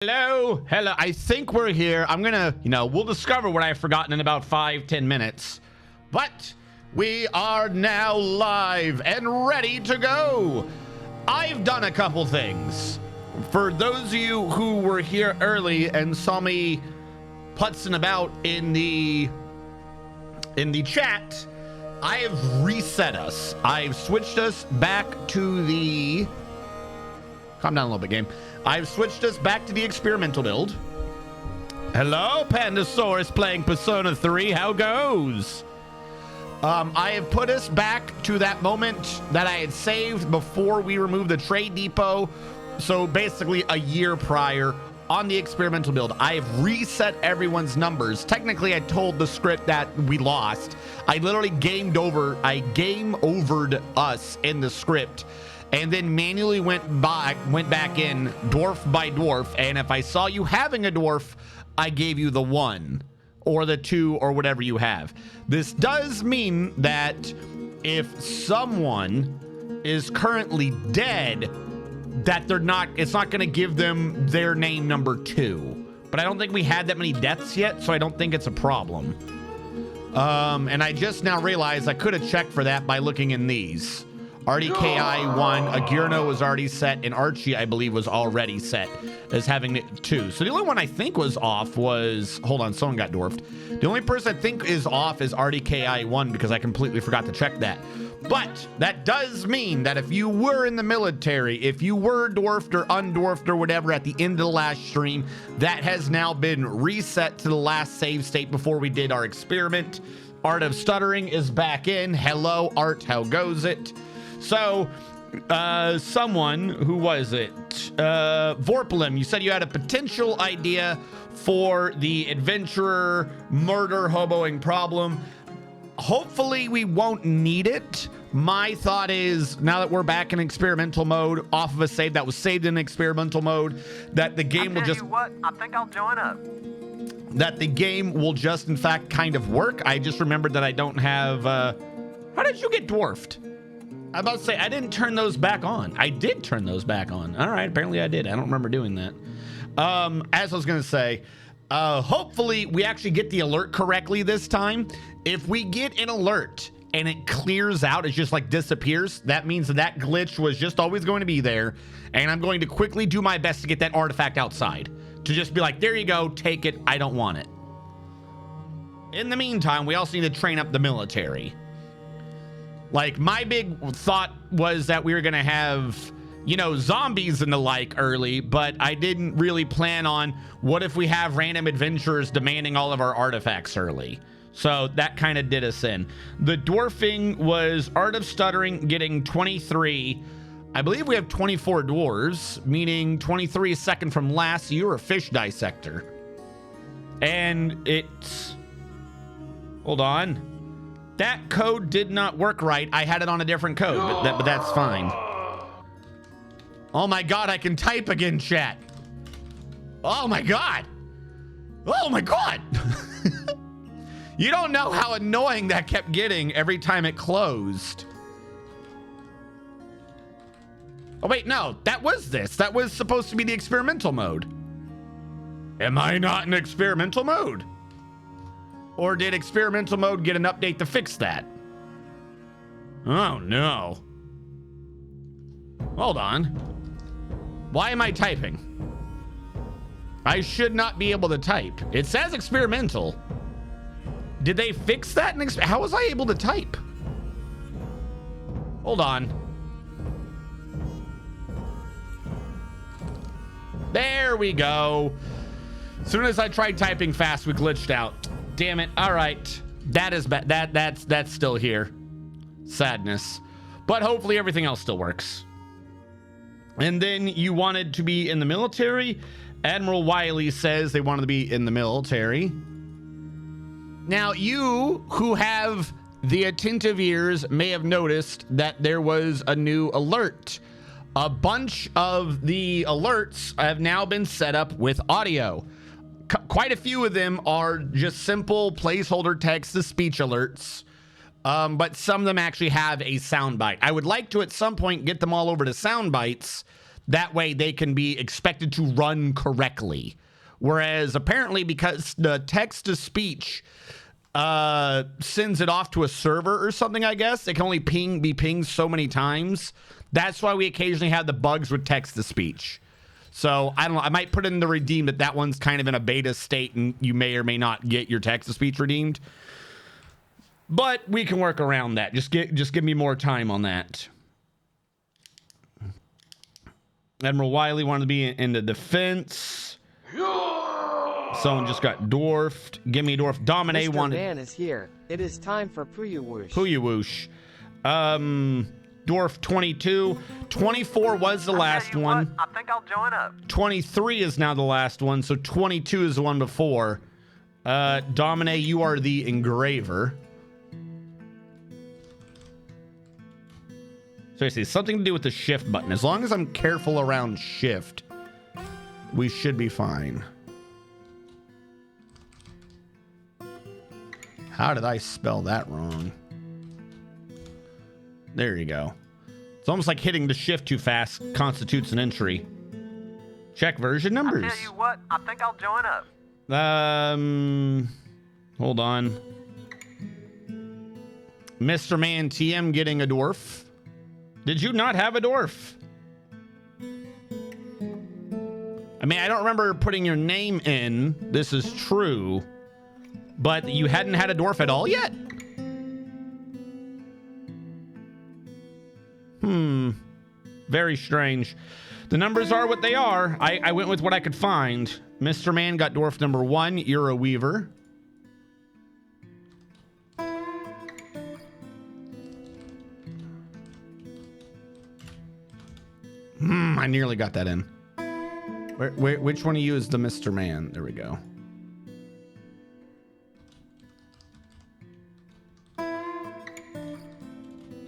Hello. I think we're here. I'm gonna, we'll discover what I've forgotten in about 5-10 minutes. But we are now live and ready to go. I've done a couple things. For those of you who were here early and saw me putzing about in the chat, I have reset us. I've switched us back to the... Calm down a little bit, game. I've switched us back to the experimental build. Hello, Pandasaurus playing Persona 3. How goes? I have put us back to that moment that I had saved before we removed the trade depot. So basically a year prior on the experimental build. I have reset everyone's numbers. Technically, I told the script that we lost. I literally game overed us in the script and then manually went back in dwarf by dwarf. And if I saw you having a dwarf, I gave you the 1 or the 2 or whatever you have. This does mean that if someone is currently dead, that it's not going to give them their name number 2. But I don't think we had that many deaths yet, so I don't think it's a problem. And I just now realized I could have checked for that by looking in these. RDKI 1, Agirno was already set, and Archie, I believe, was already set as having 2. So the only one I think was off was... Hold on, someone got dwarfed. The only person I think is off is RDKI 1 because I completely forgot to check that. But that does mean that if you were in the military, if you were dwarfed or undwarfed or whatever at the end of the last stream, that has now been reset to the last save state before we did our experiment. Art of Stuttering is back in. Hello, Art. How goes it? So, someone, who was it? Vorpalem, you said you had a potential idea for the adventurer murder hoboing problem. Hopefully we won't need it. My thought is, now that we're back in experimental mode, off of a save that was saved in experimental mode, that the game will just... I think I'll join up. That the game will just, in fact, kind of work. I just remembered that I don't have... How did you get dwarfed? I'm about to say, I didn't turn those back on. I did turn those back on. All right, apparently I did. I don't remember doing that. As I was going to say, hopefully we actually get the alert correctly this time. If we get an alert and it clears out, it just like disappears, that means that glitch was just always going to be there. And I'm going to quickly do my best to get that artifact outside. To just be like, there you go, take it, I don't want it. In the meantime, we also need to train up the military. Like, my big thought was that we were going to have, zombies and the like early, but I didn't really plan on what if we have random adventurers demanding all of our artifacts early. So that kind of did us in. The dwarfing was Art of Stuttering getting 23. I believe we have 24 dwarves, meaning 23 is second from last. You're a fish dissector. And it's... Hold on. That code did not work right. I had it on a different code, but that's fine. Oh my God, I can type again, chat. Oh my God. Oh my God. You don't know how annoying that kept getting every time it closed. Oh wait, no, that was this. That was supposed to be the experimental mode. Am I not in experimental mode? Or did experimental mode get an update to fix that? Oh no. Hold on. Why am I typing? I should not be able to type. It says experimental. Did they fix that? How was I able to type? Hold on. There we go. As soon as I tried typing fast, we glitched out. Damn it. All right. That is bad. That's still here. Sadness. But hopefully everything else still works. And then you wanted to be in the military. Admiral Wiley says they wanted to be in the military. Now, you who have the attentive ears may have noticed that there was a new alert. A bunch of the alerts have now been set up with audio. Quite a few of them are just simple placeholder text-to-speech alerts, but some of them actually have a soundbite. I would like to, at some point, get them all over to sound bites. That way they can be expected to run correctly. Whereas apparently because the text-to-speech sends it off to a server or something, I guess, it can only be pinged so many times. That's why we occasionally have the bugs with text-to-speech. So I don't know. I might put in the redeem that one's kind of in a beta state and you may or may not get your text-to-speech redeemed. But we can work around that. Just give me more time on that. Admiral Wiley wanted to be in the defense. Someone just got dwarfed. Give me a dwarf. Domine wanted. Mr. Man is here. It is time for Puyo Whoosh. Puyo Whoosh. Dwarf 22. 24 was the last one. I think I'll join up. 23 is now the last one, so 22 is the one before. Domine, you are the engraver. Seriously, something to do with the shift button. As long as I'm careful around shift, we should be fine. How did I spell that wrong? There you go. It's almost like hitting the shift too fast constitutes an entry. Check version numbers. I tell you what, I think I'll join up. Hold on. Mr. Man TM getting a dwarf. Did you not have a dwarf? I mean, I don't remember putting your name in. This is true. But you hadn't had a dwarf at all yet? Very strange. The numbers are what they are. I went with what I could find. Mr. Man got dwarf number 1. You're a weaver. I nearly got that in. Which one of you is the Mr. Man? There we go.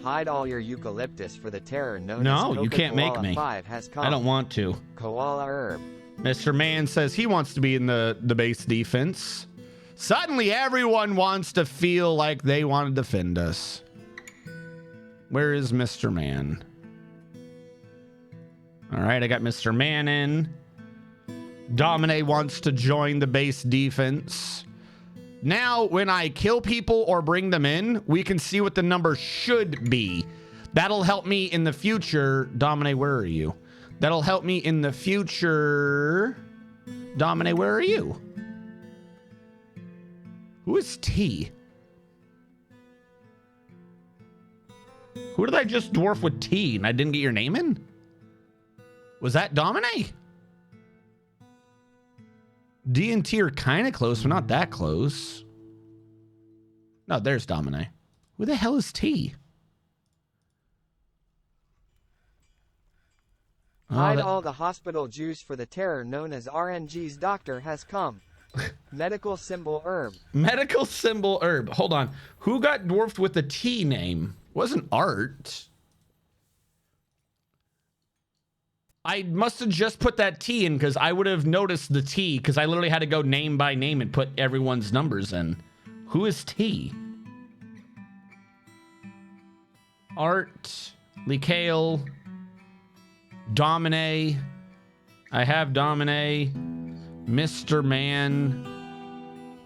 Hide all your eucalyptus for the terror known as No, you can't make me. 5 has come. I don't want to. Koala herb. Mr. Man says he wants to be in the base defense. Suddenly everyone wants to feel like they want to defend us. Where is Mr. Man? All right, I got Mr. Man in. Domine wants to join the base defense. Now, when I kill people or bring them in, we can see what the number should be. That'll help me in the future. Domine, where are you? That'll help me in the future. Domine, where are you? Who is T? Who did I just dwarf with T and I didn't get your name in? Was that Domine? D and T are kind of close, but not that close. No, there's Domine. Who the hell is T? Hide all the hospital juice for the terror known as RNG's doctor has come. Medical symbol herb. Medical symbol herb. Hold on. Who got dwarfed with the T name? Wasn't Art. I must have just put that T in because I would have noticed the T because I literally had to go name by name and put everyone's numbers in. Who is T? Art, Likale, Domine. I have Domine. Mr. Man.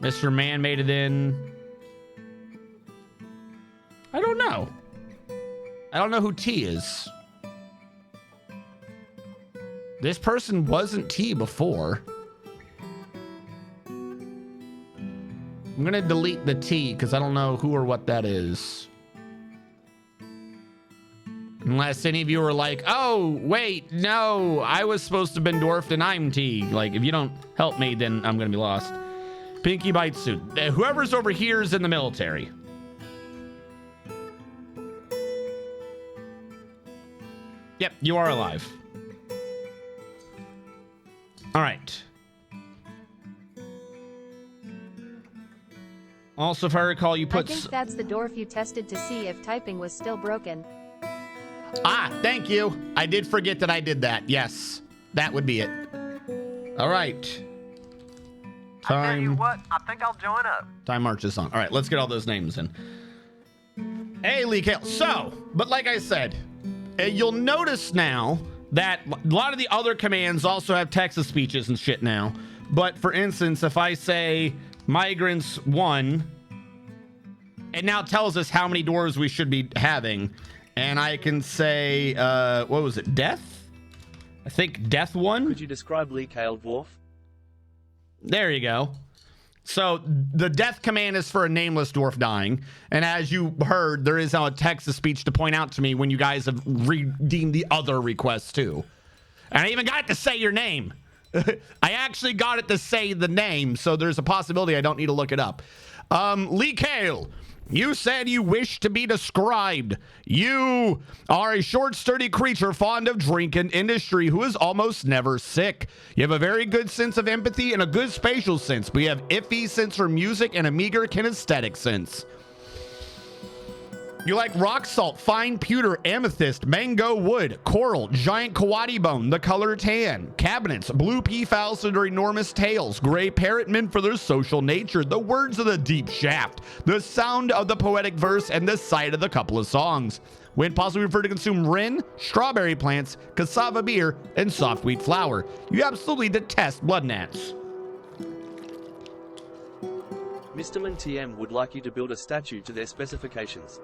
Mr. Man made it in. I don't know. I don't know who T is. This person wasn't T before. I'm gonna delete the T because I don't know who or what that is. Unless any of you are like, oh, wait, no, I was supposed to have been dwarfed and I'm T. Like, if you don't help me, then I'm gonna be lost. Pinky Bite Suit. Whoever's over here is in the military. Yep, you are alive. All right. Also, if I recall, you put... I think that's the dwarf you tested to see if typing was still broken. Ah, thank you. I did forget that I did that. Yes, that would be it. All right. I tell you what, I think I'll join up. Time marches on. All right, let's get all those names in. Hey, Lee Kale. So, but like I said, you'll notice now that a lot of the other commands also have text speeches and shit now. But for instance, if I say migrants 1, it now tells us how many dwarves we should be having. And I can say, what was it, death? I think death 1. Could you describe Lee Kale Dwarf? There you go. So the death command is for a nameless dwarf dying. And as you heard, there is now a text-to-speech to point out to me when you guys have redeemed the other requests too. And I even got it to say your name. I actually got it to say the name, so there's a possibility I don't need to look it up. Lee Kale, you said you wish to be described. You are a short, sturdy creature fond of drink and industry who is almost never sick. You have a very good sense of empathy and a good spatial sense, but you have iffy sense for music and a meager kinesthetic sense. You like rock salt, fine pewter, amethyst, mango wood, coral, giant coati bone, the color tan, cabinets, blue peafowls with their enormous tails, gray parrotmen for their social nature, the words of the deep shaft, the sound of the poetic verse, and the sight of the couple of songs. When possibly prefer to consume wren, strawberry plants, cassava beer, and soft wheat flour. You absolutely detest blood gnats. Mr. Min TM would like you to build a statue to their specifications.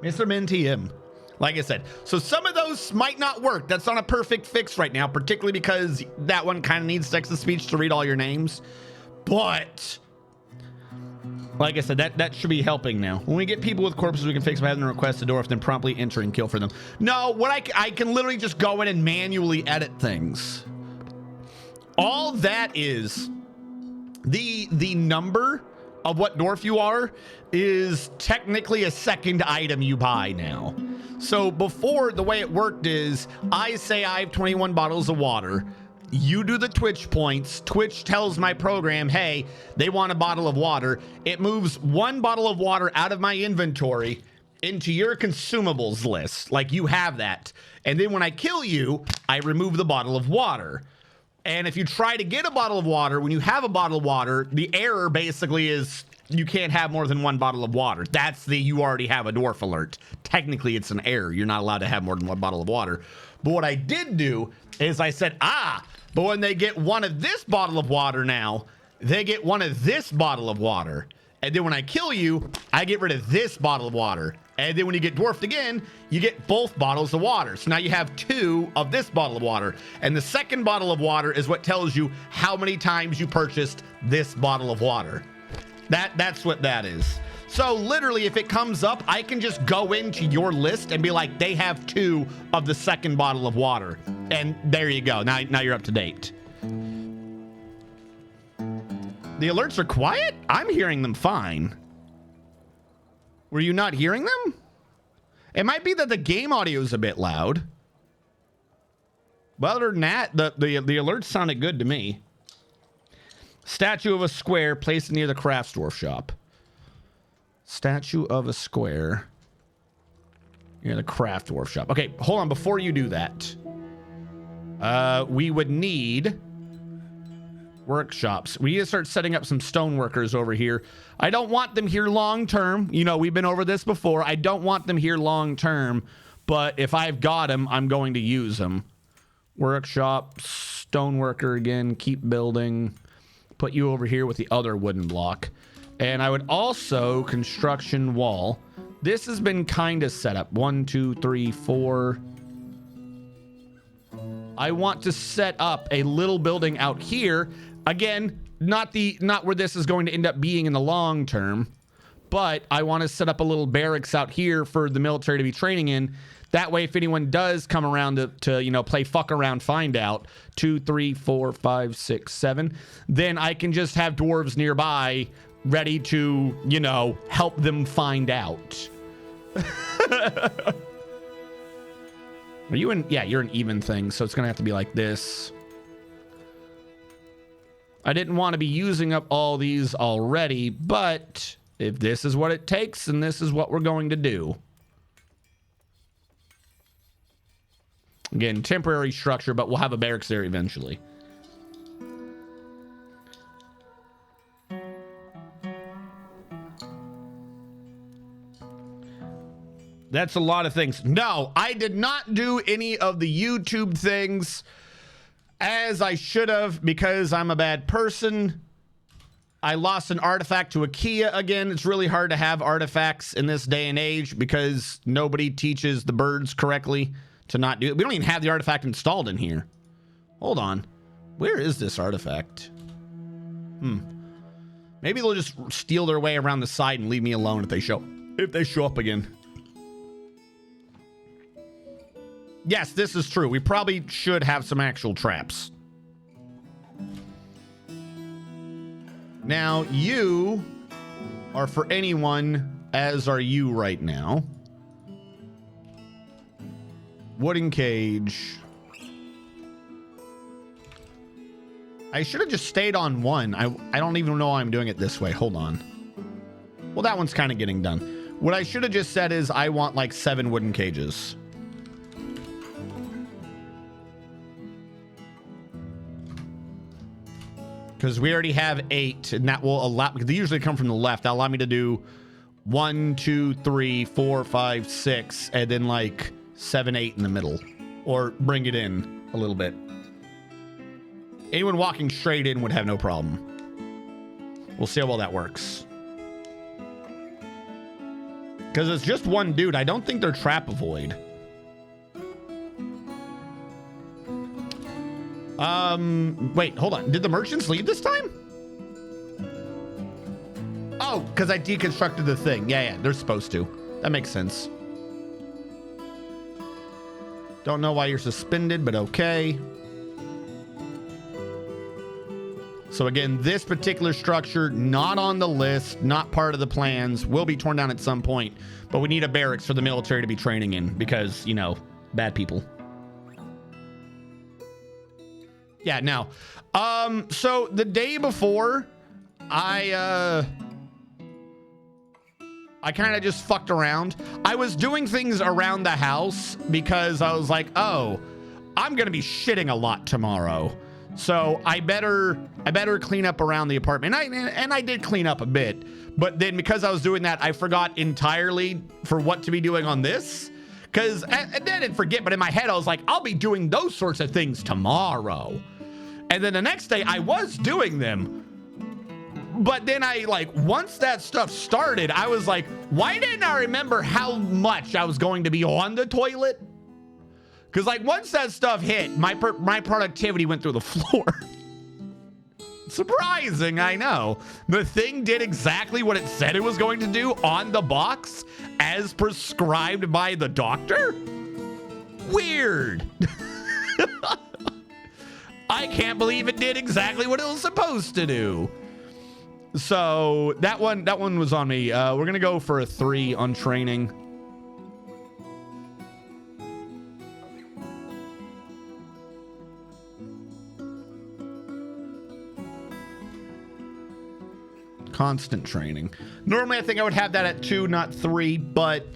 Mr. Min TM. Like I said, so some of those might not work. That's not a perfect fix right now, particularly because that one kind of needs text-to-speech to read all your names. But like I said, that should be helping now. When we get people with corpses, we can fix by having them request a dwarf, then promptly enter and kill for them. No, what I can literally just go in and manually edit things. All that is the number of what dwarf you are is technically a second item you buy now. So before, the way it worked is I say I have 21 bottles of water. You do the Twitch points. Twitch tells my program, hey, they want a bottle of water. It moves 1 bottle of water out of my inventory into your consumables list. Like, you have that. And then when I kill you, I remove the bottle of water. And if you try to get a bottle of water, when you have a bottle of water, the error basically is you can't have more than 1 bottle of water. That's the you already have a dwarf alert. Technically, it's an error. You're not allowed to have more than 1 bottle of water. But what I did do is I said, but when they get 1 of this bottle of water now, they get 1 of this bottle of water. And then when I kill you, I get rid of this bottle of water. And then when you get dwarfed again, you get both bottles of water. So now you have 2 of this bottle of water. And the second bottle of water is what tells you how many times you purchased this bottle of water. That's what that is. So literally, if it comes up, I can just go into your list and be like, they have 2 of the second bottle of water. And there you go. Now you're up to date. The alerts are quiet? I'm hearing them fine. Were you not hearing them? It might be that the game audio is a bit loud. But other than that, the alerts sounded good to me. Statue of a square placed near the craft dwarf shop. Statue of a square near the craft dwarf shop. Okay, hold on. Before you do that, we would need workshops. We need to start setting up some stone workers over here. I don't want them here long term. You know, we've been over this before. I don't want them here long term, but if I've got them, I'm going to use them. Workshop, stone worker again, keep building. Put you over here with the other wooden block. And I would also construction wall. This has been kind of set up. 1, 2, 3, 4. I want to set up a little building out here. Again, not where this is going to end up being in the long term, but I want to set up a little barracks out here for the military to be training in. That way, if anyone does come around to you know, play fuck around, find out, 2, 3, 4, 5, 6, 7, then I can just have dwarves nearby ready to, you know, help them find out. Are you in? Yeah, you're an even thing, so it's gonna have to be like this. I didn't want to be using up all these already, but if this is what it takes, then this is what we're going to do. Again, temporary structure, but we'll have a barracks there eventually. That's a lot of things. No, I did not do any of the YouTube things as I should have because I'm a bad person. I lost an artifact to a Kia again. It's really hard to have artifacts in this day and age because nobody teaches the birds correctly to not do it. We don't even have the artifact installed in here. Hold on. Where is this artifact? Maybe they'll just steal their way around the side and leave me alone if they show up again. Yes, this is true. We probably should have some actual traps. Now, you are for anyone, as are you right now. Wooden cage. I should have just stayed on one. I don't even know why I'm doing it this way. Hold on. Well, that one's kind of getting done. What I should have just said is I want like 7 wooden cages. Because we already have 8, and that will allow, because they usually come from the left. That'll allow me to do 1, 2, 3, 4, 5, 6, and then like 7, 8 in the middle. Or bring it in a little bit. Anyone walking straight in would have no problem. We'll see how well that works. Because it's just one dude. I don't think they're trap avoid. Wait, hold on. Did the merchants leave this time? Oh, because I deconstructed the thing. Yeah, they're supposed to. That makes sense. Don't know why you're suspended, but okay. So again, this particular structure, not on the list, not part of the plans, will be torn down at some point. But we need a barracks for the military to be training in because, you know, bad people. Yeah, now, so the day before, I kind of just fucked around. I was doing things around the house because I was like, oh, I'm going to be shitting a lot tomorrow. So I better clean up around the apartment. And I did clean up a bit. But then because I was doing that, I forgot entirely for what to be doing on this. Because, and then I didn't forget, but in my head, I was like, I'll be doing those sorts of things tomorrow. And then the next day, I was doing them. But then once that stuff started, I was like, why didn't I remember how much I was going to be on the toilet? Because, once that stuff hit, my productivity went through the floor. Surprising, I know. The thing did exactly what it said it was going to do on the box, as prescribed by the doctor? Weird. I can't believe it did exactly what it was supposed to do. So that one was on me. We're gonna go for a 3 on training. Constant training. Normally I think I would have that at 2, not 3, but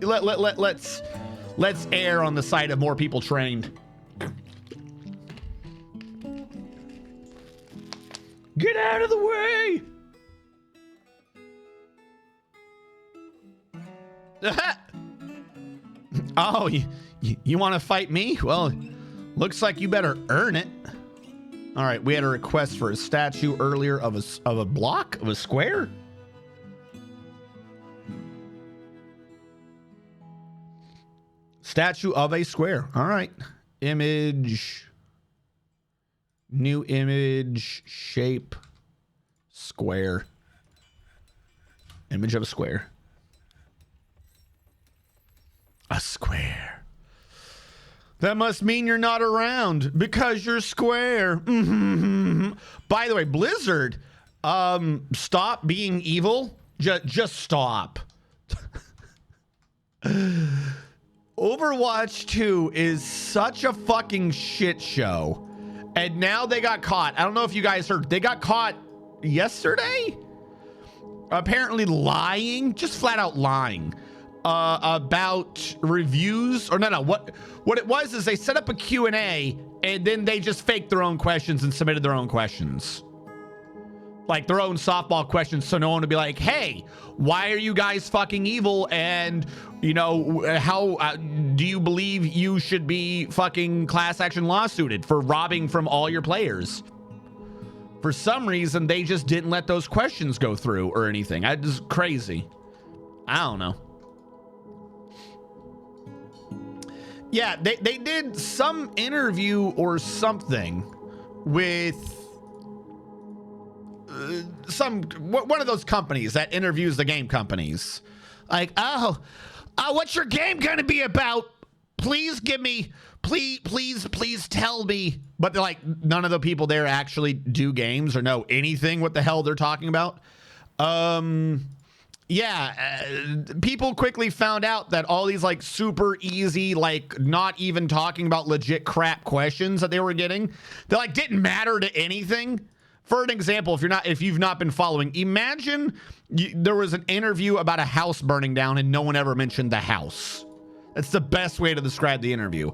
let's err on the side of more people trained. Get out of the way! Oh, you want to fight me? Well, looks like you better earn it. All right, we had a request for a statue earlier of a block, of a square. Statue of a square. All right. Image. New image, shape, square. Image of a square. A square. That must mean you're not around because you're square. Mm-hmm. By the way, Blizzard, stop being evil. Just stop. Overwatch 2 is such a fucking shit show. And now they got caught. I don't know if you guys heard. They got caught yesterday? Apparently lying, just flat out lying about reviews. Or no. What it was is they set up a Q&A and then they just faked their own questions and submitted their own questions. like their own softball questions, so no one would be like, hey, why are you guys fucking evil? And, you know, how do you believe you should be fucking class action lawsuited for robbing from all your players? For some reason, they just didn't let those questions go through or anything. I just crazy. I don't know. Yeah, they did some interview or something with one of those companies that interviews the game companies. Like, oh, what's your game gonna be about? Please give me, please tell me. But they're like, none of the people there actually do games or know anything what the hell they're talking about. People quickly found out that all these like super easy, like not even talking about legit crap questions that they were getting, they like didn't matter to anything. For an example, if you've not been following, imagine there was an interview about a house burning down and no one ever mentioned the house. That's the best way to describe the interview.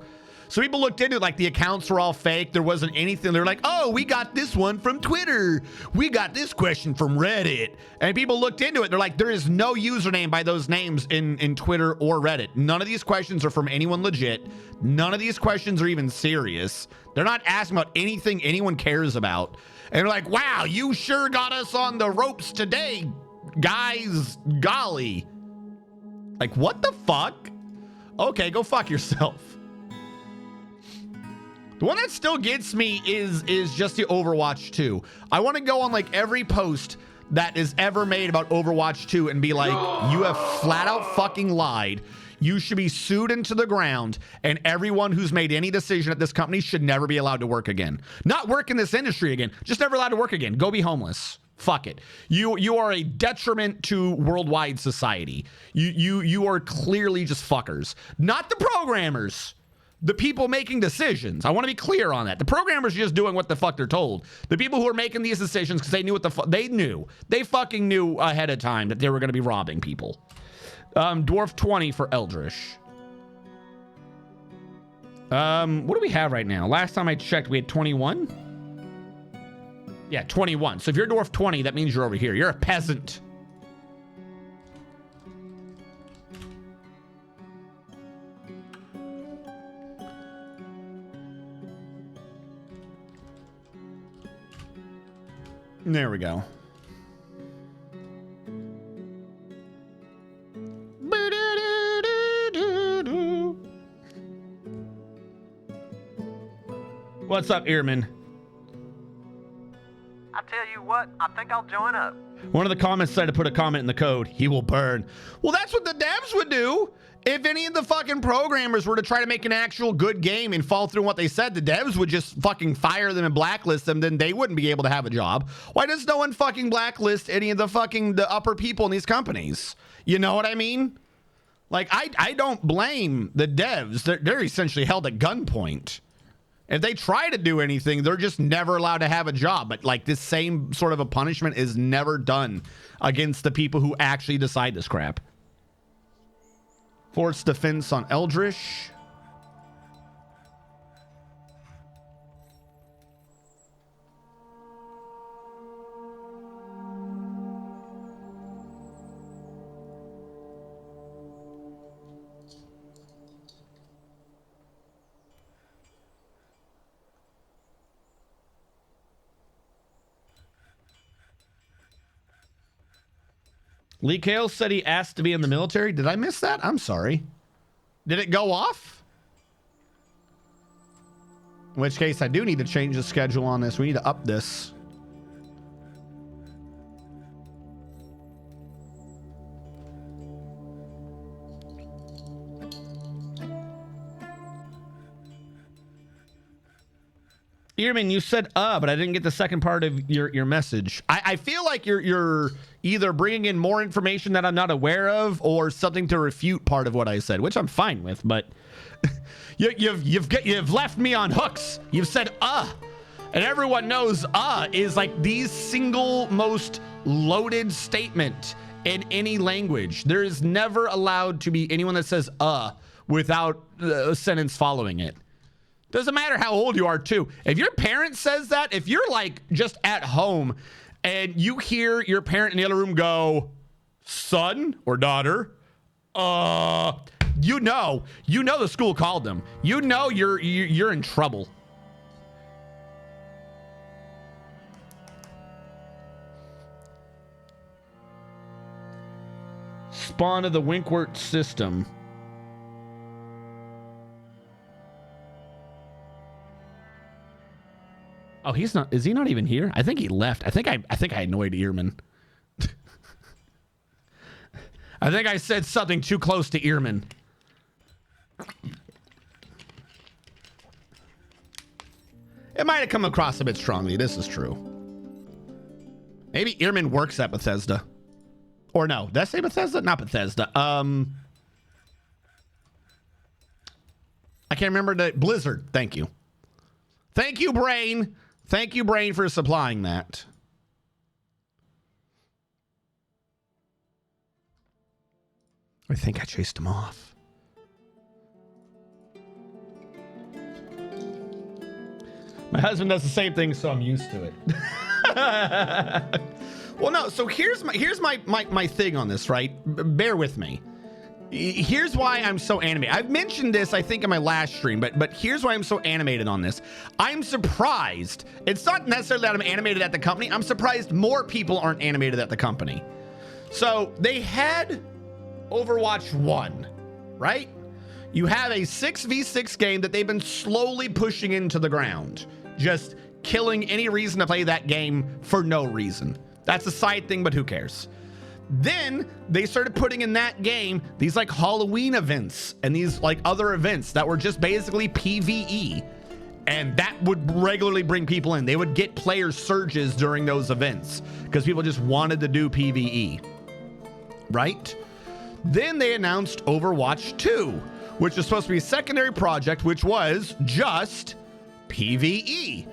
So people looked into it, like the accounts were all fake. There wasn't anything. They're like, oh, we got this one from Twitter. We got this question from Reddit. And people looked into it. They're like, there is no username by those names in Twitter or Reddit. None of these questions are from anyone legit. None of these questions are even serious. They're not asking about anything anyone cares about. And they're like, wow, you sure got us on the ropes today, guys. Golly. Like, what the fuck? Okay, go fuck yourself. The one that still gets me is just the Overwatch 2. I want to go on like every post that is ever made about Overwatch 2 and be like, you have flat out fucking lied. You should be sued into the ground, and everyone who's made any decision at this company should never be allowed to work again. Not work in this industry again. Just never allowed to work again. Go be homeless. Fuck it. You are a detriment to worldwide society. You are clearly just fuckers. Not the programmers. The people making decisions. I want to be clear on that. The programmers are just doing what the fuck they're told. The people who are making these decisions because they knew what the fuck they knew. They fucking knew ahead of time that they were going to be robbing people. Dwarf 20 for Eldritch. What do we have right now? Last time I checked, we had 21. Yeah, 21. So if you're Dwarf 20, that means you're over here. You're a peasant. There we go. What's up, Earman? I tell you what, I think I'll join up. One of the comments said to put a comment in the code. He will burn. Well, that's what the devs would do. If any of the fucking programmers were to try to make an actual good game and fall through what they said, the devs would just fucking fire them and blacklist them. Then they wouldn't be able to have a job. Why does no one fucking blacklist any of the upper people in these companies? You know what I mean? Like, I don't blame the devs. They're essentially held at gunpoint. If they try to do anything, they're just never allowed to have a job. But like this same sort of a punishment is never done against the people who actually decide this crap. Force defense on Eldritch. Lee Kale said he asked to be in the military. Did I miss that? I'm sorry. Did it go off? In which case, I do need to change the schedule on this. We need to up this. Earman, you said but I didn't get the second part of your message. I feel like you're either bringing in more information that I'm not aware of or something to refute part of what I said, which I'm fine with, but you've left me on hooks. You've said and everyone knows is like the single most loaded statement in any language. There is never allowed to be anyone that says without a sentence following it. Doesn't matter how old you are, too. If your parent says that, if you're like just at home and you hear your parent in the other room go, son or daughter, you know the school called them. You know you're in trouble. Spawn of the Winkwort system. Oh, he's not. Is he not even here? I think he left. I think I annoyed Earman. I think I said something too close to Earman. It might have come across a bit strongly. This is true. Maybe Earman works at Bethesda. Or no, did I say Bethesda? Not Bethesda. I can't remember the Blizzard. Thank you. Thank you, Brain. Thank you, Brain, for supplying that. I think I chased him off. My husband does the same thing, so I'm used to it. Well, no, so here's my thing on this, right? Bear with me. Here's why I'm so animated. I've mentioned this, I think, in my last stream, but here's why I'm so animated on this. I'm surprised. It's not necessarily that I'm animated at the company. I'm surprised more people aren't animated at the company. So they had Overwatch 1, right? You have a 6v6 game that they've been slowly pushing into the ground. Just killing any reason to play that game for no reason. That's a side thing, but who cares? Then they started putting in that game these like Halloween events and these like other events that were just basically PvE. And that would regularly bring people in. They would get player surges during those events because people just wanted to do PvE, right? Then they announced Overwatch 2, which was supposed to be a secondary project, which was just PvE.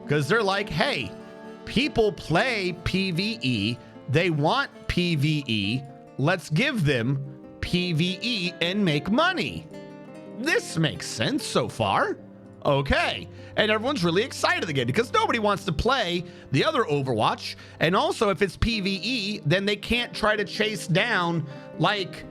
Because they're like, hey, people play PvE. They want PvE. Let's give them PvE and make money. This makes sense so far. Okay. And everyone's really excited again because nobody wants to play the other Overwatch. And also, if it's PvE, then they can't try to chase down like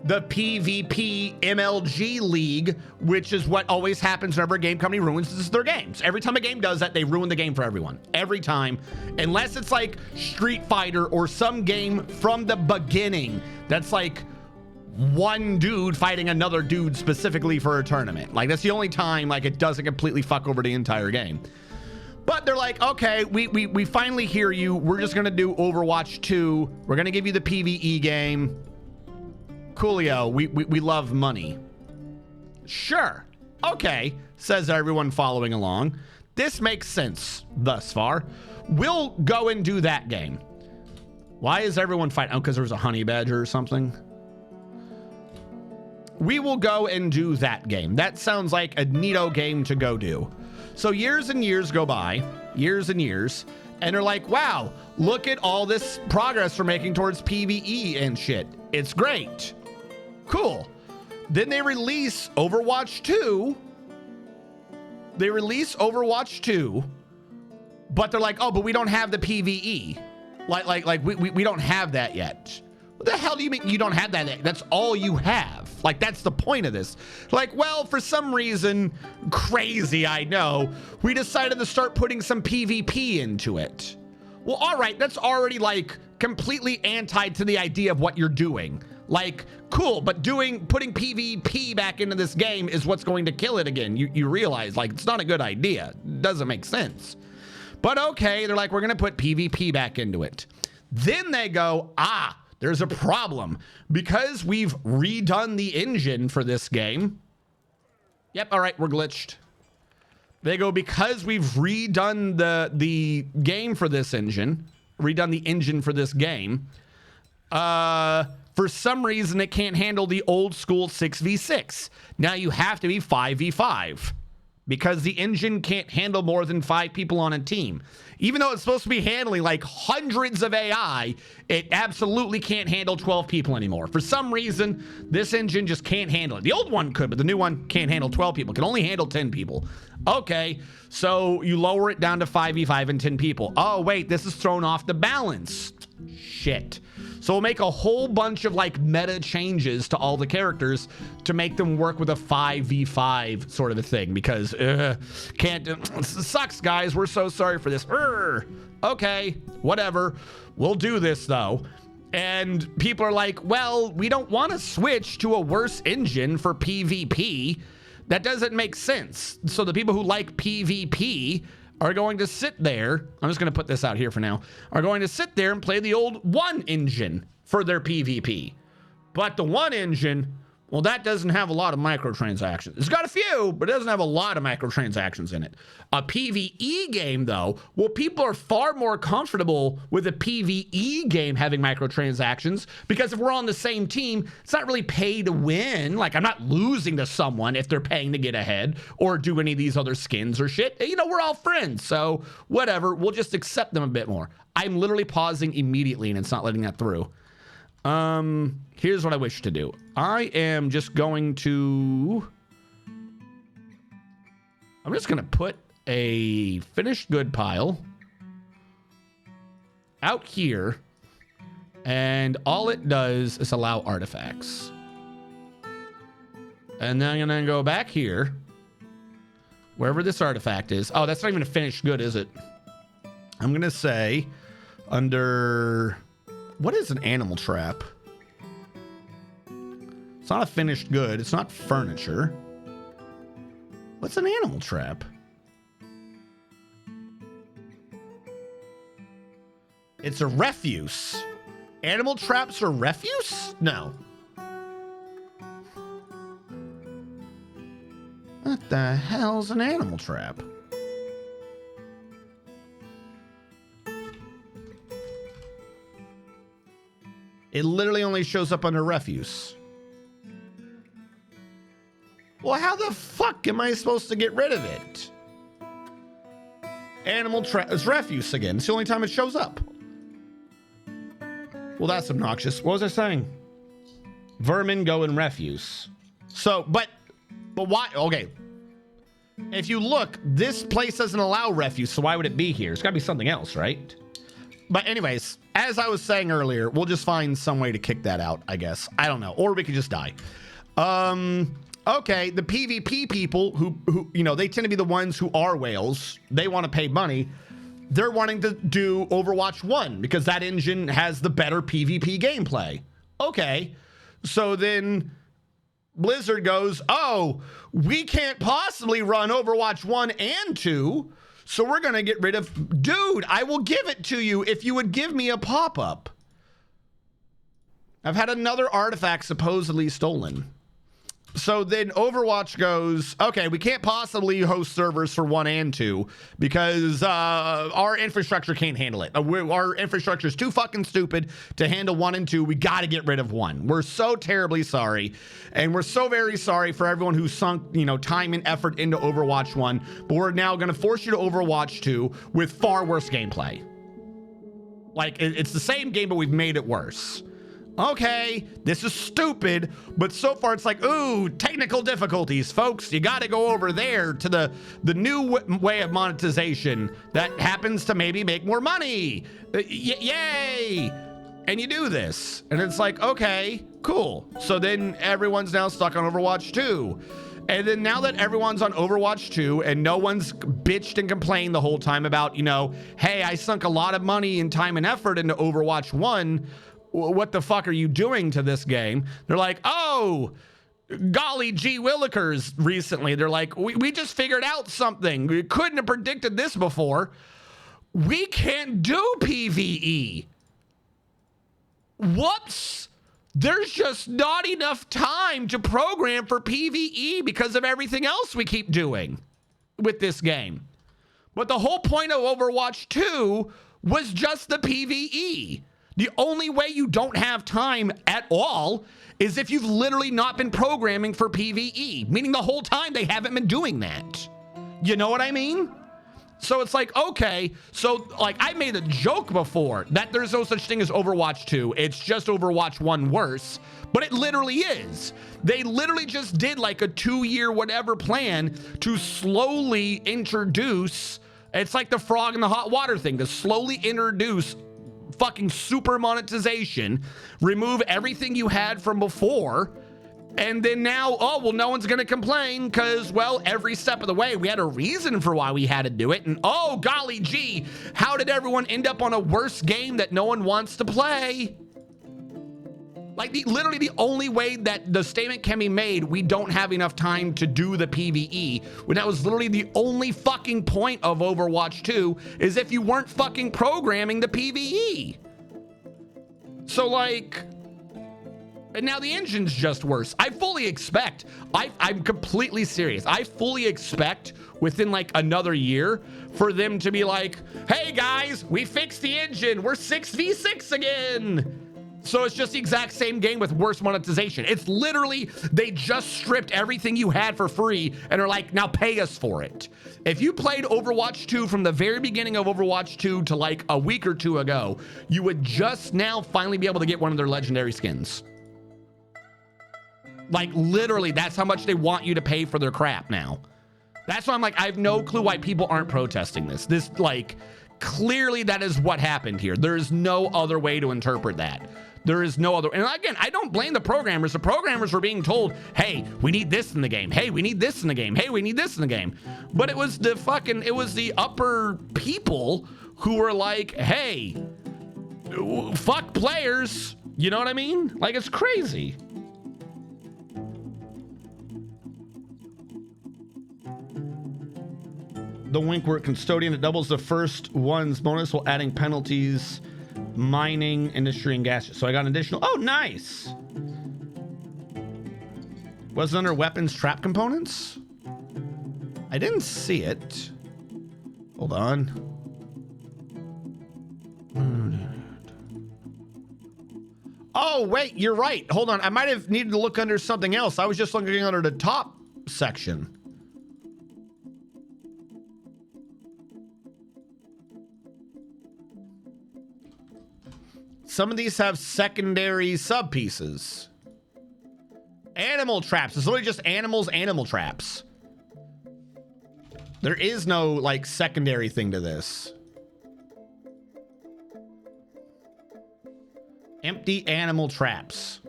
the PvP MLG League, which is what always happens whenever a game company ruins their games. Every time a game does that, they ruin the game for everyone. Every time. Unless it's like Street Fighter or some game from the beginning that's like one dude fighting another dude specifically for a tournament. Like, that's the only time like it doesn't completely fuck over the entire game. But they're like, okay, we finally hear you. We're just going to do Overwatch 2. We're going to give you the PvE game. Coolio, we love money. Sure. Okay, says everyone following along. This makes sense thus far. We'll go and do that game. Why is everyone fighting? Oh, because there was a honey badger or something? We will go and do that game. That sounds like a neato game to go do. So years and years go by, years and years, and they're like, wow, look at all this progress we're making towards PvE and shit. It's great. Cool. Then they release Overwatch 2. They release Overwatch 2, but they're like, oh, but we don't have the PvE. Like we don't have that yet. What the hell do you mean you don't have that? That's all you have. Like, that's the point of this. Like, well, for some reason, crazy, I know, we decided to start putting some PvP into it. Well, all right, that's already like completely anti to the idea of what you're doing. Like, cool, but putting PvP back into this game is what's going to kill it again. You realize, like, it's not a good idea. It doesn't make sense. But okay, they're like, we're going to put PvP back into it. Then they go, there's a problem. Because we've redone the engine for this game. Yep, all right, we're glitched. They go, because we've redone the game for this engine, redone the engine for this game, for some reason it can't handle the old school 6v6. Now you have to be 5v5 because the engine can't handle more than 5 people on a team. Even though it's supposed to be handling like hundreds of AI, it absolutely can't handle 12 people anymore. For some reason, this engine just can't handle it. The old one could, but the new one can't handle 12 people. It can only handle 10 people. Okay, so you lower it down to 5v5 and 10 people. Oh, wait, this is thrown off the balance. Shit. So we'll make a whole bunch of like meta changes to all the characters to make them work with a 5v5 sort of a thing, because can't do, sucks, guys. We're so sorry for this. Okay, whatever. We'll do this though. And people are like, well, we don't want to switch to a worse engine for PvP. That doesn't make sense. So the people who like PvP are going to sit there, I'm just going to put this out here for now, are going to sit there and play the old 1 engine for their PvP. But the 1 engine, well, that doesn't have a lot of microtransactions. It's got a few, but it doesn't have a lot of microtransactions in it. A PvE game, though, well, people are far more comfortable with a PvE game having microtransactions, because if we're on the same team, it's not really pay to win. Like, I'm not losing to someone if they're paying to get ahead or do any of these other skins or shit. You know, we're all friends, so whatever. We'll just accept them a bit more. I'm literally pausing immediately, and it's not letting that through. Here's what I wish to do. I am just going to... I'm just going to put a finished good pile out here, and all it does is allow artifacts. And then I'm going to go back here, wherever this artifact is. Oh, that's not even a finished good, is it? I'm going to say under... What is an animal trap? It's not a finished good. It's not furniture. What's an animal trap? It's a refuse. Animal traps are refuse? No. What the hell's an animal trap? It literally only shows up under refuse. Well, how the fuck am I supposed to get rid of it? Animal trap is refuse again. It's the only time it shows up. Well, that's obnoxious. What was I saying? Vermin go in refuse. So, but why? Okay. If you look, this place doesn't allow refuse, so why would it be here? It's got to be something else, right? But anyways, as I was saying earlier, we'll just find some way to kick that out, I guess. I don't know. Or we could just die. Okay, the PvP people who you know, they tend to be the ones who are whales. They want to pay money. They're wanting to do Overwatch 1 because that engine has the better PvP gameplay. Okay, so then Blizzard goes, oh, we can't possibly run Overwatch 1 and 2, so we're going to get rid of... Dude, I will give it to you if you would give me a pop-up. I've had another artifact supposedly stolen. So then Overwatch goes, okay, we can't possibly host servers for 1 and 2 because our infrastructure can't handle it. Our infrastructure is too fucking stupid to handle 1 and 2. We got to get rid of 1. We're so terribly sorry. And we're so very sorry for everyone who sunk, you know, time and effort into Overwatch 1. But we're now going to force you to Overwatch 2 with far worse gameplay. Like, it's the same game, but we've made it worse. Okay, this is stupid, but so far it's like, ooh, technical difficulties, folks. You got to go over there to the new way of monetization that happens to maybe make more money. Yay! And you do this, and it's like, okay, cool. So then everyone's now stuck on Overwatch 2. And then now that everyone's on Overwatch 2 and no one's bitched and complained the whole time about, you know, hey, I sunk a lot of money and time and effort into Overwatch 1. What the fuck are you doing to this game? They're like, oh, golly gee willikers recently. They're like, we just figured out something. We couldn't have predicted this before. We can't do PvE. Whoops. There's just not enough time to program for PvE because of everything else we keep doing with this game. But the whole point of Overwatch 2 was just the PvE. The only way you don't have time at all is if you've literally not been programming for PvE, meaning the whole time they haven't been doing that. You know what I mean? So it's like, okay, so like I made a joke before that there's no such thing as Overwatch 2. It's just Overwatch 1 worse, but it literally is. They literally just did like a 2-year whatever plan to slowly introduce, it's like the frog in the hot water thing, to slowly introduce fucking super monetization, remove everything you had from before, and then now, oh, well, no one's going to complain because, well, every step of the way, we had a reason for why we had to do it. And, oh, golly gee, how did everyone end up on a worse game that no one wants to play? Like, literally the only way that the statement can be made, we don't have enough time to do the PvE, when that was literally the only fucking point of Overwatch 2, is if you weren't fucking programming the PvE. So, like... And now the engine's just worse. I fully expect, I'm completely serious. I fully expect within like another year for them to be like, hey guys, we fixed the engine. We're 6v6 again. So it's just the exact same game with worse monetization. It's literally, they just stripped everything you had for free and are like, now pay us for it. If you played Overwatch 2 from the very beginning of Overwatch 2 to like a week or two ago, you would just now finally be able to get one of their legendary skins. Like, literally, that's how much they want you to pay for their crap now. That's why I'm like, I have no clue why people aren't protesting this. This, like, clearly that is what happened here. There is no other way to interpret that. There is no other. And again, I don't blame the programmers. The programmers were being told, hey, we need this in the game. Hey, we need this in the game. Hey, we need this in the game. But it was the fucking, it was the upper people who were like, hey, fuck players. You know what I mean? Like, it's crazy. The Winkworth custodian, it doubles the first one's bonus while adding penalties, mining, industry, and gas. So I got an additional. Oh, nice. Was it under weapons trap components? I didn't see it. Hold on. Oh, wait, you're right. Hold on. I might have needed to look under something else. I was just looking under the top section. Some of these have secondary sub pieces. Animal traps. It's literally just animal traps. There is no like secondary thing to this. Empty animal traps.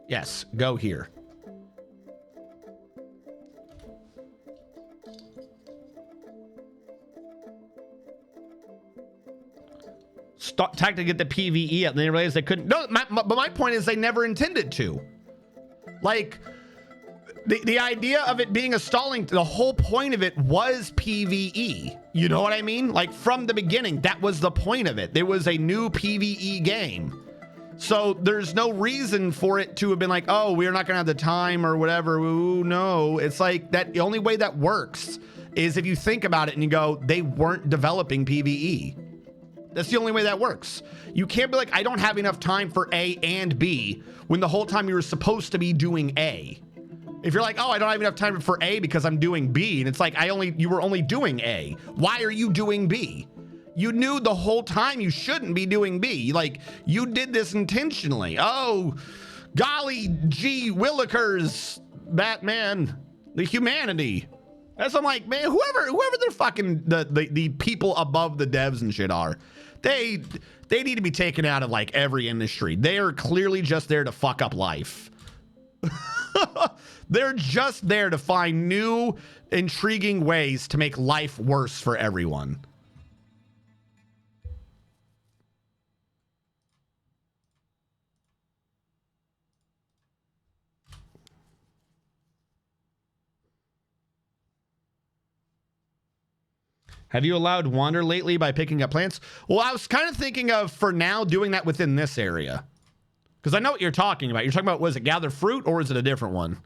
Yes, go here. Tactic to get the PvE up, and they realized they couldn't. No, but my point is they never intended to. Like, the idea of it being a stalling, the whole point of it was PvE. You know what I mean? Like, from the beginning, that was the point of it. There was a new PvE game. So there's no reason for it to have been like, oh, we're not gonna have the time or whatever. Ooh, no. It's like that. The only way that works is if you think about it and you go, they weren't developing PvE. That's the only way that works. You can't be like, I don't have enough time for A and B when the whole time you were supposed to be doing A. If you're like, oh, I don't have enough time for A because I'm doing B, and it's like, you were only doing A. Why are you doing B? You knew the whole time you shouldn't be doing B. Like, you did this intentionally. Oh, golly gee willikers, Batman, the humanity. That's, I'm like, man, whoever they're fucking the people above the devs and shit are, they need to be taken out of like every industry. They are clearly just there to fuck up life. They're just there to find new, intriguing ways to make life worse for everyone. Have you allowed wander lately by picking up plants? Well, I was kind of thinking of, for now, doing that within this area. Because I know what you're talking about. You're talking about, was it gather fruit or is it a different one?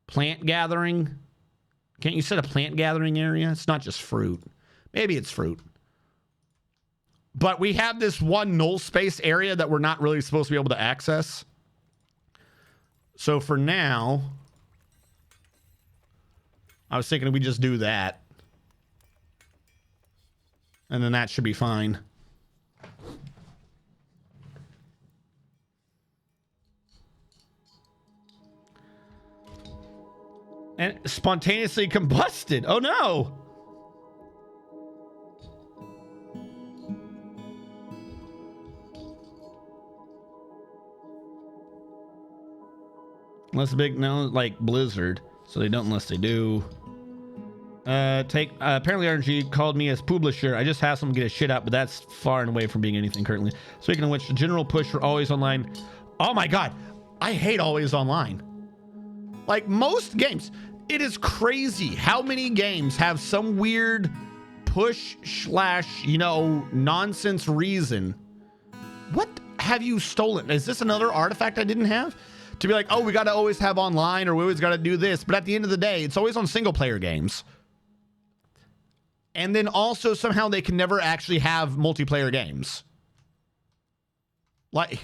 Plant gathering? Can't you set a plant gathering area? It's not just fruit. Maybe it's fruit. But we have this one null space area that we're not really supposed to be able to access. So for now, I was thinking we just do that. And then that should be fine. And spontaneously combusted. Oh no! Unless big, no, like Blizzard. So they don't unless they do. Apparently RNG called me as publisher. I just have them get a shit out, but that's far and away from being anything currently. Speaking of which, the general push for always online. Oh my god, I hate always online. Like most games, it is crazy how many games have some weird push / nonsense reason. What have you stolen? Is this another artifact I didn't have? To be like, oh, we got to always have online, or we always got to do this. But at the end of the day, it's always on single player games. And then also somehow they can never actually have multiplayer games. Like,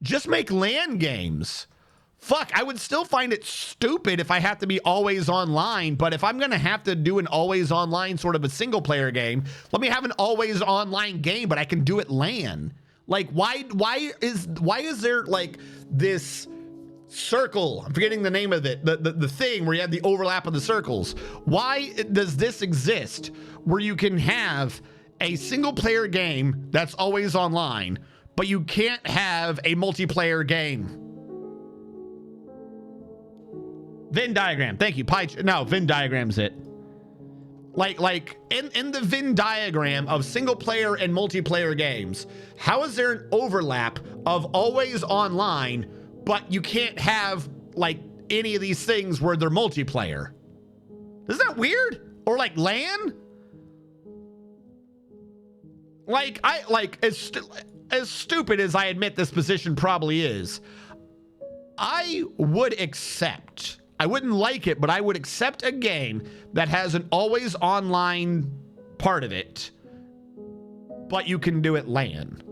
just make LAN games. Fuck, I would still find it stupid if I have to be always online. But if I'm going to have to do an always online sort of a single player game, let me have an always online game, but I can do it LAN. Like, why is there like this circle? I'm forgetting the name of it. The thing where you have the overlap of the circles. Why does this exist where you can have a single player game that's always online, but you can't have a multiplayer game? Venn diagram. Thank you. No, Venn diagram's it. Like in the Venn diagram of single player and multiplayer games, how is there an overlap of always online, but you can't have like any of these things where they're multiplayer? Isn't that weird? Or like LAN? Like as stupid as I admit this position probably is, I would accept. I wouldn't like it, but I would accept a game that has an always online part of it, but you can do it LAN.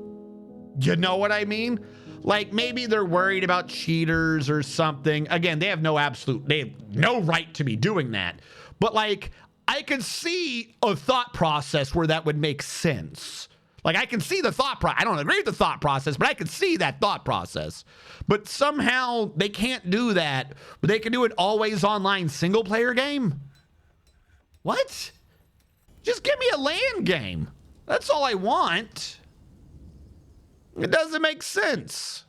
You know what I mean? Like maybe they're worried about cheaters or something. Again, they have no right to be doing that. But like, I could see a thought process where that would make sense. Like I can see the thought process. I don't agree with the thought process, but I can see that thought process. But somehow they can't do that, but they can do an always online single player game? What? Just give me a LAN game. That's all I want. It doesn't make sense.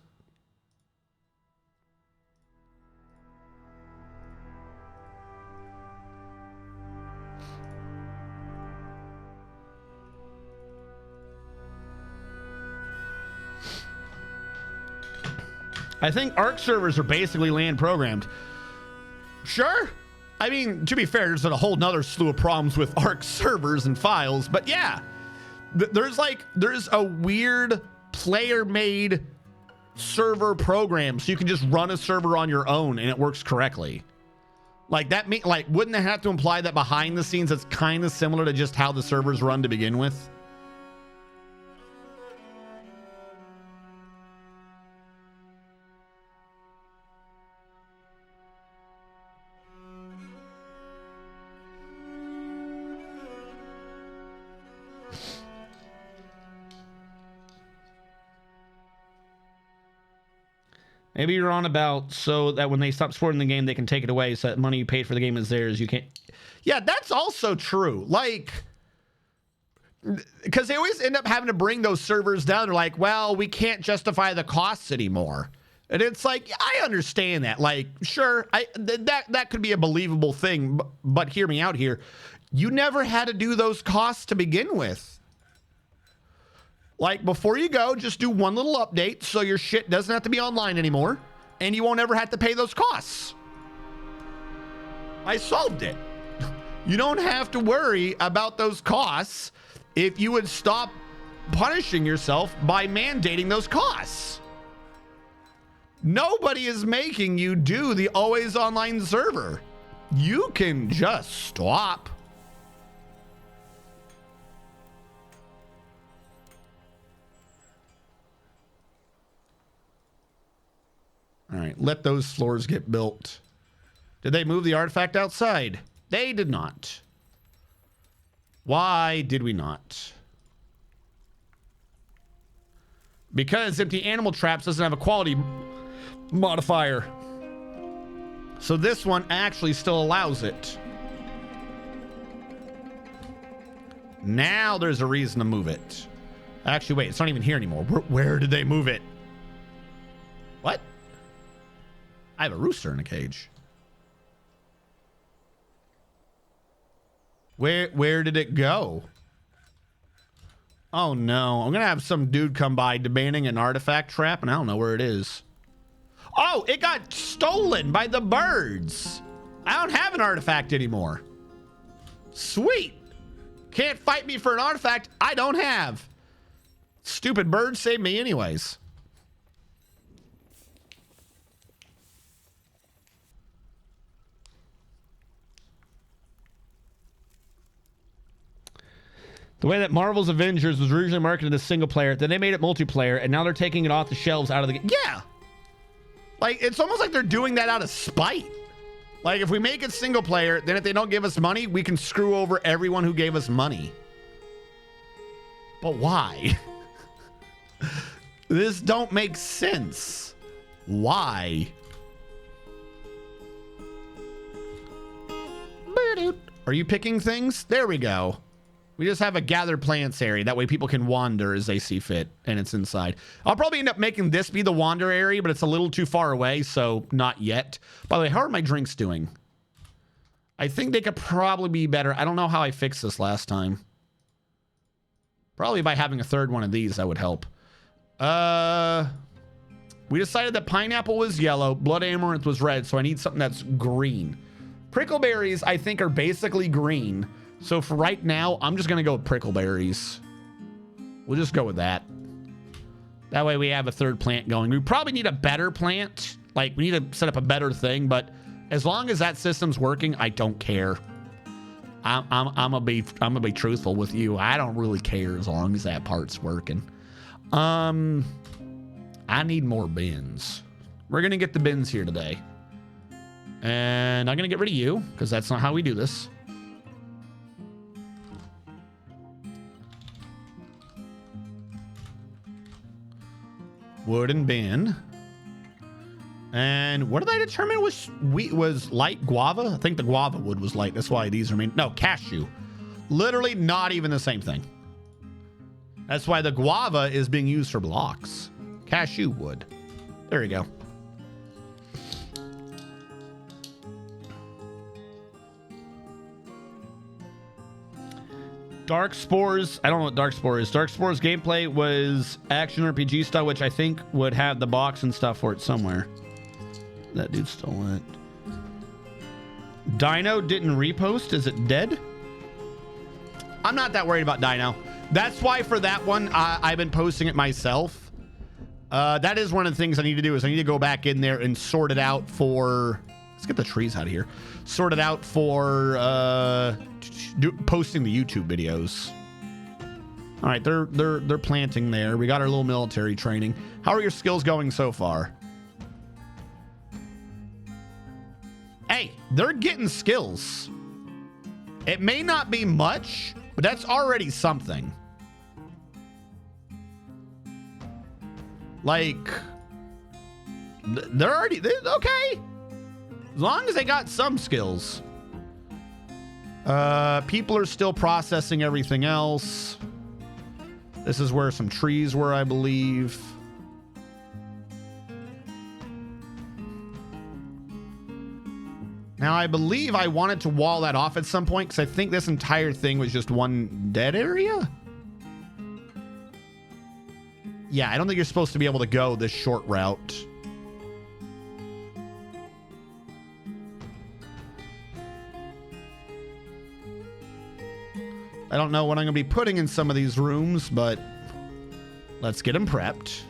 I think ARC servers are basically LAN programmed. Sure. I mean, to be fair, there's a whole nother slew of problems with ARC servers and files, but yeah, there's a weird player-made server program, so you can just run a server on your own and it works correctly. Like that, wouldn't it have to imply that behind the scenes it's kind of similar to just how the servers run to begin with? Maybe you're on about so that when they stop supporting the game, they can take it away so that money you paid for the game is theirs. You can't. Yeah, that's also true. Like, because they always end up having to bring those servers down. They're like, well, we can't justify the costs anymore. And it's like, I understand that. Like, sure, that could be a believable thing. But hear me out here. You never had to do those costs to begin with. Like, before you go, just do one little update so your shit doesn't have to be online anymore, and you won't ever have to pay those costs. I solved it. You don't have to worry about those costs if you would stop punishing yourself by mandating those costs. Nobody is making you do the always online server. You can just stop. All right, let those floors get built. Did they move the artifact outside? They did not. Why did we not? Because empty animal traps doesn't have a quality modifier. So this one actually still allows it. Now there's a reason to move it. Actually, wait, it's not even here anymore. Where did they move it? What? I have a rooster in a cage. Where did it go? Oh no, I'm gonna have some dude come by demanding an artifact trap, and I don't know where it is. Oh, it got stolen by the birds. I don't have an artifact anymore. Sweet. Can't fight me for an artifact I don't have. Stupid birds saved me anyways. The way that Marvel's Avengers was originally marketed as single player, then they made it multiplayer, and now they're taking it off the shelves out of the game. Yeah. Like, it's almost like they're doing that out of spite. Like, if we make it single player, then if they don't give us money, we can screw over everyone who gave us money. But why? This don't make sense. Why? Are you picking things? There we go. We just have a gather plants area. That way people can wander as they see fit, and it's inside. I'll probably end up making this be the wander area, but it's a little too far away, so not yet. By the way, how are my drinks doing? I think they could probably be better. I don't know how I fixed this last time. Probably by having a third one of these, that would help. We decided that pineapple was yellow, blood amaranth was red, so I need something that's green. Prickleberries, I think, are basically green. So for right now, I'm just going to go with prickleberries. We'll just go with that. That way we have a third plant going. We probably need a better plant. Like, we need to set up a better thing. But as long as that system's working, I don't care. I'm gonna be truthful with you. I don't really care as long as that part's working. I need more bins. We're going to get the bins here today. And I'm going to get rid of you, because that's not how we do this. Wooden bin. And what did I determine was light guava? I think the guava wood was light. That's why these are made. No, cashew. Literally not even the same thing. That's why the guava is being used for blocks. Cashew wood. There you go. Dark Spores. I don't know what Dark Spore is. Dark Spores gameplay was action RPG style, which I think would have the box and stuff for it somewhere. That dude stole it. Dino didn't repost. Is it dead? I'm not that worried about Dino. That's why for that one, I've been posting it myself. That is one of the things I need to do is I need to go back in there and sort it out for... Let's get the trees out of here. Sort it out for posting the YouTube videos. All right, they're planting there. We got our little military training. How are your skills going so far? Hey, they're getting skills. It may not be much, but that's already something. Like, they're okay. As long as they got some skills. People are still processing everything else. This is where some trees were, I believe. Now, I believe I wanted to wall that off at some point because I think this entire thing was just one dead area. Yeah, I don't think you're supposed to be able to go this short route. I don't know what I'm going to be putting in some of these rooms, but let's get them prepped.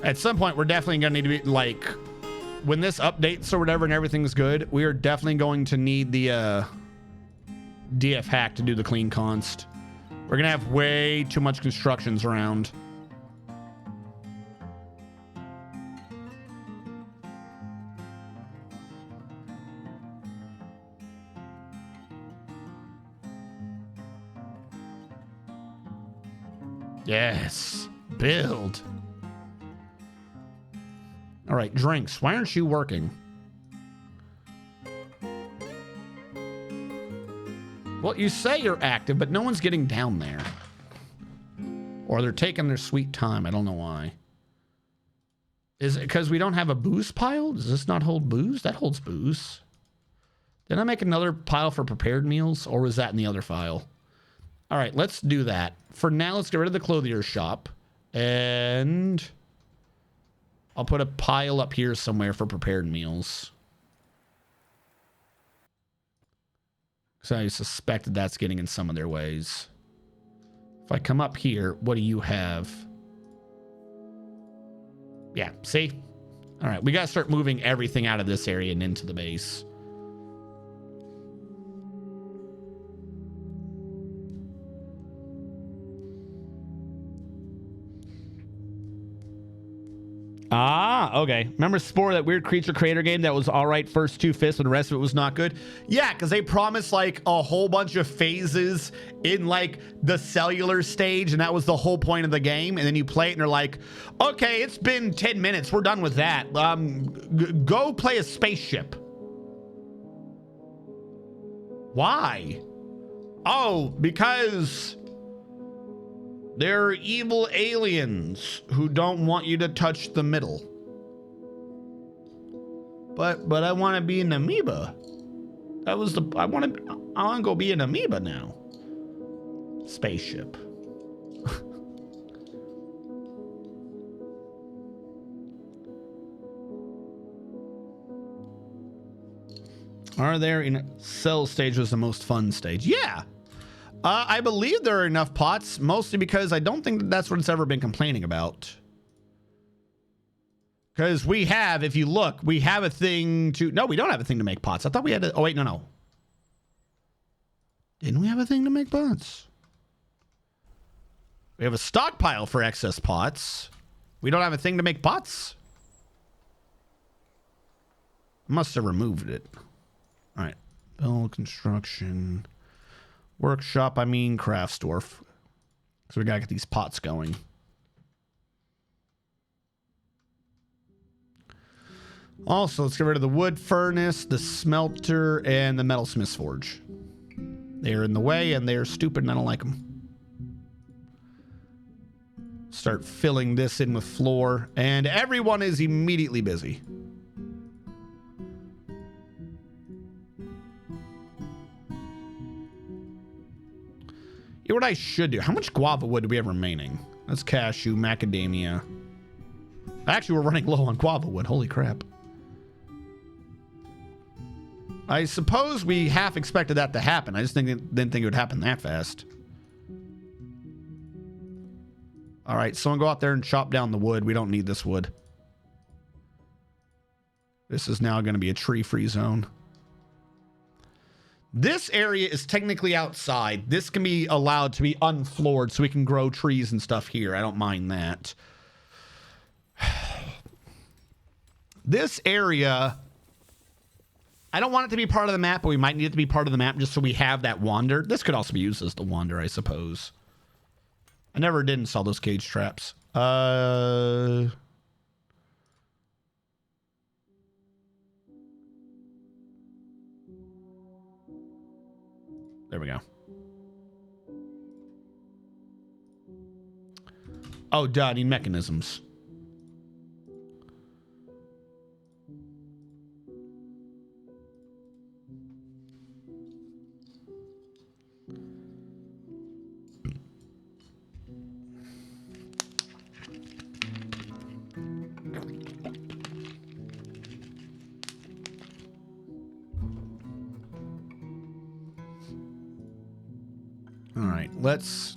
At some point, we're definitely going to need to be, like, when this updates or whatever and everything's good, we are definitely going to need the DF hack to do the clean const. We're going to have way too much constructions around. Yes. Build. All right, drinks. Why aren't you working? Well, you say you're active, but no one's getting down there. Or they're taking their sweet time. I don't know why. Is it because we don't have a booze pile? Does this not hold booze? That holds booze. Did I make another pile for prepared meals? Or was that in the other file? All right, let's do that. For now, let's get rid of the clothier shop. And I'll put a pile up here somewhere for prepared meals. So I suspected that's getting in some of their ways. If I come up here, what do you have? Yeah, see? All right, we got to start moving everything out of this area and into the base. Ah, okay. Remember Spore, that weird creature creator game that was all right first 2/5 and the rest of it was not good? Yeah, because they promised like a whole bunch of phases in like the cellular stage, and that was the whole point of the game. And then you play it and they're like, okay, it's been 10 minutes. We're done with that. Go play a spaceship. Why? Oh, because they're evil aliens who don't want you to touch the middle. But I want to be an amoeba. That was the I want to go be an amoeba now. Spaceship. Are there in cell stage was the most fun stage? Yeah. I believe there are enough pots, mostly because I don't think that's what it's ever been complaining about. Because we have, if you look, we have a thing to... No, we don't have a thing to make pots. I thought we had to... Oh, wait, no. Didn't we have a thing to make pots? We have a stockpile for excess pots. We don't have a thing to make pots. Must have removed it. All right. Build, construction... Workshop, I mean craft store. So we gotta get these pots going. Also, let's get rid of the wood furnace, the smelter, and the metalsmith's forge. They're in the way and they're stupid and I don't like them. Start filling this in with floor, and everyone is immediately busy. What I should do. How much guava wood do we have remaining? That's cashew, macadamia. Actually, we're running low on guava wood. Holy crap. I suppose we half expected that to happen. I just didn't think it would happen that fast. All right, someone go out there and chop down the wood. We don't need this wood. This is now going to be a tree-free zone. This area is technically outside. This can be allowed to be unfloored so we can grow trees and stuff here. I don't mind that. This area, I don't want it to be part of the map, but we might need it to be part of the map just so we have that wander. This could also be used as the wander, I suppose. I never did install those cage traps. There we go. Oh, duh, I need mechanisms. All right, let's...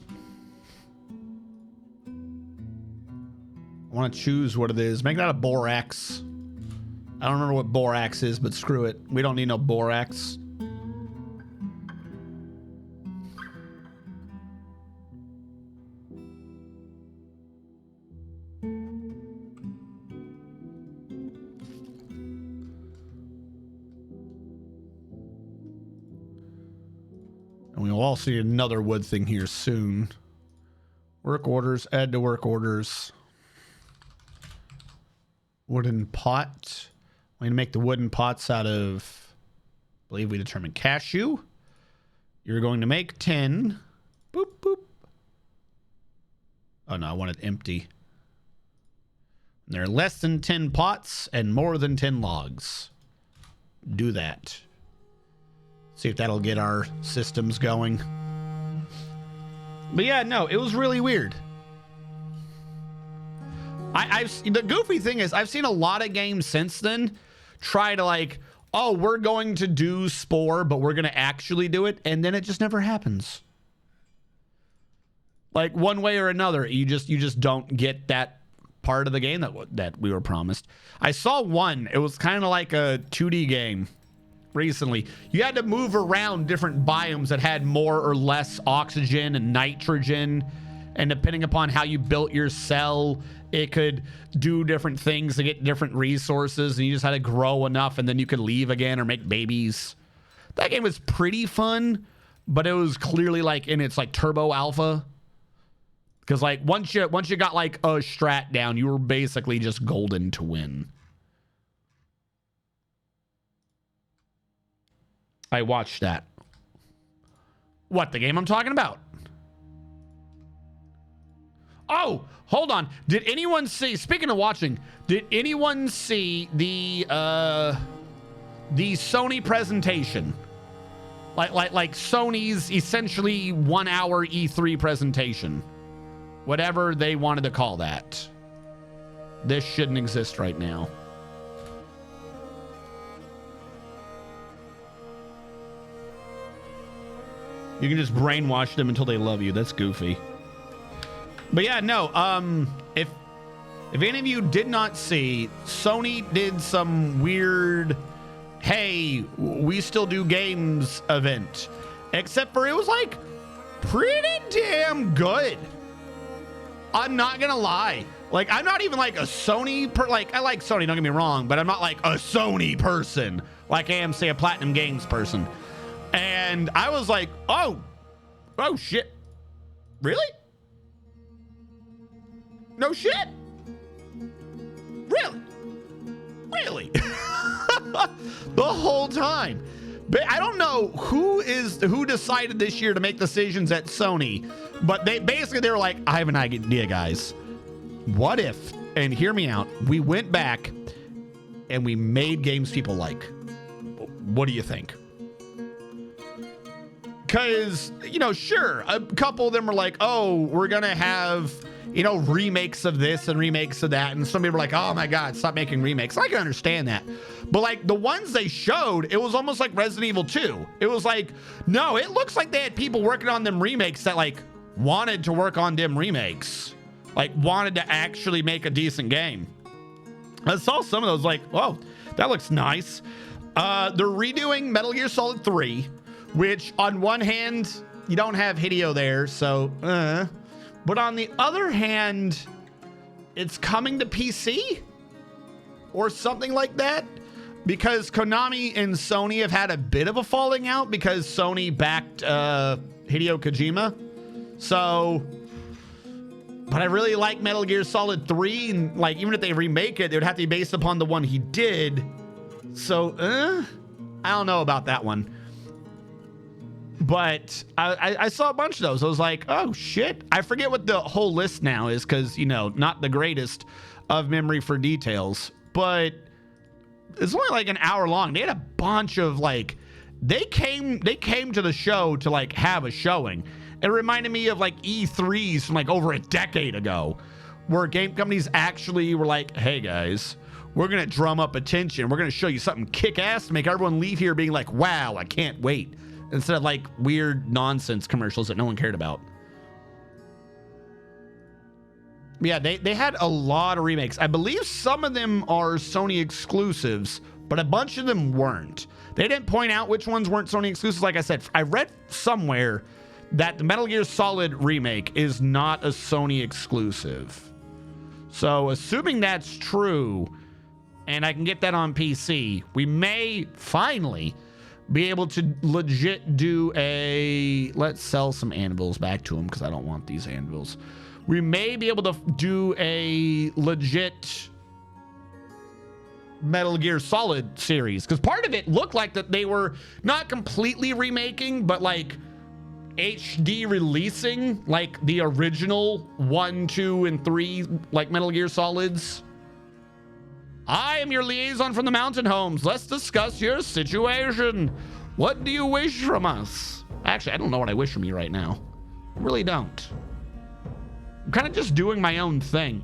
I want to choose what it is. Make that a borax. I don't remember what borax is, but screw it. We don't need no borax. And we'll all see another wood thing here soon. Work orders, add to work orders. Wooden pot. We need to make the wooden pots out of, I believe we determined cashew. You're going to make 10. Boop, boop. Oh no, I want it empty. There are less than 10 pots and more than 10 logs. Do that. See if that'll get our systems going. But yeah, no, it was really weird. The goofy thing is I've seen a lot of games since then try to like, oh, we're going to do Spore, but we're going to actually do it. And then it just never happens. Like one way or another, you just don't get that part of the game that we were promised. I saw one. It was kind of like a 2D game recently. You had to move around different biomes that had more or less oxygen and nitrogen. And depending upon how you built your cell, it could do different things to get different resources. And you just had to grow enough and then you could leave again or make babies. That game was pretty fun, but it was clearly like in its like turbo alpha. Because like once you got like a strat down, you were basically just golden to win. I watched that. What, the game I'm talking about? Oh, hold on. Did anyone see, speaking of watching, did anyone see the Sony presentation? Like Sony's essentially 1 hour E3 presentation. Whatever they wanted to call that. This shouldn't exist right now. You can just brainwash them until they love you. That's goofy. But yeah, no, if any of you did not see, Sony did some weird, hey, we still do games event. Except for it was like pretty damn good. I'm not gonna lie. Like, I'm not even like a Sony I like Sony, don't get me wrong, but I'm not like a Sony person like I am, say, a Platinum Games person. And I was like, oh shit. Really? No shit? Really? The whole time. But I don't know who decided this year to make decisions at Sony, but they were like, I have an idea, guys. What if, and hear me out, we went back and we made games people like. What do you think? Because, sure, a couple of them were like, oh, we're going to have, remakes of this and remakes of that. And some people were like, oh my God, stop making remakes. I can understand that. But like the ones they showed, it was almost like Resident Evil 2. It was like, no, it looks like they had people working on them remakes that like wanted to work on them remakes. Like wanted to actually make a decent game. I saw some of those like, oh, that looks nice. They're redoing Metal Gear Solid 3, which on one hand, you don't have Hideo there, so, but on the other hand, it's coming to PC or something like that, because Konami and Sony have had a bit of a falling out because Sony backed Hideo Kojima. So, but I really like Metal Gear Solid 3, and like even if they remake it, it would have to be based upon the one he did. So, I don't know about that one. But I saw a bunch of those. I was like, oh shit. I forget what the whole list now is because, not the greatest of memory for details. But it's only like an hour long. They had a bunch of like, they came to the show to like have a showing. It reminded me of like E3s from like over a decade ago, where game companies actually were like, hey guys, we're going to drum up attention. We're going to show you something kick-ass to make everyone leave here being like, wow, I can't wait. Instead of like weird nonsense commercials that no one cared about. Yeah, they had a lot of remakes. I believe some of them are Sony exclusives, but a bunch of them weren't. They didn't point out which ones weren't Sony exclusives. Like I said, I read somewhere that the Metal Gear Solid remake is not a Sony exclusive. So assuming that's true, and I can get that on PC, we may finally be able to legit do a, let's sell some anvils back to them because I don't want these anvils. we may be able to do a legit Metal Gear Solid series, because part of it looked like that they were not completely remaking, but like HD releasing like the original 1, 2, and 3 like Metal Gear Solids. I am your liaison from the Mountain Homes. Let's discuss your situation. What do you wish from us? Actually, I don't know what I wish from you right now. I really don't. I'm kind of just doing my own thing.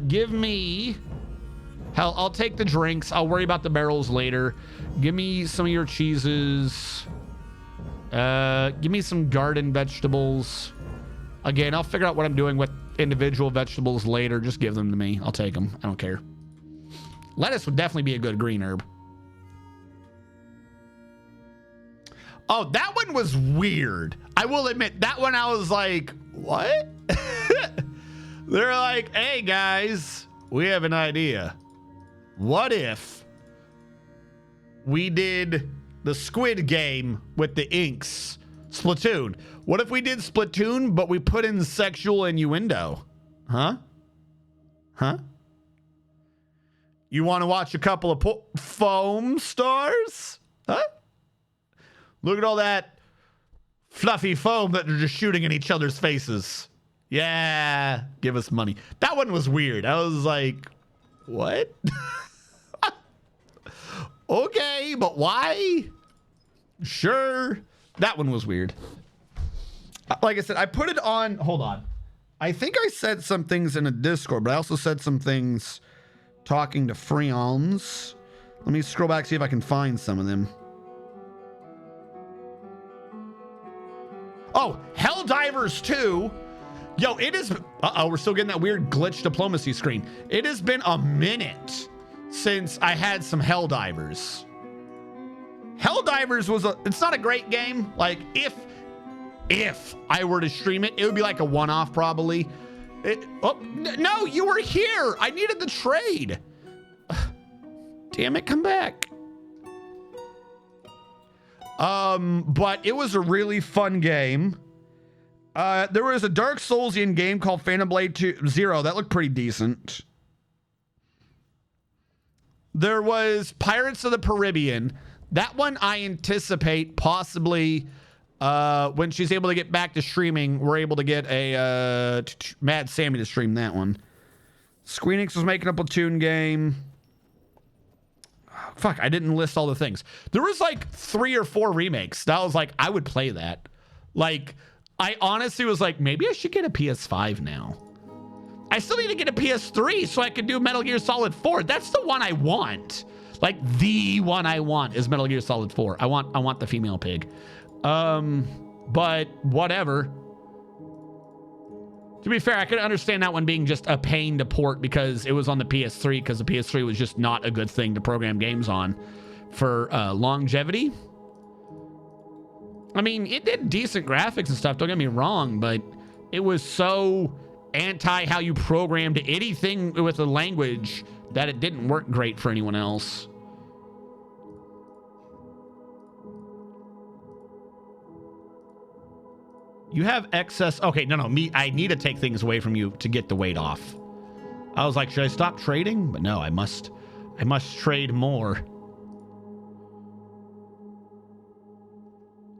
Give me... Hell, I'll take the drinks. I'll worry about the barrels later. Give me some of your cheeses. Give me some garden vegetables. Again, I'll figure out what I'm doing with individual vegetables later. Just give them to me. I'll take them. I don't care. Lettuce would definitely be a good green herb. Oh, that one was weird. I will admit, that one I was like, what? They're like, hey guys, we have an idea. What if we did the Squid Game with the inks? Splatoon. What if we did Splatoon, but we put in sexual innuendo? Huh? Huh? You want to watch a couple of foam stars? Huh? Look at all that fluffy foam that they're just shooting in each other's faces. Yeah, give us money. That one was weird. I was like, what? Okay, but why? Sure. That one was weird. Like I said, I put it on. Hold on. I think I said some things in a Discord, but I also said some things talking to Freons. Let me scroll back, see if I can find some of them. Oh, Helldivers 2. Yo, it is... Uh-oh, we're still getting that weird glitch diplomacy screen. It has been a minute since I had some Helldivers. Helldivers was a... It's not a great game. Like, if I were to stream it, it would be like a one-off probably. No, you were here. I needed the trade. Damn it, come back. But it was a really fun game. There was a Dark Soulsian game called Phantom Blade 2 Zero that looked pretty decent. There was Pirates of the Caribbean. That one I anticipate possibly when she's able to get back to streaming, we're able to get a Mad Sammy to stream that one. Squeenix was making a Platoon game. Fuck, I didn't list all the things. There was like 3 or 4 remakes. That was like, I would play that. Like, I honestly was like, maybe I should get a PS5 now. I still need to get a PS3 so I can do Metal Gear Solid 4. That's the one I want. Like, the one I want is Metal Gear Solid 4. I want the female pig. But whatever. To be fair, I could understand that one being just a pain to port because it was on the PS3, because the PS3 was just not a good thing to program games on for longevity. I mean, it did decent graphics and stuff, don't get me wrong, but it was so anti how you programmed anything with a language that it didn't work great for anyone else. You have excess. Okay, no, me. I need to take things away from you to get the weight off. I was like, should I stop trading? But no, I must trade more.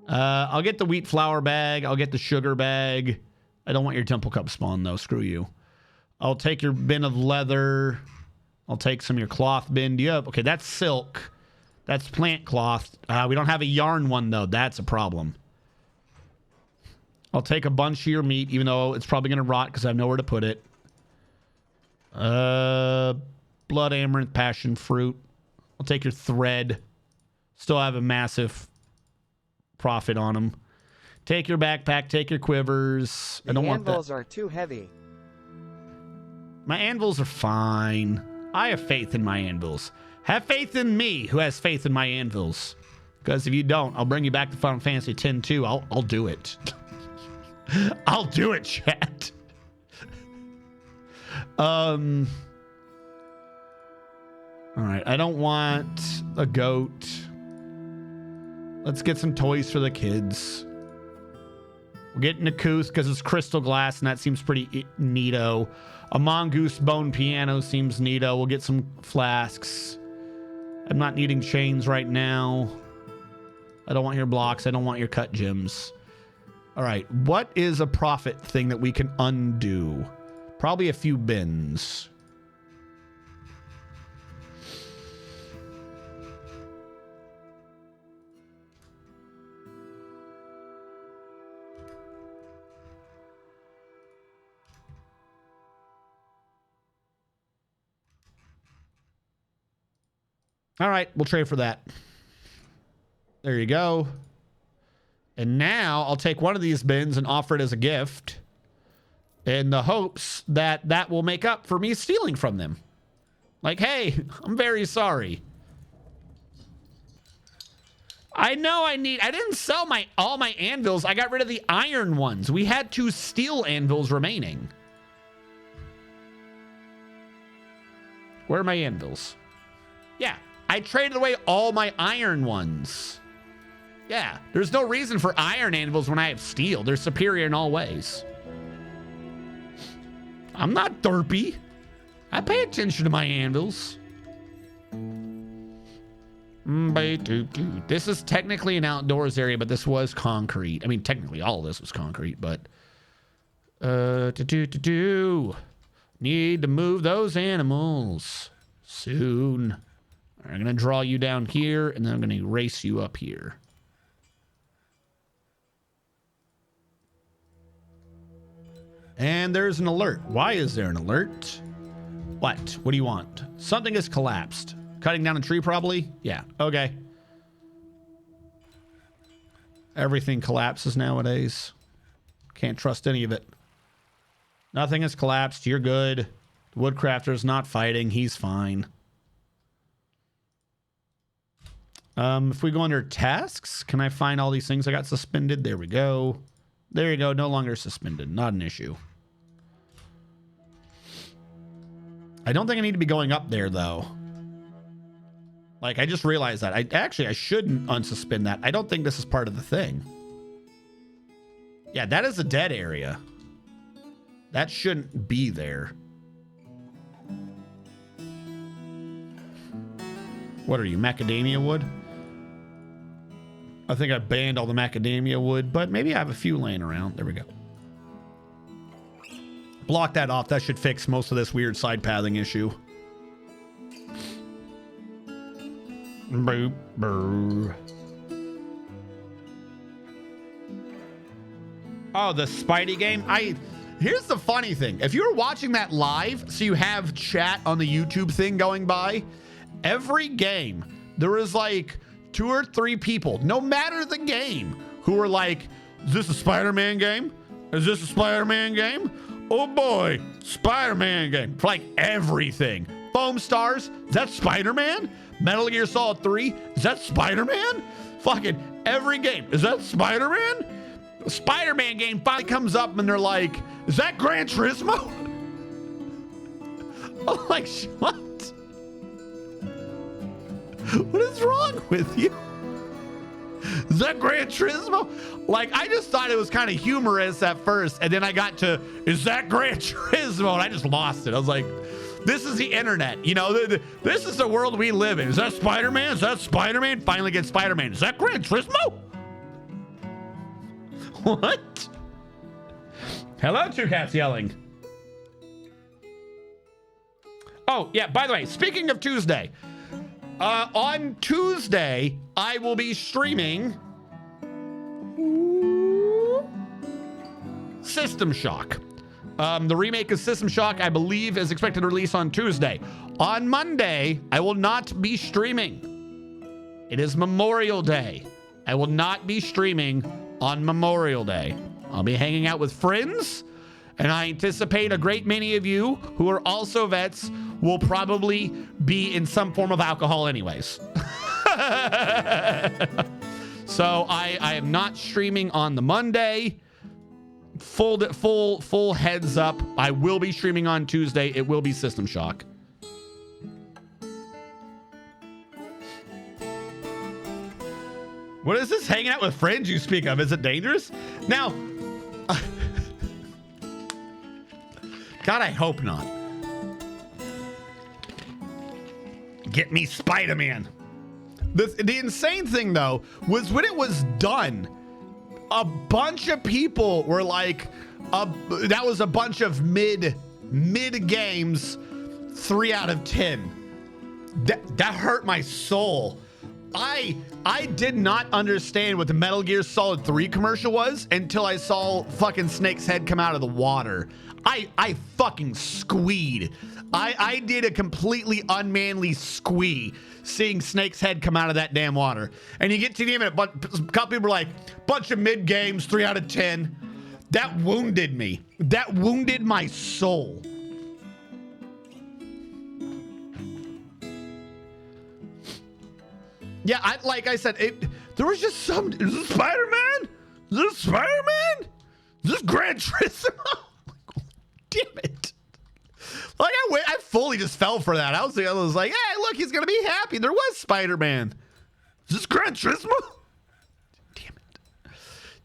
I'll get the wheat flour bag. I'll get the sugar bag. I don't want your temple cup spawn though. Screw you. I'll take your bin of leather. I'll take some of your cloth bin. Do you have? Okay, that's silk. That's plant cloth. We don't have a yarn one though. That's a problem. I'll take a bunch of your meat, even though it's probably going to rot because I have nowhere to put it. Blood amaranth, passion fruit. I'll take your thread. Still have a massive profit on them. Take your backpack. Take your quivers. I don't want that. The anvils are too heavy. My anvils are fine. I have faith in my anvils. Have faith in me, who has faith in my anvils. Because if you don't, I'll bring you back to Final Fantasy X too. I'll do it. I'll do it, chat. All right, I don't want a goat. Let's get some toys for the kids. We'll get Nakuth because it's crystal glass, and that seems pretty neato. A mongoose bone piano seems neato. We'll get some flasks. I'm not needing chains right now. I don't want your blocks. I don't want your cut gems. All right. What is a profit thing that we can undo? Probably a few bins. All right, we'll trade for that. There you go. And now I'll take one of these bins and offer it as a gift in the hopes that that will make up for me stealing from them. Like, hey, I'm very sorry. I know I didn't sell all my anvils. I got rid of the iron ones. We had 2 steel anvils remaining. Where are my anvils? Yeah. I traded away all my iron ones. Yeah, there's no reason for iron anvils when I have steel. They're superior in all ways. I'm not derpy. I pay attention to my anvils. This is technically an outdoors area, but this was concrete. I mean, technically all of this was concrete, but... Need to move those animals soon. I'm going to draw you down here, and then I'm going to erase you up here. And there's an alert. Why is there an alert? What? What do you want? Something has collapsed. Cutting down a tree, probably? Yeah. Okay. Everything collapses nowadays. Can't trust any of it. Nothing has collapsed. You're good. The woodcrafter's not fighting. He's fine. If we go under tasks, can I find all these things I got suspended? There we go. There you go. No longer suspended. Not an issue. I don't think I need to be going up there, though. Like, I just realized that. I shouldn't unsuspend that. I don't think this is part of the thing. Yeah, that is a dead area. That shouldn't be there. What are you, macadamia wood? I think I banned all the macadamia wood, but maybe I have a few laying around. There we go. Block that off. That should fix most of this weird side pathing issue. Boop, brr. Oh, the Spidey game? Here's the funny thing. If you were watching that live, so you have chat on the YouTube thing going by, every game, there was like 2 or 3 people, no matter the game, who were like, is this a Spider-Man game? Is this a Spider-Man game? Oh boy, Spider-Man game. For like everything. Foam Stars, is that Spider-Man? Metal Gear Solid 3, is that Spider-Man? Fucking every game, is that Spider-Man? The Spider-Man game finally comes up and they're like, is that Gran Turismo? I'm like, what? What is wrong with you? Is that Gran Turismo? Like, I just thought it was kind of humorous at first, and then I got to, is that Gran Turismo? And I just lost it. I was like, this is the internet. You know, this is the world we live in. Is that Spider-Man? Is that Spider-Man? Finally get Spider-Man. Is that Gran Turismo? What? Hello, 2 cats yelling. Oh, yeah, by the way, speaking of Tuesday, on Tuesday, I will be streaming System Shock. The remake of System Shock, I believe, is expected to release on Tuesday. On Monday, I will not be streaming. It is Memorial Day. I will not be streaming on Memorial Day. I'll be hanging out with friends, and I anticipate a great many of you who are also vets will probably be in some form of alcohol anyways. So I am not streaming on the Monday. Full heads up. I will be streaming on Tuesday. It will be System Shock. What is this hanging out with friends you speak of? Is it dangerous? Now, God, I hope not. Get me Spider-Man. The insane thing, though, was when it was done, a bunch of people were like, that was a bunch of mid games, 3 out of 10. That hurt my soul. I did not understand what the Metal Gear Solid 3 commercial was until I saw fucking Snake's head come out of the water. I fucking squeed. I did a completely unmanly squee seeing Snake's head come out of that damn water. And you get to the end, but a couple people were like, bunch of mid games, 3 out of 10. That wounded me. That wounded my soul. Yeah, like I said, there was just some. Is this Spider-Man? Is this Spider-Man? Is this Gran Turismo? Damn it. Like, I fully just fell for that. I was like, hey, look, he's going to be happy. There was Spider-Man. Is this Gran Turismo? Damn it.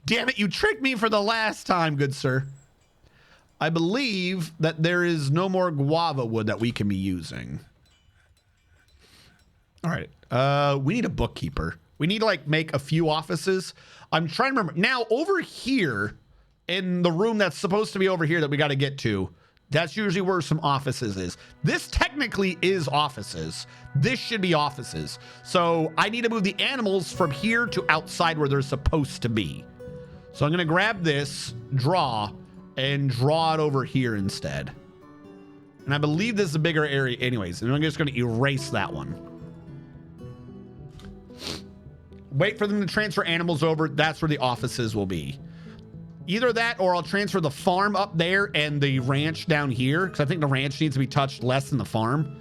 Damn it, you tricked me for the last time, good sir. I believe that there is no more guava wood that we can be using. All right. We need a bookkeeper. We need to, like, make a few offices. I'm trying to remember. Now, over here in the room that's supposed to be over here that we got to get to, that's usually where some offices is. This technically is offices. This should be offices. So I need to move the animals from here to outside where they're supposed to be. So I'm going to grab this, draw, and draw it over here instead. And I believe this is a bigger area anyways. And I'm just going to erase that one. Wait for them to transfer animals over. That's where the offices will be. Either that or I'll transfer the farm up there and the ranch down here, because I think the ranch needs to be touched less than the farm.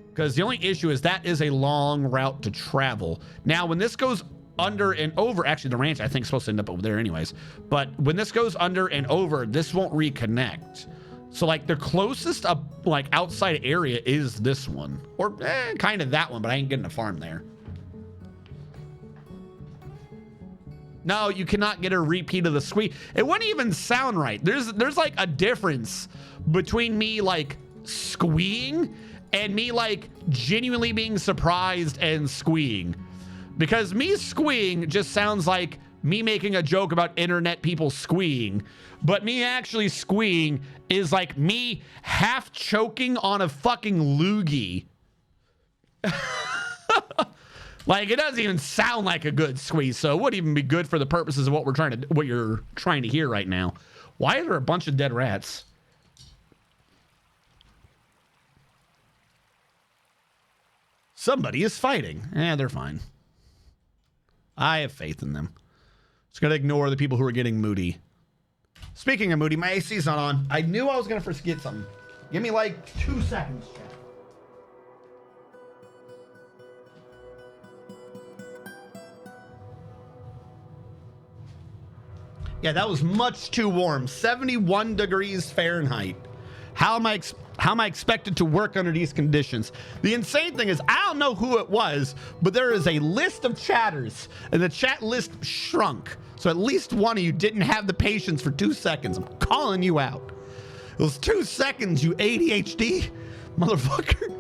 Because the only issue is that is a long route to travel. Now, when this goes under and over, actually the ranch I think is supposed to end up over there anyways. But when this goes under and over, this won't reconnect. So like the closest up, like outside area is this one. Or kind of that one, but I ain't getting a farm there. No, you cannot get a repeat of the squeak. It wouldn't even sound right. There's like a difference between me like squeeing and me like genuinely being surprised and squeeing. Because me squeeing just sounds like me making a joke about internet people squeeing. But me actually squeeing is like me half choking on a fucking loogie. Like, it doesn't even sound like a good squeeze, so it wouldn't even be good for the purposes of what you're trying to hear right now. Why are there a bunch of dead rats? Somebody is fighting. They're fine. I have faith in them. Just gotta ignore the people who are getting moody. Speaking of moody, my AC's not on. I knew I was gonna forget something. Give me like 2 seconds, chat. Yeah, that was much too warm. 71 degrees Fahrenheit. How am I expected to work under these conditions? The insane thing is, I don't know who it was, but there is a list of chatters, and the chat list shrunk. So at least one of you didn't have the patience for 2 seconds. I'm calling you out. It was 2 seconds, you ADHD motherfucker.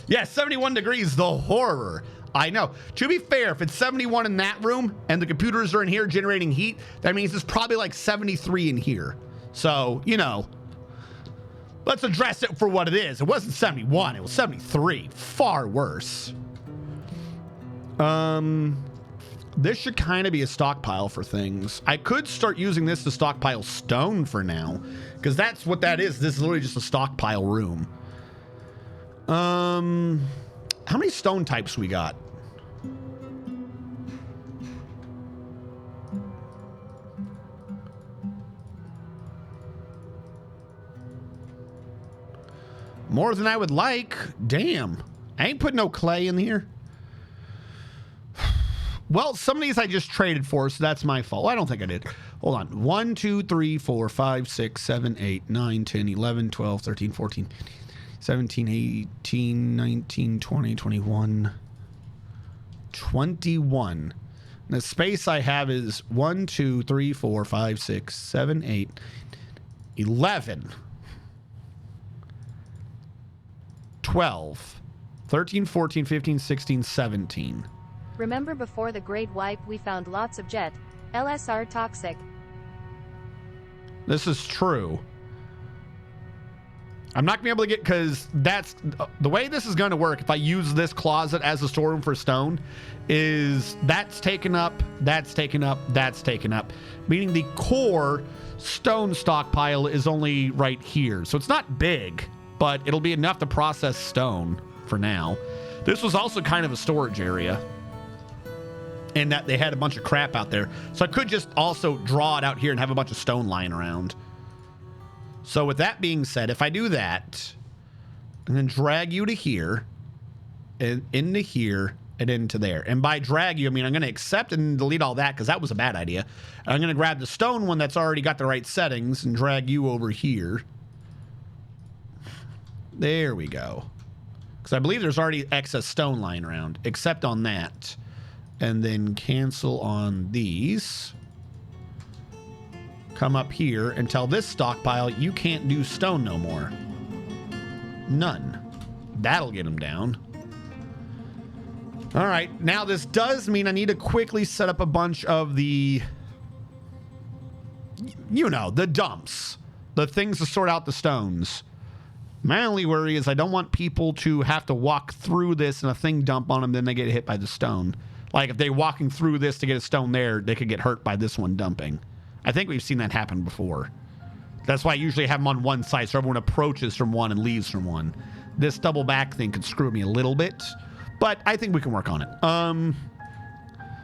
Yeah, 71 degrees, the horror. I know. To be fair, if it's 71 in that room and the computers are in here generating heat, that means it's probably like 73 in here. So, you know, let's address it for what it is. It wasn't 71, it was 73. Far worse. This should kind of be a stockpile for things. I could start using this to stockpile stone for now, because that's what that is. This is literally just a stockpile room. How many stone types we got? More than I would like. Damn. I ain't putting no clay in here. Well, some of these I just traded for, so that's my fault. I don't think I did. Hold on. 1, 2, 3, 4, 5, 6, 7, 8, 9, 10, 11, 12, 13, 14, 17, 18, 19, 20, 21, 21. The space I have is 1, 2, 3, 4, 5, 6, 7, 8, 11, 12, 13, 14, 15, 16, 17. Remember before the Great Wipe we found lots of jet, LSR toxic. This is true. I'm not going to be able to get, because that's the way this is going to work. If I use this closet as a storeroom for stone, is that's taken up, that's taken up, that's taken up, meaning the core stone stockpile is only right here. So it's not big, but it'll be enough to process stone for now. This was also kind of a storage area, in that they had a bunch of crap out there. So I could just also draw it out here and have a bunch of stone lying around. So with that being said, if I do that, and then drag you to here, and into here, and into there. And by drag you, I mean I'm going to accept and delete all that, because that was a bad idea. I'm going to grab the stone one that's already got the right settings and drag you over here. There we go. Because I believe there's already excess stone lying around, except on that. And then cancel on these. Come up here and tell this stockpile you can't do stone no more. None. That'll get them down. All right, now this does mean I need to quickly set up a bunch of the, you know, the dumps, the things to sort out the stones. My only worry is I don't want people to have to walk through this and a thing dump on them, then they get hit by the stone. Like if they're walking through this to get a stone there, they could get hurt by this one dumping. I think we've seen that happen before. That's why I usually have them on one side so everyone approaches from one and leaves from one. This double back thing could screw me a little bit, but I think we can work on it.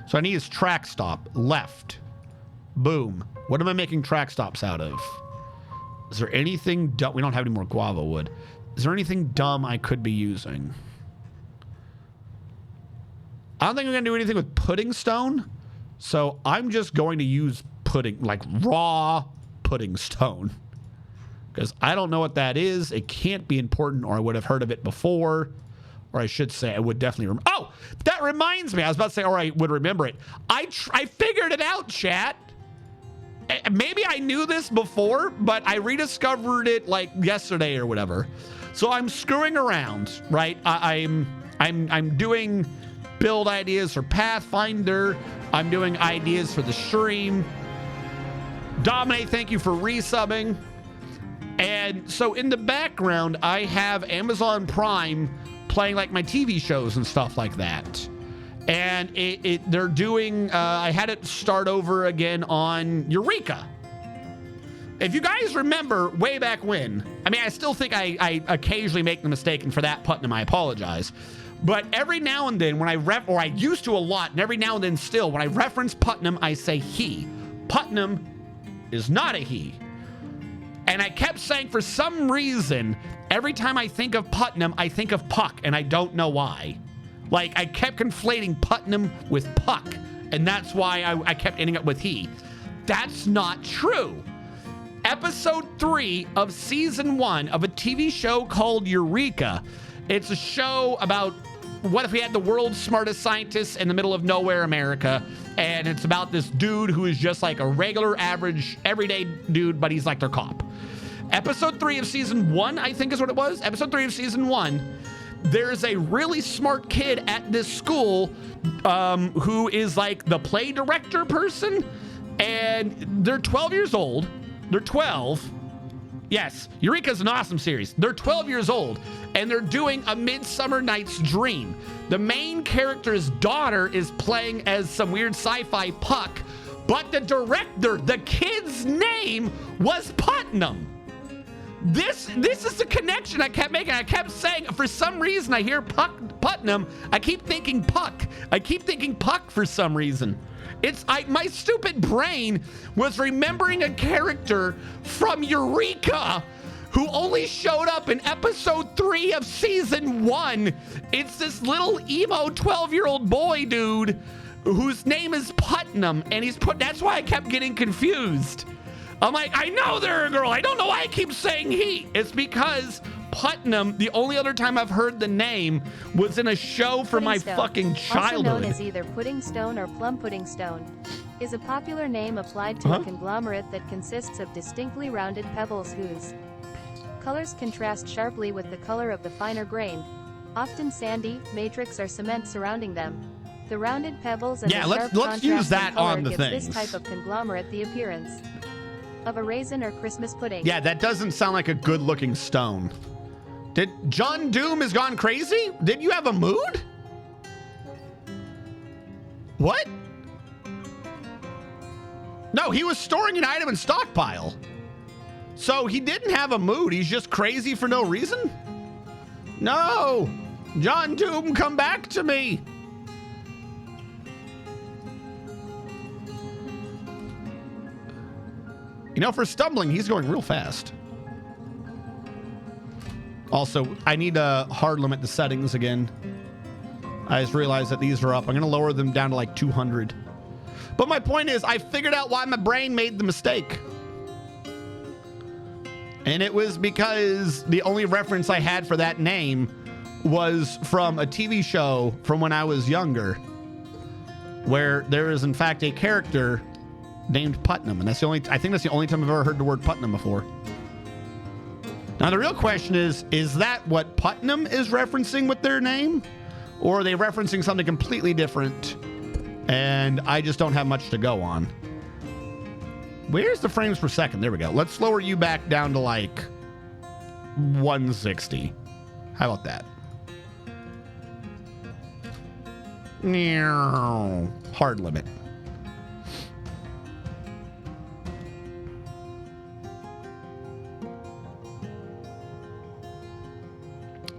So I need his track stop. Left. Boom. What am I making track stops out of? Is there anything dumb? We don't have any more guava wood. Is there anything dumb I could be using? I don't think I'm going to do anything with pudding stone. So I'm just going to use pudding, like raw pudding stone. Because I don't know what that is. It can't be important, or I would have heard of it before. Or I should say I would definitely oh, that reminds me. I was about to say, or I would remember it. I figured it out, chat. Maybe I knew this before, but I rediscovered it like yesterday or whatever. So I'm screwing around, right? I'm doing build ideas for Pathfinder. I'm doing ideas for the stream. Dominic, thank you for resubbing. And so in the background, I have Amazon Prime playing like my TV shows and stuff like that. And they're doing, I had it start over again on Eureka. If you guys remember way back when, I mean, I still think I occasionally make the mistake, and for that, Putnam, I apologize. But every now and then when I used to a lot, and every now and then still, when I reference Putnam, I say he. Putnam is not a he. And I kept saying, for some reason, every time I think of Putnam, I think of Puck, and I don't know why. Like, I kept conflating Putnam with Puck, and that's why I kept ending up with he. That's not true. Episode 3 of Season 1 of a TV show called Eureka. It's a show about what if we had the world's smartest scientists in the middle of nowhere, America, and it's about this dude who is just like a regular, average, everyday dude, but he's like their cop. Episode 3 of Season 1, I think is what it was. Episode 3 of Season 1. There's a really smart kid at this school who is like the play director person, and they're 12 years old. They're 12. Yes, Eureka's an awesome series. They're 12 years old, and they're doing A Midsummer Night's Dream. The main character's daughter is playing as some weird sci-fi Puck, but the director, the kid's name was Putnam. This is the connection I kept making. I kept saying, for some reason, I hear Putnam. I keep thinking Puck. I keep thinking Puck for some reason. My stupid brain was remembering a character from Eureka who only showed up in episode 3 of season 1. It's this little emo 12-year-old boy dude whose name is Putnam, and that's why I kept getting confused. I'm like, I know they're a girl. I don't know why I keep saying he. It's because Putnam, the only other time I've heard the name was in a show from my Pudding stone, fucking also childhood. known as either pudding stone or plum pudding stone, is a popular name applied to a conglomerate that consists of distinctly rounded pebbles whose colors contrast sharply with the color of the finer grain, often sandy, matrix or cement surrounding them. The rounded pebbles and Yeah, the sharp let's use contrast that in color on the give things. this type of conglomerate the appearance of a raisin or Christmas pudding. Yeah, that doesn't sound like a good-looking stone. Did John Doom has gone crazy? Did you have a mood? What? No, he was storing an item in stockpile. So he didn't have a mood. He's just crazy for no reason? No! John Doom, come back to me! You know, for stumbling, he's going real fast. Also, I need to hard limit the settings again. I just realized that these are up. I'm going to lower them down to like 200. But my point is, I figured out why my brain made the mistake. And it was because the only reference I had for that name was from a TV show from when I was younger, where there is in fact a character named Putnam, and I think that's the only time I've ever heard the word Putnam before. Now the real question is that what Putnam is referencing with their name, or are they referencing something completely different? And I just don't have much to go on. Where's the frames per second? There we go. Let's lower you back down to like 160. How about that? Hard limit.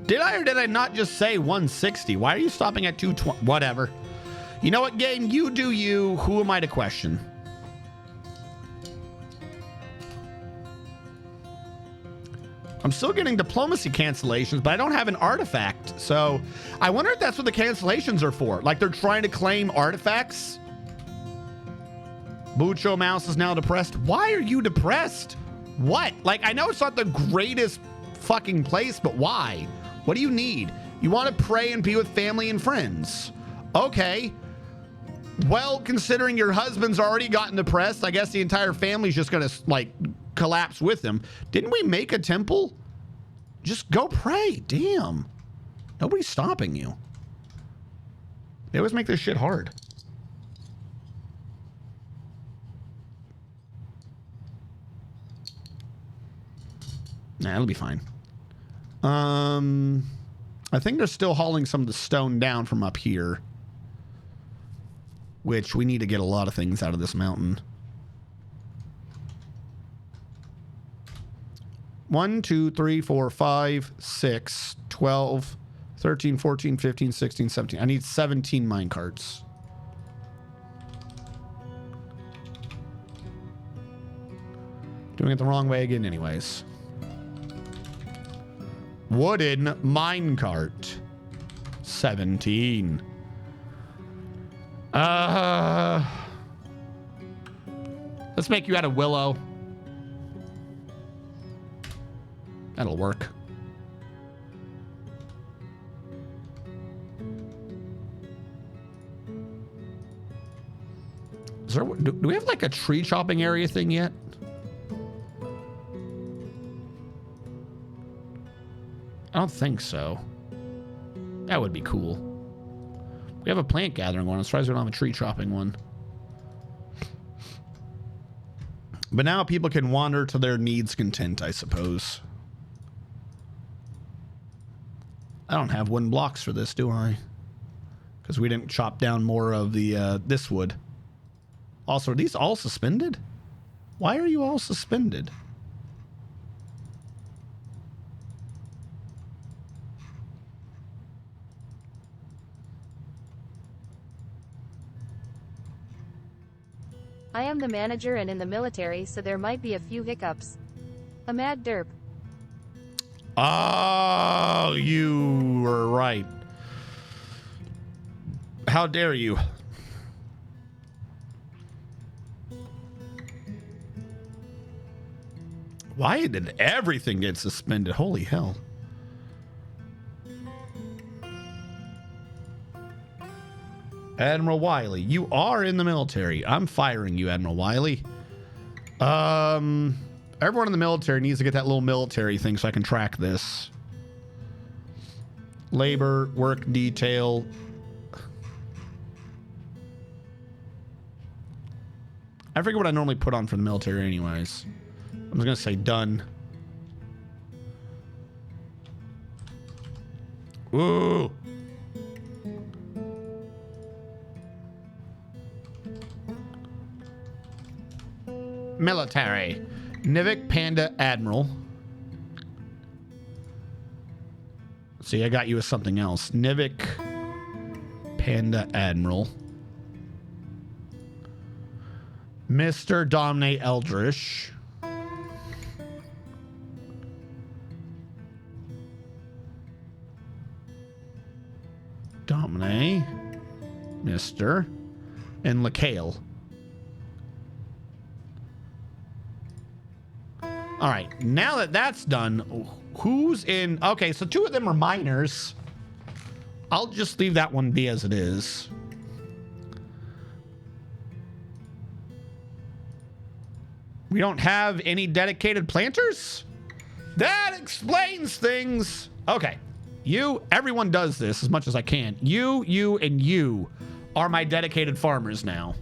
Did I or did I not just say 160? Why are you stopping at 220? Whatever. You know what, game? You do you. Who am I to question? I'm still getting diplomacy cancellations, but I don't have an artifact. So I wonder if that's what the cancellations are for. Like they're trying to claim artifacts. Bucho Mouse is now depressed. Why are you depressed? What? Like, I know it's not the greatest fucking place, but why? What do you need? You want to pray and be with family and friends. Okay. Well, considering your husband's already gotten depressed, I guess the entire family's just going to, like, collapse with him. Didn't we make a temple? Just go pray. Damn. Nobody's stopping you. They always make this shit hard. Nah, it'll be fine. I think they're still hauling some of the stone down from up here, which we need to get a lot of things out of this mountain. 1, 2, 3, 4, 5, 6, 12, 13, 14, 15, 16, 17. I need 17 minecarts. Doing it the wrong way again anyways. Wooden minecart. 17. Let's make you out of willow. That'll work. Is there, do we have like a tree chopping area thing yet? I don't think so. That would be cool. We have a plant gathering one. I'm surprised we don't have a tree chopping one. But now people can wander to their needs content, I suppose. I don't have wooden blocks for this, do I? Because we didn't chop down more of the this wood. Also, are these all suspended? Why are you all suspended? I am the manager and in the military, so there might be a few hiccups. A mad derp. Oh, you were right. How dare you? Why did everything get suspended? Holy hell. Admiral Wiley, you are in the military. I'm firing you, Admiral Wiley. Everyone in the military needs to get that little military thing so I can track this. Labor, work detail. I forget what I normally put on for the military anyways. I'm just gonna say done. Ooh. Military. Nivik Panda Admiral. See, I got you as something else. Nivik Panda Admiral. Mr. Domine Eldrish. Domine. Mr. And Lakale. All right, now that that's done, who's in? Okay, so 2 of them are minors. I'll just leave that one be as it is. We don't have any dedicated planters? That explains things. Okay, everyone does this as much as I can. You, and you are my dedicated farmers now.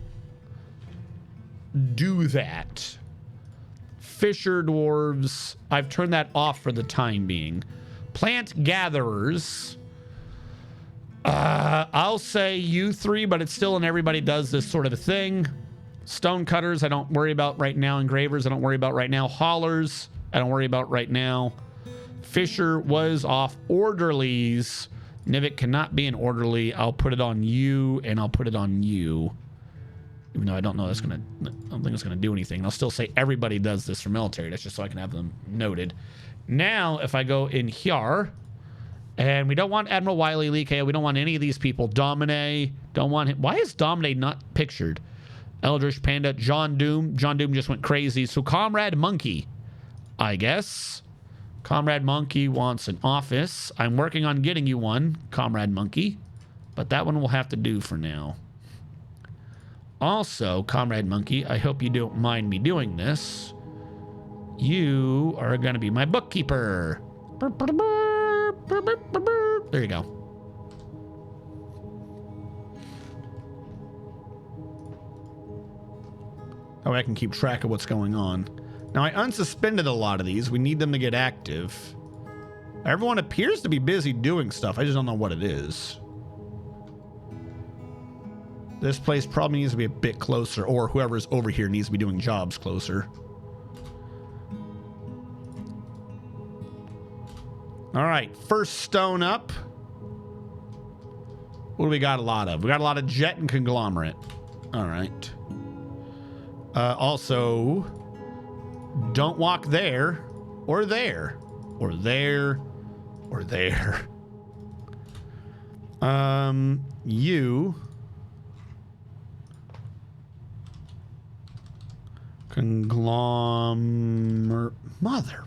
Do that. Fisher dwarves, I've turned that off for the time being. Plant gatherers, I'll say you 3, but it's still an everybody does this sort of a thing. Stone cutters, I don't worry about right now. Engravers, I don't worry about right now. Haulers, I don't worry about right now. Fisher was off. Orderlies, Nivik cannot be an orderly. I'll put it on you, and I'll put it on you. Even though I don't think it's gonna do anything. I'll still say everybody does this for military. That's just so I can have them noted. Now, if I go in here, and we don't want Admiral Wiley, Lee K. We don't want any of these people. Domine, don't want him. Why is Domine not pictured? Eldritch Panda, John Doom. John Doom just went crazy. So Comrade Monkey, I guess. Comrade Monkey wants an office. I'm working on getting you one, Comrade Monkey, but that one will have to do for now. Also, Comrade Monkey, I hope you don't mind me doing this. You are going to be my bookkeeper. There you go. That way I can keep track of what's going on. Now, I unsuspended a lot of these. We need them to get active. Everyone appears to be busy doing stuff. I just don't know what it is. This place probably needs to be a bit closer, or whoever's over here needs to be doing jobs closer. All right, first stone up. What do we got a lot of? We got a lot of jet and conglomerate. All right. Also, don't walk there, or there, or there, or there. You... Conglomerate. Mother.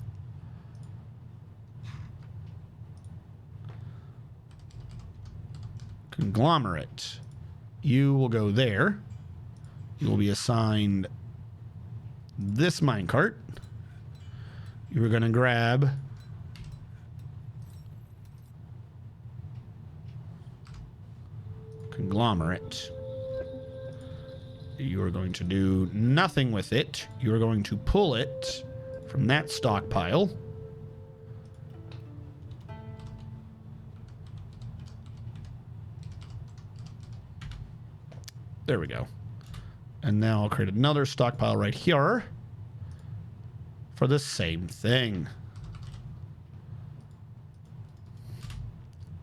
Conglomerate. You will go there. You will be assigned this minecart. You are going to grab conglomerate. You are going to do nothing with it. You are going to pull it from that stockpile. There we go. And now I'll create another stockpile right here for the same thing.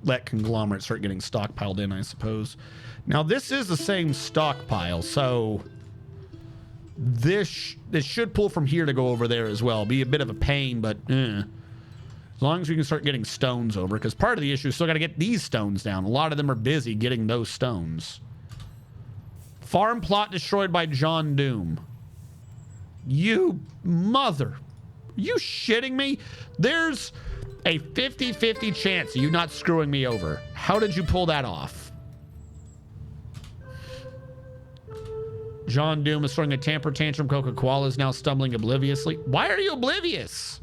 Let conglomerate start getting stockpiled in, I suppose. Now, this is the same stockpile, so this should pull from here to go over there as well. Be a bit of a pain, but as long as we can start getting stones over, because part of the issue is still got to get these stones down. A lot of them are busy getting those stones. Farm plot destroyed by John Doom. You mother. Are you shitting me? There's a 50-50 chance of you not screwing me over. How did you pull that off? John Doom is throwing a temper tantrum. Coca-Cola is now stumbling obliviously. Why are you oblivious?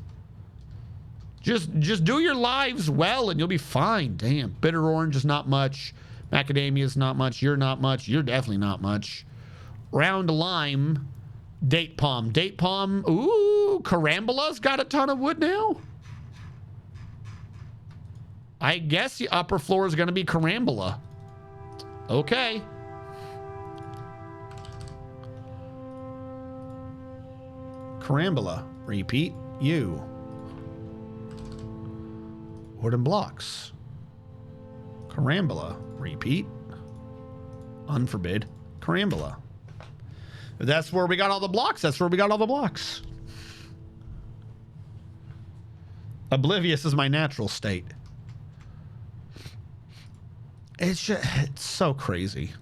Just do your lives well and you'll be fine. Damn. Bitter orange is not much. Macadamia is not much. You're not much. You're definitely not much. Round lime. Date palm. Date palm. Ooh, Carambola's got a ton of wood now. I guess the upper floor is going to be Carambola. Okay. Carambola. Repeat. You. Wooden blocks. Carambola. Repeat. Unforbid. Carambola. That's where we got all the blocks. That's where we got all the blocks. Oblivious is my natural state. It's just, it's so crazy.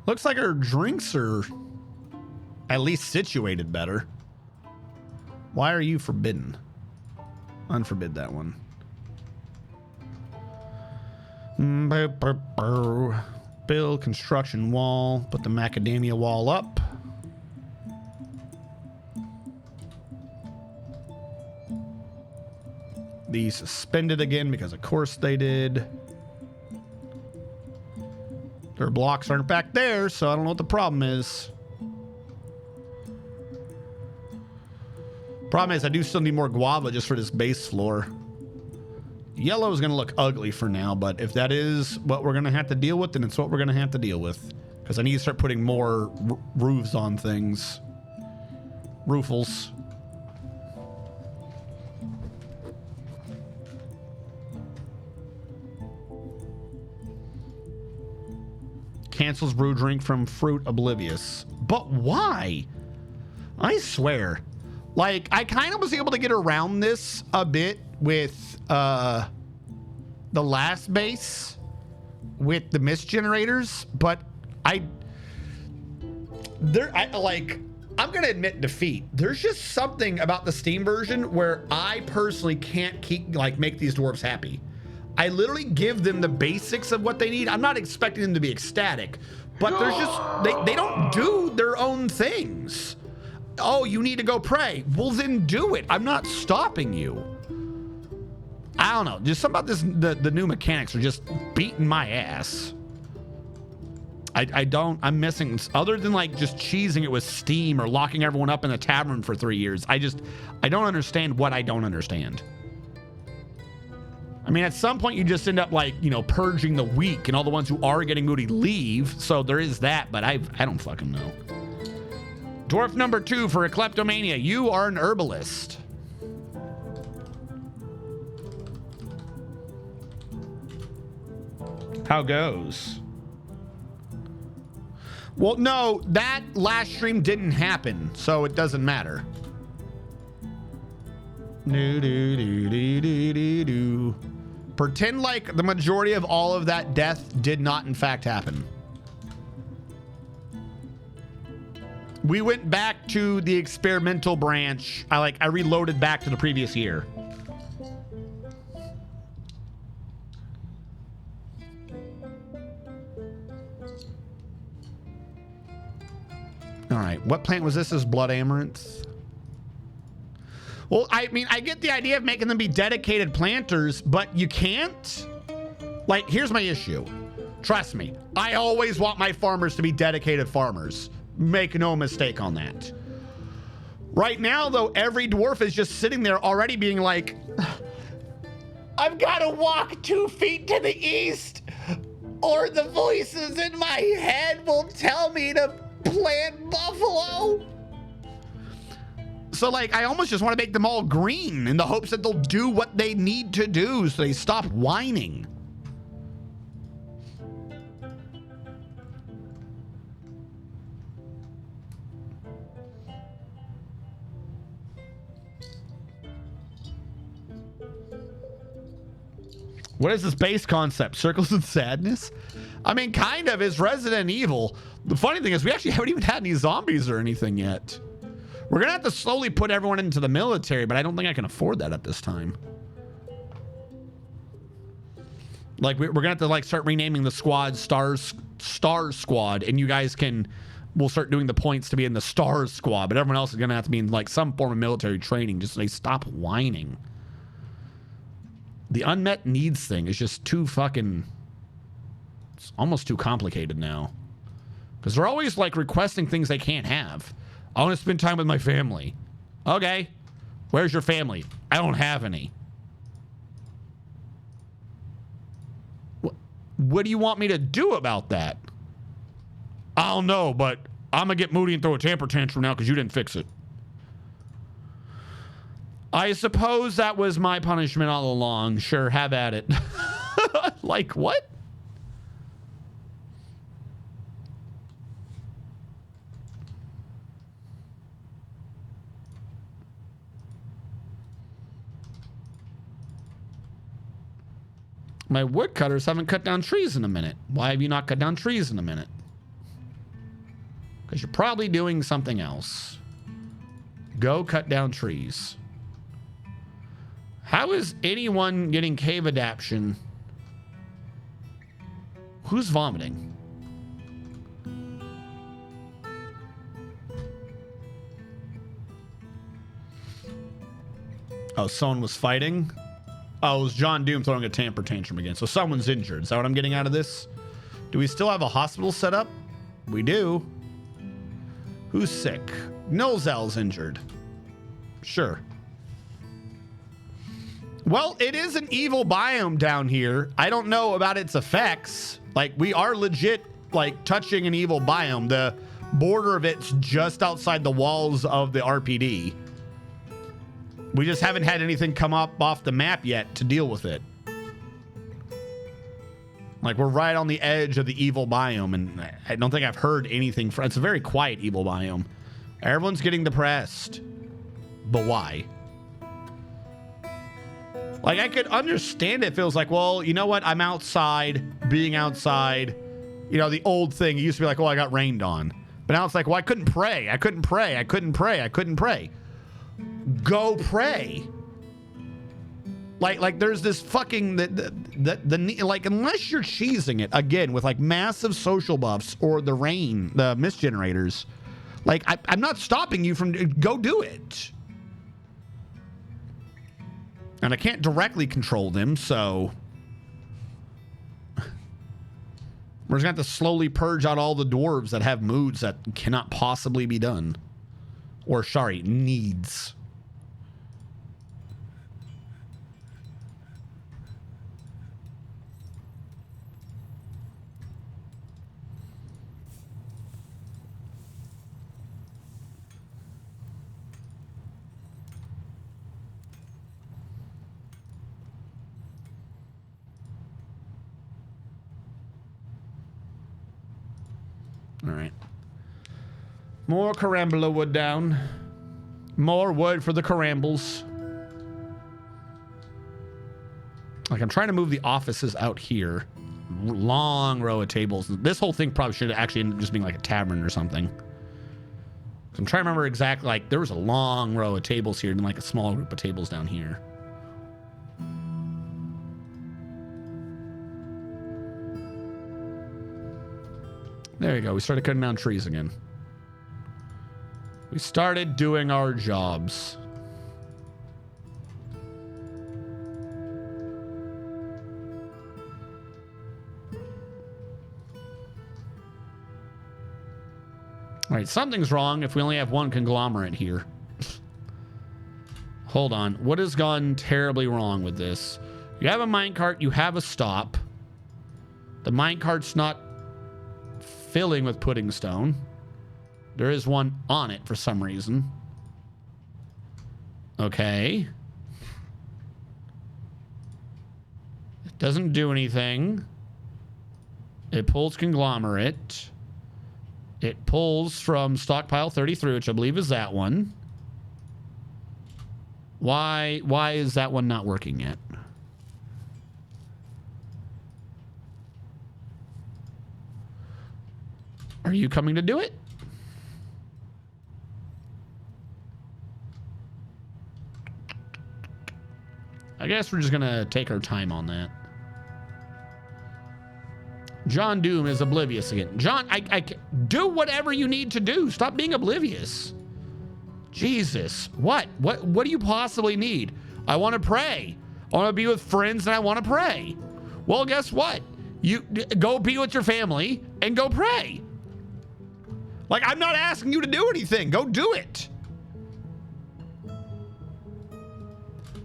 Looks like our drinks are at least situated better. Why are you forbidden? Unforbid that one. Build construction wall. Put the macadamia wall up. These suspended again because of course they did. Their blocks aren't back there, so I don't know what the problem is. Problem is, I do still need more guava just for this base floor. Yellow is going to look ugly for now, but if that is what we're going to have to deal with, then it's what we're going to have to deal with. Because I need to start putting more roofs on things. Roofles. Cancels brew drink from fruit oblivious. But why? I swear. Like, I kind of was able to get around this a bit with the last base with the mist generators, but I'm gonna admit defeat. There's just something about the Steam version where I personally can't make these dwarves happy. I literally give them the basics of what they need. I'm not expecting them to be ecstatic, but there's just, they don't do their own things. Oh, you need to go pray. Well, then do it. I'm not stopping you. I don't know. Just something about this, the new mechanics are just beating my ass. I'm missing, other than like just cheesing it with Steam or locking everyone up in the tavern for 3 years. I don't understand what I don't understand. I mean, at some point you just end up like, you know, purging the weak and all the ones who are getting moody leave. So there is that, but I don't fucking know. Dwarf number 2 for a kleptomania. You are an herbalist. How goes? Well, no, that last stream didn't happen, so it doesn't matter. Pretend like the majority of all of that death did not in fact happen. We went back to the experimental branch. I reloaded back to the previous year. All right, what plant was this? Is blood amaranth? Well, I mean, I get the idea of making them be dedicated planters, but you can't. Like, here's my issue. Trust me, I always want my farmers to be dedicated farmers. Make no mistake on that. Right now, though, every dwarf is just sitting there already being like, I've got to walk 2 feet to the east, or the voices in my head will tell me to plant buffalo. So, like, I almost just want to make them all green in the hopes that they'll do what they need to do so they stop whining. What is this base concept? Circles of sadness? I mean, kind of is Resident Evil. The funny thing is we actually haven't even had any zombies or anything yet. We're going to have to slowly put everyone into the military, but I don't think I can afford that at this time. Like, we're going to have to, like, start renaming the squad Stars Squad, and you guys we'll start doing the points to be in the Stars Squad, but everyone else is going to have to be in, like, some form of military training. Just, they stop whining. The unmet needs thing is just too fucking... It's almost too complicated now. Because they're always, like, requesting things they can't have. I want to spend time with my family. Okay. Where's your family? I don't have any. What do you want me to do about that? I don't know, but I'm going to get moody and throw a temper tantrum now because you didn't fix it. I suppose that was my punishment all along. Sure, have at it. Like, what? My woodcutters haven't cut down trees in a minute. Why have you not cut down trees in a minute? Because you're probably doing something else. Go cut down trees. How is anyone getting cave adaption? Who's vomiting? Oh, someone was fighting? Oh, it was John Doom throwing a temper tantrum again. So someone's injured. Is that what I'm getting out of this? Do we still have a hospital set up? We do. Who's sick? Nolzel's injured. Sure. Well, it is an evil biome down here. I don't know about its effects. Like, we are legit, like, touching an evil biome. The border of it's just outside the walls of the RPD. We just haven't had anything come up off the map yet to deal with it. Like, we're right on the edge of the evil biome, and I don't think I've heard anything. It's a very quiet evil biome. Everyone's getting depressed. But why? Like, I could understand it. It feels like, well, you know what? I'm outside, being outside. You know, the old thing. It used to be like, oh, I got rained on. But now it's like, well, I couldn't pray. I couldn't pray. I couldn't pray. I couldn't pray. Go pray. Like there's this fucking like, unless you're cheesing it again with like massive social buffs or the rain, the mist generators, like I'm not stopping you from go do it. And I can't directly control them, so we're just gonna have to slowly purge out all the dwarves that have moods that cannot possibly be done, or sorry, needs. All right. More carambola wood down. More wood for the carambles. Like, I'm trying to move the offices out here. Long row of tables. This whole thing probably should actually end up just being like a tavern or something. I'm trying to remember exactly, like, there was a long row of tables here and like a small group of tables down here. There you go. We started cutting down trees again. We started doing our jobs. All right, something's wrong if we only have one conglomerate here. Hold on. What has gone terribly wrong with this? You have a minecart. You have a stop. The minecart's not filling with pudding stone. There is one on it for some reason. Okay. It doesn't do anything. It pulls conglomerate. It pulls from stockpile 33, which I believe is that one. Why is that one not working yet? Are you coming to do it? I guess we're just gonna take our time on that. John Doom is oblivious again. John, I do whatever you need to do. Stop being oblivious. Jesus, what do you possibly need? I want to pray. I want to be with friends and I want to pray. Well, guess what? You go be with your family and go pray. Like, I'm not asking you to do anything. Go do it.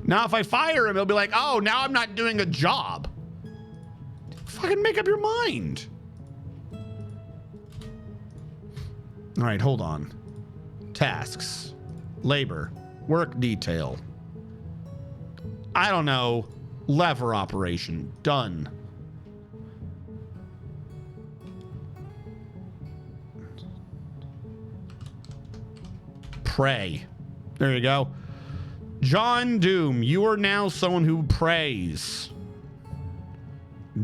Now, if I fire him, he'll be like, oh, now I'm not doing a job. Fucking make up your mind. All right, hold on. Tasks. Labor. Work detail. I don't know. Lever operation. Done. Pray. There you go. John Doom, you are now someone who prays.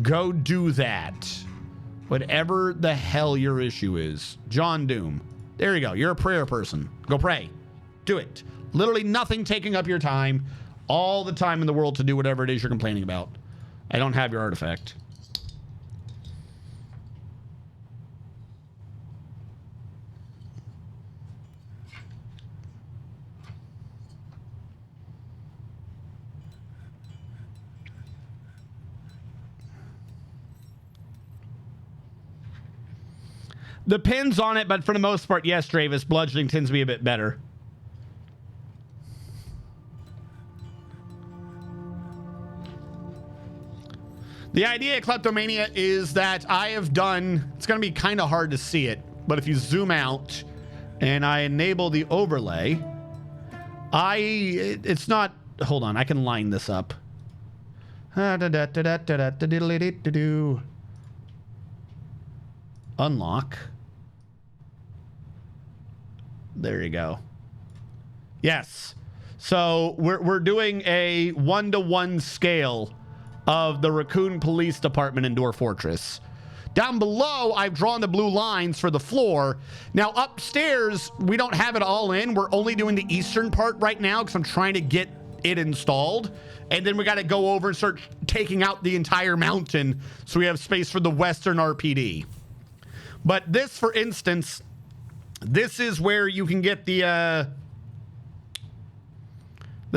Go do that. Whatever the hell your issue is. John Doom. There you go. You're a prayer person. Go pray. Do it. Literally nothing taking up your time. All the time in the world to do whatever it is you're complaining about. I don't have your artifact. Depends on it, but for the most part, yes, Dravis, bludgeoning tends to be a bit better. The idea of kleptomania is that I have done, it's going to be kind of hard to see it, but if you zoom out and I enable the overlay, it's not, hold on, I can line this up. Unlock. There you go. Yes. So we're doing a 1-to-1 scale of the Raccoon Police Department in Dwarf Fortress. Down below, I've drawn the blue lines for the floor. Now upstairs, we don't have it all in. We're only doing the eastern part right now because I'm trying to get it installed. And then we got to go over and start taking out the entire mountain so we have space for the western RPD. But this, for instance, this is where you can get the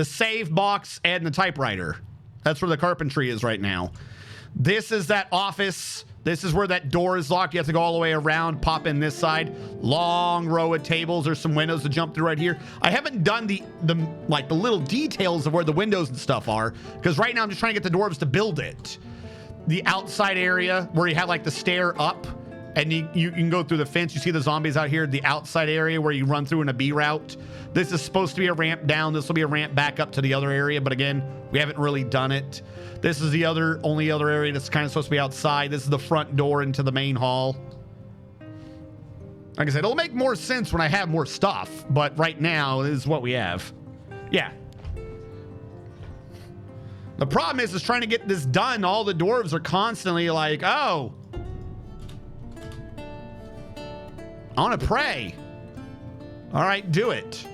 save box and the typewriter. That's where the carpentry is right now. This is that office. This is where that door is locked. You have to go all the way around, pop in this side. Long row of tables. There's some windows to jump through right here. I haven't done the little details of where the windows and stuff are, because right now I'm just trying to get the dwarves to build it. The outside area where you have like the stair up, and you can go through the fence. You see the zombies out here. The outside area where you run through in a B route. This is supposed to be a ramp down. This will be a ramp back up to the other area. But again, we haven't really done it. This is the only other area that's kind of supposed to be outside. This is the front door into the main hall. Like I said, it'll make more sense when I have more stuff. But right now, this is what we have. Yeah. The problem is trying to get this done. All the dwarves are constantly like, oh, I want to pray. All right, do it.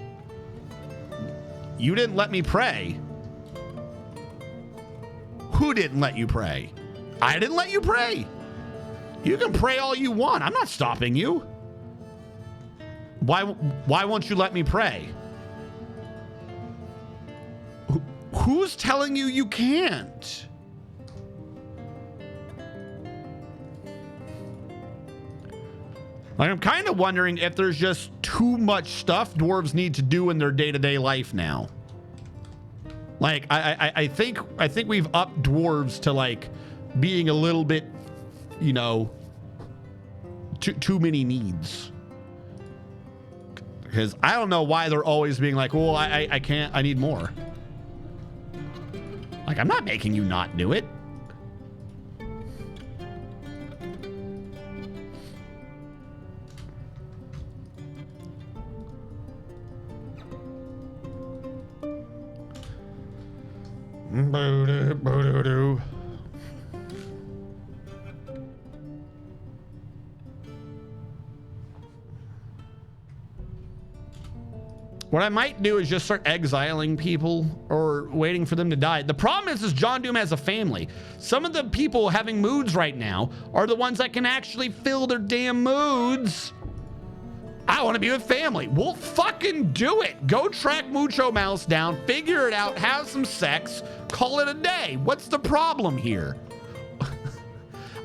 You didn't let me pray. Who didn't let you pray? I didn't let you pray. You can pray all you want. I'm not stopping you. Why won't you let me pray? Who's telling you you can't? Like, I'm kind of wondering if there's just too much stuff dwarves need to do in their day-to-day life now. Like, I think we've upped dwarves to like being a little bit, you know, too many needs. Because I don't know why they're always being like, well, I can't, I need more. Like, I'm not making you not do it. Boo-doo. What I might do is just start exiling people or waiting for them to die. The problem is John Doom has a family. Some of the people having moods right now are the ones that can actually fill their damn moods. I want to be with family. We'll fucking do it. Go track Mucho Mouse down, figure it out, have some sex, call it a day. What's the problem here?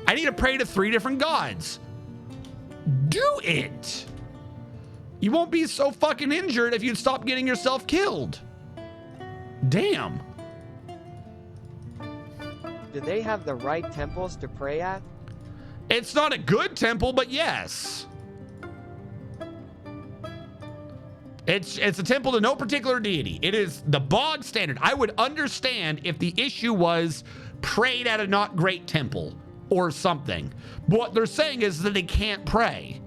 I need to pray to 3 different gods. Do it. You won't be so fucking injured if you'd stop getting yourself killed. Damn. Do they have the right temples to pray at? It's not a good temple, but yes. It's a temple to no particular deity. It is the bog standard. I would understand if the issue was prayed at a not great temple or something. But what they're saying is that they can't pray.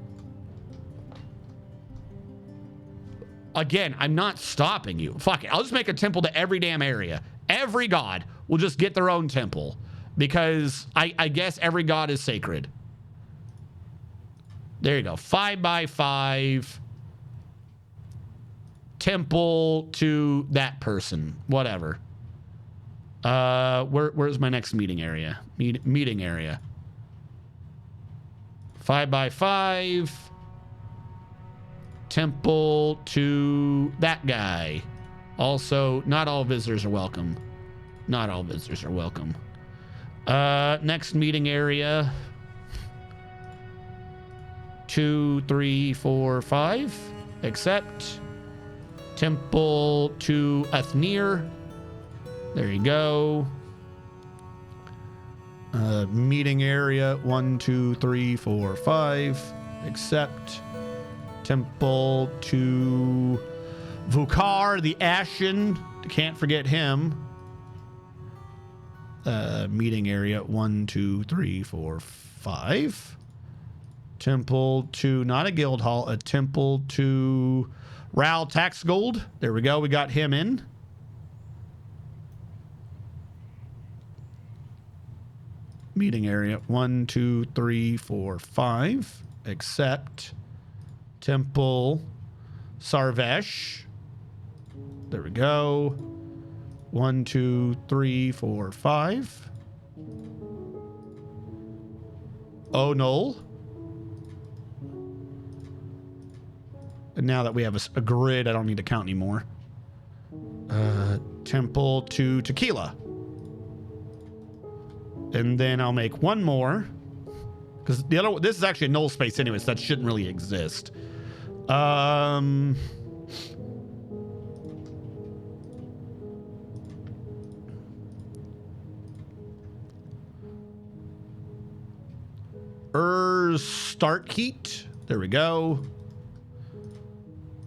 Again, I'm not stopping you. Fuck it. I'll just make a temple to every damn area. Every god will just get their own temple because I guess every god is sacred. There you go. 5 by 5 temple to that person. Whatever. Where's my next meeting area? Meeting area. 5 by 5 temple to that guy. Also, not all visitors are welcome. Not all visitors are welcome. Next meeting area. 2, 3, 4, 5. Accept. Temple to Athnir. There you go. Meeting area 1, 2, 3, 4, 5. Accept. Temple to Vukar the Ashen. Can't forget him. Meeting area 1, 2, 3, 4, 5. Temple to, not a guild hall, a temple to Ral Tax Gold. There we go. We got him in. Meeting area 1, 2, 3, 4, 5. Accept. Temple Sarvesh. There we go. 1, 2, 3, 4, 5. Oh, Null. And now that we have a grid, I don't need to count anymore. Temple to Tequila. And then I'll make one more. Because the other, this is actually a null space anyway, so that shouldn't really exist. Start heat. There we go.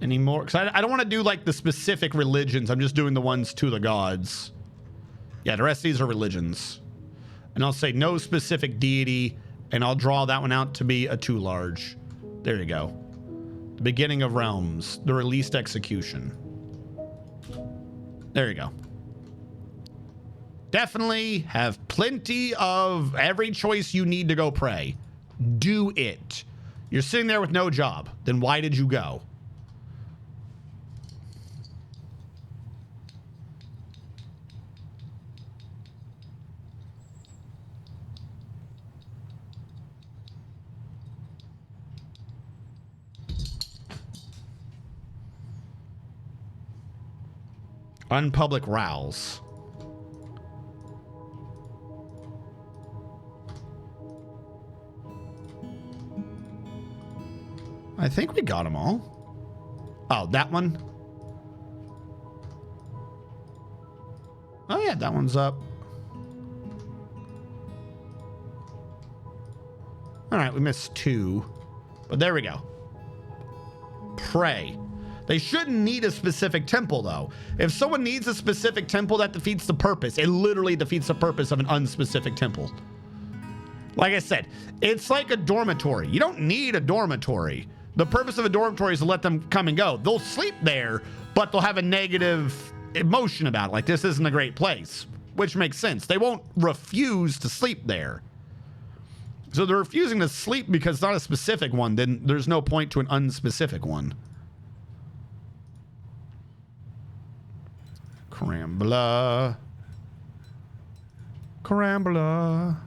Any more? Because I don't want to do like the specific religions. I'm just doing the ones to the gods. Yeah, the rest of these are religions. And I'll say no specific deity, and I'll draw that one out to be a too large. There you go. The beginning of realms. The released execution. There you go. Definitely have plenty of every choice you need to go pray. Do it. You're sitting there with no job. Then why did you go? Unpublic rows. I think we got them all. Oh, that one. Oh yeah, that one's up. All right, we missed 2, but there we go. Pray. They shouldn't need a specific temple, though. If someone needs a specific temple, that defeats the purpose. It literally defeats the purpose of an unspecific temple. Like I said, it's like a dormitory. You don't need a dormitory. The purpose of a dormitory is to let them come and go. They'll sleep there, but they'll have a negative emotion about it. Like, this isn't a great place, which makes sense. They won't refuse to sleep there. So they're refusing to sleep because it's not a specific one. Then there's no point to an unspecific one. Carambula. Carambula.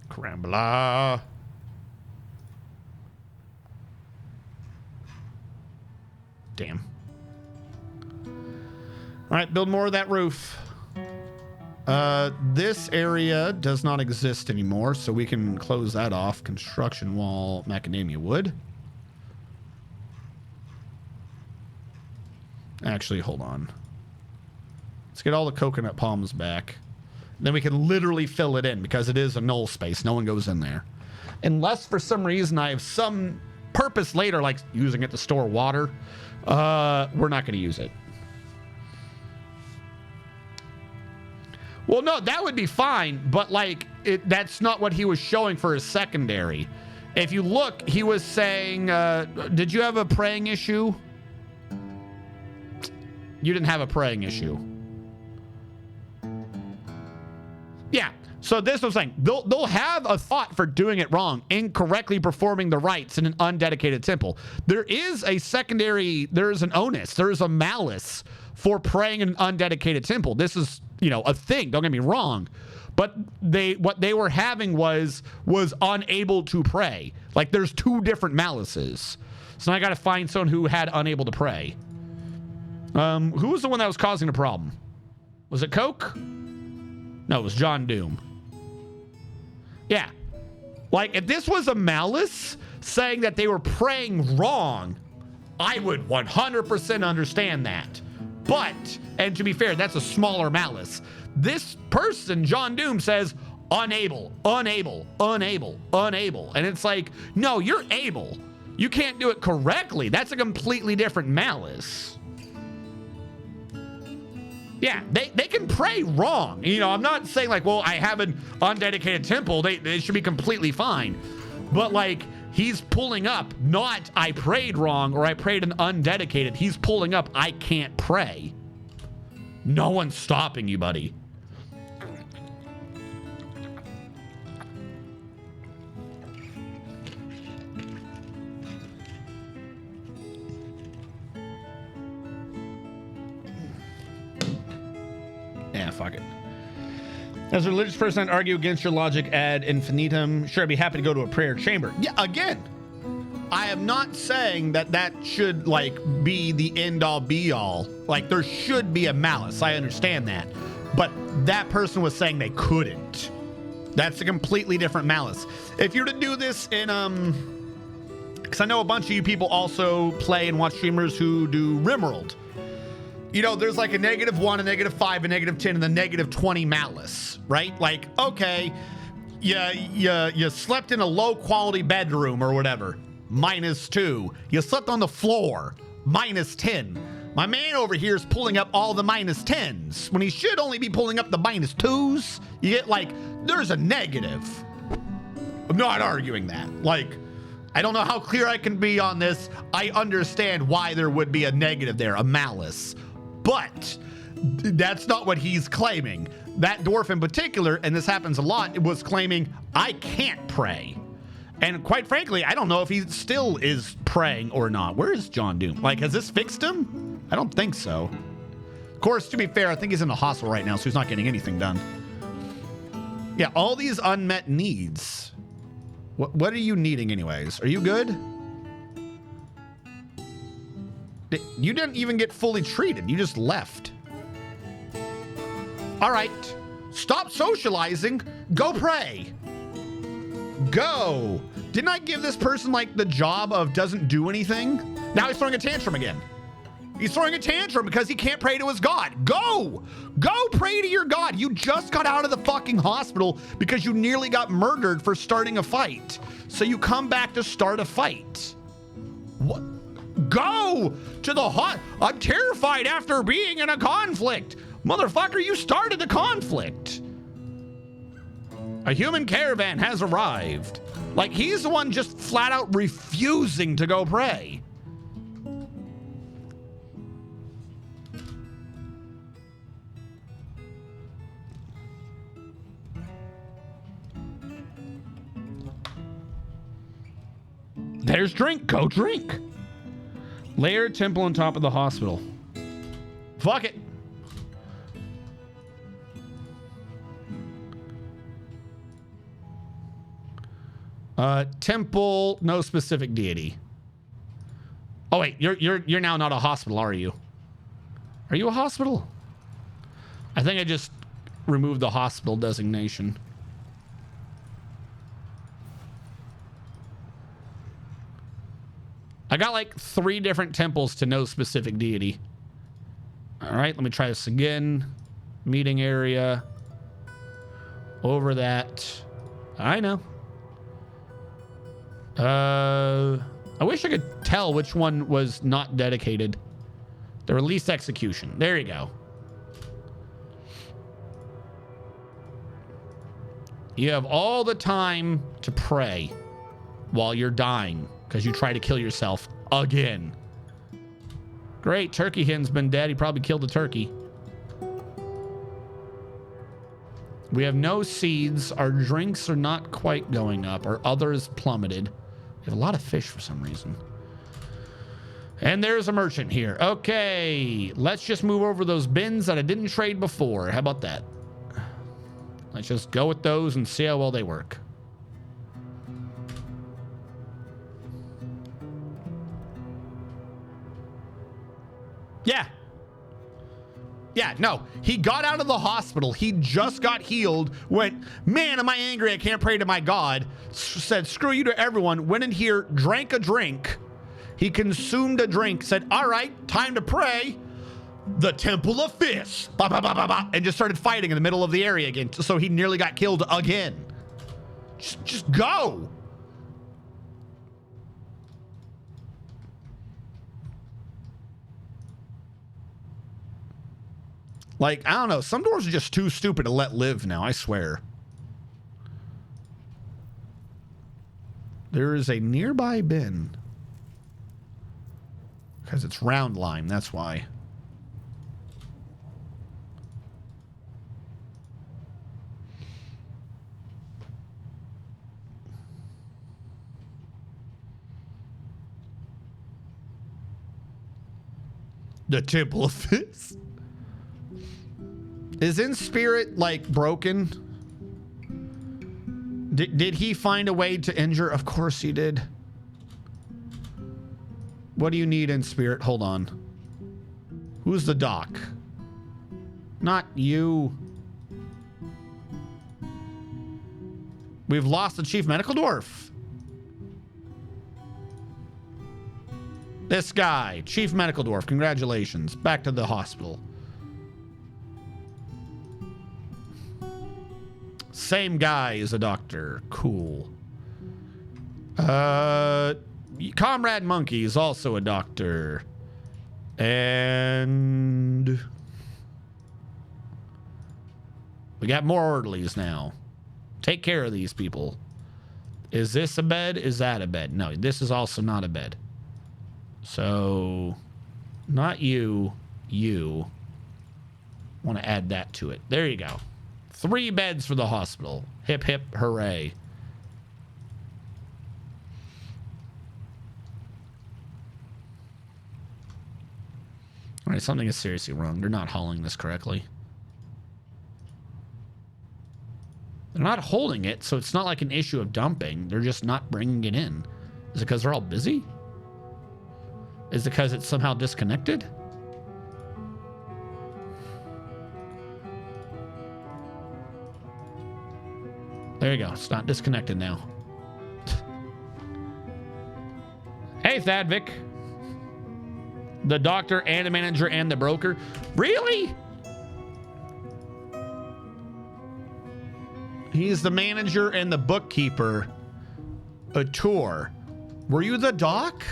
Carambula. Damn. All right, build more of that roof. This area does not exist anymore, so we can close that off. Construction wall, macadamia wood. Actually, hold on. Let's get all the coconut palms back. Then we can literally fill it in because it is a null space. No one goes in there. Unless for some reason I have some purpose later, like using it to store water. We're not going to use it. Well, no, that would be fine, but like that's not what he was showing for his secondary. If you look, he was saying, did you have a praying issue? You didn't have a praying issue. Yeah. So this was saying they'll have a thought for doing it wrong, incorrectly performing the rites in an undedicated temple. There is a secondary, there is an onus, there is a malice for praying in an undedicated temple. This is, you know, a thing. Don't get me wrong, but what they were having was unable to pray. Like there's two different malices. So now I got to find someone who had unable to pray. Who was the one that was causing the problem? Was it Coke? No, it was John Doom. Yeah. Like, if this was a malice saying that they were praying wrong, I would 100% understand that. But, and to be fair, that's a smaller malice. This person, John Doom, says unable, unable, unable, unable. And it's like, no, you're able. You can't do it correctly. That's a completely different malice. Yeah, they can pray wrong. You know, I'm not saying like, well, I have an undedicated temple. They should be completely fine. But like, he's pulling up, not I prayed wrong or I prayed an undedicated. He's pulling up, I can't pray. No one's stopping you, buddy. Yeah, fuck it. As a religious person, I'd argue against your logic ad infinitum. Sure, I'd be happy to go to a prayer chamber. Yeah, again, I am not saying that that should, like, be the end-all, be-all. Like, there should be a malice. I understand that. But that person was saying they couldn't. That's a completely different malice. If you're to do this in, because I know a bunch of you people also play and watch streamers who do Rimworld. You know, there's like a -1, a -5, a -10, and the -20 malice, right? Like, okay, you slept in a low quality bedroom or whatever, -2. You slept on the floor, -10. My man over here is pulling up all the -10s when he should only be pulling up the -2s. You get like, there's a negative. I'm not arguing that. Like, I don't know how clear I can be on this. I understand why there would be a negative there, a malice. But that's not what he's claiming. That dwarf in particular, and this happens a lot, was claiming, I can't pray. And quite frankly, I don't know if he still is praying or not. Where is John Doom? Like, has this fixed him? I don't think so. Of course, to be fair, I think he's in the hospital right now, so he's not getting anything done. Yeah, all these unmet needs. What are you needing anyways? Are you good? You didn't even get fully treated. You just left. All right. Stop socializing. Go pray. Go. Didn't I give this person like the job of doesn't do anything? Now he's throwing a tantrum again. He's throwing a tantrum because he can't pray to his God. Go. Go pray to your God. You just got out of the fucking hospital because you nearly got murdered for starting a fight. So you come back to start a fight. What? Go to the I'm terrified after being in a conflict. Motherfucker, you started the conflict. A human caravan has arrived. Like, he's the one just flat out refusing to go pray. There's drink. Go drink. Layered temple on top of the hospital. Fuck it. Temple, no specific deity. Oh wait, you're now not a hospital, are you? Are you a hospital? I think I just removed the hospital designation. I got like 3 different temples to no specific deity. All right, let me try this again. Meeting area. Over that. I know. I wish I could tell which one was not dedicated. The release execution. There you go. You have all the time to pray while you're dying because you try to kill yourself again. Great, turkey hen's been dead. He probably killed the turkey. We have no seeds. Our drinks are not quite going up. Our others plummeted. We have a lot of fish for some reason. And there's a merchant here. Okay, let's just move over those bins that I didn't trade before. How about that? Let's just go with those and see how well they work. Yeah. Yeah, no. He got out of the hospital. He just got healed. Went, man, am I angry? I can't pray to my God. Said, screw you to everyone. Went in here, drank a drink. He consumed a drink. Said, all right, time to pray. The Temple of Fists. Bah, bah, bah, bah, bah, and just started fighting in the middle of the area again. So he nearly got killed again. Just go. Like, I don't know. Some doors are just too stupid to let live now, I swear. There is a nearby bin. Because it's round lime, that's why. The Temple of Fists. Is In Spirit, like, broken? Did he find a way to injure? Of course he did. What do you need In Spirit? Hold on. Who's the doc? Not you. We've lost the Chief Medical Dwarf. This guy, Chief Medical Dwarf. Congratulations. Back to the hospital. Same guy as a doctor. Cool. Comrade Monkey is also a doctor. And we got more orderlies now. Take care of these people. Is this a bed? Is that a bed? No, this is also not a bed. So, not you. You. Want to add that to it. There you go. 3 beds for the hospital. Hip, hip, hooray. All right, something is seriously wrong. They're not hauling this correctly. They're not holding it, so it's not like an issue of dumping. They're just not bringing it in. Is it because they're all busy? Is it because it's somehow disconnected? There you go. It's not disconnected now. Hey, Thadvik. The doctor and the manager and the broker. Really? He's the manager and the bookkeeper. A tour. Were you the doc?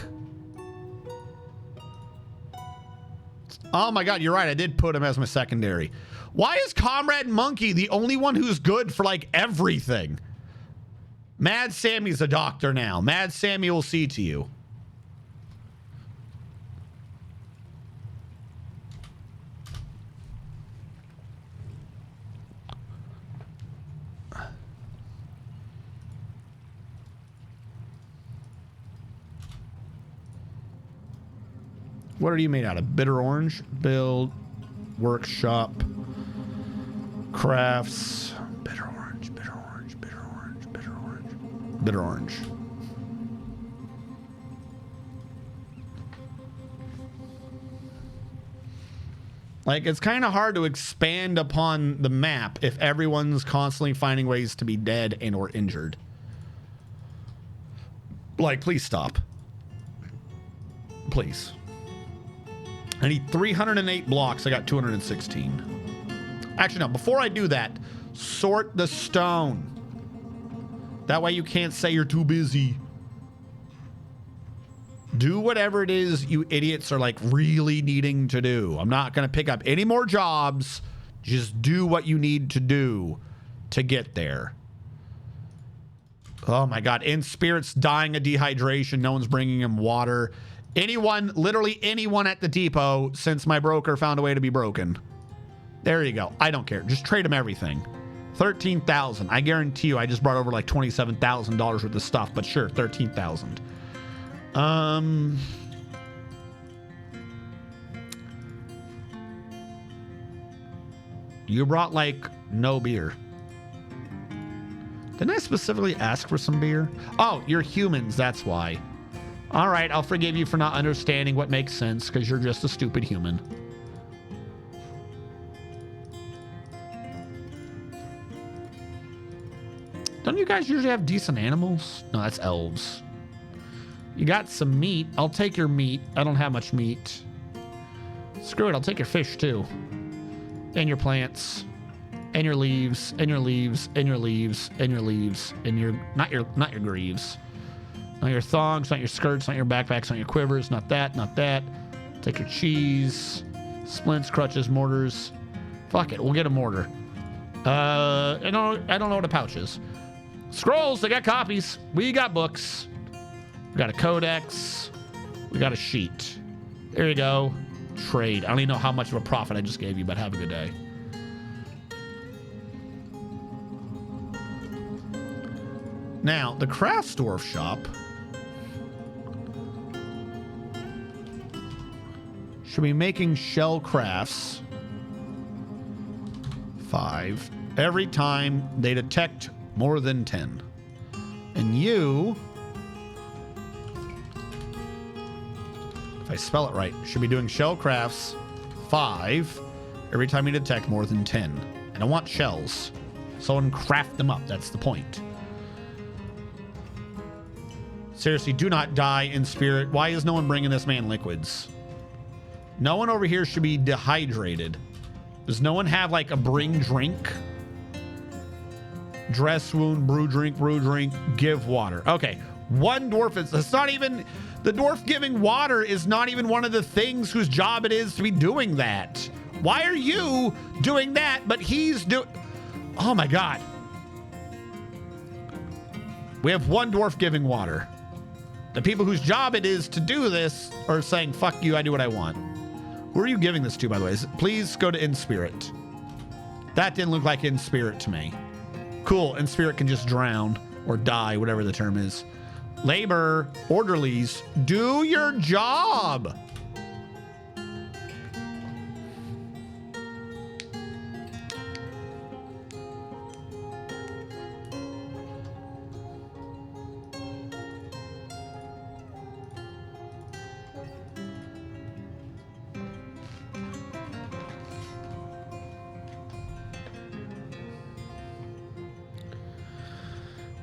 Oh my God, you're right. I did put him as my secondary. Why is Comrade Monkey the only one who's good for like everything? Mad Sammy's a doctor now. Mad Sammy will see to you. What are you made out of? Bitter orange? Build workshop, crafts, bitter orange, bitter orange, bitter orange, bitter orange, bitter orange. Like, it's kind of hard to expand upon the map if everyone's constantly finding ways to be dead and or injured. Like, please stop. Please. I need 308 blocks. I got 216. Actually, no. Before I do that, sort the stone. That way you can't say you're too busy. Do whatever it is you idiots are like really needing to do. I'm not going to pick up any more jobs. Just do what you need to do to get there. Oh my God. In Spirit's dying of dehydration. No one's bringing him water. Anyone, literally anyone at the depot since my broker found a way to be broken. There you go. I don't care. Just trade him everything. 13,000. I guarantee you I just brought over like $27,000 worth of stuff, but sure, 13,000. You brought like no beer. Didn't I specifically ask for some beer? Oh, you're humans, that's why. All right, I'll forgive you for not understanding what makes sense because you're just a stupid human. Don't you guys usually have decent animals? No, that's elves. You got some meat. I'll take your meat. I don't have much meat. Screw it. I'll take your fish too. And your plants. And your leaves. And your leaves. And your leaves. And your leaves. And your not your greaves. Not your thongs, not your skirts, not your backpacks, not your quivers, not that, not that. Take your cheese. Splints, crutches, mortars. Fuck it. We'll get a mortar. I don't know what a pouch is. Scrolls, they got copies. We got books. We got a codex. We got a sheet. There you go. Trade. I don't even know how much of a profit I just gave you, but have a good day. Now, the Craftsdorf shop should be making shell crafts 5 every time they detect more than 10. And you, if I spell it right, should be doing shell crafts 5 every time you detect more than 10. And I want shells. Someone craft them up. That's the point. Seriously, do not die in spirit. Why is no one bringing this man liquids? No one over here should be dehydrated. Does no one have like a bring drink? Dress wound, brew drink, give water. Okay, one dwarf is, it's not even, the dwarf giving water is not even one of the things whose job it is to be doing that. Why are you doing that, but he's doing, oh my God. We have one dwarf giving water. The people whose job it is to do this are saying, fuck you, I do what I want. Who are you giving this to, by the way? Please go to In Spirit. That didn't look like In Spirit to me. Cool, In Spirit can just drown or die, whatever the term is. Labor, orderlies, do your job.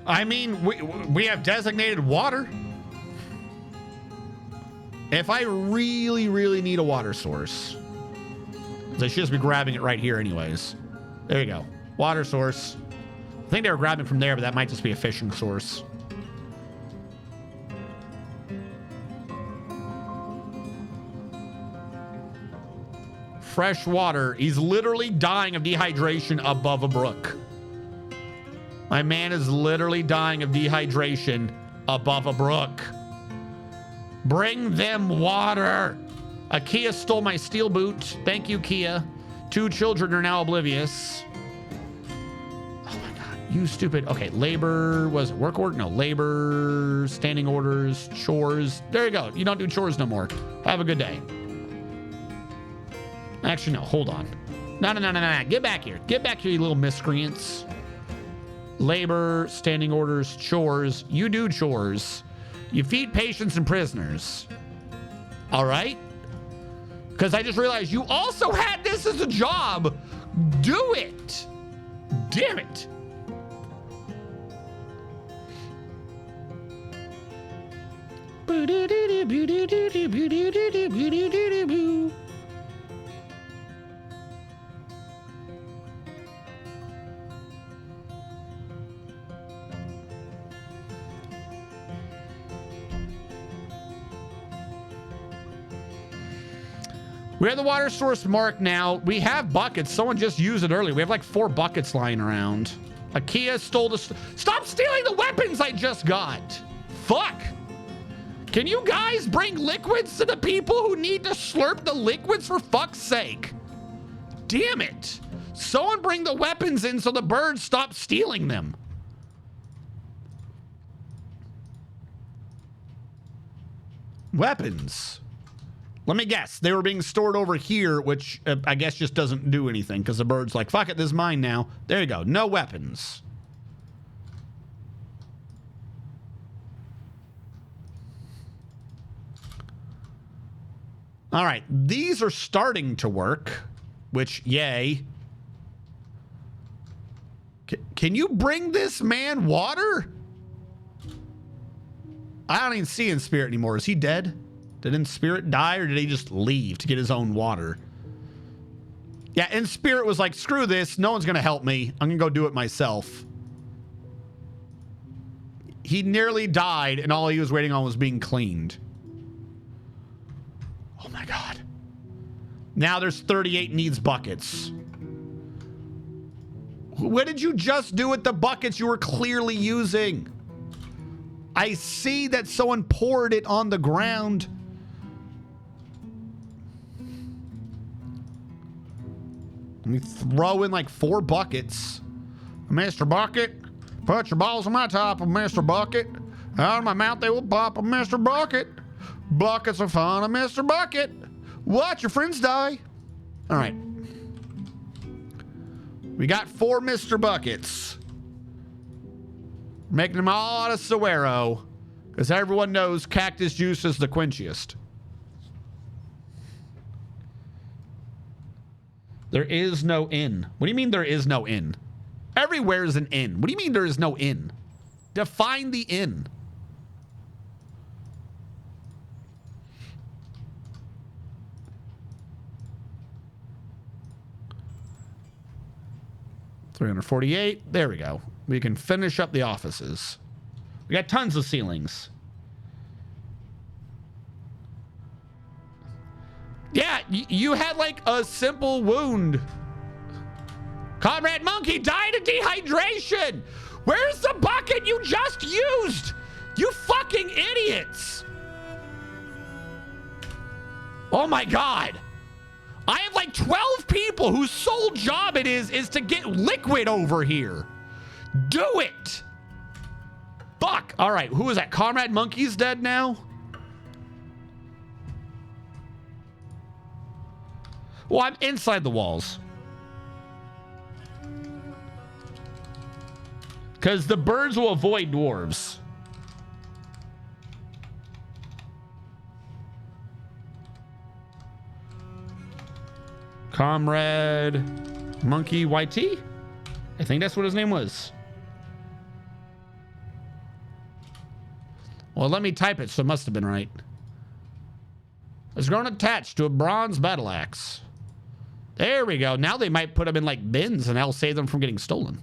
I mean, we have designated water. If I really, really need a water source, they should just be grabbing it right here anyways. There you go. Water source. I think they were grabbing from there, but that might just be a fishing source. Fresh water. He's literally dying of dehydration above a brook. My man is literally dying of dehydration above a brook. Bring them water. A Kia stole my steel boot. Thank you, Kia. 2 children are now oblivious. Oh my God, you stupid. Okay, labor, was it work order? No, labor, standing orders, chores. There you go. You don't do chores no more. Have a good day. Actually, no, hold on. No. Get back here. Get back here, you little miscreants. Labor, standing orders, chores. You do chores. You feed patients and prisoners. All right? Because I just realized you also had this as a job. Do it. Damn it. We have the water source marked now. We have buckets. Someone just used it earlier. We have like 4 buckets lying around. Akia stole the... Stop stealing the weapons I just got. Fuck. Can you guys bring liquids to the people who need to slurp the liquids, for fuck's sake? Damn it. Someone bring the weapons in so the birds stop stealing them. Weapons. Let me guess. They were being stored over here, which I guess just doesn't do anything because the bird's like, fuck it, this is mine now. There you go. No weapons. All right. These are starting to work, which, yay. Can you bring this man water? I don't even see In Spirit anymore. Is he dead? Did In Spirit die, or did he just leave to get his own water? Yeah, In Spirit was like, screw this. No one's going to help me. I'm going to go do it myself. He nearly died, and all he was waiting on was being cleaned. Oh, my God. Now there's 38 needs buckets. What did you just do with the buckets you were clearly using? I see that someone poured it on the ground. Let me throw in like 4 buckets. Mr. Bucket, put your balls on my top of Mr. Bucket. Out of my mouth they will pop a Mr. Bucket. Buckets are fun of Mr. Bucket. Watch your friends die. All right. We got 4 Mr. Buckets. Making them all out of Suero. Because everyone knows cactus juice is the quenchiest. There is no inn. What do you mean there is no inn? Everywhere is an inn. What do you mean there is no inn? Define the inn. $348. There we go. We can finish up the offices. We got tons of ceilings. Yeah, you had like a simple wound. Comrade Monkey died of dehydration. Where's the bucket you just used? You fucking idiots. Oh my God. I have like 12 people whose sole job it is to get liquid over here. Do it. Fuck. All right, who is that? Comrade Monkey's dead now? Well, I'm inside the walls. Because the birds will avoid dwarves. Comrade Monkey YT? I think that's what his name was. Well, let me type it, so it must have been right. It's grown attached to a bronze battle axe. There we go. Now they might put them in like bins and that'll save them from getting stolen.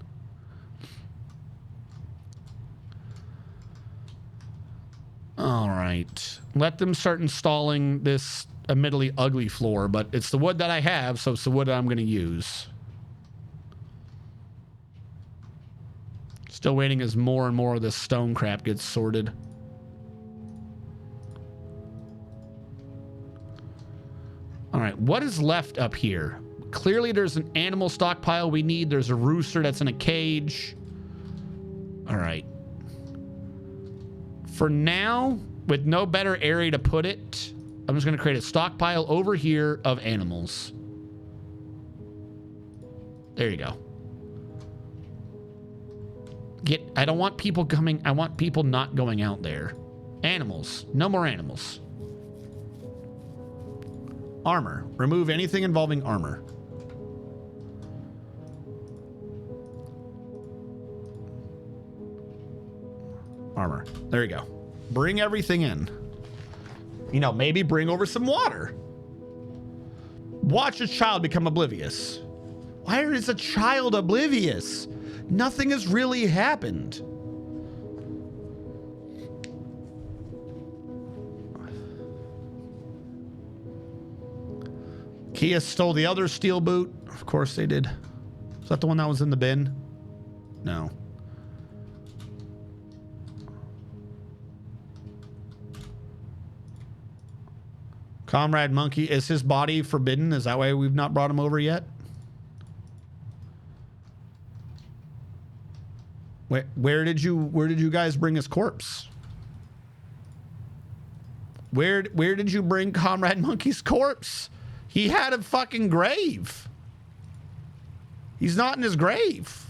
All right. Let them start installing this admittedly ugly floor, but it's the wood that I have, so it's the wood that I'm going to use. Still waiting as more and more of this stone crap gets sorted. All right, what is left up here? Clearly there's an animal stockpile we need. There's a rooster that's in a cage. All right. For now, with no better area to put it, I'm just going to create a stockpile over here of animals. There you go. I don't want people coming. I want people not going out there. Animals. No more animals. Armor. Remove anything involving armor. Armor. There you go. Bring everything in. You know, maybe bring over some water. Watch a child become oblivious. Why is a child oblivious? Nothing has really happened. Kia stole the other steel boot. Of course they did. Is that the one that was in the bin? No. Comrade Monkey, is his body forbidden? Is that why we've not brought him over yet? Where did you guys bring his corpse? Where did you bring Comrade Monkey's corpse? He had a fucking grave. He's not in his grave.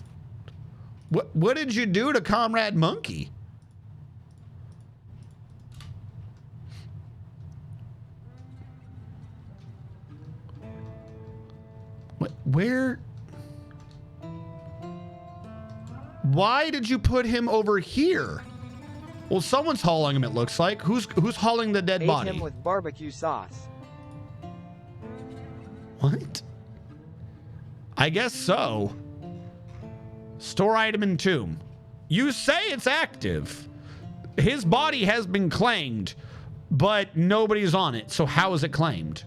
What did you do to Comrade Monkey? Where? Why did you put him over here? Well, someone's hauling him, it looks like. Who's hauling the dead body? Ate him with barbecue sauce. What? I guess so. Store item in tomb. You say it's active. His body has been claimed, but nobody's on it. So how is it claimed?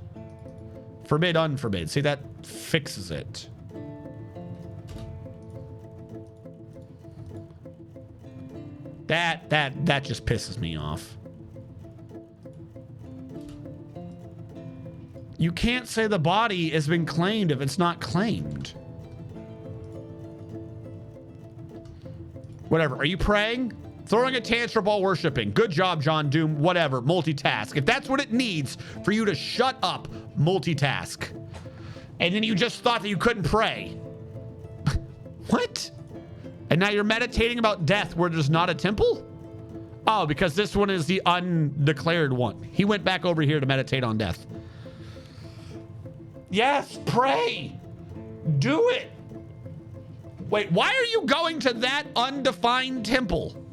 Forbid, unforbid. See, that fixes it. That just pisses me off. You can't say the body has been claimed if it's not claimed. Whatever. Are you praying? Throwing a tantrum while worshiping. Good job, John Doom. Whatever. Multitask. If that's what it needs for you to shut up, multitask. And then you just thought that you couldn't pray. What? And now you're meditating about death where there's not a temple? Oh, because this one is the undeclared one. He went back over here to meditate on death. Yes, pray. Do it. Wait, why are you going to that undefined temple?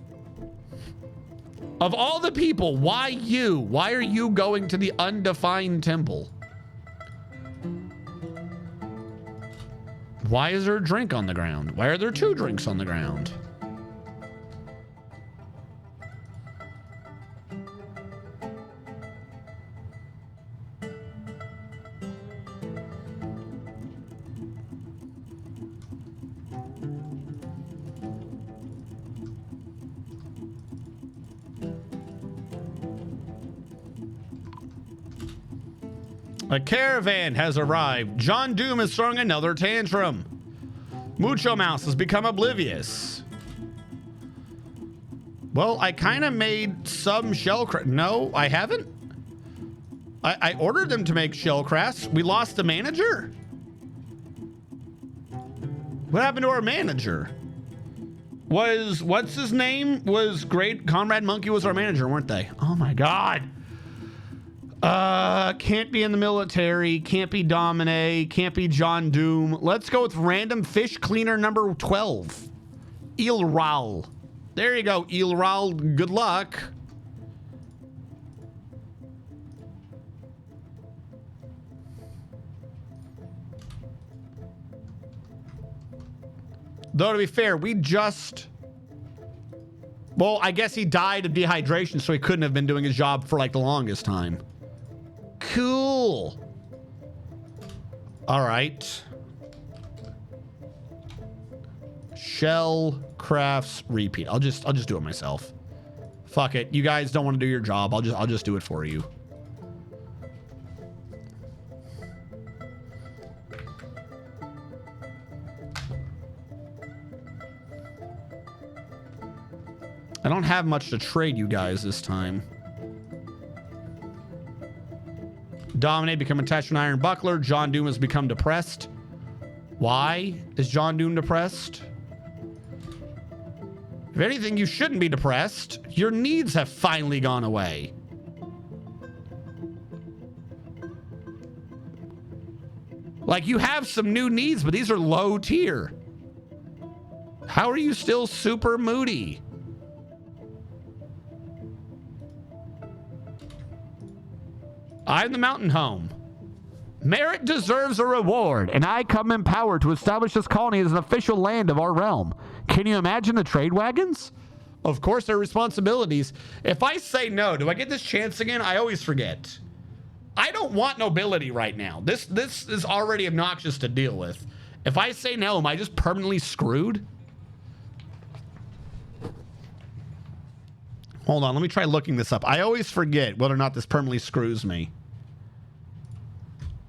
Of all the people, why you? Why are you going to the undefined temple? Why is there a drink on the ground? Why are there 2 drinks on the ground? A caravan has arrived. John Doom is throwing another tantrum. Mucho Mouse has become oblivious. Well, I kind of made some shell crafts. No, I haven't. I ordered them to make shell crafts. We lost the manager. What happened to our manager? What's his name? Was Great Comrade Monkey was our manager, weren't they? Oh my God. Can't be in the military, can't be Domine, can't be John Doom. Let's go with random fish cleaner number 12. Ilral. There you go, Ilral. Good luck. Though, to be fair, we just... Well, I guess he died of dehydration, so he couldn't have been doing his job for like the longest time. Cool. All right. Shell crafts repeat. I'll just do it myself. Fuck it. You guys don't want to do your job. I'll just do it for you. I don't have much to trade you guys this time. Dominate, become attached to an iron buckler. John Doom has become depressed. Why is John Doon depressed? If anything, you shouldn't be depressed. Your needs have finally gone away. Like, you have some new needs, but these are low tier. How are you still super moody? I'm the mountain home. Merit deserves a reward, and I come in power to establish this colony as an official land of our realm. Can you imagine the trade wagons? Of course, their responsibilities. If I say no, do I get this chance again? I always forget. I don't want nobility right now. This is already obnoxious to deal with. If I say no, am I just permanently screwed? Hold on, let me try looking this up. I always forget whether or not this permanently screws me.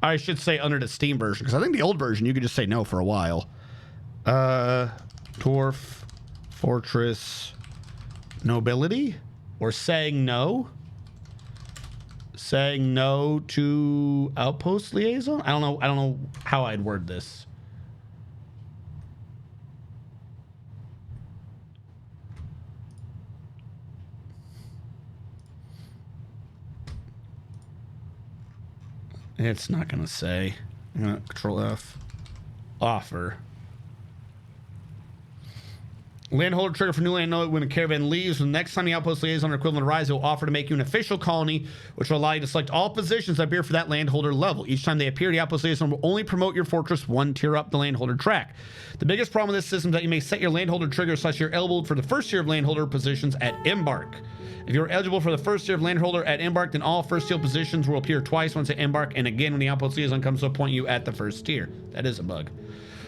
I should say under the Steam version, because I think the old version, you could just say no for a while. Dwarf, Fortress, Nobility? Or saying no? Saying no to Outpost Liaison? I don't know how I'd word this. It's not gonna say. I'm gonna Control F. Offer. Landholder trigger for new land node when a caravan leaves. The next time the outpost liaison or equivalent arrives, it will offer to make you an official colony, which will allow you to select all positions that appear for that landholder level. Each time they appear, the outpost liaison will only promote your fortress one tier up the landholder track. The biggest problem with this system is that you may set your landholder trigger such you're eligible for the first tier of landholder positions at Embark. If you're eligible for the first tier of landholder at Embark, then all first tier positions will appear twice once at Embark, and again when the outpost liaison comes to appoint you at the first tier. That is a bug.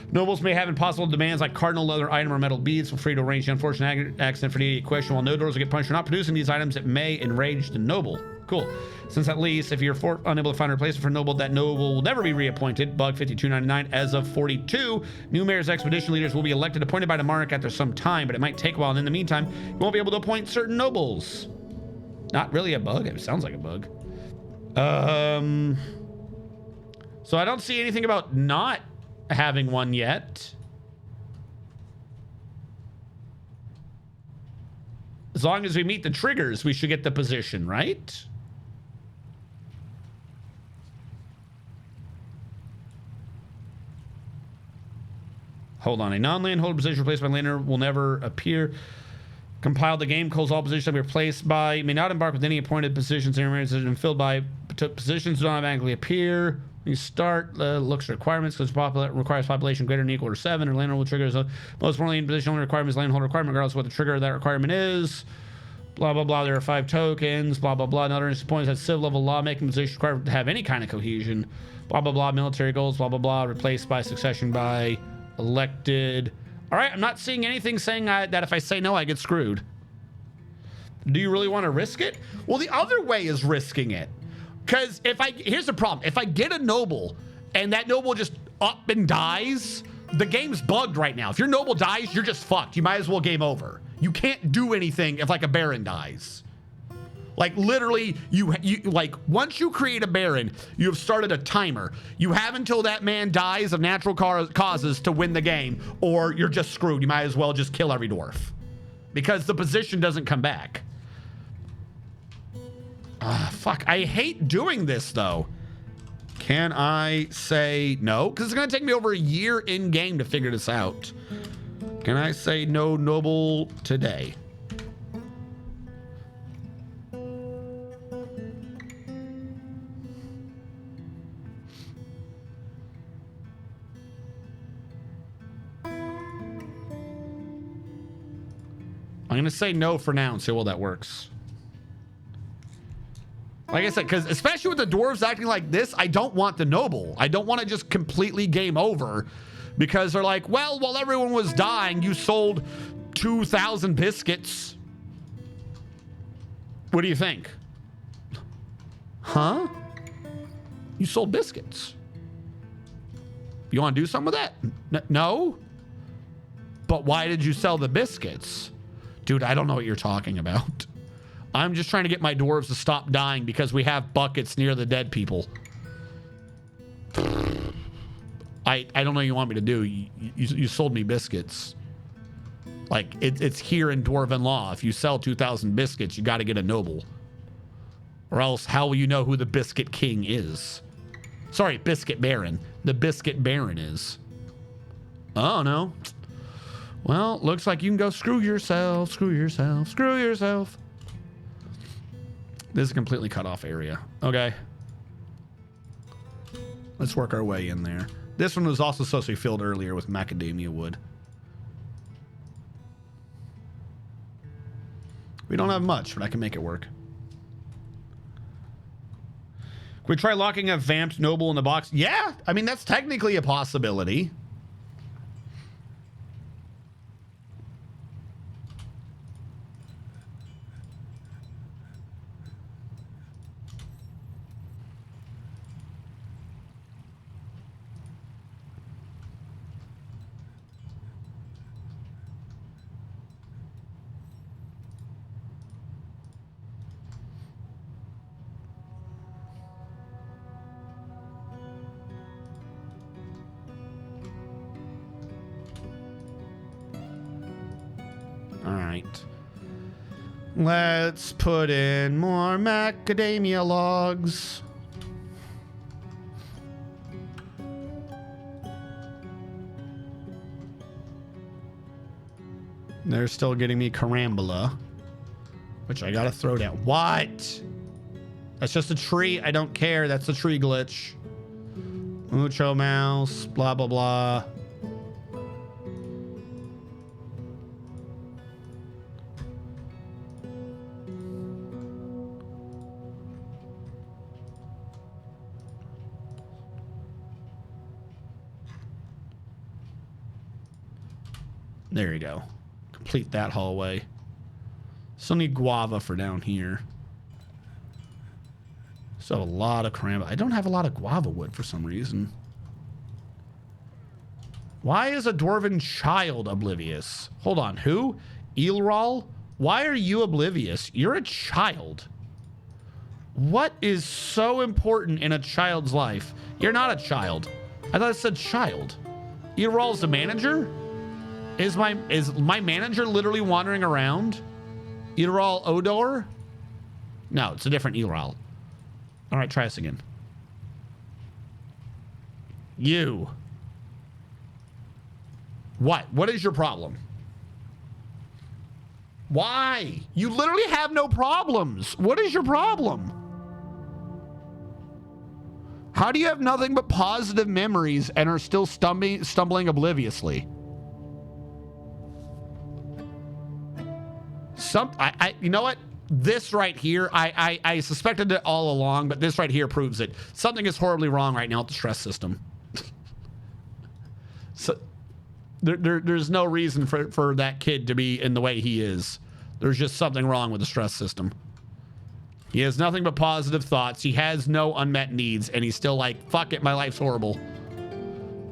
Nobles may have impossible demands like cardinal, leather, item, or metal beads. Feel free to arrange the unfortunate accident for the question. While no doors will get punished for not producing these items, it may enrage the noble. Cool. Since at least if you're unable to find a replacement for noble, that noble will never be reappointed. Bug 5299. As of 42, new mayor's expedition leaders will be elected, appointed by the monarch after some time, but it might take a while. And in the meantime, you won't be able to appoint certain nobles. Not really a bug. It sounds like a bug. So I don't see anything about not having one yet. As long as we meet the triggers, we should get the position, right? Hold on. A non-landholder position replaced by landholder will never appear. Compile the game calls all positions that be replaced by may not embark with any appointed positions and filled by positions do not automatically appear. You start looks at requirements because requires population greater than or equal to 7 or landholder triggers. Most importantly, in position only requirement is landholder requirement regardless of what the trigger of that requirement is. Blah blah blah. There are 5 tokens. Blah blah blah. Another point is that civil level lawmaking position required to have any kind of cohesion. Blah blah blah. Military goals. Blah blah blah. Replaced by succession by elected. All right, I'm not seeing anything saying that if I say no, I get screwed. Do you really want to risk it? Well, the other way is risking it. Because here's the problem. If I get a noble and that noble just up and dies, the game's bugged right now. If your noble dies, you're just fucked. You might as well game over. You can't do anything if like a baron dies. Like literally, you like once you create a baron, you have started a timer. You have until that man dies of natural causes to win the game, or you're just screwed. You might as well just kill every dwarf because the position doesn't come back. Fuck, I hate doing this though. Can I say no? Because it's gonna take me over a year in game to figure this out. Can I say no noble today? I'm gonna say no for now and see how well that works. Like I said, because especially with the dwarves acting like this, I don't want the noble. I don't want to just completely game over because they're like, well, while everyone was dying, you sold 2,000 biscuits. What do you think? Huh? You sold biscuits. You want to do something with that? No? But why did you sell the biscuits? Dude, I don't know what you're talking about. I'm just trying to get my dwarves to stop dying because we have buckets near the dead people. I don't know what you want me to do. You sold me biscuits. Like, it's here in Dwarven law. If you sell 2,000 biscuits, you got to get a noble. Or else, how will you know who the Biscuit King is? Sorry, Biscuit Baron. The Biscuit Baron is. Oh, no. Well, looks like you can go screw yourself, screw yourself, screw yourself. This is a completely cut off area. Okay. Let's work our way in there. This one was also supposed to be filled earlier with macadamia wood. We don't have much, but I can make it work. Can we try locking a vamped noble in the box? Yeah, I mean, that's technically a possibility. All right. Let's put in more macadamia logs. They're still getting me carambola, which I gotta throw down. What? That's just a tree. I don't care. That's a tree glitch. Mucho mouse, blah, blah, blah. There you go. Complete that hallway. Still need guava for down here. So a lot of carambola. I don't have a lot of guava wood for some reason. Why is a dwarven child oblivious? Hold on, who? Eelral? Why are you oblivious? You're a child. What is so important in a child's life? You're not a child. I thought it said child. Eelral's the manager? Is my manager literally wandering around? Eelral Odor? No, it's a different Eelral. All right, try this again. You. What? What is your problem? Why? You literally have no problems. What is your problem? How do you have nothing but positive memories and are still stumbling obliviously? You know what? This right here, I suspected it all along, but this right here proves it. Something is horribly wrong right now with the stress system. So there's no reason for that kid to be in the way he is. There's just something wrong with the stress system. He has nothing but positive thoughts. He has no unmet needs, and he's still like, fuck it, my life's horrible.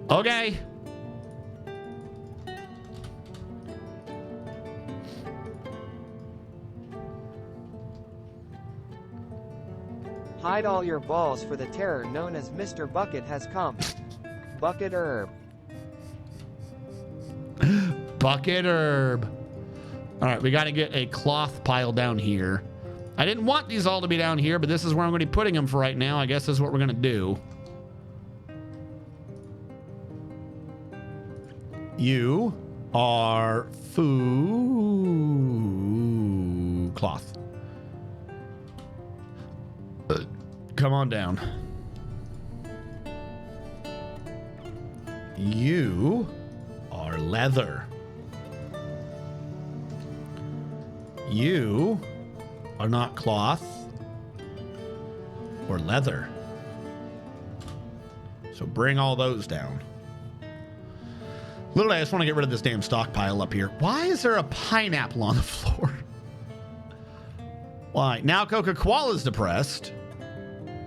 Okay. Hide all your balls, for the terror known as Mr. Bucket has come. Bucket herb. Bucket herb. All right, we got to get a cloth pile down here. I didn't want these all to be down here, but this is where I'm going to be putting them for right now. I guess this is what we're going to do. You are food cloth. Come on down. You are leather. You are not cloth or leather. So bring all those down. Literally, I just want to get rid of this damn stockpile up here. Why is there a pineapple on the floor? Why? Now Coca-Cola is depressed.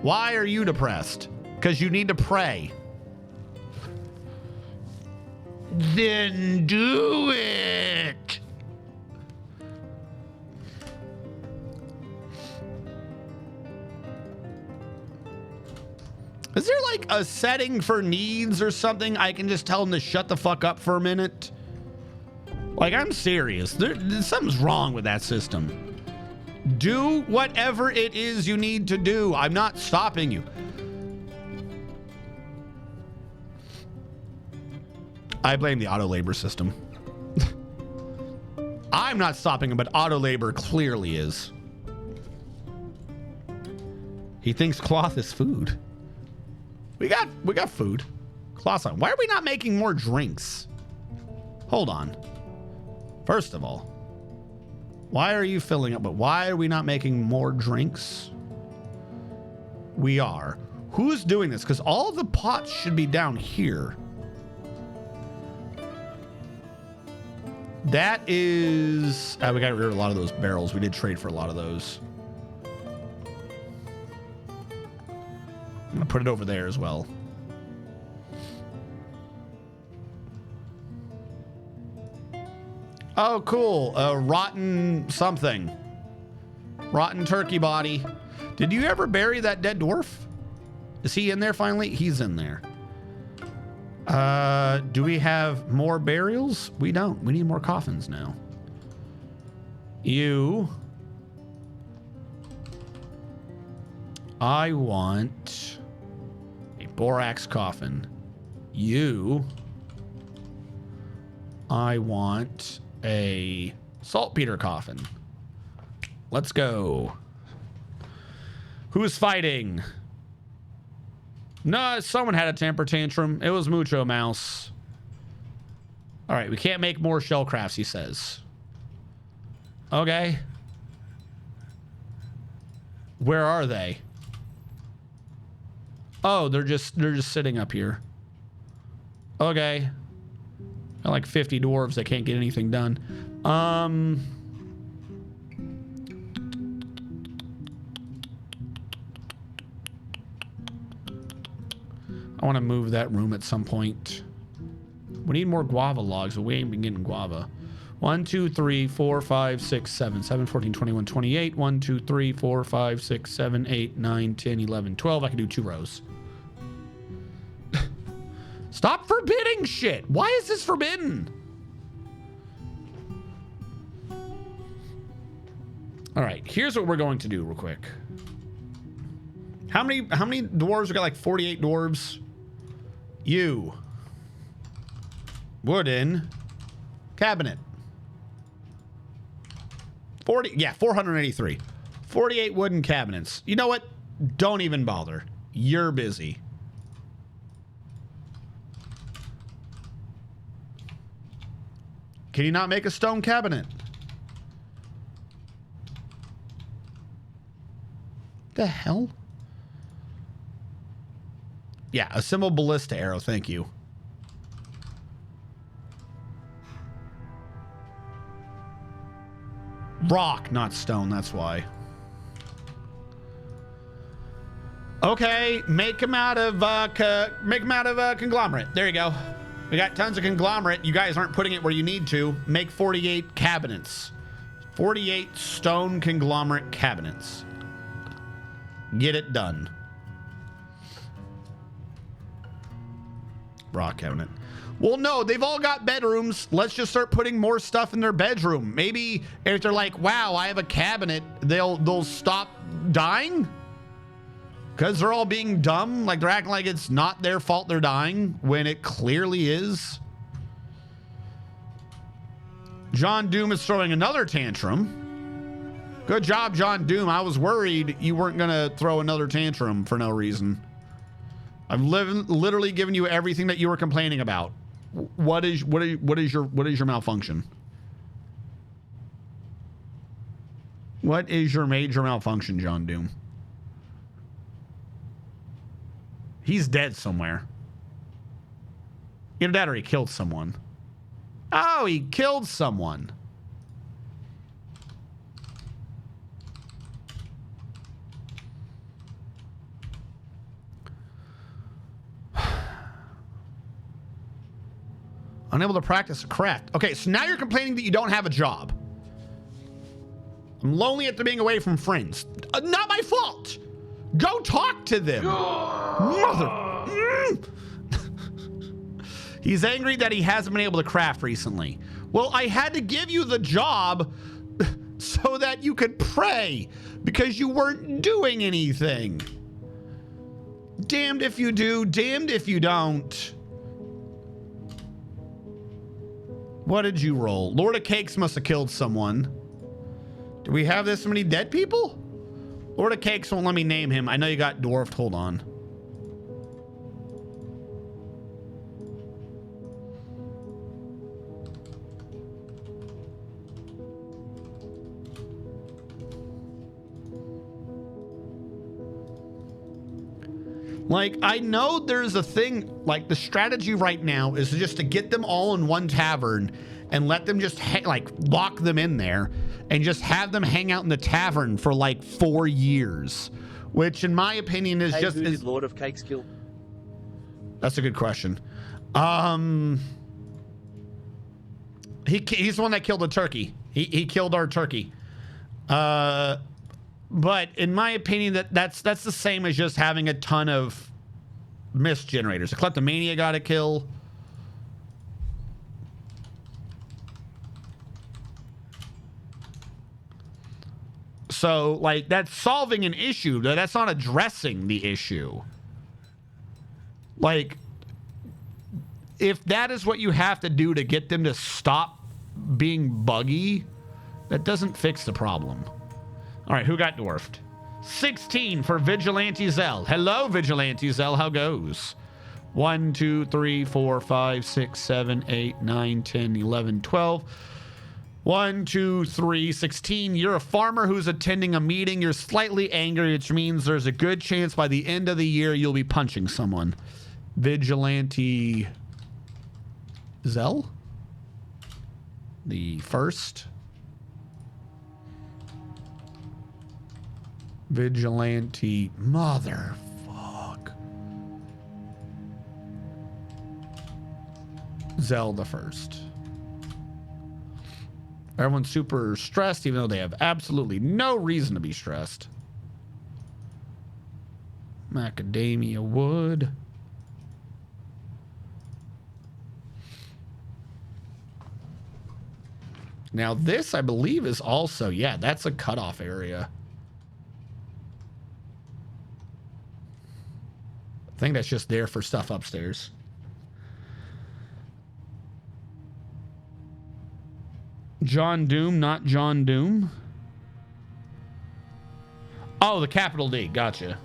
Why are you depressed? Because you need to pray. Then do it. Is there like a setting for needs or something, I can just tell them to shut the fuck up for a minute? Like, I'm serious. Something's wrong with that system. Do whatever it is you need to do. I'm not stopping you. I blame the auto labor system. I'm not stopping him, but auto labor clearly is. He thinks cloth is food. We got food. Cloth on. Why are we not making more drinks? Hold on. First of all, why are you filling up? But why are we not making more drinks? We are. Who's doing this? Because all the pots should be down here. That is... we got rid of a lot of those barrels. We did trade for a lot of those. I'm going to put it over there as well. Oh, cool. Rotten something. Rotten turkey body. Did you ever bury that dead dwarf? Is he in there finally? He's in there. Do we have more burials? We don't. We need more coffins now. I want a borax coffin. I want a saltpeter coffin. Let's go. Who's fighting? No, someone had a temper tantrum. It was Mucho Mouse. All right, we can't make more shell crafts, he says. Okay. Where are they? Oh, they're just sitting up here. Okay. Got like 50 dwarves that can't get anything done. I want to move that room at some point. We need more guava logs, but we ain't been getting guava. 1, 2, 3, 4, 5, 6, 7, 7, 14, 21, 28. 1, 2, 3, 4, 5, 6, 7, 8, 9, 10, 11, 12. I can do 2 rows. Stop forbidding shit. Why is this forbidden? All right, here's what we're going to do real quick. How many dwarves? We got like 48 dwarves. Wooden cabinet. 483. 48 wooden cabinets. You know what? Don't even bother. You're busy. Can you not make a stone cabinet? The hell? Yeah, assemble ballista arrow. Thank you. Rock, not stone. That's why. Okay, make them out of conglomerate. There you go. We got tons of conglomerate. You guys aren't putting it where you need to. Make 48 cabinets. 48 stone conglomerate cabinets. Get it done. Rock cabinet. Well, no, they've all got bedrooms. Let's just start putting more stuff in their bedroom. Maybe if they're like, wow, I have a cabinet, they'll stop dying? Because they're all being dumb? Like they're acting like it's not their fault they're dying when it clearly is? John Doom is throwing another tantrum. Good job, John Doom. I was worried you weren't going to throw another tantrum for no reason. I've literally given you everything that you were complaining about. What is your malfunction? What is your major malfunction, John Doom? He's dead somewhere. Either that or he killed someone. Oh, he killed someone. Unable to practice a craft. Okay, so now you're complaining that you don't have a job. I'm lonely after being away from friends. Not my fault. Go talk to them. He's angry that he hasn't been able to craft recently. Well, I had to give you the job so that you could pray because you weren't doing anything. Damned if you do, damned if you don't. What did you roll? Lord of Cakes must have killed someone. Do we have this many dead people? Lord of Cakes won't let me name him. I know you got dwarfed. Hold on. Like, I know there's a thing, like the strategy right now is just to get them all in one tavern and let them just like lock them in there and just have them hang out in the tavern for like 4 years, which in my opinion is who did Lord of Cakes kill? That's a good question. He's the one that killed the turkey. He killed our turkey. But in my opinion, that's the same as just having a ton of mist generators. The kleptomania got a kill. So, like, that's solving an issue. That's not addressing the issue. Like, if that is what you have to do to get them to stop being buggy, that doesn't fix the problem. All right, who got dwarfed? 16 for Vigilante Zell. Hello, Vigilante Zell. How goes? 1, 2, 3, 4, 5, 6, 7, 8, 9, 10, 11, 12. 1, 2, 3, 16. You're a farmer who's attending a meeting. You're slightly angry, which means there's a good chance by the end of the year you'll be punching someone. Vigilante Zell? The first. Vigilante motherfuck. Zell the first. Everyone's super stressed, even though they have absolutely no reason to be stressed. Macadamia wood. Now this, I believe, is also, yeah, that's a cutoff area. I think that's just there for stuff upstairs. John Doom, not John Doom. Oh, the capital D. Gotcha.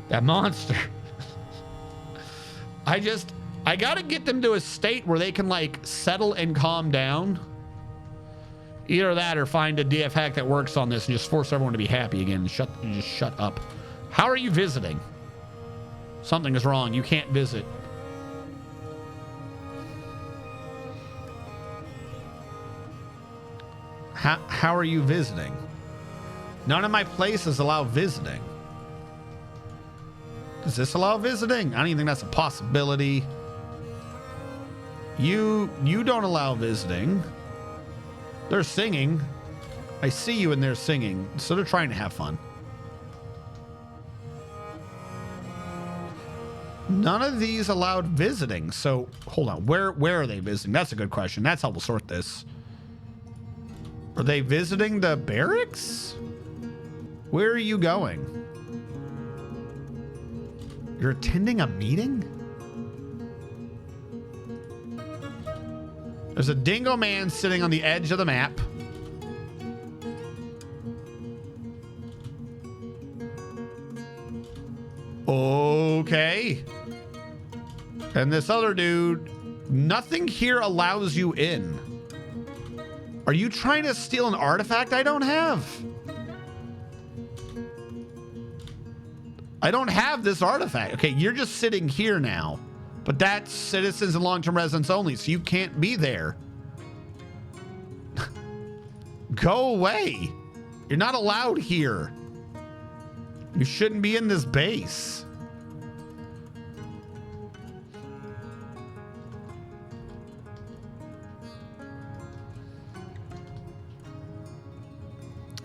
That monster. I gotta get them to a state where they can like settle and calm down. Either that or find a DF hack that works on this and just force everyone to be happy again and just shut up. How are you visiting? Something is wrong. You can't visit. How are you visiting? None of my places allow visiting. Does this allow visiting? I don't even think that's a possibility. You don't allow visiting. They're singing. I see you and they're singing. So they're trying to have fun. None of these allowed visiting. So hold on. Where are they visiting? That's a good question. That's how we'll sort this. Are they visiting the barracks? Where are you going? You're attending a meeting? There's a dingo man sitting on the edge of the map. Okay. And this other dude, nothing here allows you in. Are you trying to steal an artifact I don't have? I don't have this artifact. Okay, you're just sitting here now. But that's citizens and long-term residents only, so you can't be there. Go away. You're not allowed here. You shouldn't be in this base.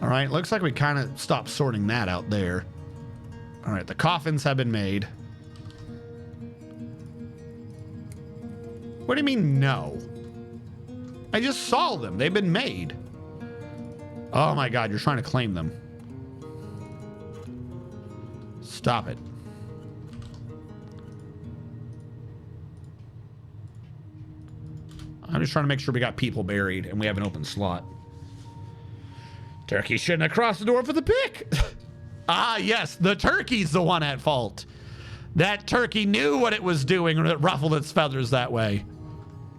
All right, looks like we kind of stopped sorting that out there. All right, the coffins have been made. What do you mean, no? I just saw them. They've been made. Oh my God, you're trying to claim them. Stop it. I'm just trying to make sure we got people buried and we have an open slot. Turkey shouldn't have crossed the door for the pick. Ah, yes, the turkey's the one at fault. That turkey knew what it was doing when it ruffled its feathers that way.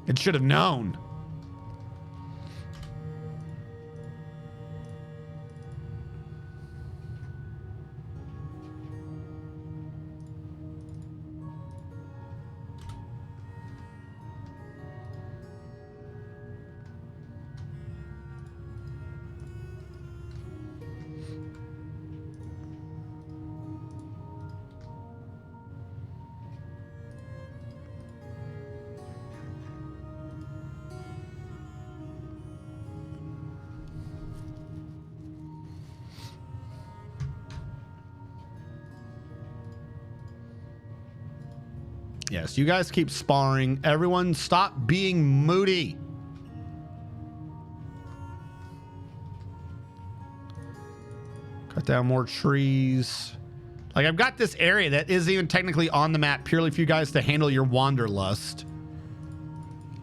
It should have known. Yes, you guys keep sparring. Everyone stop being moody. Cut down more trees. Like, I've got this area that isn't even technically on the map purely for you guys to handle your wanderlust.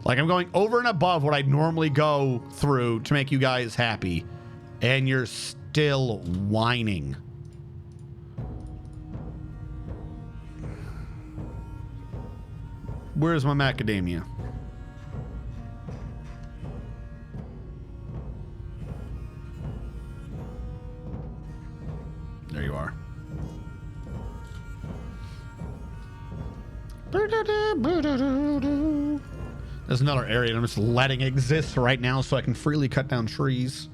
Like, I'm going over and above what I'd normally go through to make you guys happy. And you're still whining. Where's my macadamia? There you are. There's another area that I'm just letting exist right now so I can freely cut down trees.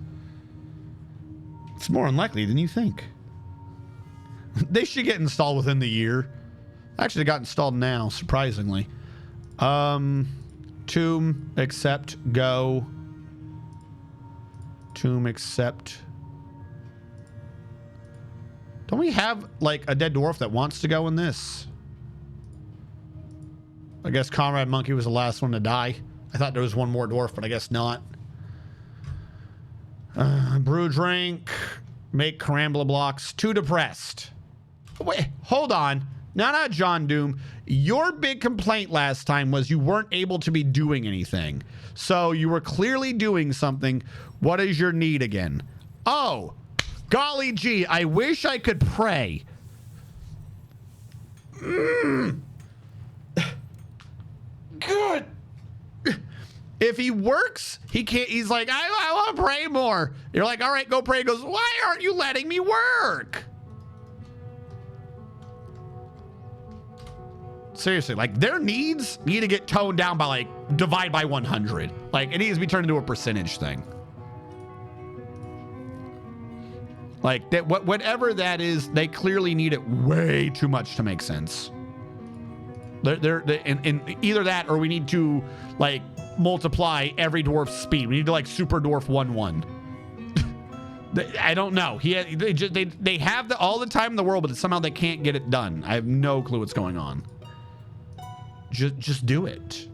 It's more unlikely than you think. They should get installed within the year. Actually, they got installed now, surprisingly. Tomb, accept, go. Tomb, accept. Don't we have, like, a dead dwarf that wants to go in this? I guess Comrade Monkey was the last one to die. I thought there was one more dwarf, but I guess not. Brew drink. Make carambla blocks. Too depressed. Wait, hold on. No, John Doom. Your big complaint last time was you weren't able to be doing anything. So you were clearly doing something. What is your need again? Oh, golly gee, I wish I could pray. Good. If he works, he can't. He's like, I want to pray more. You're like, all right, go pray. He goes, why aren't you letting me work? Seriously, like, their needs need to get toned down by, like, divide by 100. Like, it needs to be turned into a percentage thing. Like, that, whatever that is, they clearly need it way too much to make sense. And either that or we need to, like, multiply every dwarf's speed. We need to, like, super dwarf 1-1. I don't know. They have all the time in the world, but somehow they can't get it done. I have no clue what's going on. Just do it.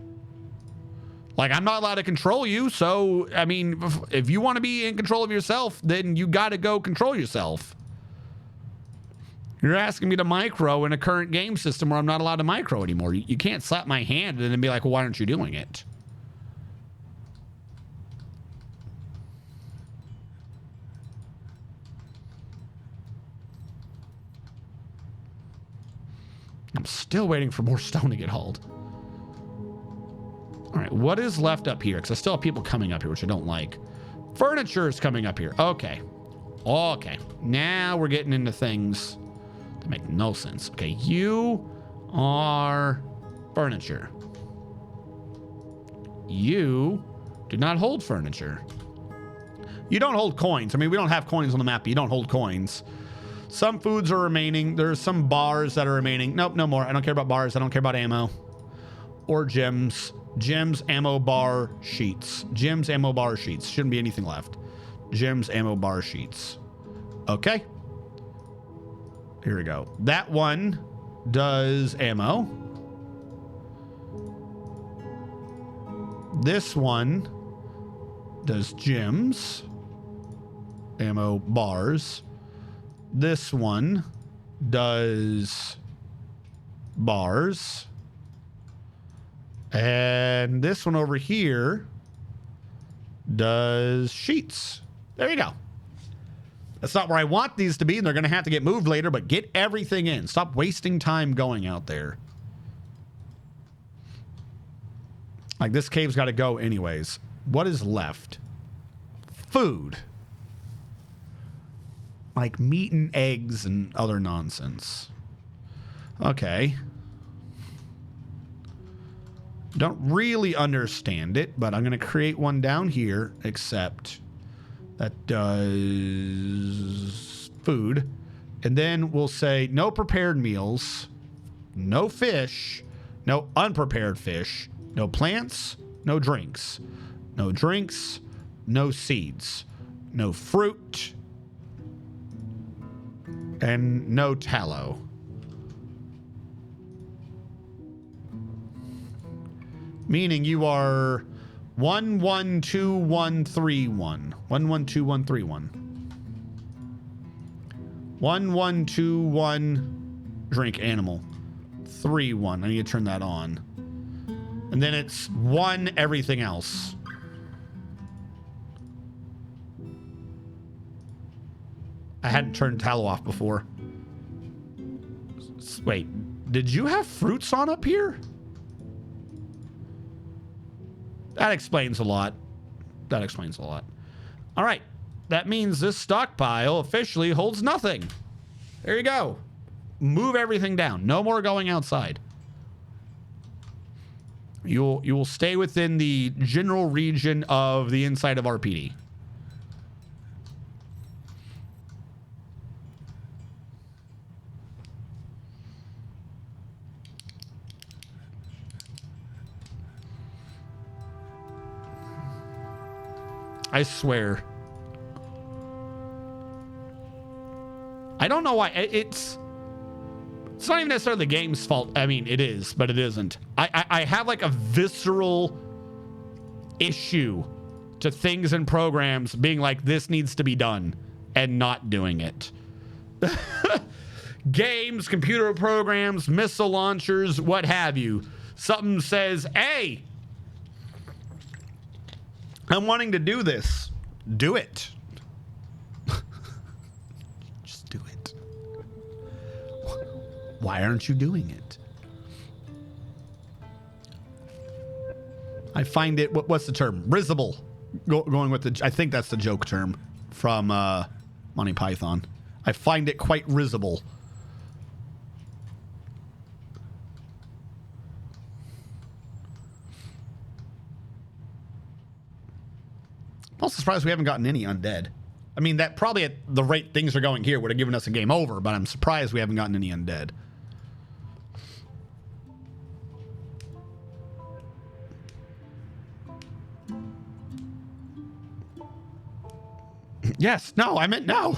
Like, I'm not allowed to control you, so, I mean, if you want to be in control of yourself, then you got to go control yourself. You're asking me to micro in a current game system where I'm not allowed to micro anymore. You can't slap my hand and then be like, well, why aren't you doing it? I'm still waiting for more stone to get hauled. All right, what is left up here? Because I still have people coming up here, which I don't like. Furniture is coming up here. Okay. Okay. Now we're getting into things that make no sense. Okay, you are furniture. You do not hold furniture. You don't hold coins. I mean, we don't have coins on the map, but you don't hold coins. Some foods are remaining. There's some bars that are remaining. Nope, no more. I don't care about bars. I don't care about ammo. Or gems. Gems, ammo, bar, sheets. Gems, ammo, bar, sheets. Shouldn't be anything left. Gems, ammo, bar, sheets. Okay. Here we go. That one does ammo. This one does gems. Ammo bars. This one does bars. And this one over here does sheets. There you go. That's not where I want these to be, and they're going to have to get moved later, but get everything in. Stop wasting time going out there. Like, this cave's got to go anyways. What is left? Food. Like meat and eggs and other nonsense. Okay. Don't really understand it, but I'm going to create one down here, except that does food. And then we'll say no prepared meals, no fish, no unprepared fish, no plants, no drinks, no drinks, no seeds, no fruit, and no tallow. Meaning you are 112131. 112131. 1121 drink animal. 31. I need to turn that on. And then it's 1 everything else. I hadn't turned tallow off before. Wait, did you have fruits on up here? That explains a lot. That explains a lot. All right. That means this stockpile officially holds nothing. There you go. Move everything down. No more going outside. You will stay within the general region of the inside of RPD. I swear. I don't know why. It's not even necessarily the game's fault. I mean, it is, but it isn't. I have like a visceral issue to things and programs being like, this needs to be done, and not doing it. Games, computer programs, missile launchers, what have you. Something says, hey, I'm wanting to do this. Do it. Just do it. Why aren't you doing it? I find it, what's the term? Risible. Going with the, I think that's the joke term from Monty Python. I find it quite risible. I'm also surprised we haven't gotten any undead. I mean, that probably at the rate things are going here would have given us a game over, but I'm surprised we haven't gotten any undead. Yes. No, I meant no.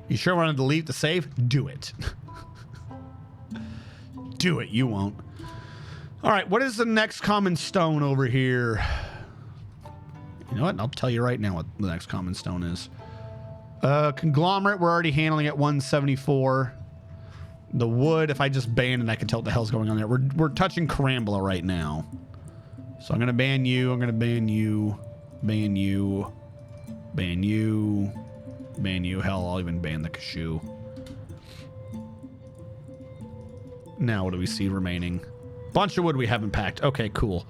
You sure want to delete the save? Do it. Do it. You won't. All right. What is the next common stone over here? You know what? I'll tell you right now what the next common stone is. Conglomerate, we're already handling at 174. The wood, if I just ban it, I can tell what the hell's going on there. We're touching Carambula right now. So I'm going to ban you. I'm going to ban you. Ban you. Ban you. Ban you. Hell, I'll even ban the cashew. Now, what do we see remaining? Bunch of wood we haven't packed. Okay, cool.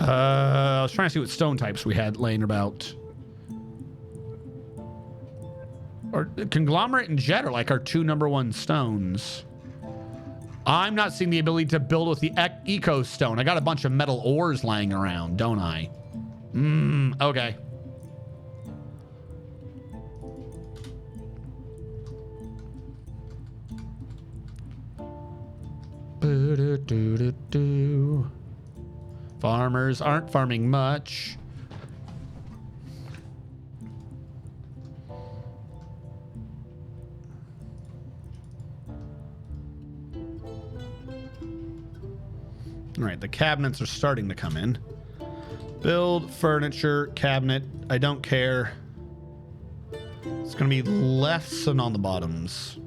I was trying to see what stone types we had laying about. Or conglomerate and jet are like our 2 #1 stones. I'm not seeing the ability to build with the eco stone. I got a bunch of metal ores lying around, don't I? Okay. Farmers aren't farming much. All right, the cabinets are starting to come in. Build furniture cabinet. I don't care. It's going to be lefts and on the bottoms.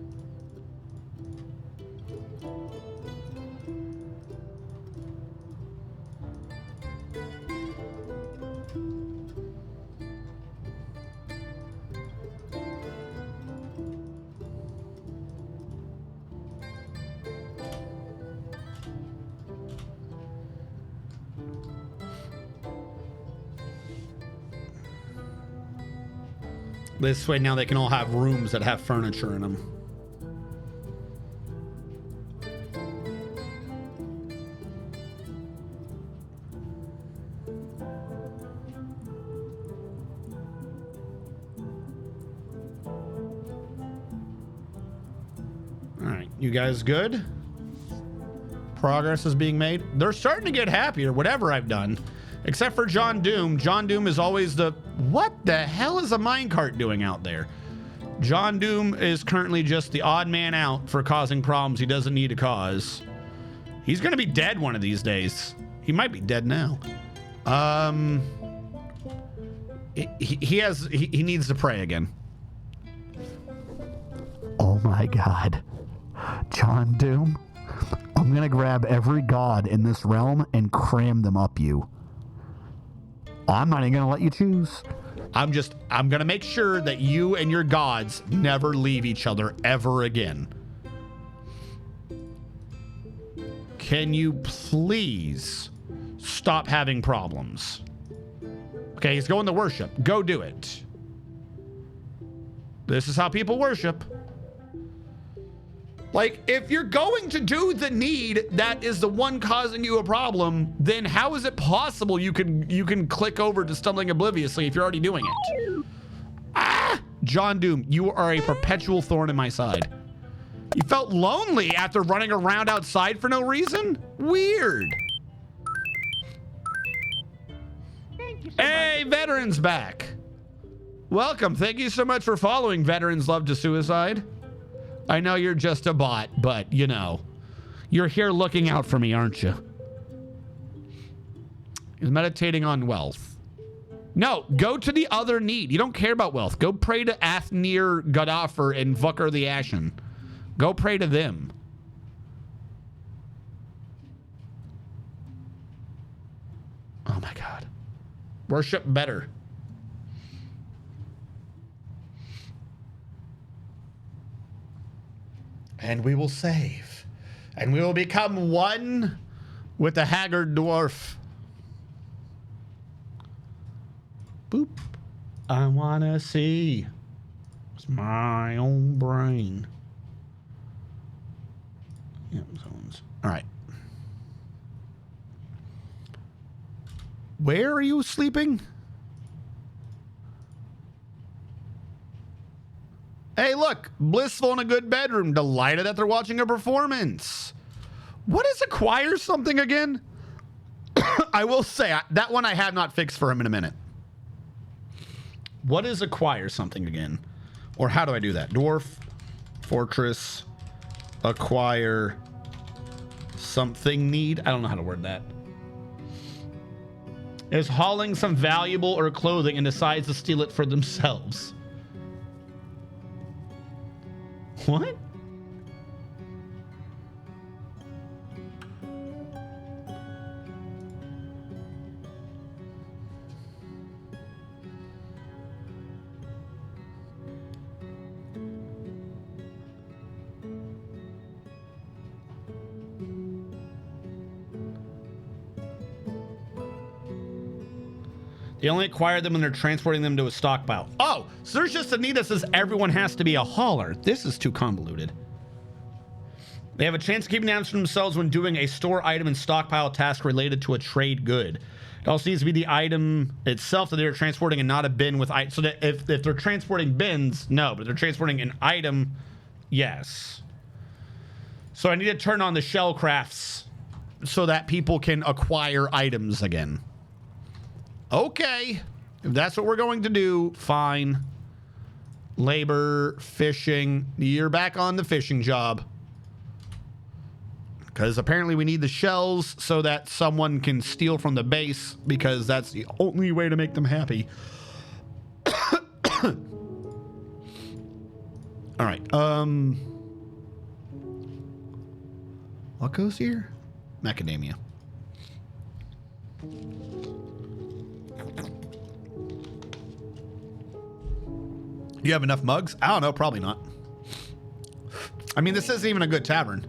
This way now they can all have rooms that have furniture in them. All right, you guys good? Progress is being made. They're starting to get happier, whatever I've done. Except for John Doom. John Doom is always the... What the hell is a minecart doing out there? John Doom is currently just the odd man out for causing problems he doesn't need to cause. He's going to be dead one of these days. He might be dead now. He needs to pray again. Oh my God. John Doom, I'm going to grab every god in this realm and cram them up you. I'm not even going to let you choose. I'm going to make sure that you and your gods never leave each other ever again. Can you please stop having problems? Okay, he's going to worship. Go do it. This is how people worship. Like, if you're going to do the need that is the one causing you a problem, then how is it possible you can click over to Stumbling Obliviously if you're already doing it? Ah! John Doom, you are a perpetual thorn in my side. You felt lonely after running around outside for no reason? Weird. Thank you so Hey, Veterans back. Welcome. Thank you so much for following Veterans Love to Suicide. I know you're just a bot, but, you know, you're here looking out for me, aren't you? He's meditating on wealth. No, go to the other need. You don't care about wealth. Go pray to Athnir Gaddafer and Vukar the Ashen. Go pray to them. Oh, my God. Worship better. And we will save. And we will become one with the haggard dwarf. Boop. I want to see. It's my own brain. Yep, someone's. All right. Where are you sleeping? Hey, look, blissful in a good bedroom. Delighted that they're watching a performance. What is acquire something again? I will say, that one I have not fixed for him in a minute. What is acquire something again? Or how do I do that? Dwarf, fortress, acquire something need. I don't know how to word that. Is hauling some valuable or clothing and decides to steal it for themselves. What? They only acquire them when they're transporting them to a stockpile. Oh, so there's just a need that says everyone has to be a hauler. This is too convoluted. They have a chance of keeping the items for themselves when doing a store item and stockpile task related to a trade good. It also needs to be the item itself that they're transporting and not a bin with items. So that if they're transporting bins, no. But if they're transporting an item, yes. So I need to turn on the shell crafts so that people can acquire items again. Okay, if that's what we're going to do, fine. Labor, fishing. You're back on the fishing job. Because apparently we need the shells so that someone can steal from the base, because that's the only way to make them happy. All right. What goes here? Macadamia. You have enough mugs? I don't know. Probably not. I mean, this isn't even a good tavern.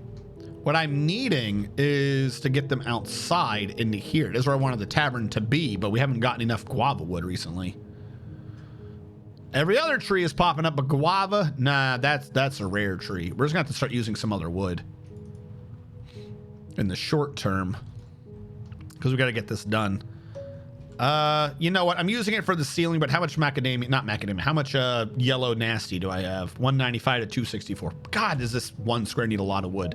What I'm needing is to get them outside into here. This is where I wanted the tavern to be, but we haven't gotten enough guava wood recently. Every other tree is popping up, but guava, nah, that's a rare tree. We're just gonna have to start using some other wood in the short term, because we got to get this done. You know what? I'm using it for the ceiling, but how much macadamia? Not macadamia. How much yellow nasty do I have? 195 to 264. God, does this one square need a lot of wood?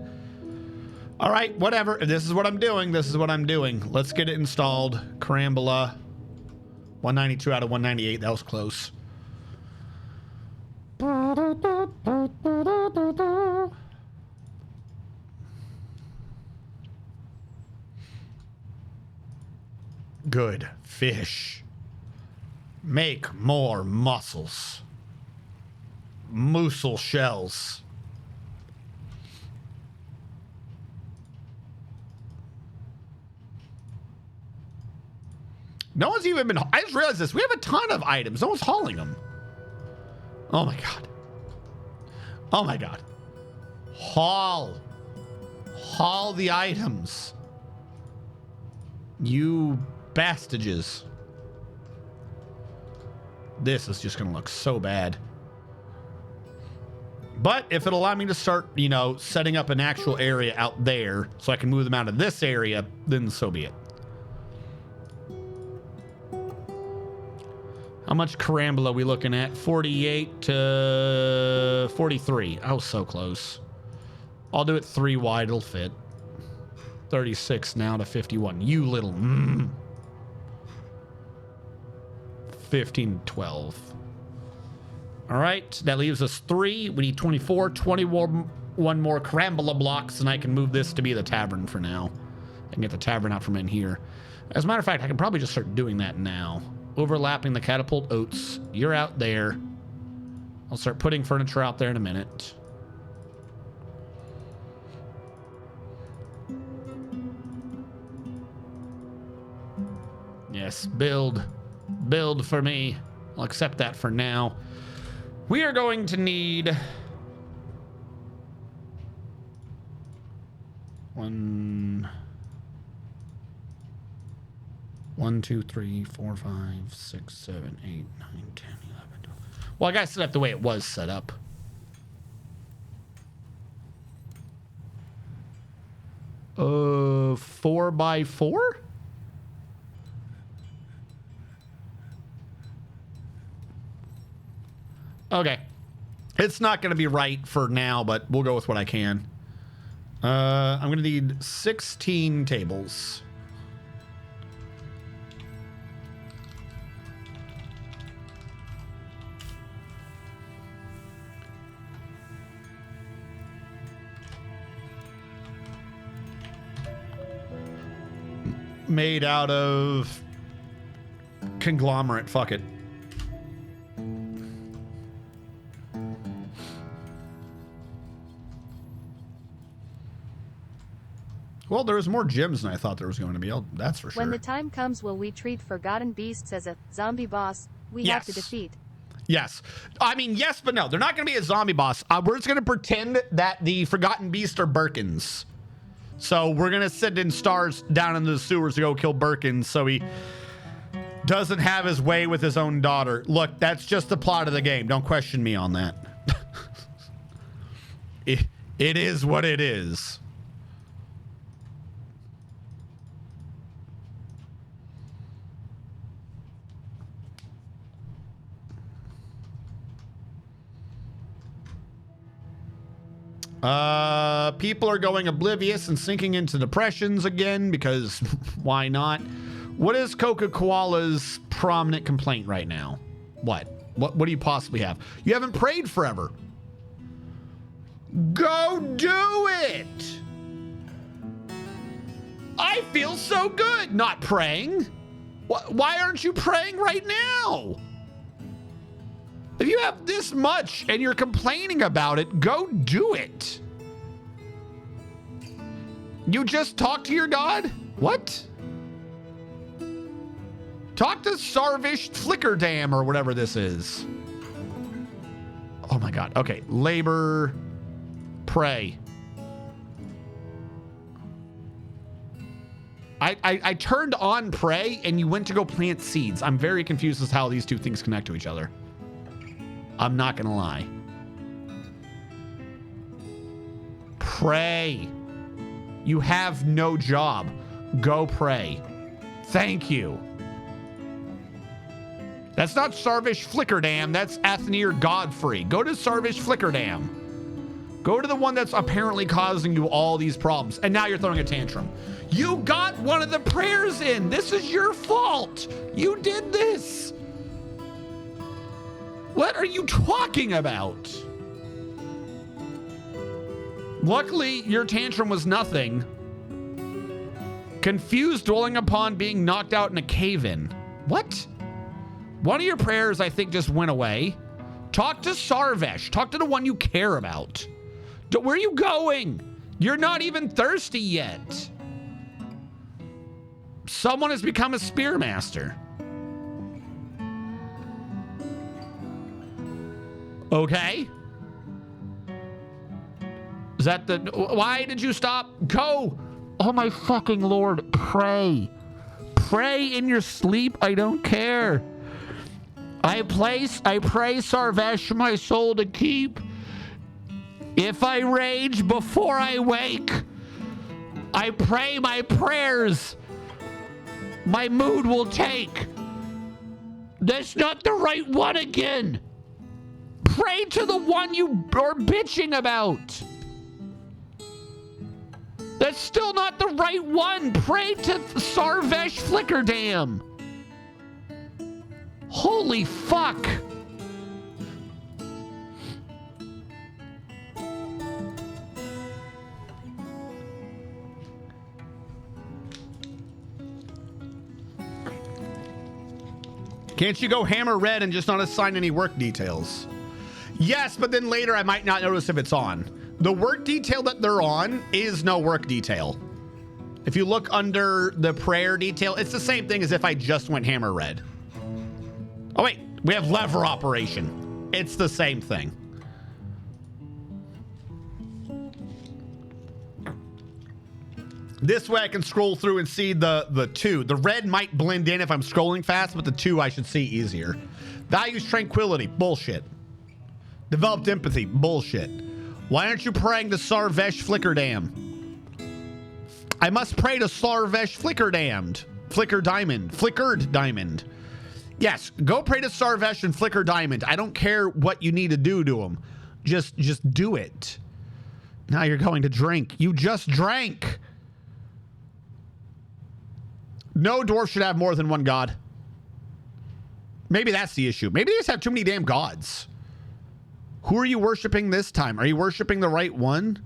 All right, whatever. If this is what I'm doing, this is what I'm doing. Let's get it installed. Carambola. 192 out of 198. That was close. Good fish. Make more mussels. Mussel shells. No one's even been... I just realized this. We have a ton of items. No one's hauling them. Oh my God. Oh my God. Haul. Haul the items. You bastages. This is just going to look so bad. But if it'll allow me to start, you know, setting up an actual area out there so I can move them out of this area, then so be it. How much carambola are we looking at? 48 to 43. Oh, so close. I'll do it 3 wide. It'll fit. 36 now to 51. You little... 15, 12. All right. That leaves us 3. We need 24, 21 more carambola blocks, and I can move this to be the tavern for now. I can get the tavern out from in here. As a matter of fact, I can probably just start doing that now. Overlapping the catapult oats. You're out there. I'll start putting furniture out there in a minute. Yes, build. Build for me. I'll accept that for now. We are going to need... 1, 2, 3, 4, 5, 6, 7, 8, 9, 10, 11, 12. Well, I gotta set up the way it was set up. Uh, 4 by 4? Okay. It's not going to be right for now, but we'll go with what I can. I'm going to need 16 tables. Made out of conglomerate. Fuck it. Well, there was more gems than I thought there was going to be. That's for sure. When the time comes, will we treat forgotten beasts as a zombie boss we have to defeat? Yes. I mean, yes, but no. They're not going to be a zombie boss. We're just going to pretend that the forgotten beasts are Birkins. So we're going to send in Stars down into the sewers to go kill Birkins so he doesn't have his way with his own daughter. Look, that's just the plot of the game. Don't question me on that. It is what it is. People are going oblivious and sinking into depressions again because why not? What is Coca-Cola's prominent complaint right now? What do you possibly have? You haven't prayed forever. Go do it. I feel so good not praying. Why aren't you praying right now? If you have this much and you're complaining about it, go do it. You just talk to your God? What? Talk to Sarvish Flicker Dam or whatever this is. Oh my God. Okay. Labor. Pray. I turned on pray and you went to go plant seeds. I'm very confused as to how these two things connect to each other. I'm not gonna lie. Pray. You have no job. Go pray. Thank you. That's not Sarvish Flicker Dam. That's Athenir Godfrey. Go to Sarvish Flicker Dam. Go to the one that's apparently causing you all these problems. And now you're throwing a tantrum. You got one of the prayers in. This is your fault. You did this. What are you talking about? Luckily, your tantrum was nothing. Confused, dwelling upon being knocked out in a cave-in. What? One of your prayers, I think, just went away. Talk to Sarvesh. Talk to the one you care about. Where are you going? You're not even thirsty yet. Someone has become a spearmaster. Okay. Is that the... Why did you stop? Go. Oh my fucking Lord. Pray. Pray in your sleep. I don't care. I pray Sarvesh my soul to keep. If I rage before I wake, I pray my prayers. My mood will take. That's not the right one again. Pray to the one you are bitching about. That's still not the right one. Pray to Sarvesh Flicker Dam. Holy fuck. Can't you go hammer red and just not assign any work details? Yes, but then later I might not notice if it's on. The work detail that they're on is no work detail. If you look under the prayer detail, it's the same thing as if I just went hammer red. Oh wait, we have lever operation. It's the same thing. This way I can scroll through and see the two. The red might blend in if I'm scrolling fast, but the two I should see easier. Values tranquility, bullshit. Developed empathy, bullshit. Why aren't you praying to Sarvesh Flicker Dam? I must pray to Sarvesh Flickered Diamond. Yes, go pray to Sarvesh and Flicker Diamond. I don't care what you need to do to him. Just do it. Now you're going to drink. You just drank. No dwarf should have more than one god. Maybe that's the issue. Maybe they just have too many damn gods. Who are you worshiping this time? Are you worshiping the right one?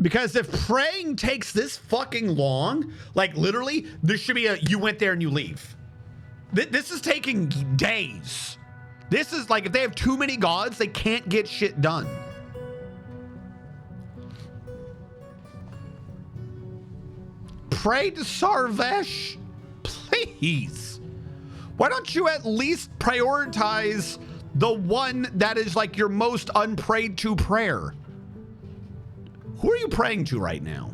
Because if praying takes this fucking long, like literally, this should be a you went there and you leave. This is taking days. This is like if they have too many gods, they can't get shit done. Pray to Sarvesh, please. Why don't you at least prioritize the one that is like your most unprayed to prayer? Who are you praying to right now?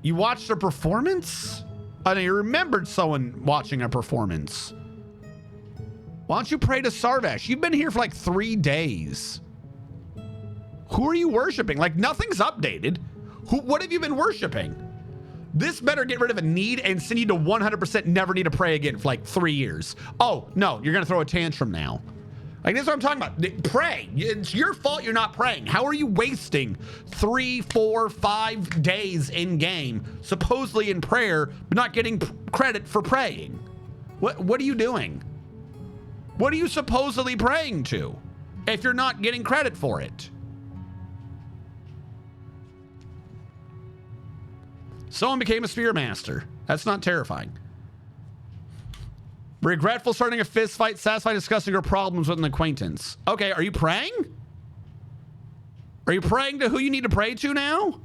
You watched a performance? I know you remembered someone watching a performance. Why don't you pray to Sarvesh? You've been here for like 3 days. Who are you worshiping? Like nothing's updated. What have you been worshiping? This better get rid of a need and send you to 100% never need to pray again for like 3 years. Oh, no, you're going to throw a tantrum now. Like, this is what I'm talking about. Pray. It's your fault you're not praying. How are you wasting 3, 4, 5 days in game, supposedly in prayer, but not getting credit for praying? What are you doing? What are you supposedly praying to if you're not getting credit for it? Someone became a spearmaster. That's not terrifying. Regretful starting a fist fight, satisfied discussing her problems with an acquaintance. Okay, are you praying? Are you praying to who you need to pray to now?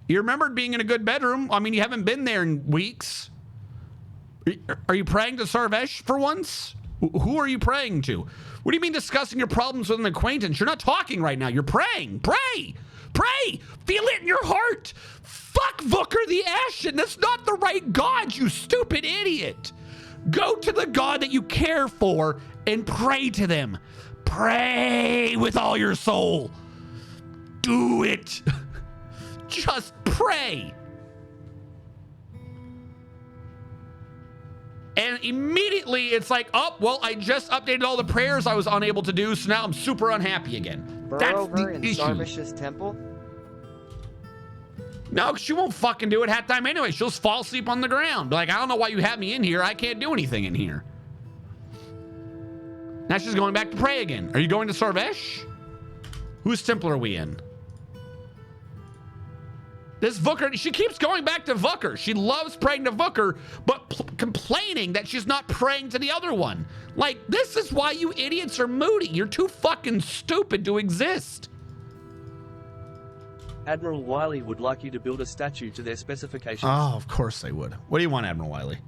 You remembered being in a good bedroom. I mean, you haven't been there in weeks. Are you praying to Sarvesh for once? Who are you praying to? What do you mean discussing your problems with an acquaintance? You're not talking right now. You're praying. Pray. Pray. Feel it in your heart. Fuck Vooker the Ashen. That's not the right God, you stupid idiot. Go to the God that you care for and pray to them. Pray with all your soul. Do it. Just pray. And immediately it's like, oh, well, I just updated all the prayers I was unable to do, so now I'm super unhappy again. Burrow That's her the in issue. Sarvish's temple? No, she won't fucking do it half time anyway. She'll just fall asleep on the ground. Be like, I don't know why you have me in here. I can't do anything in here. Now she's going back to pray again. Are you going to Sarvesh? Whose temple are we in? This Vooker, she keeps going back to Vooker. She loves praying to Vooker, but complaining that she's not praying to the other one. Like, this is why you idiots are moody. You're too fucking stupid to exist. Admiral Wiley would like you to build a statue to their specifications. Oh, of course they would. What do you want, Admiral Wiley?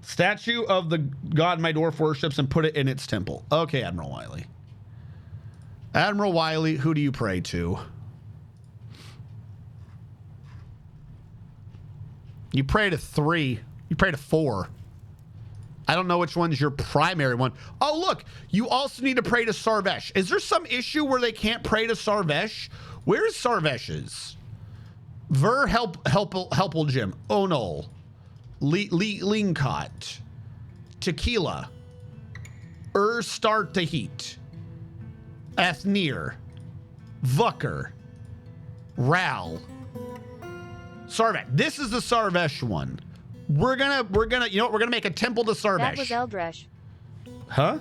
Statue of the god my dwarf worships and put it in its temple. Okay, Admiral Wiley. Admiral Wiley, who do you pray to? You pray to 3. You pray to 4. I don't know which one's your primary one. Oh, look, you also need to pray to Sarvesh. Is there some issue where they can't pray to Sarvesh? Where's Sarvesh's? Ver Helpel Jim. Onol. Linkot. Tequila. Start to Heat. Ethnir. Vooker. Ral. Sarvesh. This is the Sarvesh one. We're gonna, you know what? We're gonna make a temple to Sarvesh. That was Eldresh. Huh?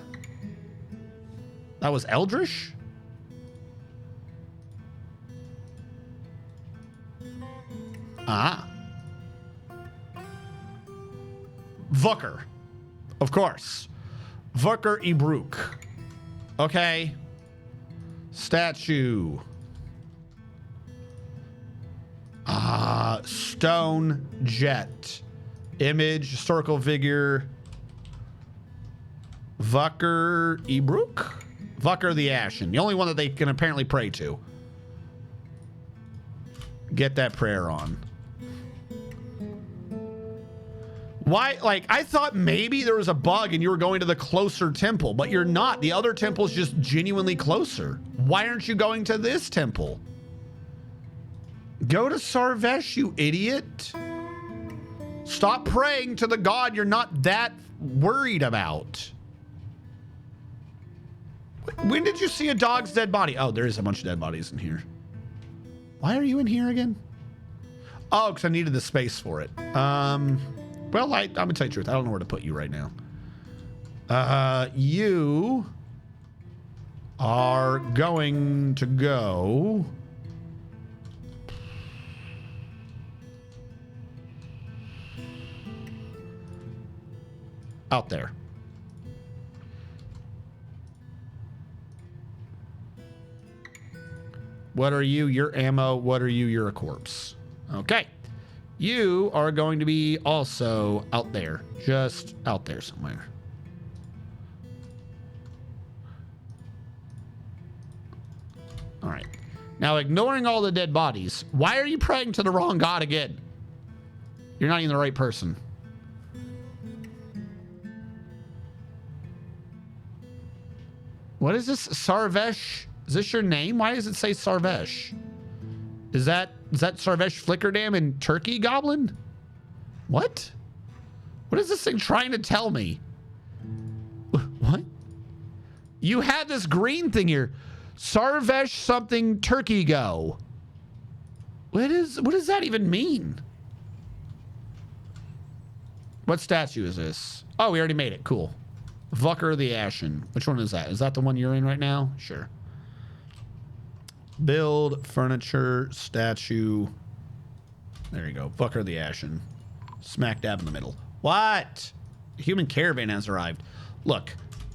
That was Eldrish? Ah. Vooker. Of course. Vooker Ibruk. Okay. Statue. Stone Jet. Image, historical figure. Vooker Ibruk? Vooker the Ashen. The only one that they can apparently pray to. Get that prayer on. Why? Like, I thought maybe there was a bug and you were going to the closer temple, but you're not. The other temple's just genuinely closer. Why aren't you going to this temple? Go to Sarvesh, you idiot. Stop praying to the god you're not that worried about. When did you see a dog's dead body? Oh, there is a bunch of dead bodies in here. Why are you in here again? Oh, because I needed the space for it. Well, I'm gonna tell you the truth. I don't know where to put you right now. You are going to go out there. What are you? You're ammo. What are you? You're a corpse. Okay. You are going to be also out there. Just out there somewhere. All right. Now, ignoring all the dead bodies, why are you praying to the wrong god again? You're not even the right person. What is this? Sarvesh? Is this your name? Why does it say Sarvesh? Is that Sarvesh Flickerdam in Turkey Goblin? What? What is this thing trying to tell me? What? You have this green thing here. Sarvesh something Turkey Go. What does that even mean? What statue is this? Oh, we already made it. Cool. Vooker the Ashen. Which one is that? Is that the one you're in right now? Sure. Build furniture statue There you go. Fucker the Ashen. Smack dab in the middle. What? A human caravan has arrived. Look,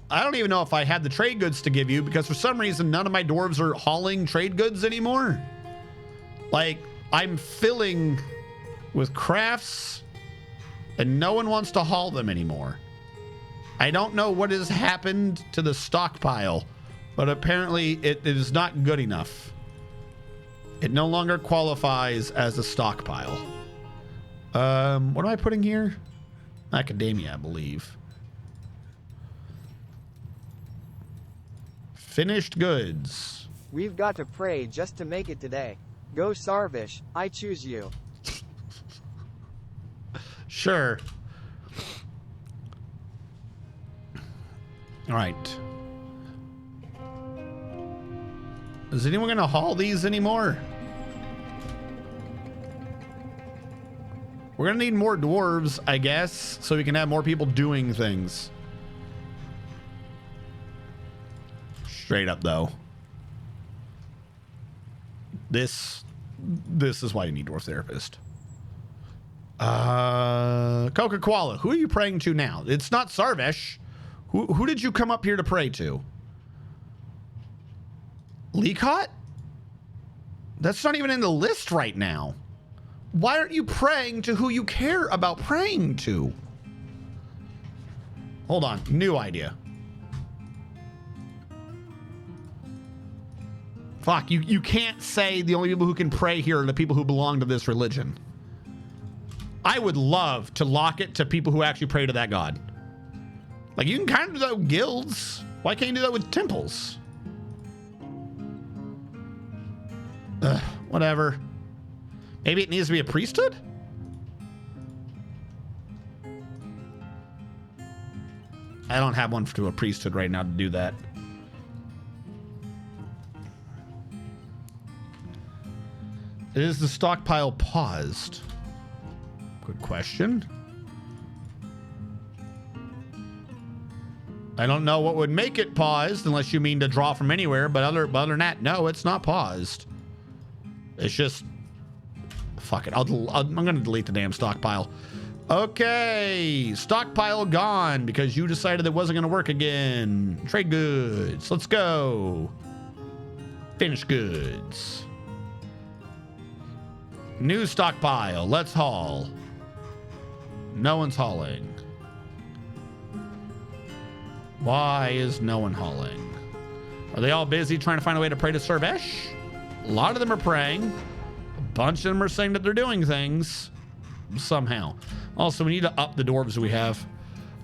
I don't even know if I had the trade goods to give you because for some reason none of my dwarves are hauling trade goods anymore. Like, I'm filling with crafts and no one wants to haul them anymore. I don't know what has happened to the stockpile, but apparently it is not good enough. It no longer qualifies as a stockpile. What am I putting here? Academia, I believe. Finished goods. We've got to pray just to make it today. Go Sarvish, I choose you. Sure. All right. Is anyone going to haul these anymore? We're going to need more dwarves, I guess, so we can have more people doing things. Straight up, though. This is why you need Dwarf Therapist. Coca-Cola. Who are you praying to now? It's not Sarvesh. Who did you come up here to pray to? Leacott? That's not even in the list right now. Why aren't you praying to who you care about praying to? Hold on. New idea. Fuck, you can't say the only people who can pray here are the people who belong to this religion. I would love to lock it to people who actually pray to that god. Like, you can kind of do that with guilds. Why can't you do that with temples? Whatever. Maybe it needs to be a priesthood? I don't have one to a priesthood right now to do that. Is the stockpile paused? Good question. I don't know what would make it paused unless you mean to draw from anywhere, but other than that, no, it's not paused. It's just... Fuck it. I'm going to delete the damn stockpile. Okay. Stockpile gone because you decided it wasn't going to work again. Trade goods. Let's go. Finished goods. New stockpile. Let's haul. No one's hauling. Why is no one hauling? Are they all busy trying to find a way to pray to Sarvesh? A lot of them are praying. A bunch of them are saying that they're doing things somehow. Also, we need to up the dwarves we have.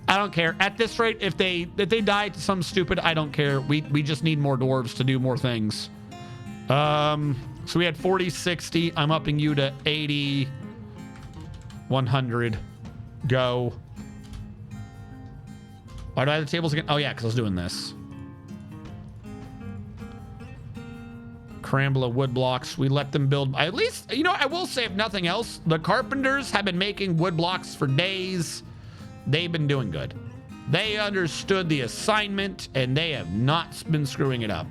I don't care. At this rate, if they die to some stupid, I don't care. We just need more dwarves to do more things. So we had 40, 60. I'm upping you to 80, 100. Go. Why do I have the tables again? Oh, yeah, because I was doing this. Crambler wood blocks. We let them build. At least, you know, I will say, if nothing else, the carpenters have been making wood blocks for days. They've been doing good. They understood the assignment, and they have not been screwing it up.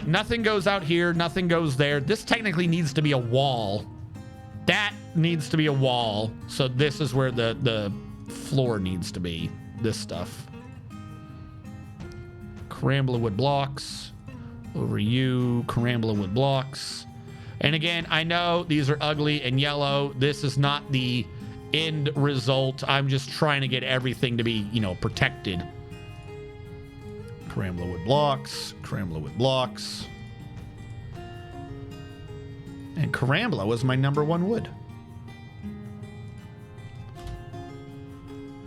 Nothing goes out here. Nothing goes there. This technically needs to be a wall. That needs to be a wall. So this is where the floor needs to be. This stuff. Crambler wood blocks. Over you. Crambler wood blocks. And again, I know these are ugly and yellow. This is not the end result. I'm just trying to get everything to be, you know, protected. Crambler wood blocks. Crambler wood blocks. And Karambla was my #1 wood.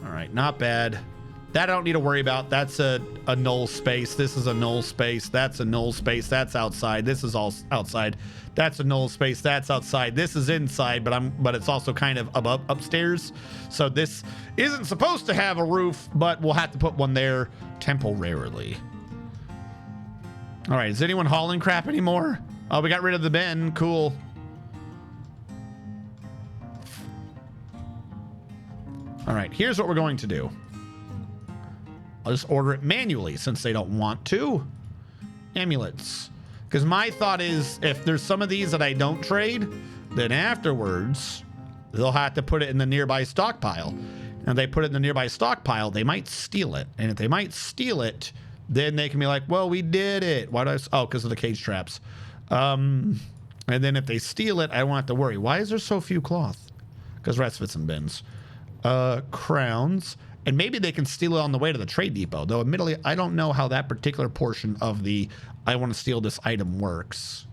All right, not bad. That I don't need to worry about. That's a null space. This is a null space. That's a null space. That's outside. This is all outside. That's a null space. That's outside. This is inside, but it's also kind of above upstairs. So this isn't supposed to have a roof, but we'll have to put one there temporarily. All right, is anyone hauling crap anymore? Oh, we got rid of the bin. Cool. All right, here's what we're going to do. I'll just order it manually since they don't want to. Amulets. Because my thought is, if there's some of these that I don't trade, then afterwards, they'll have to put it in the nearby stockpile. And if they put it in the nearby stockpile, they might steal it. And if they might steal it, then they can be like, well, we did it. Why do I? Oh, because of the cage traps. And then if they steal it, I won't have to worry. Why is there so few cloth? Because the rest of it's in bins. Crowns. And maybe they can steal it on the way to the trade depot. Though, admittedly, I don't know how that particular portion of the I want to steal this item works.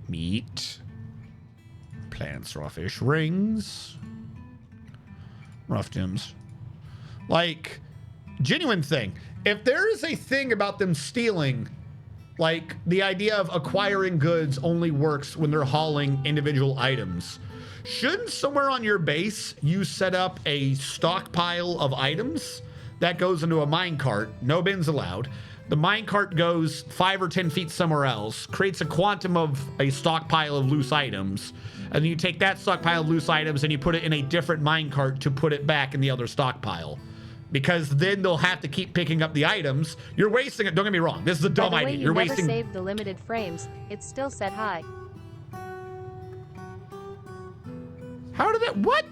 Meat. Plants, raw fish, rings. Rough gems. Like, genuine thing. If there is a thing about them stealing, like, the idea of acquiring goods only works when they're hauling individual items. Shouldn't somewhere on your base you set up a stockpile of items that goes into a minecart? No bins allowed. The minecart goes 5 or 10 feet somewhere else, creates a quantum of a stockpile of loose items, and then you take that stockpile of loose items and you put it in a different minecart to put it back in the other stockpile. Because then they'll have to keep picking up the items. You're wasting it. Don't get me wrong. This is a dumb idea. You're wasting. Never saved the limited frames. It's still set high. How did that? What?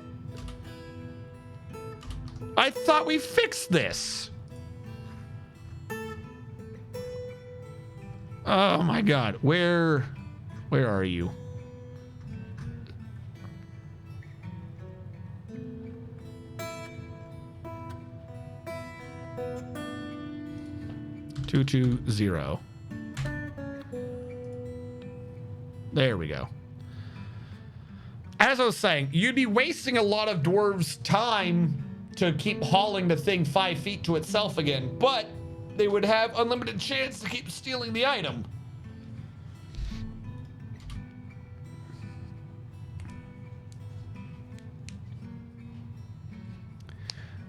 I thought we fixed this. Oh my God. Where are you? Two, 2, 0. There we go. As I was saying, you'd be wasting a lot of dwarves' time to keep hauling the thing 5 feet to itself again, but they would have unlimited chance to keep stealing the item.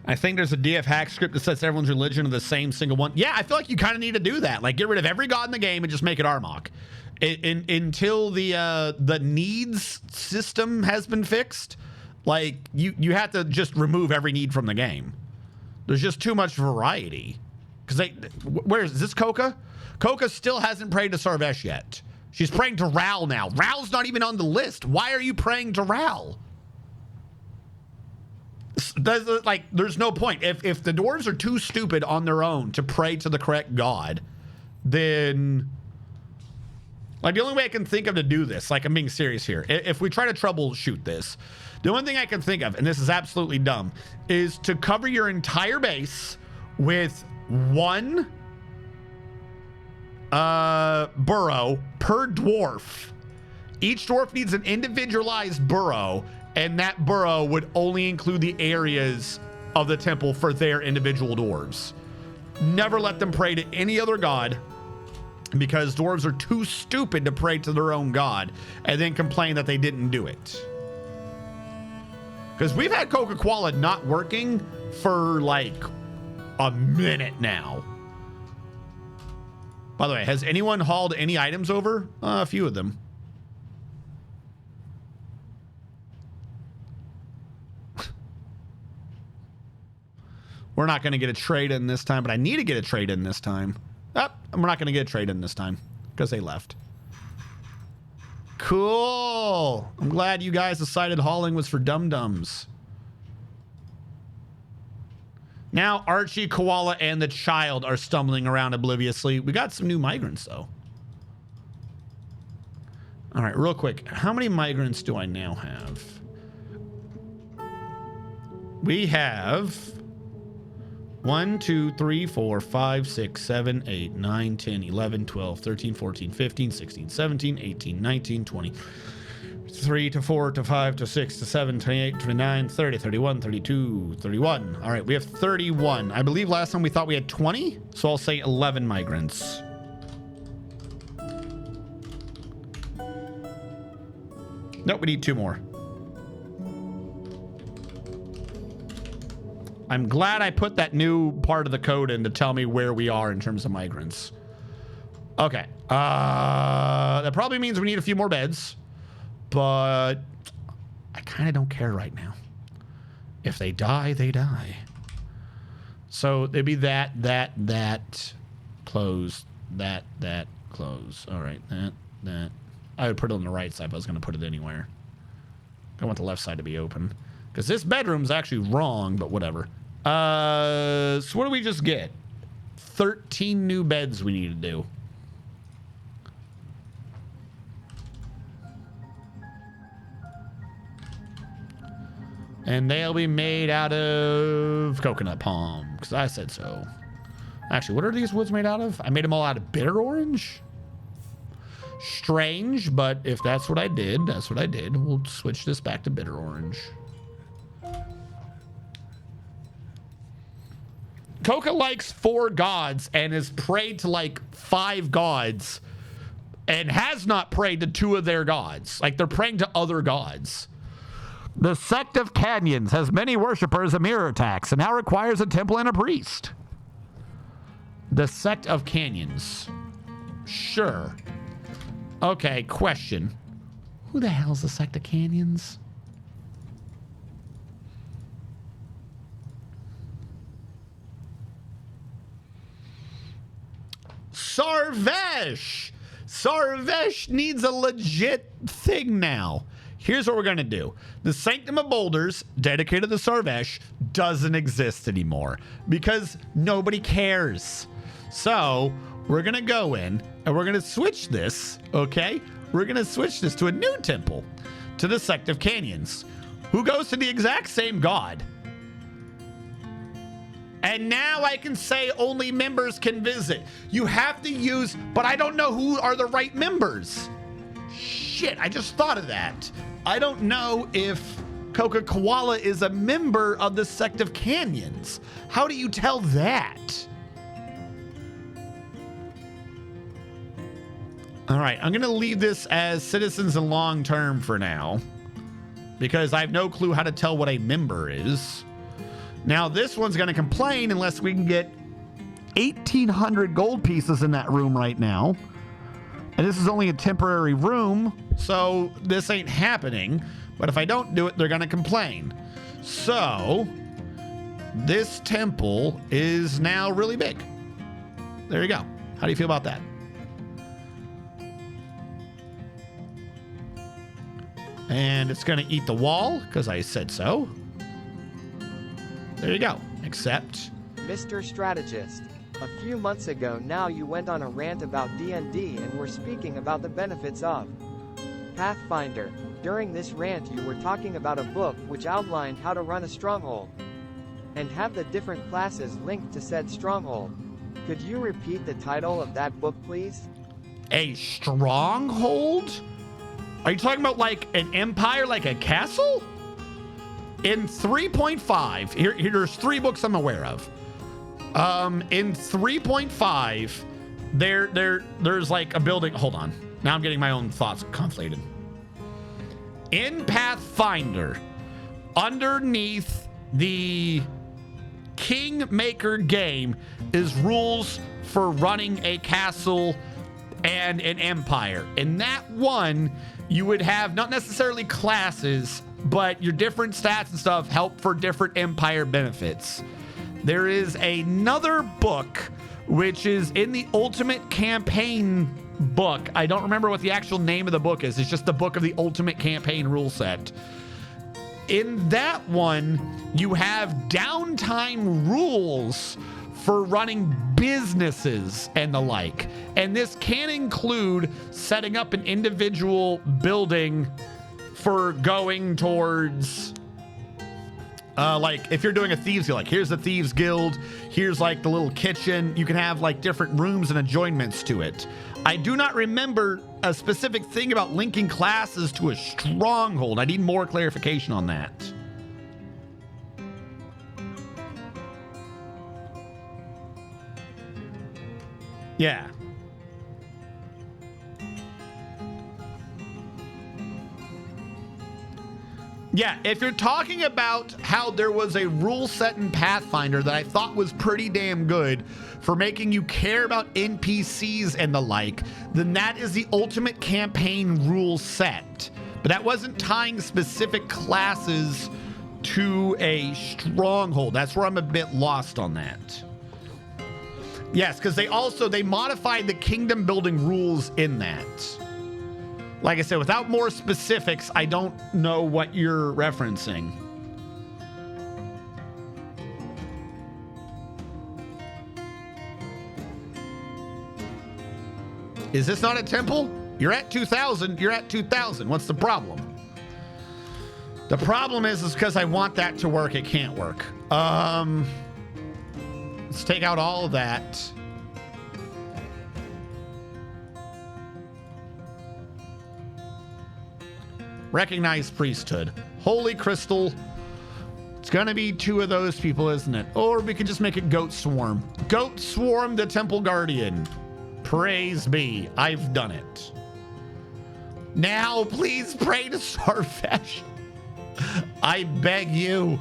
I think there's a DF hack script that sets everyone's religion to the same single one. Yeah, I feel like you kind of need to do that. Like, get rid of every god in the game and just make it Armok. Until the needs system has been fixed, like, you have to just remove every need from the game. There's just too much variety. Because is this Coca? Coca still hasn't prayed to Sarvesh yet. She's praying to Ral now. Ral's not even on the list. Why are you praying to Ral? There's no point. If the dwarves are too stupid on their own to pray to the correct god, then, like, the only way I can think of to do this, like, I'm being serious here, if we try to troubleshoot this, the only thing I can think of, and this is absolutely dumb, is to cover your entire base with one burrow per dwarf. Each dwarf needs an individualized burrow, and that burrow would only include the areas of the temple for their individual dwarves. Never let them pray to any other god, because dwarves are too stupid to pray to their own god and then complain that they didn't do it. Because we've had Coca-Cola not working for like a minute now. By the way, has anyone hauled any items over? A few of them. We're not going to get a trade in this time, but I need to get a trade in this time. We're not going to get a trade in this time because they left. Cool. I'm glad you guys decided hauling was for dum-dums. Now Archie, Koala, and the child are stumbling around obliviously. We got some new migrants, though. All right, real quick. How many migrants do I now have? We have 1, 2, 3, 4, 5, 6, 7, 8, 9, 10, 11, 12, 13, 14, 15, 16, 17, 18, 19, 20, 3 to 4 to 5 to 6 to 7, 28, 29, 30, 31, 32, 31. All right, we have 31. I believe last time we thought we had 20, so I'll say 11 migrants. Nope, we need 2 more. I'm glad I put that new part of the code in to tell me where we are in terms of migrants. Okay. That probably means we need a few more beds, but I kind of don't care right now. If they die, they die. So it'd be that, close, that, close. All right, that. I would put it on the right side, but I was going to put it anywhere. I want the left side to be open. Because this bedroom's actually wrong, but whatever. So what do we just get? 13 new beds we need to do. And they'll be made out of coconut palm, because I said so. Actually, what are these woods made out of? I made them all out of bitter orange? Strange, but if that's what I did, that's what I did. We'll switch this back to bitter orange. Coca likes 4 gods and has prayed to like 5 gods and has not prayed to 2 of their gods. Like they're praying to other gods. The sect of Canyons has many worshippers of MirrorTax and now requires a temple and a priest. The sect of Canyons. Sure. Okay, question. Who the hell's the sect of Canyons? Sarvesh! Sarvesh needs a legit thing now. Here's what we're going to do. The Sanctum of Boulders, dedicated to Sarvesh, doesn't exist anymore because nobody cares. So we're going to go in and we're going to switch this, okay? We're going to switch this to a new temple, to the Sect of Canyons, who goes to the exact same god. And now I can say only members can visit. You have to use, but I don't know who are the right members. Shit, I just thought of that. I don't know if Coca-Cola is a member of the Sect of Canyons. How do you tell that? All right, I'm going to leave this as citizens and long-term for now because I have no clue how to tell what a member is. Now, this one's going to complain unless we can get 1,800 gold pieces in that room right now. And this is only a temporary room, so this ain't happening. But if I don't do it, they're going to complain. So, this temple is now really big. There you go. How do you feel about that? And it's going to eat the wall, because I said so. There you go. Except... Mr. Strategist. A few months ago now you went on a rant about D&D and were speaking about the benefits of Pathfinder. During this rant you were talking about a book which outlined how to run a stronghold and have the different classes linked to said stronghold. Could you repeat the title of that book, please? A stronghold? Are you talking about like an empire, like a castle? In 3.5, here's 3 books I'm aware of. In 3.5, there's like a building. Hold on. Now I'm getting my own thoughts conflated. In Pathfinder, underneath the Kingmaker game is rules for running a castle and an empire. In that one, you would have not necessarily classes, but your different stats and stuff help for different empire benefits. There is another book which is in the Ultimate Campaign book. I don't remember what the actual name of the book is. It's just the book of the Ultimate Campaign rule set. In that one, you have downtime rules for running businesses and the like. And this can include setting up an individual building for going towards, like if you're doing a thieves guild, like here's the thieves guild, here's like the little kitchen. You can have like different rooms and adjoinments to it. I do not remember a specific thing about linking classes to a stronghold. I need more clarification on that. Yeah. Yeah, if you're talking about how there was a rule set in Pathfinder that I thought was pretty damn good for making you care about NPCs and the like, then that is the Ultimate Campaign rule set. But that wasn't tying specific classes to a stronghold. That's where I'm a bit lost on that. Yes, because they modified the kingdom building rules in that. Like I said, without more specifics, I don't know what you're referencing. Is this not a temple? You're at 2,000. You're at 2,000. What's the problem? The problem is because I want that to work. It can't work. Let's take out all of that. Recognize priesthood. Holy crystal. It's gonna be 2 of those people, isn't it? Or we could just make it goat swarm. Goat swarm the temple guardian. Praise be. I've done it. Now, please pray to Starfesh. I beg you.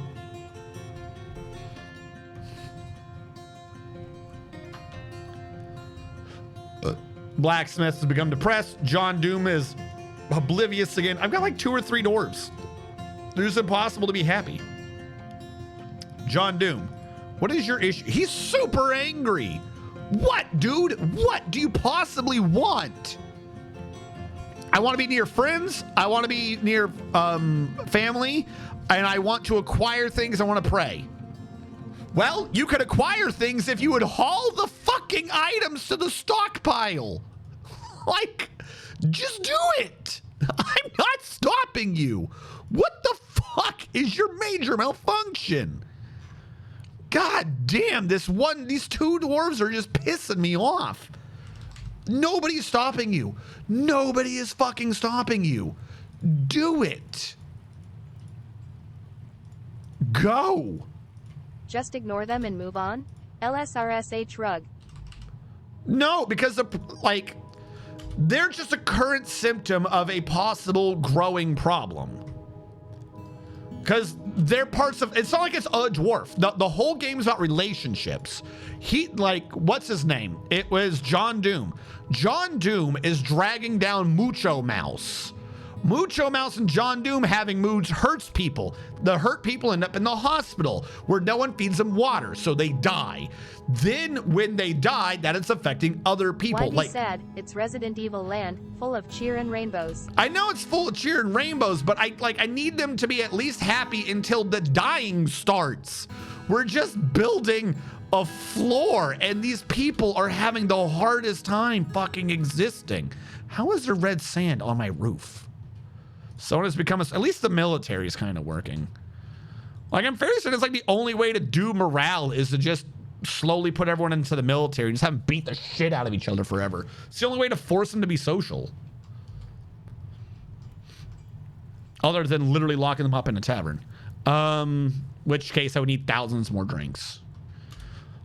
Blacksmith has become depressed. John Doom is oblivious again. I've got like 2 or 3 dwarves. They're just impossible to be happy. John Doom, what is your issue? He's super angry. What, dude? What do you possibly want? I want to be near friends. I want to be near family. And I want to acquire things. I want to pray. Well, you could acquire things if you would haul the fucking items to the stockpile. Like, just do it. I'm not stopping you. What the fuck is your major malfunction? God damn, these 2 dwarves are just pissing me off. Nobody's stopping you. Nobody is fucking stopping you. Do it. Go. Just ignore them and move on? LSRSH rug. No, because they're just a current symptom of a possible growing problem. Because they're parts of, it's not like it's a dwarf. The whole game's about relationships. What's his name? It was John Doom. John Doom is dragging down Mucho Mouse. Mucho Mouse and John Doom having moods hurts people. The hurt people end up in the hospital where no one feeds them water, so they die. Then when they die, that is affecting other people. Why be sad? It's Resident Evil land, full of cheer and rainbows. I know it's full of cheer and rainbows, but I need them to be at least happy until the dying starts. We're just building a floor, and these people are having the hardest time fucking existing. How is there red sand on my roof? Someone has become at least the military is kind of working. Like, I'm fairly certain it's like the only way to do morale is to just slowly put everyone into the military and just have them beat the shit out of each other forever. It's the only way to force them to be social. Other than literally locking them up in a tavern. Which case I would need thousands more drinks.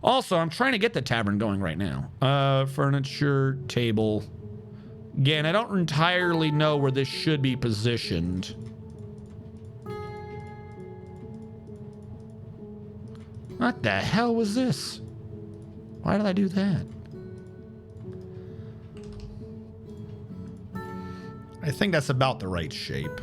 Also, I'm trying to get the tavern going right now. Furniture, table. Again, I don't entirely know where this should be positioned. What the hell was this? Why did I do that? I think that's about the right shape.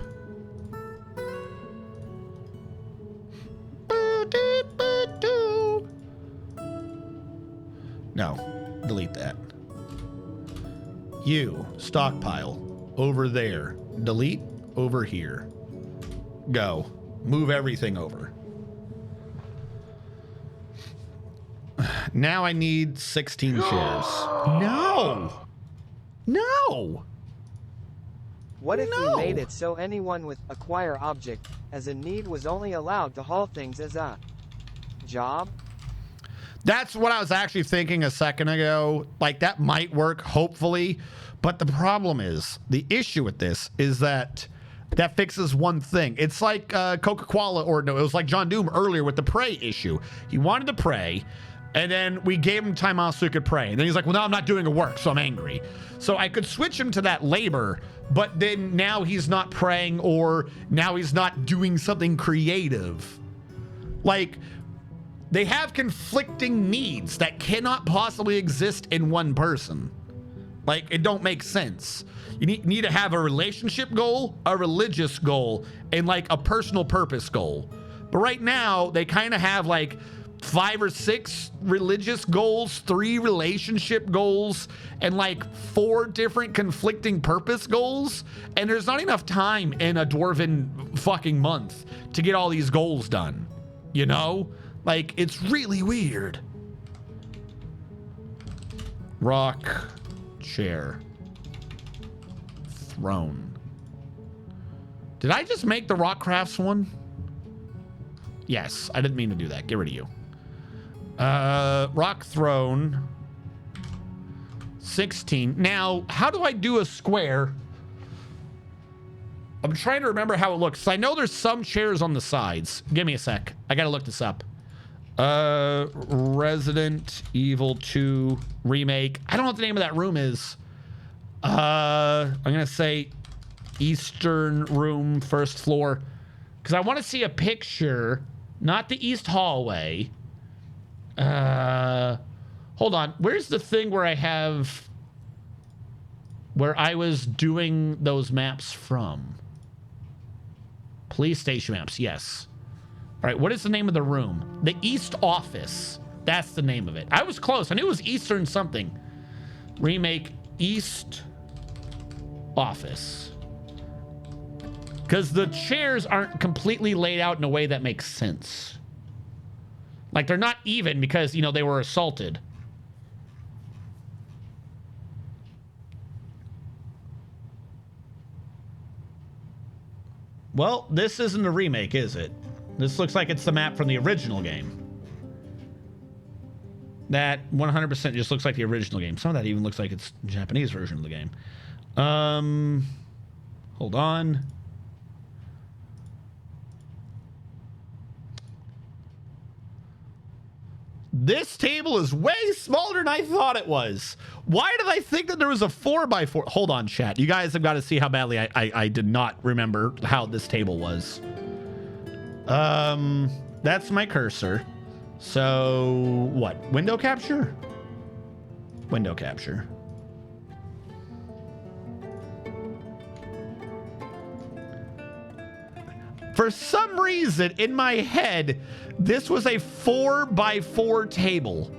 No, delete that. You, stockpile, over there. Delete, over here. Go. Move everything over. Now I need 16 shares. No! No! What if No. we made it so anyone with acquire object as a need was only allowed to haul things as a job? That's what I was actually thinking a second ago. Like, that might work, hopefully. But the problem is, the issue with this is that fixes one thing. It's like Coca-Cola, or no, it was like John Doom earlier with the pray issue. He wanted to pray, and then we gave him time off so he could pray. And then he's like, well, now I'm not doing a work, so I'm angry. So I could switch him to that labor, but then now he's not praying, or now he's not doing something creative. Like, they have conflicting needs that cannot possibly exist in one person. Like, it don't make sense. You need to have a relationship goal, a religious goal, and like a personal purpose goal. But right now, they kind of have like 5 or 6 religious goals, 3 relationship goals, and like 4 different conflicting purpose goals. And there's not enough time in a dwarven fucking month to get all these goals done. You know? Like, it's really weird. Rock, chair, throne. Did I just make the rock crafts one? Yes, I didn't mean to do that. Get rid of you. Rock throne. 16. Now, how do I do a square? I'm trying to remember how it looks. So I know there's some chairs on the sides. Give me a sec. I gotta look this up. Resident Evil 2 remake. I don't know what the name of that room is. I'm gonna say Eastern room, first floor. Because I want to see a picture. Not the East hallway. Hold on. Where's the thing where I have... where I was doing those maps from? Police station maps, yes. All right, what is the name of the room? The East office. That's the name of it. I was close. I knew it was Eastern something. Remake East office. Because the chairs aren't completely laid out in a way that makes sense. Like, they're not even because, you know, they were assaulted. Well, this isn't a remake, is it? This looks like it's the map from the original game. That 100% just looks like the original game. Some of that even looks like it's the Japanese version of the game. Hold on. This table is way smaller than I thought it was. Why did I think that there was a 4x4? Hold on, chat. You guys have got to see how badly I did not remember how this table was. That's my cursor. So, what? Window capture? Window capture. For some reason, in my head, this was a 4x4 table.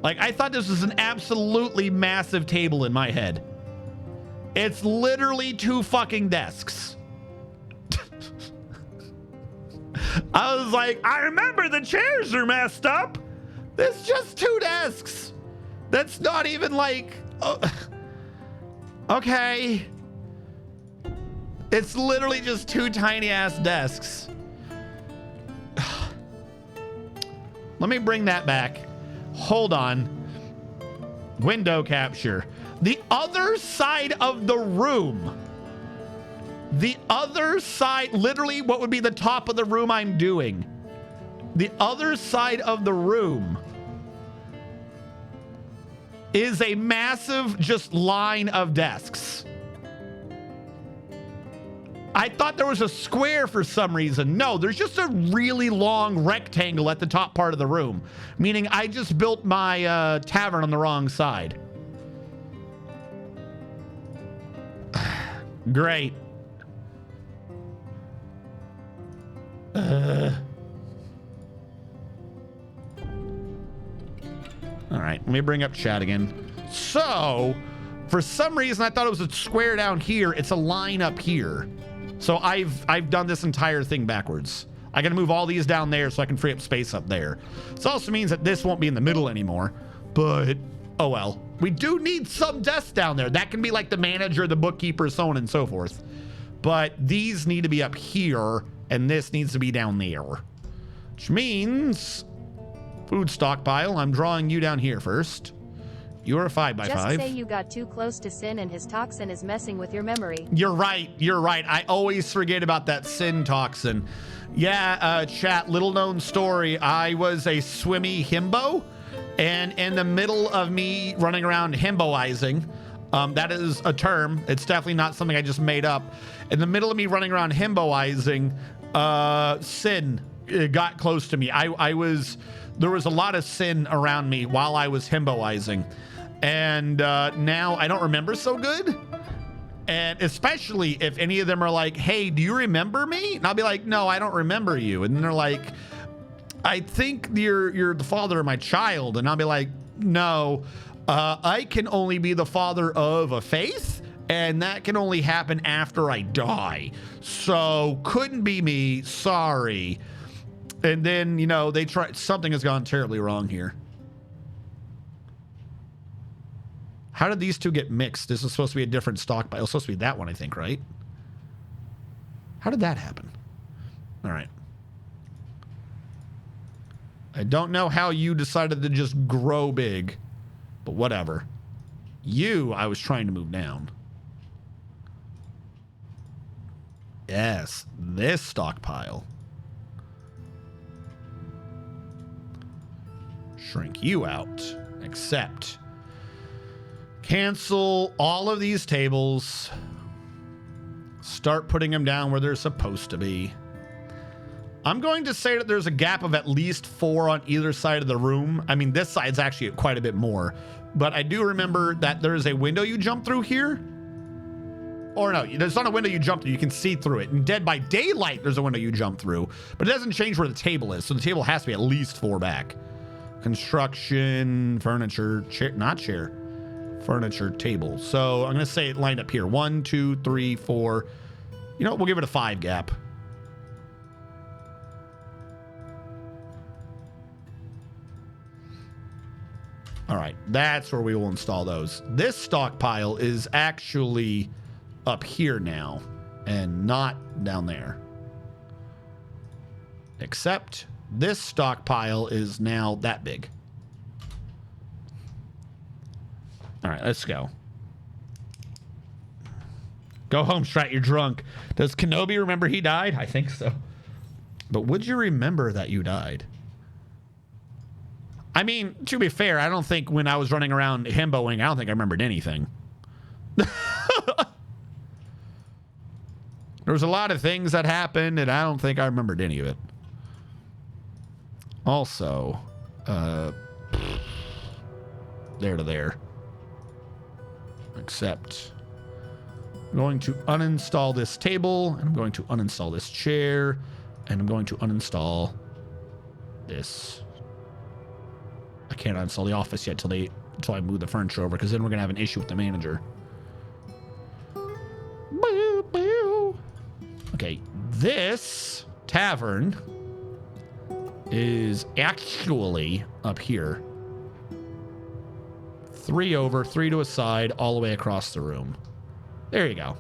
Like, I thought this was an absolutely massive table in my head. It's literally 2 fucking desks. I was like, I remember the chairs are messed up. It's just 2 desks. That's not even like... okay. It's literally just 2 tiny ass desks. Let me bring that back. Hold on. Window capture. The other side of the room. The other side, literally what would be the top of the room I'm doing. The other side of the room is a massive just line of desks. I thought there was a square for some reason. No, there's just a really long rectangle at the top part of the room, meaning I just built my tavern on the wrong side. Great. All right, let me bring up chat again. So, for some reason, I thought it was a square down here. It's a line up here. So I've done this entire thing backwards. I gotta move all these down there so I can free up space up there. This also means that this won't be in the middle anymore, but oh well. We do need some desks down there. That can be like the manager, the bookkeeper, so on and so forth. But these need to be up here, and this needs to be down there. Which means food stockpile. I'm drawing you down here first. You're a 5x5. Just say you got too close to Sin and his toxin is messing with your memory. You're right. You're right. I always forget about that Sin toxin. Yeah, chat, little known story. I was a swimmy himbo, and in the middle of me running around himboizing, that is a term. It's definitely not something I just made up. In the middle of me running around himboizing, Sin got close to me. There was a lot of sin around me while I was himboizing. And now I don't remember so good. And especially if any of them are like, hey, do you remember me? And I'll be like, no, I don't remember you. And then they're like, I think you're the father of my child. And I'll be like, no, I can only be the father of a faith, and that can only happen after I die. So couldn't be me. Sorry. And then, you know, they try, something has gone terribly wrong here. How did these two get mixed? This is supposed to be a different stockpile. It was supposed to be that one, I think, right? How did that happen? All right. I don't know how you decided to just grow big, but whatever. You, I was trying to move down. Yes, this stockpile. Shrink you out. Accept. Cancel all of these tables. Start putting them down where they're supposed to be. I'm going to say that there's a gap of at least 4 on either side of the room. I mean, this side's actually quite a bit more. But I do remember that there is a window you jump through here. Or no, there's not a window you jump through. You can see through it. In Dead by Daylight, there's a window you jump through. But it doesn't change where the table is. So the table has to be at least 4 back. Construction, furniture, chair, not chair. Furniture, table. So I'm going to say it lined up here. 1, 2, 3, 4. You know what? We'll give it a 5 gap. All right. That's where we will install those. This stockpile is actually up here now and not down there. Except this stockpile is now that big. All right, let's go. Go home, Strat, you're drunk. Does Kenobi remember he died? I think so. But would you remember that you died? I mean, to be fair, I don't think when I was running around himboing, I don't think I remembered anything. There was a lot of things that happened, and I don't think I remembered any of it. Also, there to there. Except I'm going to uninstall this table, and I'm going to uninstall this chair, and I'm going to uninstall this. I can't uninstall the office yet until I move the furniture over, because then we're going to have an issue with the manager. Boo, boo. Okay, this tavern is actually up here. 3 over, 3 to a side, all the way across the room. There you go.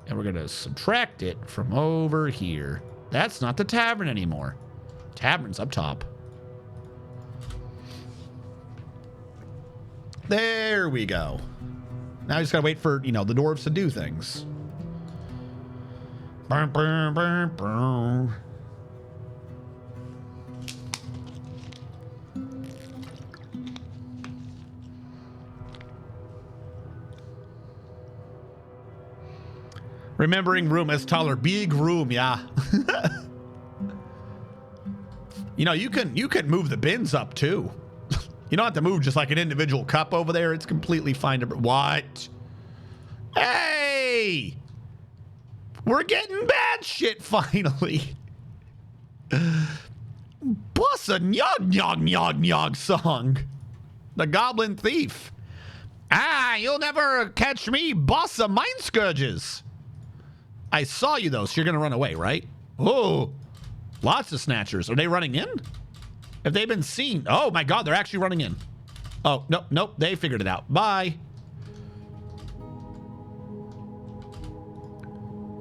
And we're going to subtract it from over here. That's not the tavern anymore. Tavern's up top. There we go. Now I just got to wait for, you know, the dwarves to do things. Burn, burn, burn, burn. Remembering room as taller. Big room, yeah. You know, you can move the bins up too. You don't have to move just like an individual cup over there. It's completely fine to... What? Hey! We're getting bad shit finally. Bust a nyog nyog nyog nyog song. The Goblin Thief. Ah, you'll never catch me, boss of Mind Scourges. I saw you though, so you're gonna run away, right? Oh, lots of snatchers. Are they running in? Have they been seen? Oh my God, they're actually running in. Oh, nope, they figured it out. Bye.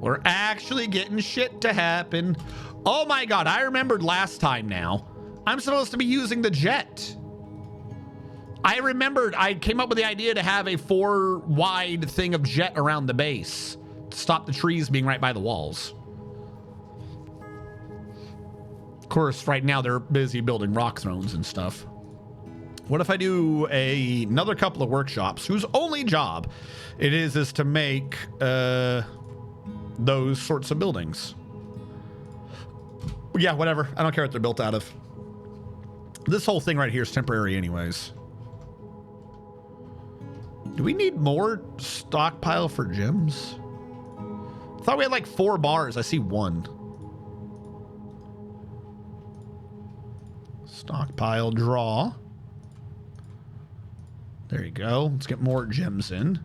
We're actually getting shit to happen. Oh my God, I remembered last time now. I'm supposed to be using the jet. I remembered I came up with the idea to have a 4 wide thing of jet around the base to stop the trees being right by the walls. Of course, right now they're busy building rock thrones and stuff. What if I do another couple of workshops whose only job it is to make those sorts of buildings? Yeah, whatever. I don't care what they're built out of. This whole thing right here is temporary anyways. Do we need more stockpile for gems? I thought we had like 4 bars. I see 1. Stockpile draw. There you go. Let's get more gems in.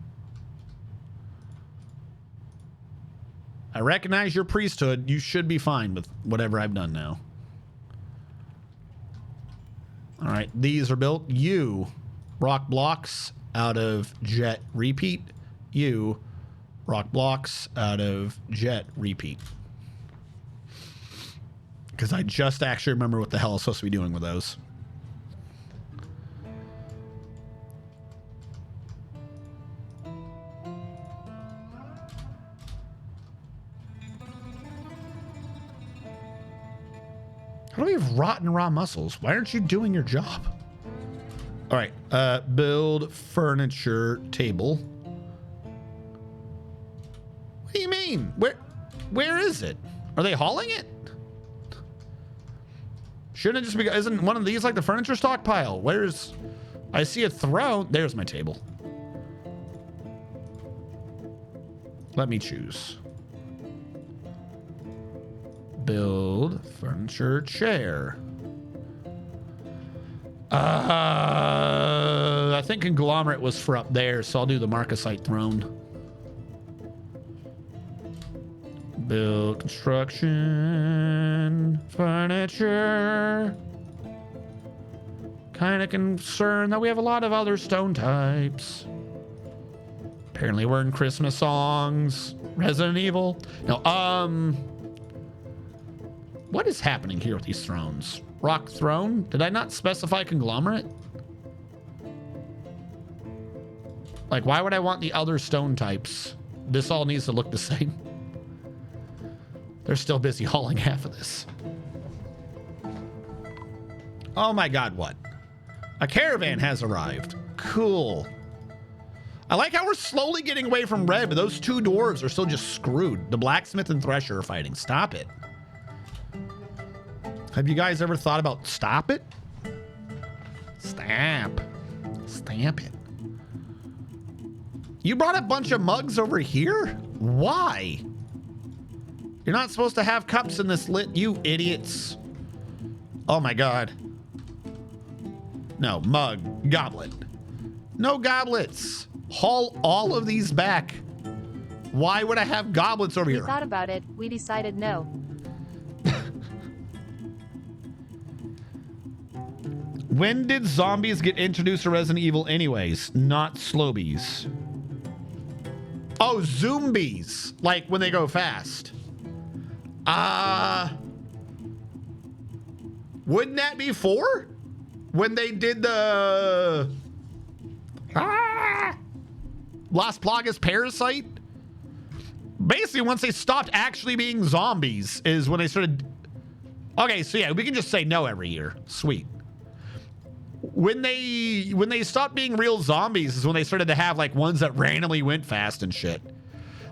I recognize your priesthood. You should be fine with whatever I've done now. All right, these are built. You, rock blocks out of jet repeat. You, rock blocks out of jet repeat. Because I just actually remember what the hell I was supposed to be doing with those. How do we have rotten raw muscles? Why aren't you doing your job? All right, build furniture table. What do you mean? Where is it? Are they hauling it? Shouldn't it just be, isn't one of these like the furniture stockpile? Where's, I see a throne. There's my table. Let me choose. Build furniture chair. I think conglomerate was for up there, so I'll do the Marcasite throne. Build construction furniture. Kind of concerned that we have a lot of other stone types. Apparently we're in Christmas songs. Resident Evil. No, what is happening here with these thrones? Rock throne? Did I not specify conglomerate? Like, why would I want the other stone types? This all needs to look the same. They're still busy hauling half of this. Oh my God, what? A caravan has arrived. Cool. I like how we're slowly getting away from red, but those two dwarves are still just screwed. The blacksmith and thresher are fighting. Stop it. Have you guys ever thought about stop it? Stamp. Stamp it. You brought a bunch of mugs over here? Why? You're not supposed to have cups in this lit, you idiots. Oh my God. No, mug, goblet. No goblets. Haul all of these back. Why would I have goblets over here? We thought about it. We decided no. When did zombies get introduced to Resident Evil anyways? Not slobies. Oh, zombies. Like when they go fast. Wouldn't that be 4? When they did the... Las Plagas Parasite? Basically, once they stopped actually being zombies is when they started... Okay, so yeah, we can just say no every year. Sweet. When they stopped being real zombies is when they started to have like ones that randomly went fast and shit.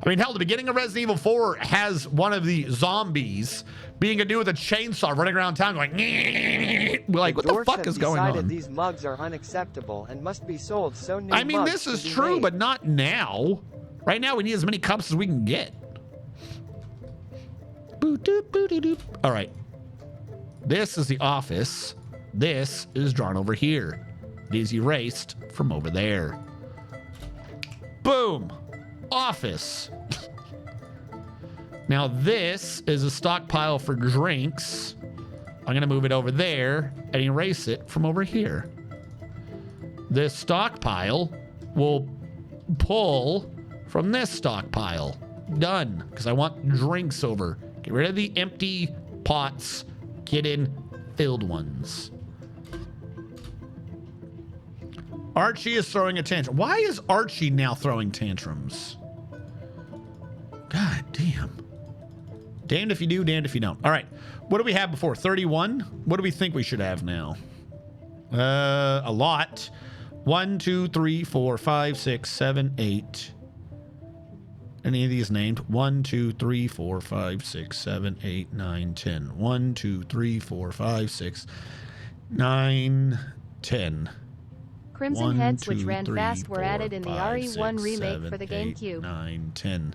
I mean, hell, the beginning of Resident Evil 4 has one of the zombies being a dude with a chainsaw running around town going, like, what the fuck is going on? These mugs are unacceptable and must be sold, so new I mean, mugs this is can be true, made. but not now. Right now, we need as many cups as we can get. All right. This is the office. This is drawn over here. It is erased from over there. Boom. Office. Now this is a stockpile for drinks. I'm going to move it over there and erase it from over here. This stockpile will pull from this stockpile. Done. Because I want drinks over. Get rid of the empty pots. Get in filled ones. Archie is throwing a tantrum. Why is Archie now throwing tantrums? God damn. Damned if you do, damned if you don't. All right. What do we have before? 31? What do we think we should have now? A lot. 1, 2, 3, 4, 5, 6, 7, 8. Any of these named? 1, 2, 3, 4, 5, 6, 7, 8, 9, 10. 1, 2, 3, 4, 5, 6, 9, 10. Crimson 1, Heads, 2, which ran 3, fast, were 4, added in the 5, RE1 6, remake 7, for the 8, GameCube. 9, 10.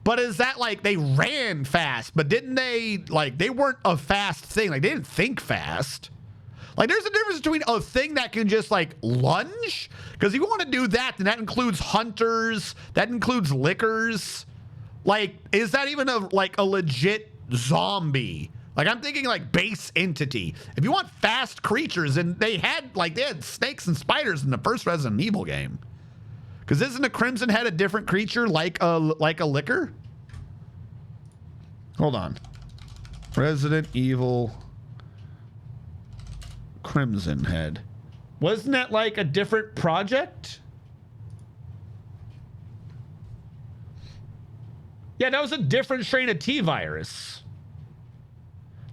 But is that like they ran fast, but didn't they, like, they weren't a fast thing. Like, they didn't think fast. Like, there's a difference between a thing that can just, like, lunge. Because if you want to do that, then that includes hunters. That includes lickers. Like, is that even a legit zombie? Like, I'm thinking, like, base entity. If you want fast creatures, and they had snakes and spiders in the first Resident Evil game. Because isn't a Crimson Head a different creature like a licker? Hold on. Resident Evil Crimson Head. Wasn't that like a different project? Yeah, that was a different strain of T-virus.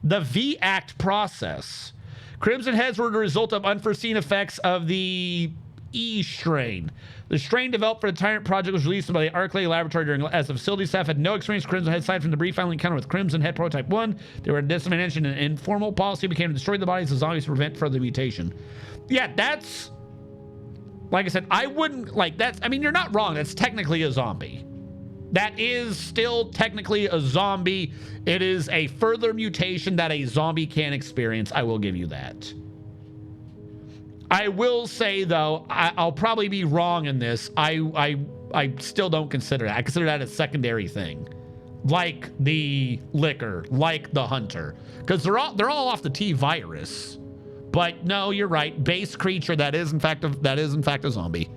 The V-Act process. Crimson Heads were the result of unforeseen effects of the E strain. The strain developed for the Tyrant project was released by the Arclay Laboratory as the facility staff had no experience with Crimson Head aside from the brief final encounter with Crimson Head Prototype 1. They were disadvantaged and an informal policy became to destroy the bodies of zombies to prevent further mutation. Yeah, that's... Like I said, I wouldn't... Like, that's... I mean, you're not wrong. That's technically a zombie. That is still technically a zombie. It is a further mutation that a zombie can experience. I will give you that. I will say, though, I'll probably be wrong in this. I still don't consider that. I consider that a secondary thing. Like the licker, like the hunter. Because they're all off the T-virus. But no, you're right. Base creature that is in fact a zombie.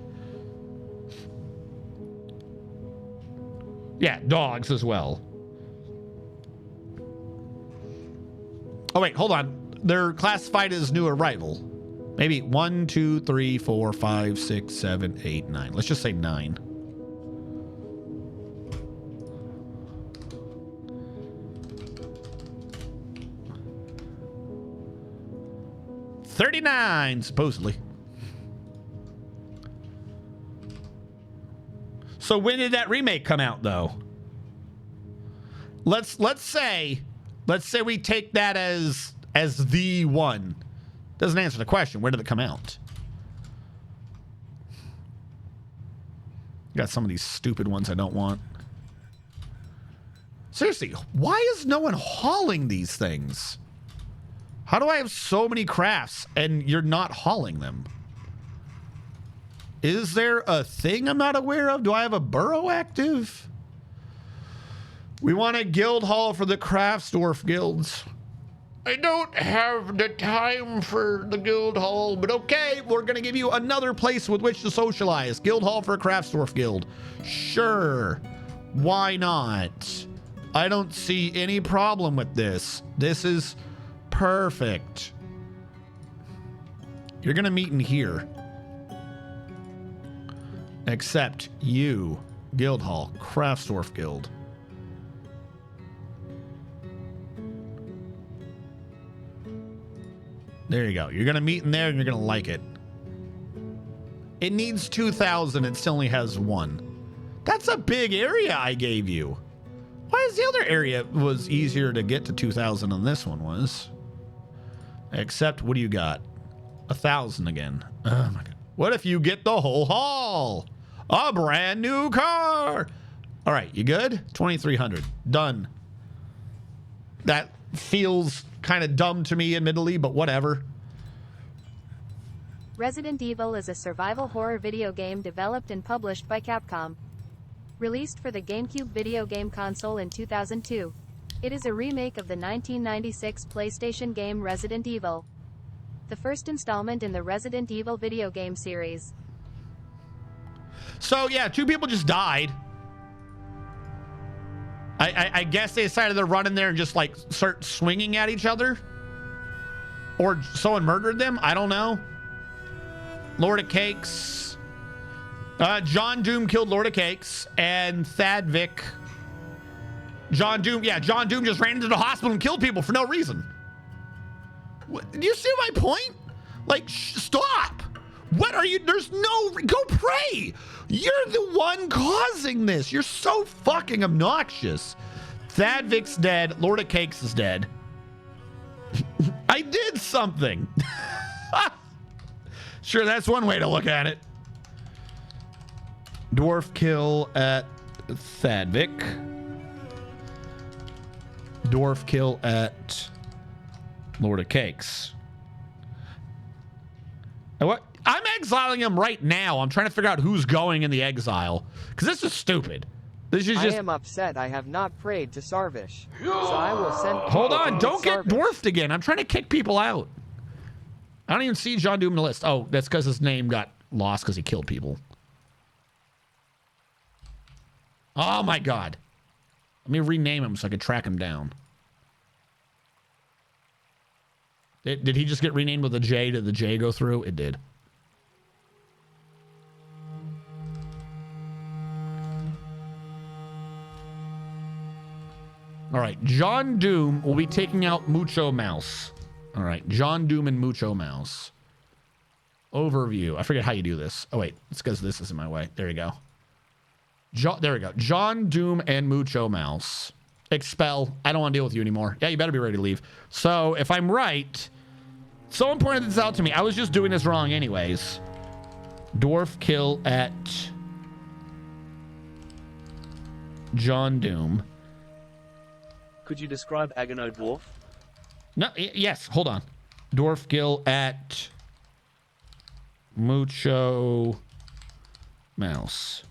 Yeah, dogs as well. Oh, wait, hold on. They're classified as new arrival. Maybe 1, 2, 3, 4, 5, 6, 7, 8, 9. Let's just say 9. $39, supposedly. So when did that remake come out, though? Let's say we take that as the one. Doesn't answer the question. Where did it come out? Got some of these stupid ones I don't want. Seriously, why is no one hauling these things? How do I have so many crafts and you're not hauling them? Is there a thing I'm not aware of? Do I have a burrow active? We want a guild hall for the Craftsdorf guilds. I don't have the time for the guild hall, but okay, we're going to give you another place with which to socialize. Guild hall for a Craftsdorf guild. Sure. Why not? I don't see any problem with this. This is perfect. You're going to meet in here. Except you, guild hall, Craftsdorf guild. There you go. You're going to meet in there and you're going to like it. It needs 2,000. It still only has 1. That's a big area I gave you. Why is the other area was easier to get to 2,000 than this one was? Except, what do you got? 1,000 again. Oh my God. What if you get the whole haul? A brand new car. All right, you good? 2,300. Done. That feels kind of dumb to me, admittedly, but whatever. Resident Evil is a survival horror video game developed and published by Capcom. Released for the GameCube video game console in 2002. It is a remake of the 1996 PlayStation game Resident Evil, the first installment in the Resident Evil video game series. So, yeah, 2 people just died. I guess they decided to run in there and just, like, start swinging at each other. Or someone murdered them. I don't know. Lord of Cakes. John Doom killed Lord of Cakes. And Thadvik. John Doom just ran into the hospital and killed people for no reason. Do you see my point? Like, stop. What are you? There's no... Go pray. You're the one causing this. You're so fucking obnoxious. Thadvik's dead. Lord of Cakes is dead. I did something. Sure, that's one way to look at it. Dwarf kill at Thadvik. Dwarf kill at Lord of Cakes. And what? I'm exiling him right now. I'm trying to figure out who's going in the exile. Because this is stupid. This is just... I am upset I have not prayed to Sarvish. So I will send Hold people on. to Don't get Sarvish. dwarfed again. I'm trying to kick people out. I don't even see John Doom in the list. Oh, that's because his name got lost because he killed people. Oh, my God. Let me rename him so I can track him down. Did he just get renamed with a J? Did the J go through? It did. All right, John Doom will be taking out Mucho Mouse. All right, John Doom and Mucho Mouse. Overview. I forget how you do this. Oh, wait. It's because this is in my way. There you go. There we go. John Doom and Mucho Mouse. Expel. I don't want to deal with you anymore. Yeah, you better be ready to leave. So, if I'm right, someone pointed this out to me. I was just doing this wrong anyways. Dwarf kill at John Doom. Could you describe Agano Dwarf? No, yes, hold on. Dwarf kill at Mucho Mouse.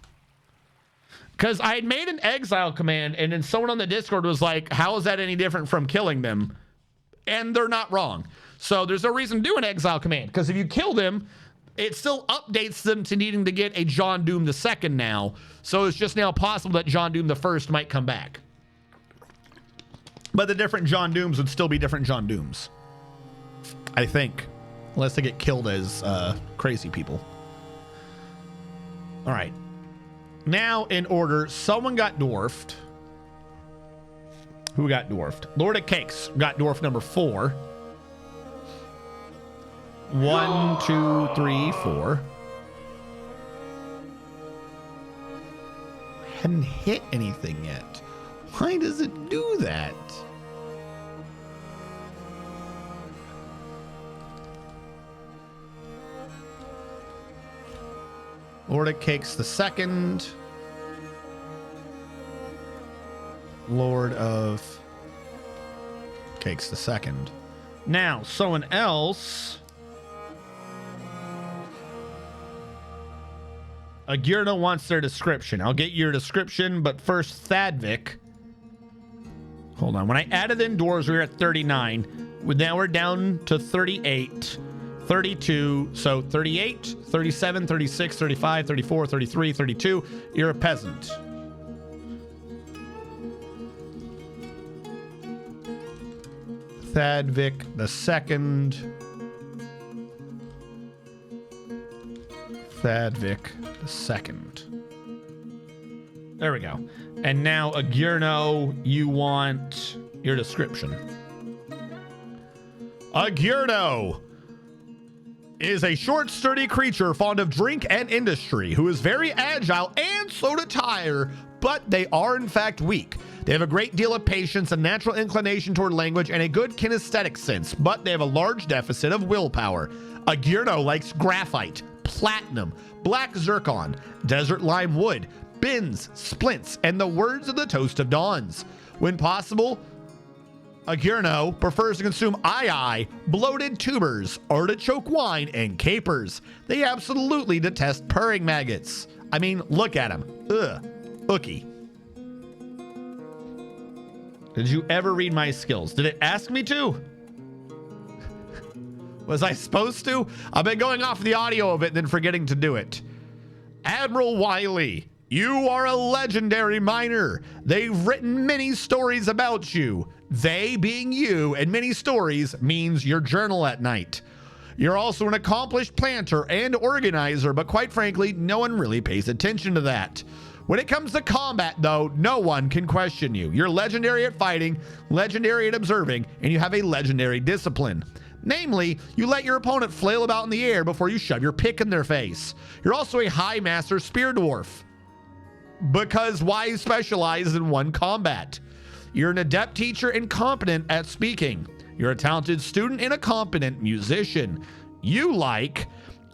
Because I had made an exile command, and then someone on the Discord was like, how is that any different from killing them? And they're not wrong. So there's no reason to do an exile command, because if you kill them, it still updates them to needing to get a John Doom the second now. So it's just now possible that John Doom the first might come back. But the different John Dooms would still be different John Dooms. I think. Unless they get killed as crazy people. All right. Now, in order, someone got dwarfed. Who got dwarfed? Lord of Cakes got dwarf number 4. 1, 2, 3, 4. Hadn't hit anything yet. Why does it do that? Lord of Cakes the second. Lord of Cakes the second. Now, someone else. Agirna wants their description. I'll get your description, but first, Thadvik. Hold on. When I added in dwarves, we were at 39. Now we're down to 38, 32. So 38, 37, 36, 35, 34, 33, 32. You're a peasant. Thadvik the second. Thadvik the second. There we go. And now, Agirno, you want your description. Agirno is a short, sturdy creature fond of drink and industry, who is very agile and slow to tire, but they are in fact weak. They have a great deal of patience, a natural inclination toward language, and a good kinesthetic sense, but they have a large deficit of willpower. Agirno likes graphite, platinum, black zircon, desert lime wood, bins, splints, and the words of the Toast of Dawns. When possible, Agirno prefers to consume bloated tubers, artichoke wine, and capers. They absolutely detest purring maggots. I mean, look at them. Ugh. Ookie. Did you ever read my skills? Did it ask me to? Was I supposed to? I've been going off the audio of it and then forgetting to do it. Admiral Wiley, you are a legendary miner. They've written many stories about you. They, being you, and many stories means your journal at night. You're also an accomplished planter and organizer, but quite frankly, no one really pays attention to that. When it comes to combat, though, no one can question you. You're legendary at fighting, legendary at observing, and you have a legendary discipline. Namely, you let your opponent flail about in the air before you shove your pick in their face. You're also a high master spear dwarf. Because why specialize in one combat? You're an adept teacher and competent at speaking. You're a talented student and a competent musician. You like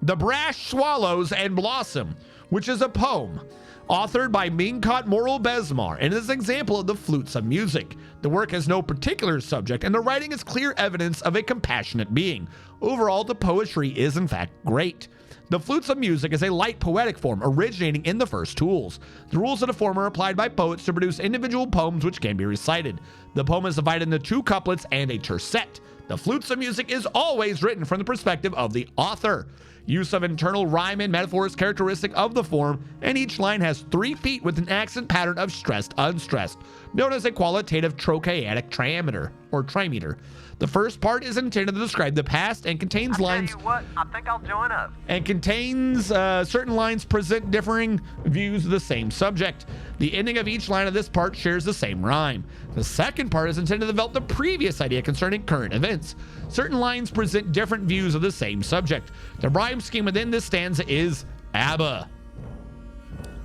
The Brash Swallows and Blossom, which is a poem. authored by Minkot Moral Besmar, and is an example of the flutes of music. The work has no particular subject, and the writing is clear evidence of a compassionate being. Overall, the poetry is in fact great. The flutes of music is a light poetic form originating in the first tools. The rules of the form are applied by poets to produce individual poems which can be recited. The poem is divided into 2 couplets and a tercet. The flutes of music is always written from the perspective of the author. Use of internal rhyme and metaphor is characteristic of the form, and each line has 3 feet with an accent pattern of stressed unstressed, known as a qualitative trochaic trimeter or trimeter. The first part is intended to describe the past and contains lines. Tell you what, I think I'll join up. And contains certain lines present differing views of the same subject. The ending of each line of this part shares the same rhyme. The second part is intended to develop the previous idea concerning current events. Certain lines present different views of the same subject. The rhyme scheme within this stanza is ABBA.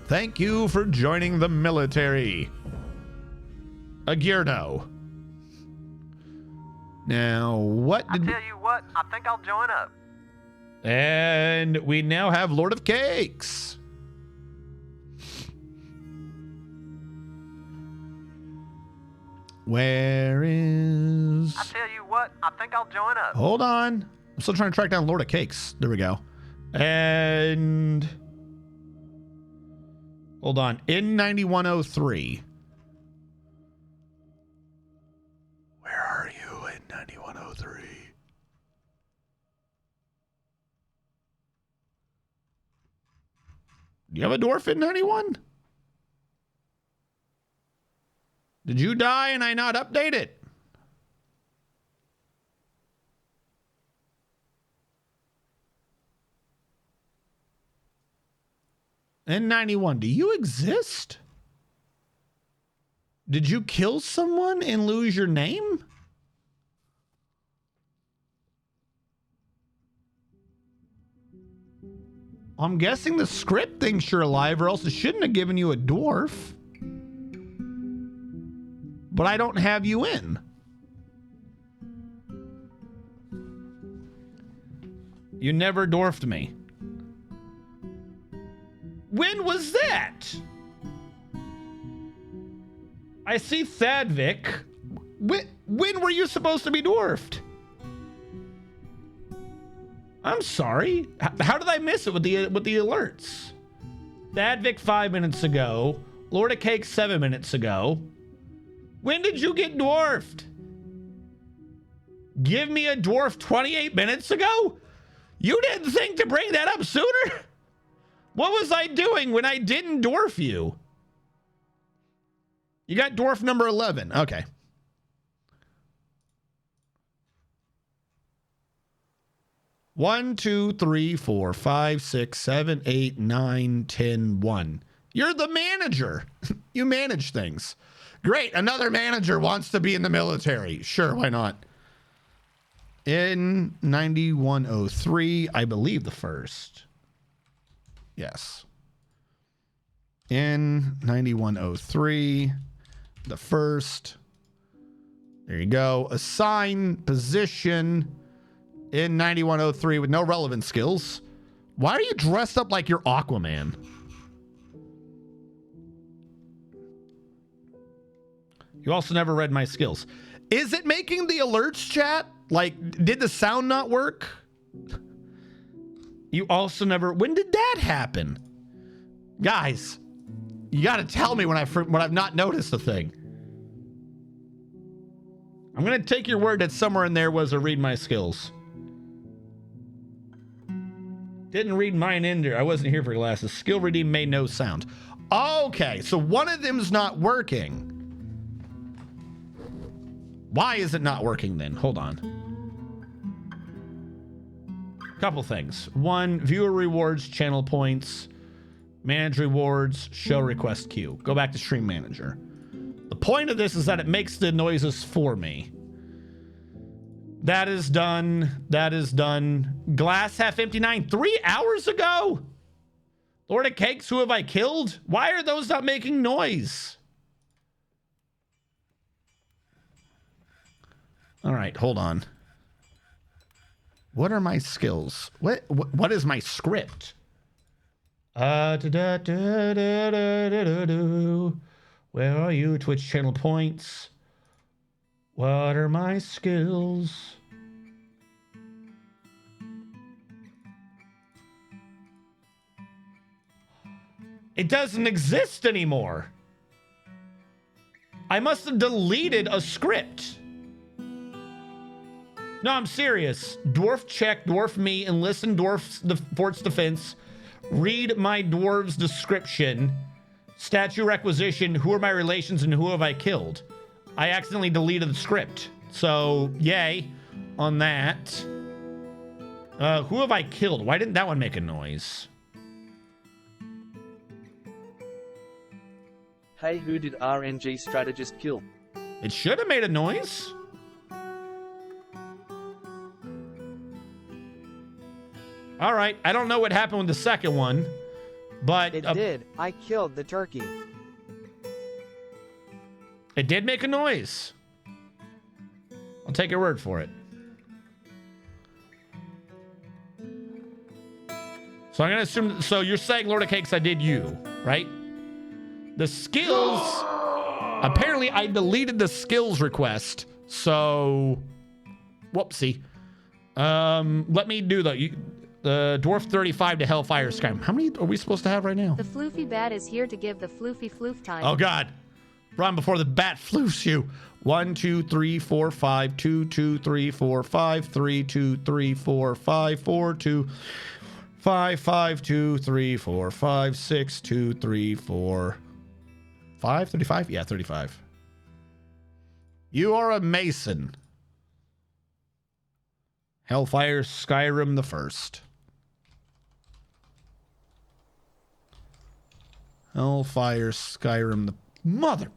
Thank you for joining the military. Agirno. Now, what I did tell you what, I think I'll join up. And we now have Lord of Cakes. Where is... I tell you what, I think I'll join up. Hold on. I'm still trying to track down Lord of Cakes. There we go. And... Hold on. In 9103. Where are you in 9103? Do you have a dwarf in 91? Did you die and I not update it? N91, do you exist? Did you kill someone and lose your name? I'm guessing the script thinks you're alive, or else it shouldn't have given you a dwarf. But I don't have you in. You never dwarfed me. When was that? I see Thadvik. When were you supposed to be dwarfed? I'm sorry. How did I miss it with the alerts? Thadvik 5 minutes ago. Lord of Cake 7 minutes ago. When did you get dwarfed? Give me a dwarf 28 minutes ago? You didn't think to bring that up sooner? What was I doing when I didn't dwarf you? You got dwarf number 11. Okay. One, two, three, four, 5, 6, 7, 8, 9, 10, 1. You're the manager. You manage things. Great. Another manager wants to be in the military. Sure, why not? In 9103, I believe the first. Yes. In 9103, the first. There you go. Assign position in 9103 with no relevant skills. Why are you dressed up like you're Aquaman? You also never read my skills. Is it making the alerts, chat? Like, did the sound not work? You also never... When did that happen? Guys, you got to tell me when I've not noticed a thing. I'm going to take your word that somewhere in there was a read my skills. Didn't read mine in there. I wasn't here for glasses. Skill redeem made no sound. Okay, so one of them's not working. Why is it not working then? Hold on. Couple things. One, viewer rewards, channel points, manage rewards, show request queue. Go back to stream manager. The point of this is that it makes the noises for me. That is done. That is done. Glass half empty 9, 3 hours ago? Lord of Cakes, who have I killed? Why are those not making noise? All right, hold on. What are my skills? What is my script? Where are you, Twitch channel points? What are my skills? It doesn't exist anymore. I must have deleted a script. No, I'm serious. Dwarf check, dwarf me, enlist in dwarf's fort's defense. Read my dwarf's description. Statue requisition, who are my relations and who have I killed? I accidentally deleted the script. So, yay on that. Who have I killed? Why didn't that one make a noise? Hey, who did RNG strategist kill? It should have made a noise. All right, I don't know what happened with the second one, but It did. I killed the turkey. it did make a noise. I'll take your word for it. So I'm gonna assume. So you're saying, Lord of Cakes, I did you, right? The skills. Apparently, I deleted the skills request. So, whoopsie. Let me do the Dwarf 35 to Hellfire Skyrim. How many are we supposed to have right now? The floofy bat is here to give the floofy floof time. Oh God! Run before the bat floofs you. 1, 2, 3, 4, 5. 2, 2, 3, 4, 5. 3, 2, 3, 4, 5. 4, 2, 5, 5, 2, 3, 4, 5, 6, 2, 3, 4, 5. 35? Yeah, 35. You are a Mason. Hellfire Skyrim the First. Hellfire Skyrim the mother.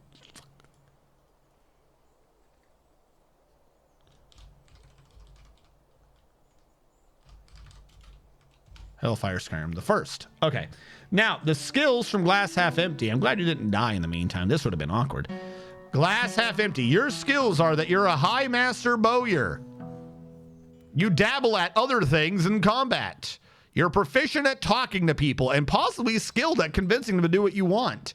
Hellfire Skyrim the First. Okay. Now, the skills from Glass Half Empty. I'm glad you didn't die in the meantime. This would have been awkward. Glass Half Empty. Your skills are that you're a high master bowyer. You dabble at other things in combat. You're proficient at talking to people and possibly skilled at convincing them to do what you want.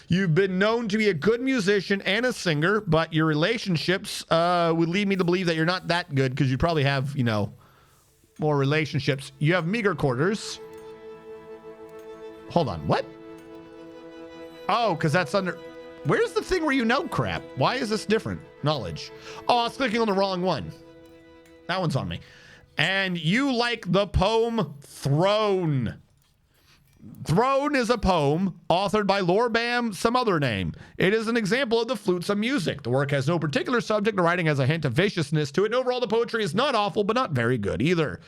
You've been known to be a good musician and a singer, but your relationships would lead me to believe that you're not that good because you probably have, you know, more relationships. You have meager quarters. Hold on, what? Oh, because that's under... Where's the thing where you know crap? Why is this different? Knowledge. Oh, I was clicking on the wrong one. That one's on me. And you like the poem Throne. Throne is a poem authored by Lorbam, some other name. It is an example of the flutes of music. The work has no particular subject. The writing has a hint of viciousness to it. And overall, the poetry is not awful, but not very good either.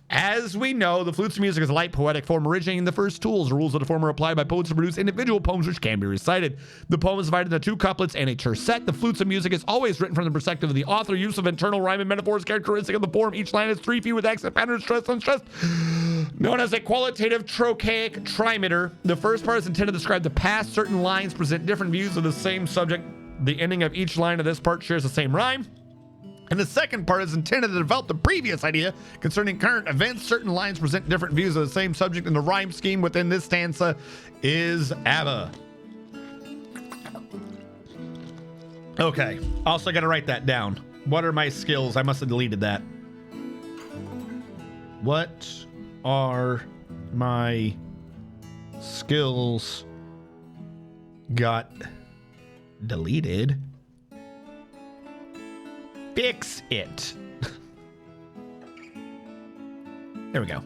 As we know, the flutes of music is a light poetic form originating in the first tools. The rules of the form are applied by poets to produce individual poems which can be recited. The poem is divided into 2 couplets and a tercet. The flutes of music is always written from the perspective of the author. Use of internal rhyme and metaphor is characteristic of the form. Each line has 3 feet with accent patterns, stressed, unstressed, known as a qualitative trochaic trimeter. The first part is intended to describe the past. Certain lines present different views of the same subject. The ending of each line of this part shares the same rhyme. And the second part is intended to develop the previous idea concerning current events. Certain lines present different views of the same subject, and the rhyme scheme within this stanza is ABBA. Okay, also got to write that down. What are my skills? I must have deleted that. What are my skills? Got deleted. Fix it. There we go.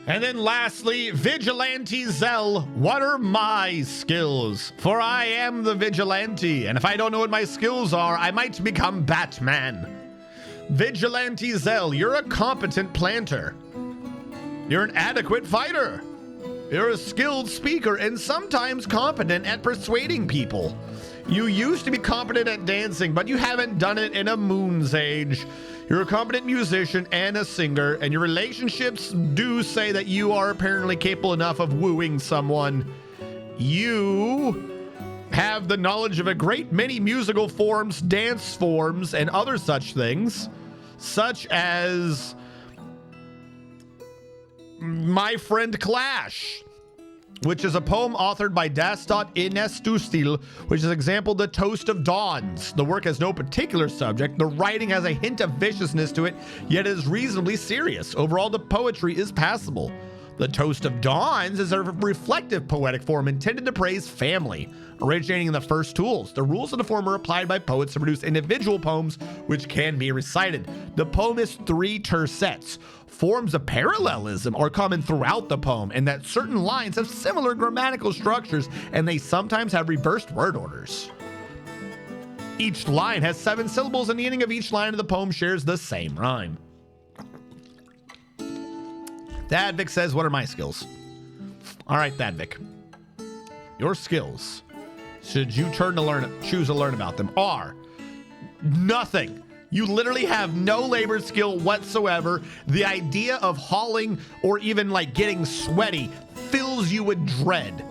And then lastly, Vigilante Zell. What are my skills? For I am the Vigilante, and if I don't know what my skills are, I might become Batman. Vigilante Zell, you're a competent planter. You're an adequate fighter. You're a skilled speaker and sometimes competent at persuading people. You used to be competent at dancing, but you haven't done it in a moon's age. You're a competent musician and a singer, and your relationships do say that you are apparently capable enough of wooing someone. You have the knowledge of a great many musical forms, dance forms, and other such things, such as My Friend Clash. which is a poem authored by Dastot Inestustil, which is example The Toast of Dawns. The work has no particular subject. The writing has a hint of viciousness to it, yet is reasonably serious. Overall, the poetry is passable. The Toast of Dawns is a reflective poetic form intended to praise family, originating in the first tools. The rules of the form are applied by poets to produce individual poems which can be recited. The poem is 3 tercets. Forms of parallelism are common throughout the poem, and that certain lines have similar grammatical structures, and they sometimes have reversed word orders. Each line has 7 syllables, and the ending of each line of the poem shares the same rhyme. Thadvik says, what are my skills? All right, Thadvik. Your skills, should you choose to learn about them, are nothing. You literally have no labor skill whatsoever. The idea of hauling or even like getting sweaty fills you with dread.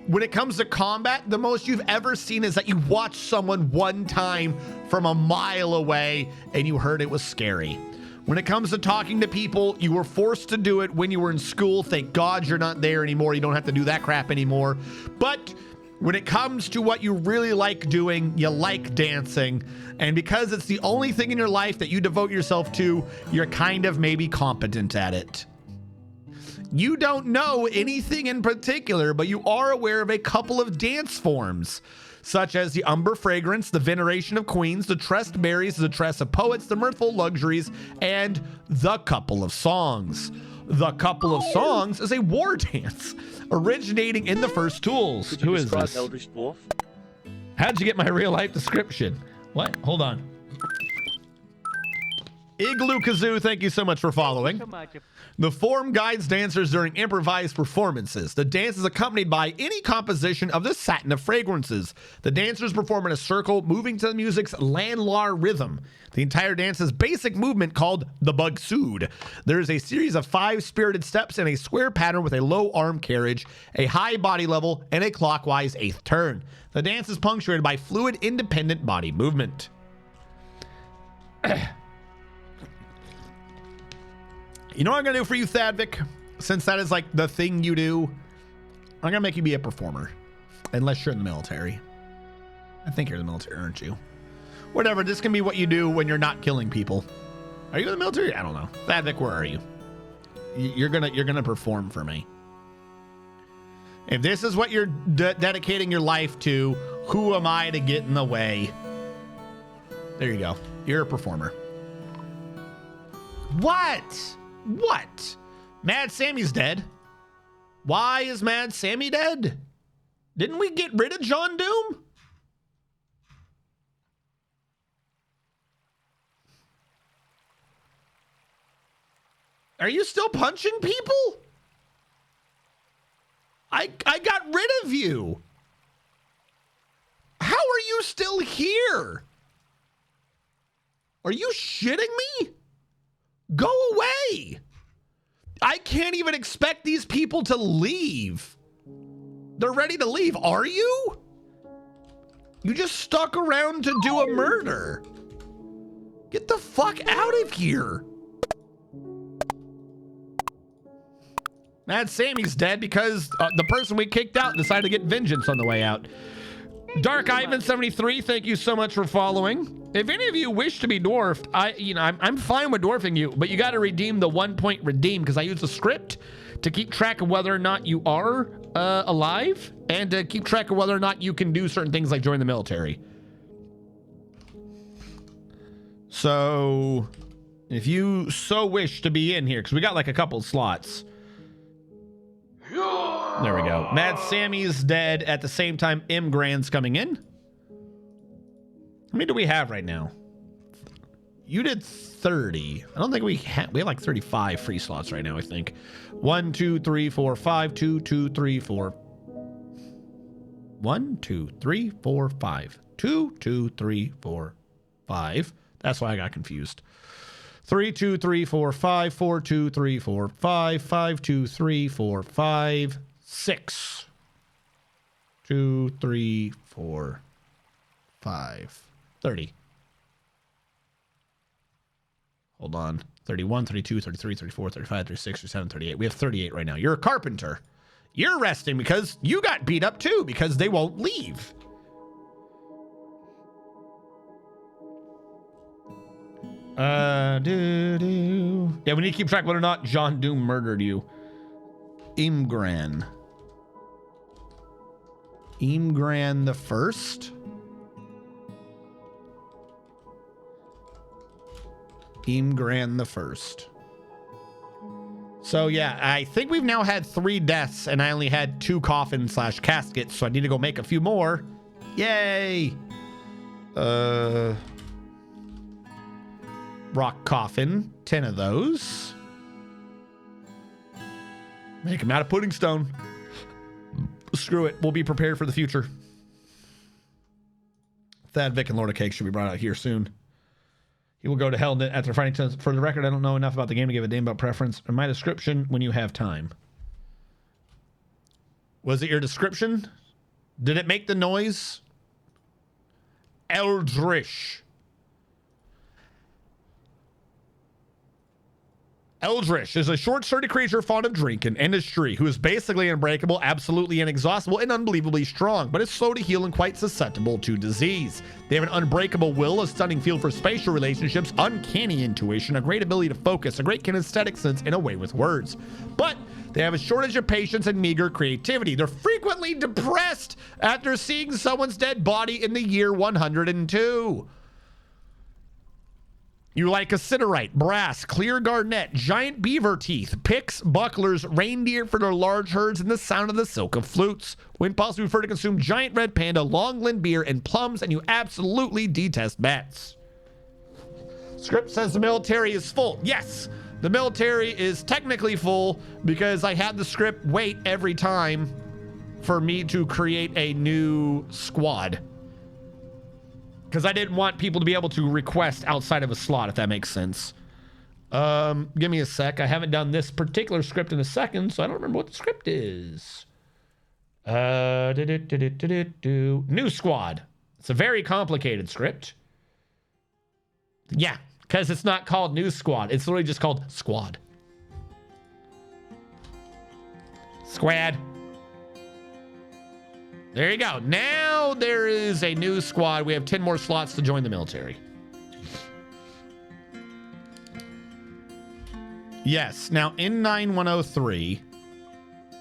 When it comes to combat, the most you've ever seen is that you watched someone one time from a mile away and you heard it was scary. When it comes to talking to people, you were forced to do it when you were in school. Thank God you're not there anymore. You don't have to do that crap anymore. But when it comes to what you really like doing, you like dancing. And because it's the only thing in your life that you devote yourself to, you're kind of maybe competent at it. You don't know anything in particular, but you are aware of a couple of dance forms, such as the Umber Fragrance, the Veneration of Queens, the Tressed Berries, the Tress of Poets, the Mirthful Luxuries, and the Couple of Songs. The Couple of Songs is a war dance originating in the first tools. Who is this? Eldritch Dwarf? How'd you get my real life description? What? Hold on. Igloo Kazoo, thank you so much for following. The form guides dancers during improvised performances. The dance is accompanied by any composition of the Satin of Fragrances. The dancers perform in a circle, moving to the music's Landlar rhythm. The entire dance's basic movement, called the Bugsood. There is a series of 5 spirited steps in a square pattern with a low arm carriage, a high body level, and a clockwise 8th turn. The dance is punctuated by fluid, independent body movement. You know what I'm going to do for you, Thadvik? Since that is like the thing you do, I'm going to make you be a performer. Unless you're in the military. I think you're in the military, aren't you? Whatever, this can be what you do when you're not killing people. Are you in the military? I don't know. Thadvik, where are you? You're gonna perform for me. If this is what you're dedicating your life to, who am I to get in the way? There you go. You're a performer. What? What? Mad Sammy's dead. Why is Mad Sammy dead? Didn't we get rid of John Doom? Are you still punching people? I got rid of you. How are you still here? Are you shitting me? Go away. I can't even expect these people to leave. They're ready to leave. Are you? You just stuck around to do a murder. Get the fuck out of here. Mad Sammy's dead because the person we kicked out decided to get vengeance on the way out. Dark Ivan 73, thank you so much for following. If any of you wish to be dwarfed, I'm fine with dwarfing you, but you got to redeem the 1 point redeem, because I use a script to keep track of whether or not you are alive, and to keep track of whether or not you can do certain things like join the military. So if you so wish to be in here, because we got like a couple slots. There we go. Mad Sammy's dead. At the same time, M. Grand's coming in. How many do we have right now? You did 30. I don't think we have like 35 free slots right now, I think. 1, 2, 3, 4, 5, 2, 2, 3, 4. 1, 2, 3, 4, 5. 2, 2, 3, 4, 5. That's why I got confused. 3, 2, 3, 4, 5, 4, 2, 3, 4, 5, 5, 2, 3, 4, 5, 6. 2, 3, 4, 5. 30. Hold on. 31, 32, 33, 34, 35, 36, 37, 38. We have 38 right now. You're a carpenter. You're resting because you got beat up too because they won't leave. Yeah, we need to keep track whether or not John Doom murdered you. Imgran the First. Imgran the First. So yeah, I think we've now had 3 deaths and I only had 2 coffins / caskets, so I need to go make a few more. Yay! Rock coffin, 10 of those. Make them out of pudding stone. Screw it, we'll be prepared for the future. Thad, Vic, and Lord of Cake should be brought out here soon. He will go to hell after fighting tons. For the record, I don't know enough about the game to give a damn about preference. Or my description when you have time. Was it your description? Did it make the noise? Eldritch. Eldritch is a short, sturdy creature fond of drink and industry who is basically unbreakable, absolutely inexhaustible, and unbelievably strong, but is slow to heal and quite susceptible to disease. They have an unbreakable will, a stunning feel for spatial relationships, uncanny intuition, a great ability to focus, a great kinesthetic sense, and a way with words. But they have a shortage of patience and meager creativity. They're frequently depressed after seeing someone's dead body in the year 102. You like a siderite, brass, clear garnet, giant beaver teeth, picks, bucklers, reindeer for their large herds, and the sound of the silk of flutes. When possible, you prefer to consume giant red panda, long Glen beer, and plums, and you absolutely detest bats. Script says the military is full. Yes, the military is technically full because I had the script wait every time for me to create a new squad. Because I didn't want people to be able to request outside of a slot, if that makes sense. Give me a sec. I haven't done this particular script in a second, so I don't remember what the script is. New squad. It's a very complicated script. Yeah, because it's not called new squad. It's literally just called squad. Squad. There you go. Now there is a new squad. We have 10 more slots to join the military. Yes. Now in 9103,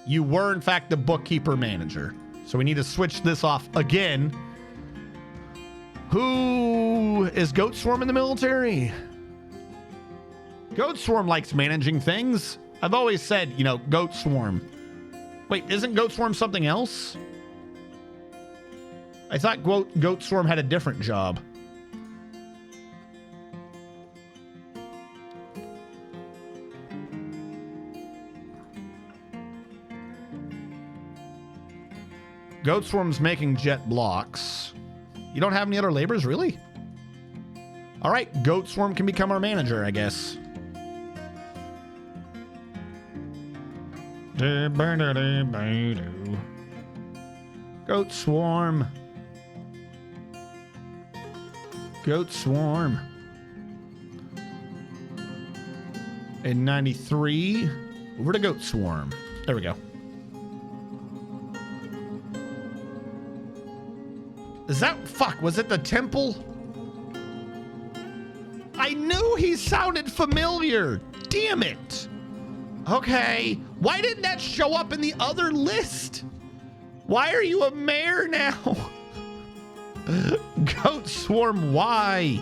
you were in fact the bookkeeper manager. So we need to switch this off again. Who is Goat Swarm in the military? Goat Swarm likes managing things. I've always said, you know, Goat Swarm. Wait, isn't Goat Swarm something else? I thought Goat Swarm had a different job. Goat Swarm's making jet blocks. You don't have any other laborers, really? All right, Goat Swarm can become our manager, I guess. Goat Swarm. Goat Swarm. In 93, over to Goat Swarm. There we go. Is that, fuck, was it the temple? I knew he sounded familiar. Damn it. Okay, why didn't that show up in the other list? Why are you a mayor now? Goat Swarm, why?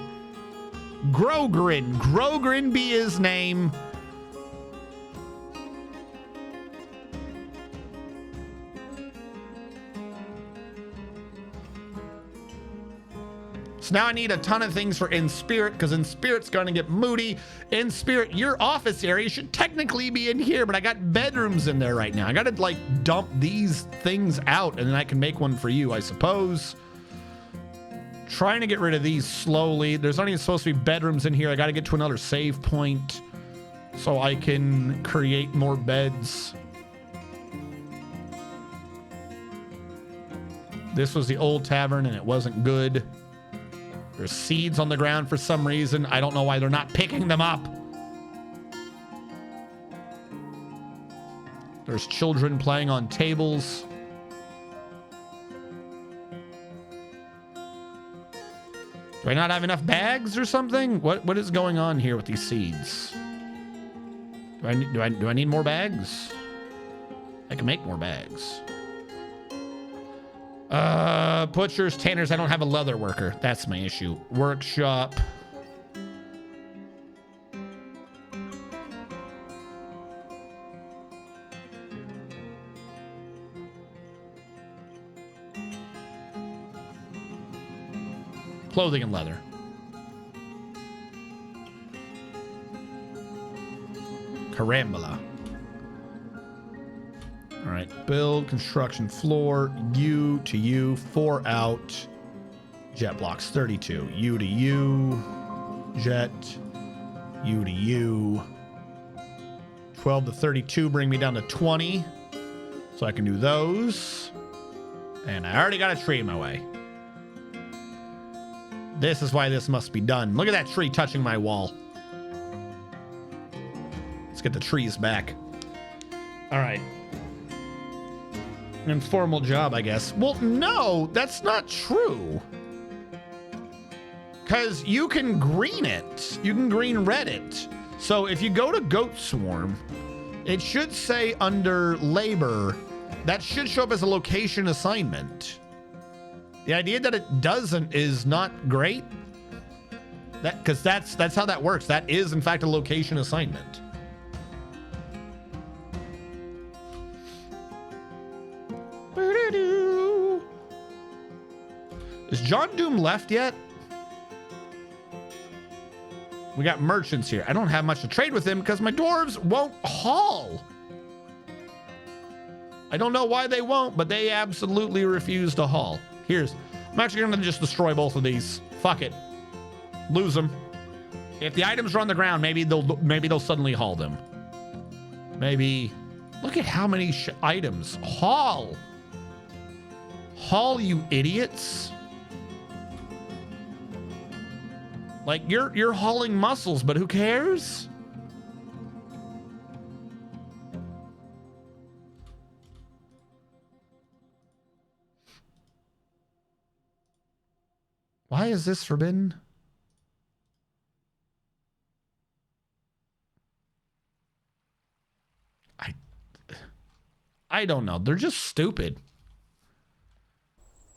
Grogrin. Grogrin be his name. So now I need a ton of things for In Spirit, because In Spirit's going to get moody. In Spirit, your office area should technically be in here, but I got bedrooms in there right now. I got to like dump these things out, and then I can make one for you, I suppose. Trying to get rid of these slowly. There's not even supposed to be bedrooms in here. I got to get to another save point so I can create more beds. This was the old tavern, and it wasn't good. There's seeds on the ground for some reason. I don't know why they're not picking them up. There's children playing on tables. Do I not have enough bags or something? What is going on here with these seeds? Do I need more bags? I can make more bags. Butchers, tanners. I don't have a leather worker. That's my issue. Workshop. Clothing and leather. Carambola. All right, build, construction floor, U to U, 4 out. Jet blocks 32. U to U, jet, U to U. 12 to 32 bring me down to 20. So I can do those. And I already got a tree in my way. This is why this must be done. Look at that tree touching my wall. Let's get the trees back. All right. An informal job, I guess. Well, no, that's not true. Because you can green it. You can green red it. So if you go to Goat Swarm, it should say under labor, that should show up as a location assignment. The idea that it doesn't is not great. Because that's how that works. That is, in fact, a location assignment. Is John Doom left yet? We got merchants here. I don't have much to trade with him because my dwarves won't haul. I don't know why they won't, but they absolutely refuse to haul. I'm actually going to just destroy both of these. Fuck it. Lose them. If the items are on the ground, maybe they'll suddenly haul them. Maybe. Look at how many items. Haul. Haul, you idiots. Like, you're hauling muscles, but who cares? Why is this forbidden? I don't know. They're just stupid.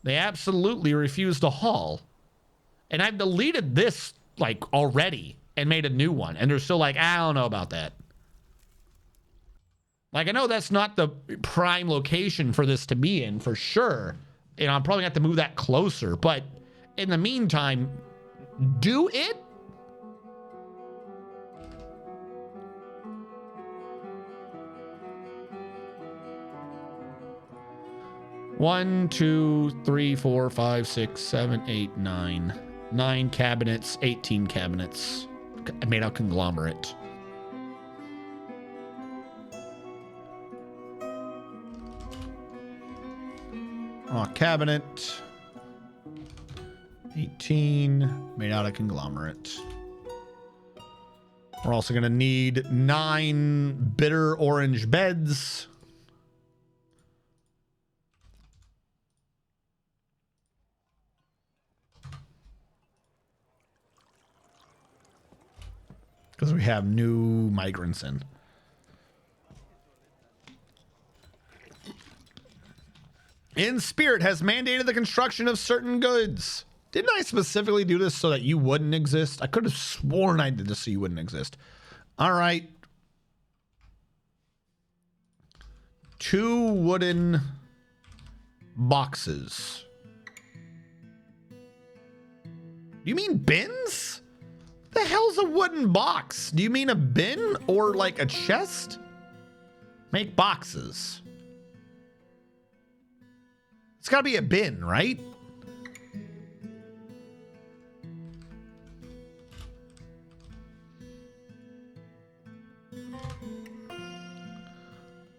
They absolutely refuse to haul. And I've deleted this, like, already and made a new one. And they're still like, I don't know about that. Like, I know that's not the prime location for this to be in, for sure. And I'm probably going to have to move that closer. But in the meantime, do it. One, 2, 3, 4, 5, 6, 7, 8, 9. 9 cabinets, 18 cabinets. I made a conglomerate. Cabinet. 18. Made out of conglomerate. We're also going to need 9 bitter orange beds. Because we have new migrants in. In Spirit has mandated the construction of certain goods. Didn't I specifically do this so that you wouldn't exist? I could have sworn I did this so you wouldn't exist. All right. 2 wooden boxes. Do you mean bins? The hell's a wooden box? Do you mean a bin or like a chest? Make boxes. It's gotta be a bin, right?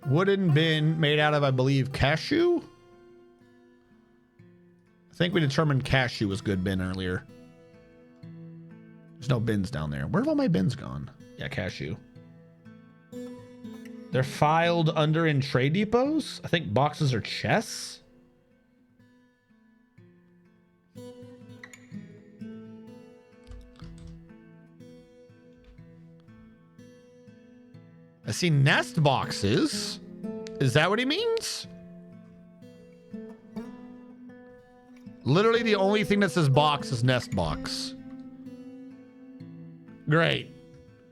Wooden bin made out of, I believe, cashew? I think we determined cashew was good bin earlier. There's no bins down there. Where have all my bins gone? Yeah, cashew. They're filed under in trade depots? I think boxes are chests. I see nest boxes. Is that what he means? Literally the only thing that says box is nest box. Great.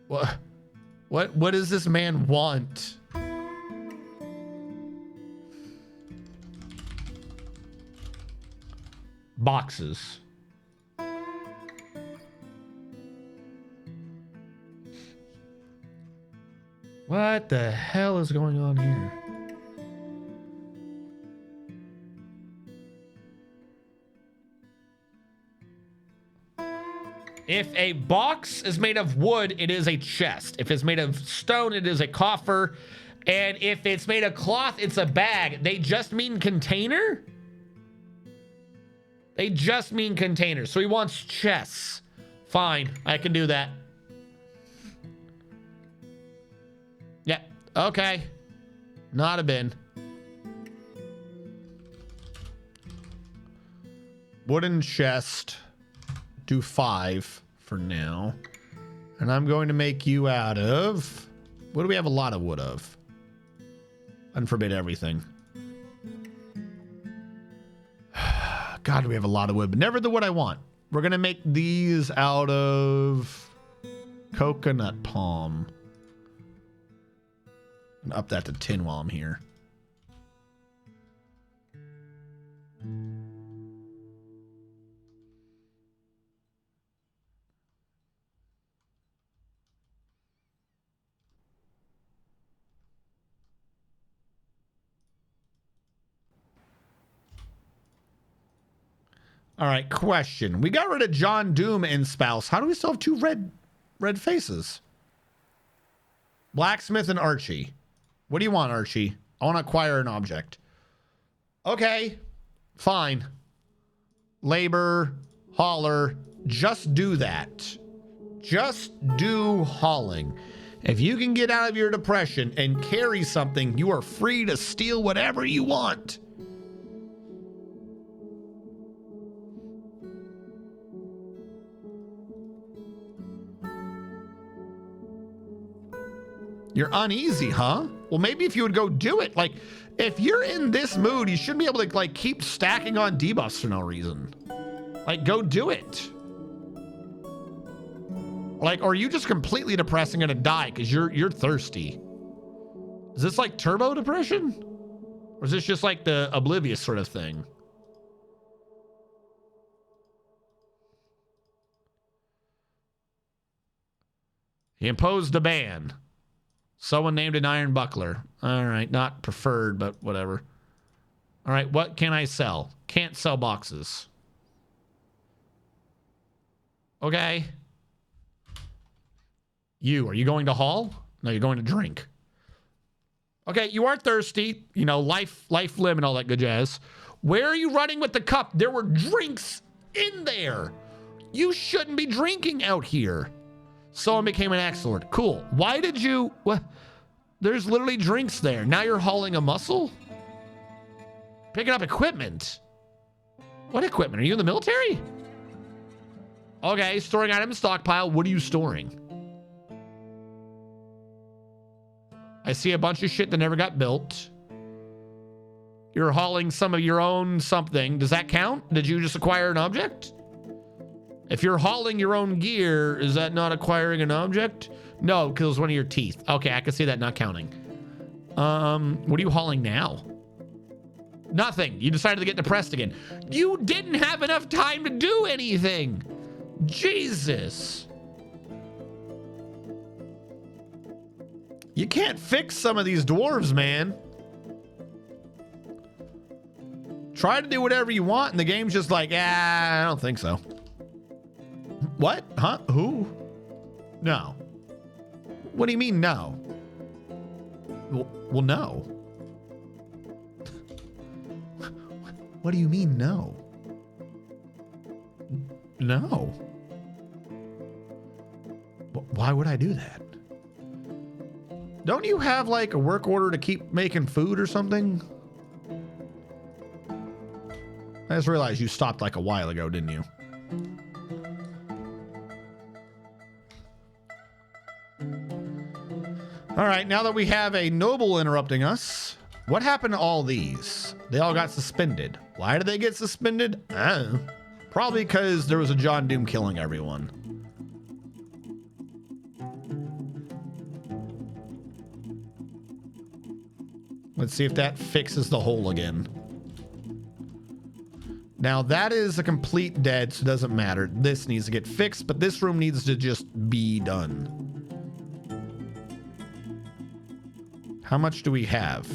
What does this man want? Boxes. What the hell is going on here? If a box is made of wood, it is a chest. If it's made of stone, it is a coffer. And if it's made of cloth, it's a bag. They just mean container? They just mean container. So he wants chests. Fine, I can do that. Yeah, okay. Not a bin. Wooden chest. Do 5 for now. And I'm going to make you out of... What do we have a lot of wood of? Unforbid everything. God, we have a lot of wood, but never the wood I want. We're going to make these out of coconut palm. And up that to tin while I'm here. All right, question. We got rid of John Doom and Spouse. How do we still have 2 red faces? Blacksmith and Archie. What do you want, Archie? I want to acquire an object. Okay, fine. Labor, hauler, just do that. Just do hauling. If you can get out of your depression and carry something, you are free to steal whatever you want. You're uneasy, huh? Well, maybe if you would go do it. Like, if you're in this mood, you shouldn't be able to, like, keep stacking on debuffs for no reason. Like, go do it. Like, or are you just completely depressed and gonna die because you're thirsty? Is this like turbo depression? Or is this just like the oblivious sort of thing? He imposed a ban. Someone named an iron buckler. All right, not preferred, but whatever. All right, what can I sell? Can't sell boxes. Okay. Are you going to haul? No, you're going to drink. Okay, you are thirsty. You know, life limb and all that good jazz. Where are you running with the cup? There were drinks in there. You shouldn't be drinking out here. Someone became an axe lord. Cool. Why did you... What? There's literally drinks there. Now you're hauling a muscle? Picking up equipment. What equipment? Are you in the military? Okay, storing item stockpile. What are you storing? I see a bunch of shit that never got built. You're hauling some of your own something. Does that count? Did you just acquire an object? If you're hauling your own gear, is that not acquiring an object? No, because it was one of your teeth. Okay, I can see that not counting. What are you hauling now? Nothing. You decided to get depressed again. You didn't have enough time to do anything. Jesus. You can't fix some of these dwarves, man. Try to do whatever you want, and the game's just like, I don't think so. What? Huh? Who? No. What do you mean, no? Well, no. What do you mean, no? No. Why would I do that? Don't you have like a work order to keep making food or something? I just realized you stopped like a while ago, didn't you? All right, now that we have a noble interrupting us, what happened to all these? They all got suspended. Why did they get suspended? I don't know. Probably because there was a John Doom killing everyone. Let's see if that fixes the hole again. Now that is a complete dead, so it doesn't matter. This needs to get fixed, but this room needs to just be done. How much do we have?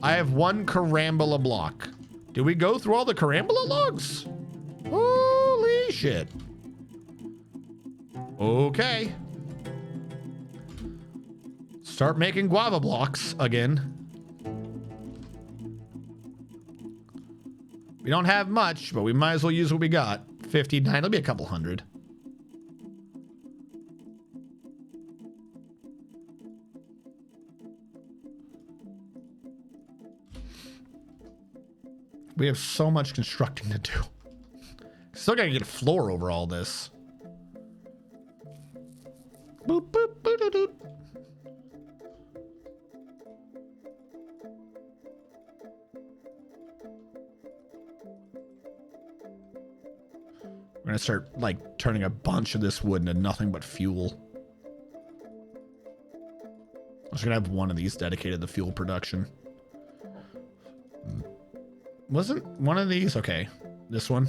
I have 1 carambola block. Did we go through all the carambola logs? Holy shit. Okay. Start making guava blocks again. We don't have much, but we might as well use what we got. 59, it'll be a couple hundred. We have so much constructing to do. Still gotta get a floor over all this. Boop, boop, boop, boop, boop. We're gonna start like turning a bunch of this wood into nothing but fuel. I'm just gonna have one of these dedicated to fuel production. Wasn't one of these? Okay, this one.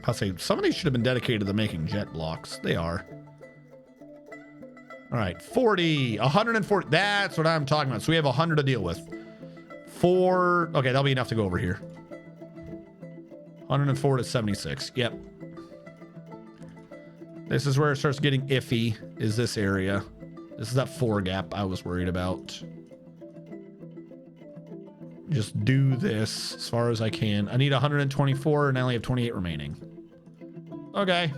I'll say some of these should have been dedicated to making jet blocks. They are. All right, 40, 140. That's what I'm talking about. So we have 100 to deal with. 4. Okay, that'll be enough to go over here. 104 to 76. Yep. This is where it starts getting iffy, is this area. This is that 4 gap I was worried about. Just do this as far as I can. I need 124 and I only have 28 remaining. Okay.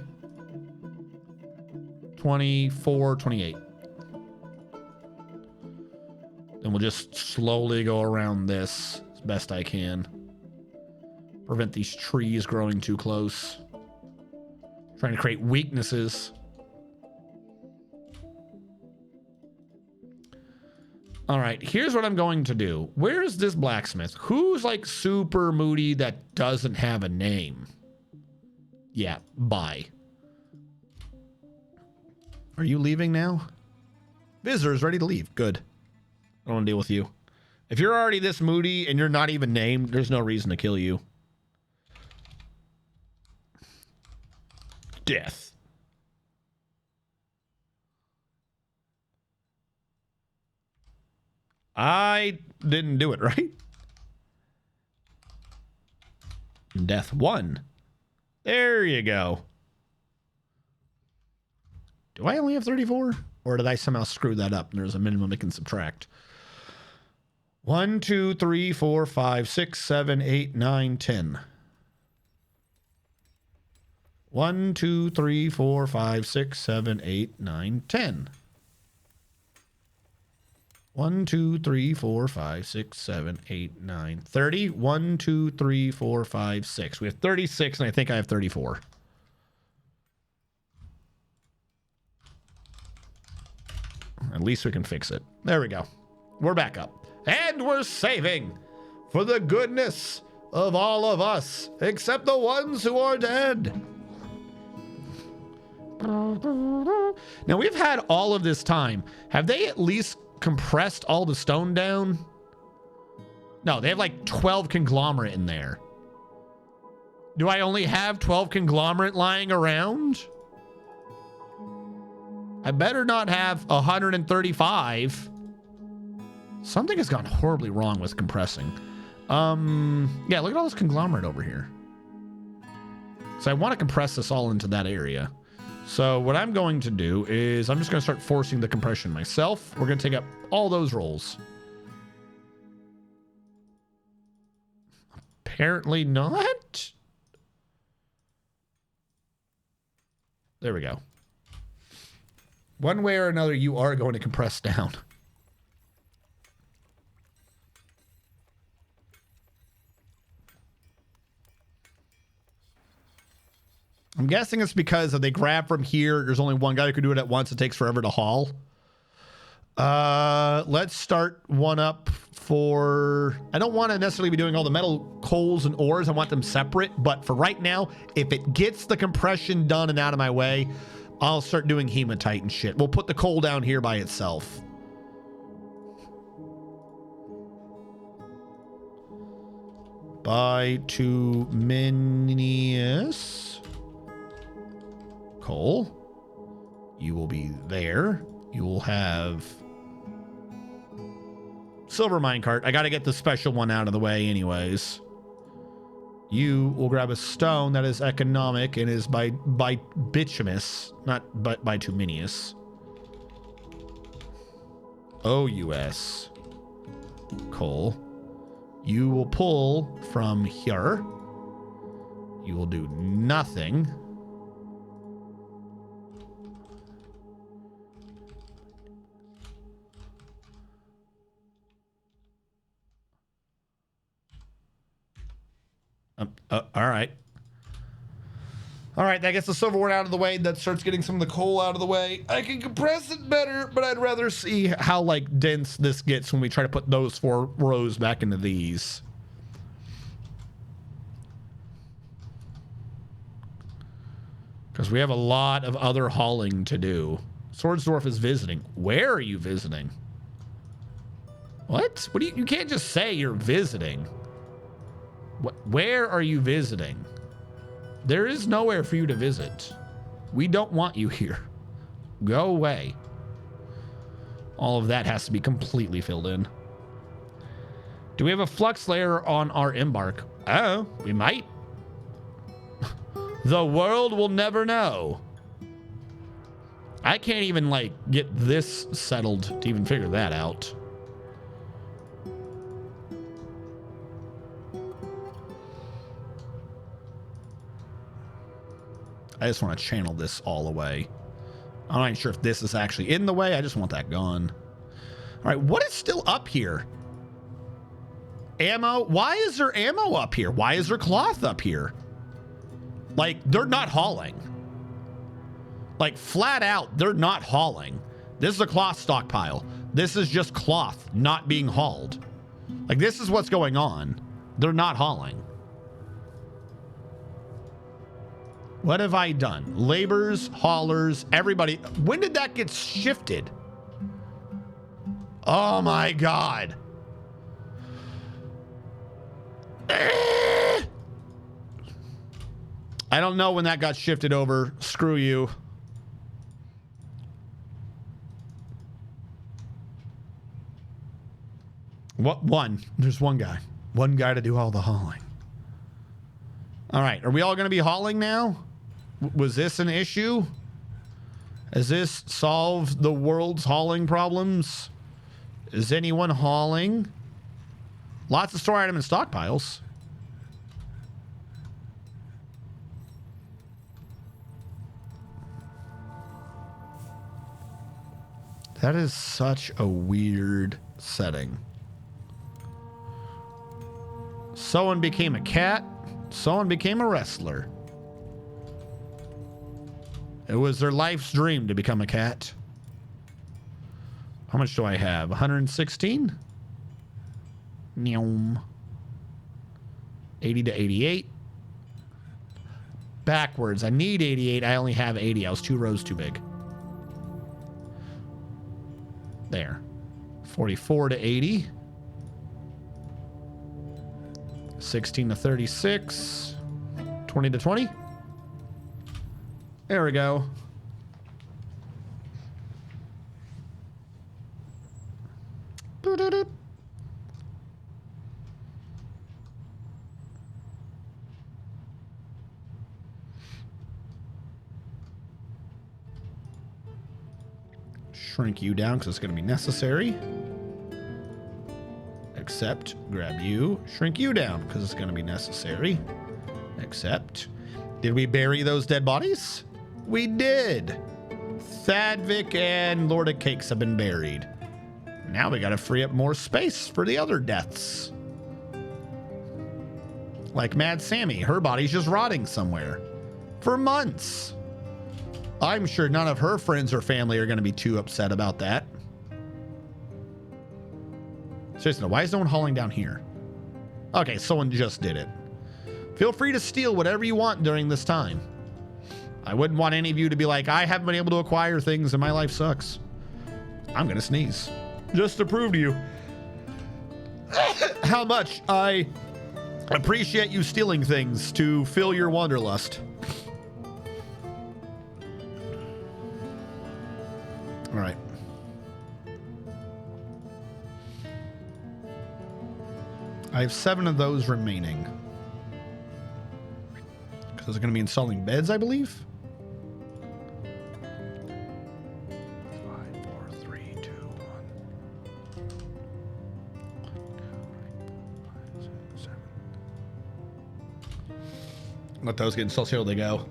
24, 28. Then we'll just slowly go around this as best I can. Prevent these trees growing too close. Trying to create weaknesses. All right, here's what I'm going to do. Where's this blacksmith? Who's like super moody that doesn't have a name? Yeah, bye. Are you leaving now? Visitors ready to leave. Good. I don't want to deal with you. If you're already this moody and you're not even named, there's no reason to kill you. Death. I didn't do it, right? Death 1. There you go. Do I only have 34? Or did I somehow screw that up and there's a minimum it can subtract? 1, 2, 3, 4, 5, 6, 7, 8, 9, 10. 1, 2, 3, 4, 5, 6, 7, 8, 9, 10. 1, 2, 3, 4, 5, 6, 7, 8, 9, 30. 1, 2, 3, 4, 5, 6. We have 36, and I think I have 34. At least we can fix it. There we go. We're back up. And we're saving for the goodness of all of us, except the ones who are dead. Now, we've had all of this time. Have they at least compressed all the stone down? No, they have like 12 conglomerate in there. Do I only have 12 conglomerate lying around? I better not have 135. Something has gone horribly wrong with compressing. Yeah, look at all this conglomerate over here. So I want to compress this all into that area. So what I'm going to do is I'm just going to start forcing the compression myself. We're going to take up all those rolls. Apparently not. There we go. One way or another, you are going to compress down. I'm guessing it's because if they grab from here, there's only one guy who can do it at once. It takes forever to haul. Let's start one up for... I don't want to necessarily be doing all the metal coals and ores. I want them separate. But for right now, if it gets the compression done and out of my way, I'll start doing hematite and shit. We'll put the coal down here by itself. Bituminous coal. You will be there. You will have silver minecart. I got to get the special one out of the way anyways. You will grab a stone that is economic and is by bituminous, not bituminous. OUS coal. You will pull from here. You will do nothing. All right. All right, that gets the silverware out of the way. That starts getting some of the coal out of the way. I can compress it better, but I'd rather see how, like, dense this gets when we try to put those 4 rows back into these. Because we have a lot of other hauling to do. Swordsdorf is visiting. Where are you visiting? What? What do you can't just say you're visiting. Where are you visiting? There is nowhere for you to visit. We don't want you here. Go away. All of that has to be completely filled in. Do we have a flux layer on our embark? Oh, we might. The world will never know. I can't even, like, get this settled to even figure that out. I just want to channel this all away. I'm not even sure if this is actually in the way. I just want that gone. All right, what is still up here? Ammo. Why is there ammo up here? Why is there cloth up here? Like, they're not hauling. Like, flat out, they're not hauling. This is a cloth stockpile. This is just cloth not being hauled. Like, this is what's going on. They're not hauling. What have I done? Laborers, haulers, everybody. When did that get shifted? Oh my God. I don't know when that got shifted over. Screw you. What? One. There's one guy. One guy to do all the hauling. All right. Are we all going to be hauling now? Was this an issue? Has this solved the world's hauling problems? Is anyone hauling? Lots of store item and stockpiles. That is such a weird setting. Someone became a cat. Someone became a wrestler. It was their life's dream to become a cat. How much do I have? 116? Neom. 80 to 88. Backwards. I need 88. I only have 80. I was 2 rows too big. There. 44 to 80. 16 to 36. 20 to 20. There we go. Doo-doo-doo. Shrink you down because it's going to be necessary. Accept. Grab you. Shrink you down because it's going to be necessary. Accept. Did we bury those dead bodies? We did. Thadvik and Lord of Cakes have been buried. Now we gotta free up more space for the other deaths. Like Mad Sammy, her body's just rotting somewhere for months. I'm sure none of her friends or family are gonna be too upset about that. Seriously, why is no one hauling down here? Okay, someone just did it. Feel free to steal whatever you want during this time. I wouldn't want any of you to be like, I haven't been able to acquire things and my life sucks. I'm gonna sneeze. Just to prove to you how much I appreciate you stealing things to fill your wanderlust. All right. I have 7 of those remaining. Because they're going to be installing beds, I believe. 5, 4, 3, 2, 1. Let those get installed. See how they go.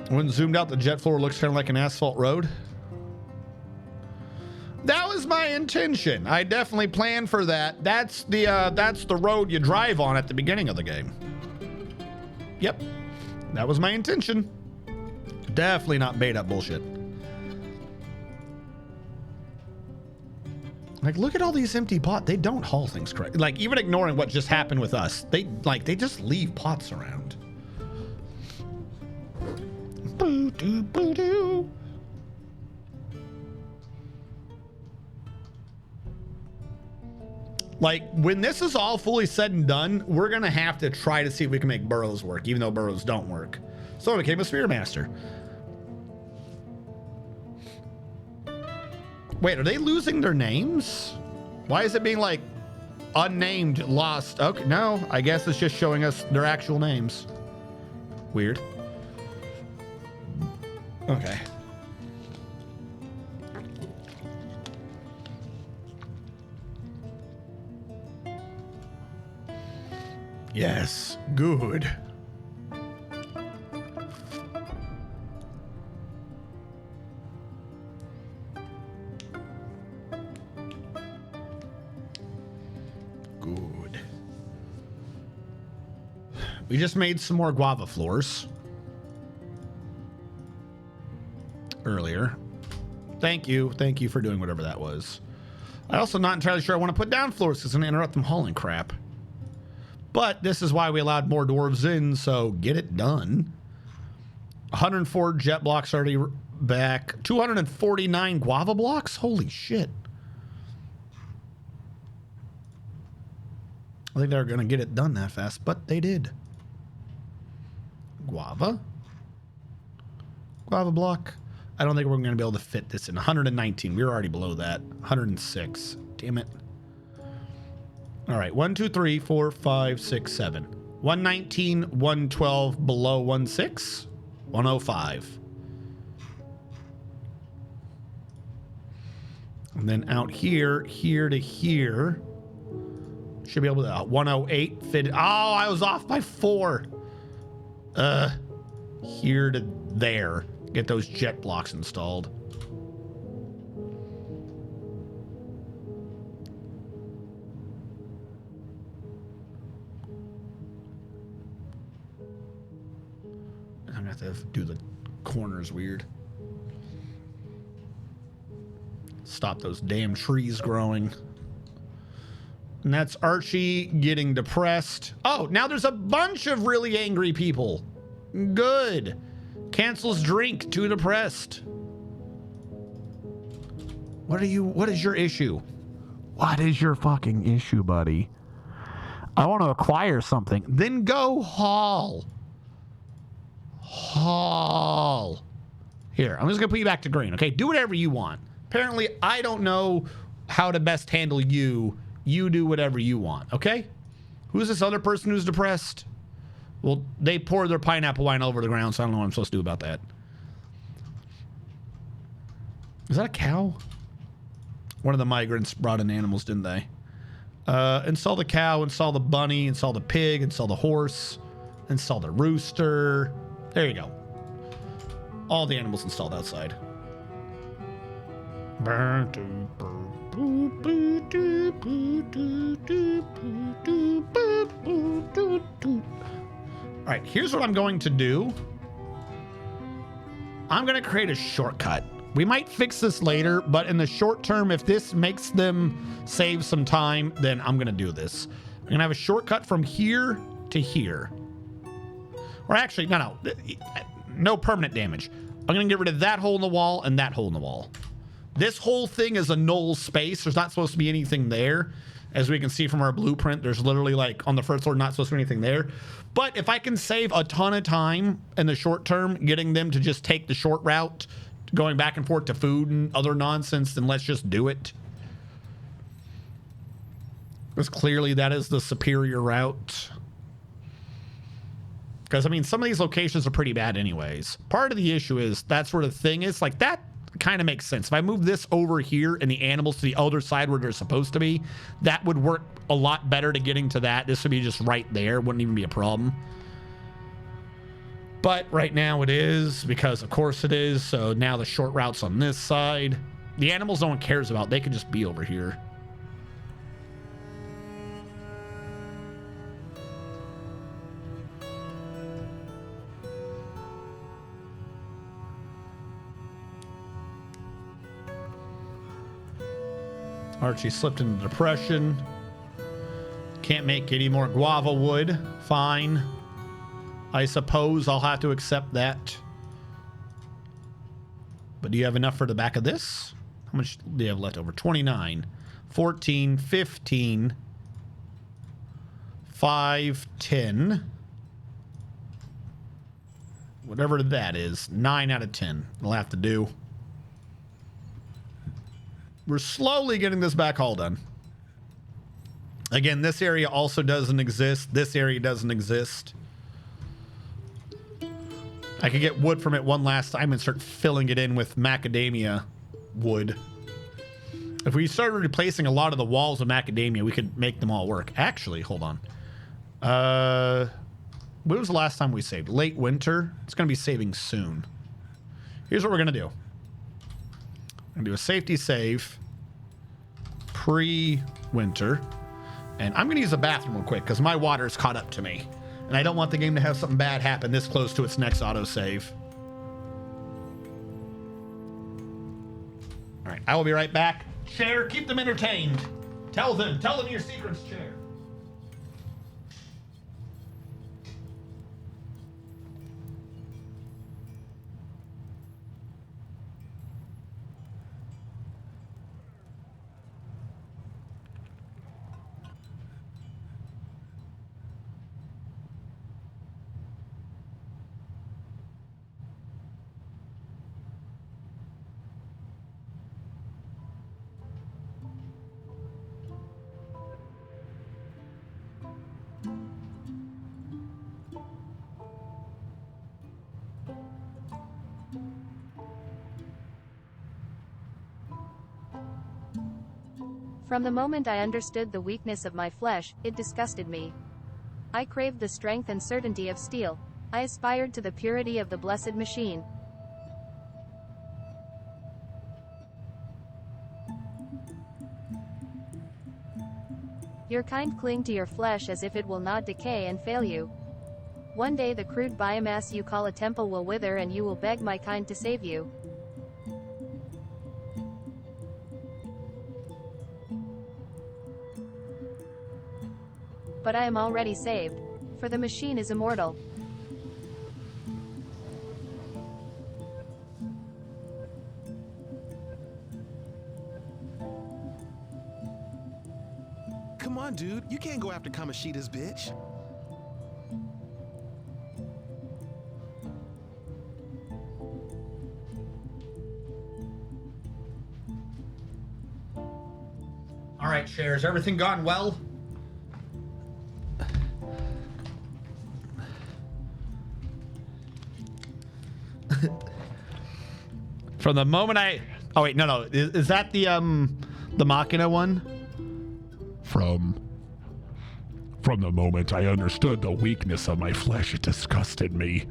When zoomed out, the jet floor looks kind of like an asphalt road. That was my intention. I definitely planned for that. That's the road you drive on at the beginning of the game. Yep, that was my intention. Definitely not made up bullshit. Like, look at all these empty pots. They don't haul things correct. Like, even ignoring what just happened with us, they just leave pots around. Boo doo boo doo. Like, when this is all fully said and done, we're gonna have to try to see if we can make burrows work, even though burrows don't work. So I became a Spearmaster. Wait, are they losing their names? Why is it being like unnamed, lost? Okay, no, I guess it's just showing us their actual names. Weird. Okay. Yes, good. Good. We just made some more guava floors earlier. Thank you for doing whatever that was. I also not entirely sure I want to put down floors because it's going to interrupt them hauling crap. But this is why we allowed more dwarves in, so get it done. 104 jet blocks already back. 249 guava blocks? Holy shit. I think they were going to get it done that fast, but they did. Guava block. I don't think we're going to be able to fit this in. 119. We were already below that. 106. Damn it. All right, 1, 2, 3, 4, 5, 6, 7. 119, 112, below 16, 105. And then out here to here, should be able to 108 fit. Oh, I was off by 4. Here to there, get those jet blocks installed. I'm gonna have to do the corners weird. Stop those damn trees growing. And that's Archie getting depressed. Oh, now there's a bunch of really angry people. Good. Cancels drink, too depressed. What is your issue? What is your fucking issue, buddy? I want to acquire something. Then go haul. Haul. Here, I'm just gonna put you back to green, okay? Do whatever you want. Apparently, I don't know how to best handle you. You do whatever you want, okay? Who's this other person who's depressed? Well, they poured their pineapple wine all over the ground, so I don't know what I'm supposed to do about that. Is that a cow? One of the migrants brought in animals, didn't they? Install the cow, install the bunny, install the pig, install the horse, install the rooster. There you go. All the animals installed outside. All right, here's what I'm going to do. I'm going to create a shortcut. We might fix this later, but in the short term, if this makes them save some time, then I'm going to do this. I'm going to have a shortcut from here to here. Or actually, no permanent damage. I'm going to get rid of that hole in the wall and that hole in the wall. This whole thing is a null space. There's not supposed to be anything there. As we can see from our blueprint, there's literally, like, on the first floor, not supposed to be anything there. But if I can save a ton of time in the short term, getting them to just take the short route, going back and forth to food and other nonsense, then let's just do it. Because clearly that is the superior route. Because, I mean, some of these locations are pretty bad anyways. Part of the issue is that's where the thing is. Like, that kind of makes sense. If I move this over here and the animals to the other side where they're supposed to be, that would work a lot better to getting to that. This would be just right there. Wouldn't even be a problem. But right now it is, because of course it is. So now the short route's on this side. The animals no one cares about. They could just be over here. Archie slipped into depression. Can't make any more guava wood. Fine. I suppose I'll have to accept that. But do you have enough for the back of this? How much do you have left over? 29, 14, 15, 5, 10. Whatever that is. 9 out of 10. It'll have to do. We're slowly getting this back haul done. Again, this area also doesn't exist. This area doesn't exist. I could get wood from it one last time and start filling it in with macadamia wood. If we started replacing a lot of the walls of macadamia, we could make them all work. Actually, hold on. When was the last time we saved? Late winter. It's going to be saving soon. Here's what we're going to do. I'm going to do a safety save pre-winter. And I'm going to use the bathroom real quick because my water is caught up to me. And I don't want the game to have something bad happen this close to its next autosave. All right, I will be right back. Chair, keep them entertained. Tell them your secrets, Chair. From the moment I understood the weakness of my flesh, it disgusted me. I craved the strength and certainty of steel. I aspired to the purity of the blessed machine. Your kind cling to your flesh as if it will not decay and fail you. One day the crude biomass you call a temple will wither and you will beg my kind to save you. But I am already saved, for the machine is immortal. Come on, dude. You can't go after Kamoshida's bitch. All right, Chair, has everything gone well? From the moment oh wait, no, is that the Machina one? From the moment I understood the weakness of my flesh, it disgusted me.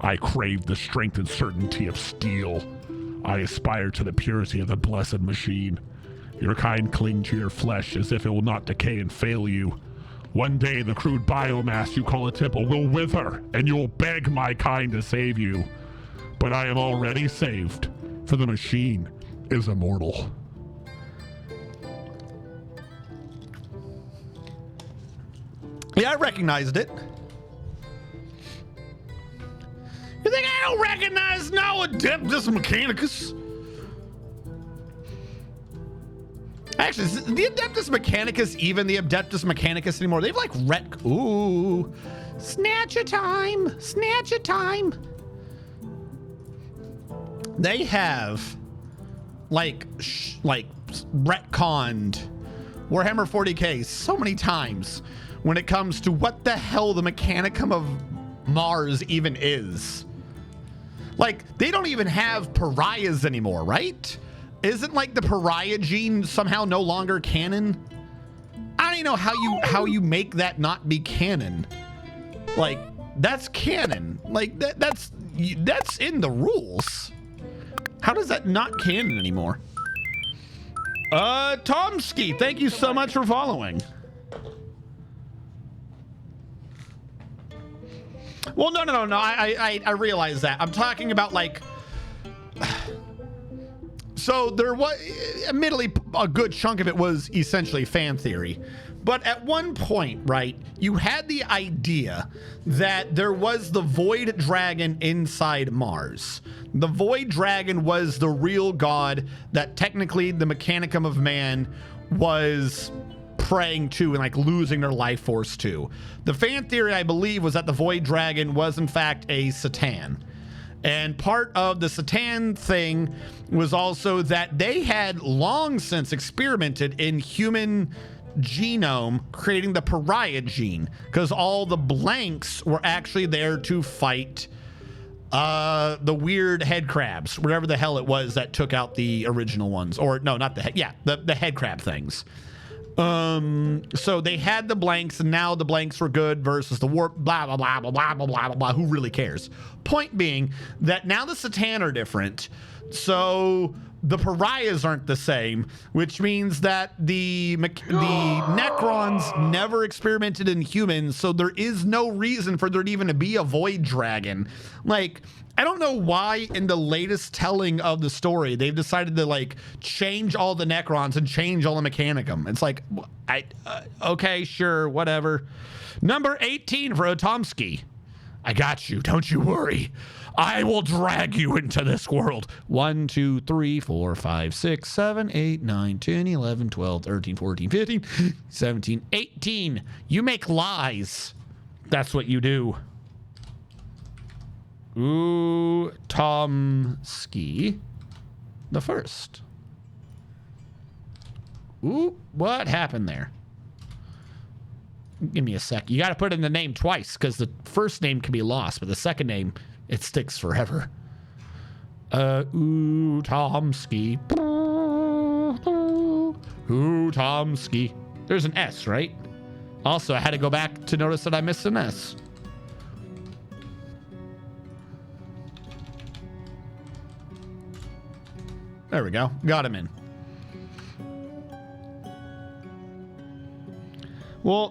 I crave the strength and certainty of steel. I aspire to the purity of the blessed machine. Your kind cling to your flesh as if it will not decay and fail you. One day the crude biomass you call a temple will wither, and you will beg my kind to save you. But I am already saved, for the machine is immortal. Yeah, I recognized it. You think I don't recognize no Adeptus Mechanicus? Actually, is the Adeptus Mechanicus even the Adeptus Mechanicus anymore? They've like ooh. Snatcher time. Snatcher time. They have like retconned Warhammer 40k so many times when it comes to what the hell the Mechanicum of Mars even is. Like, they don't even have pariahs anymore, right? Isn't like the pariah gene somehow no longer canon? I don't even know how you make that not be canon. Like, that's canon. Like that's in the rules. How does that not canon anymore? Tomsky, thank you so much for following. Well, no. I realize that. I'm talking about like. So there was, admittedly, a good chunk of it was essentially fan theory. But at one point, right, you had the idea that there was the Void Dragon inside Mars. The Void Dragon was the real god that technically the Mechanicum of Man was praying to and like losing their life force to. The fan theory, I believe, was that the Void Dragon was in fact a Satan. And part of the Satan thing was also that they had long since experimented in human genome, creating the pariah gene, because all the blanks were actually there to fight the weird head crabs, whatever the hell it was that took out the original ones. Or no, not the head. Yeah, the head crab things. So they had the blanks, and now the blanks were good versus the warp, blah, blah, blah, blah, blah, blah, blah, blah. Who really cares? Point being that now the Satan are different. So the pariahs aren't the same, which means that the Necrons never experimented in humans. So there is no reason for there to even be a Void Dragon. Like, I don't know why in the latest telling of the story, they've decided to like change all the Necrons and change all the Mechanicum. It's like, okay, sure, whatever. Number 18 for Otomsky. I got you. Don't you worry. I will drag you into this world. 1, 2, 3, 4, 5, 6, 7, 8, 9, 10, 11, 12, 13, 14, 15, 17, 18. You make lies. That's what you do. Ooh, Tomsky the first. Ooh, what happened there? Give me a sec. You got to put in the name twice because the first name can be lost, but the second name, it sticks forever. Ooh, Tomsky. Ooh, Tomsky. There's an S, right? Also, I had to go back to notice that I missed an S. There we go. Got him in. Well,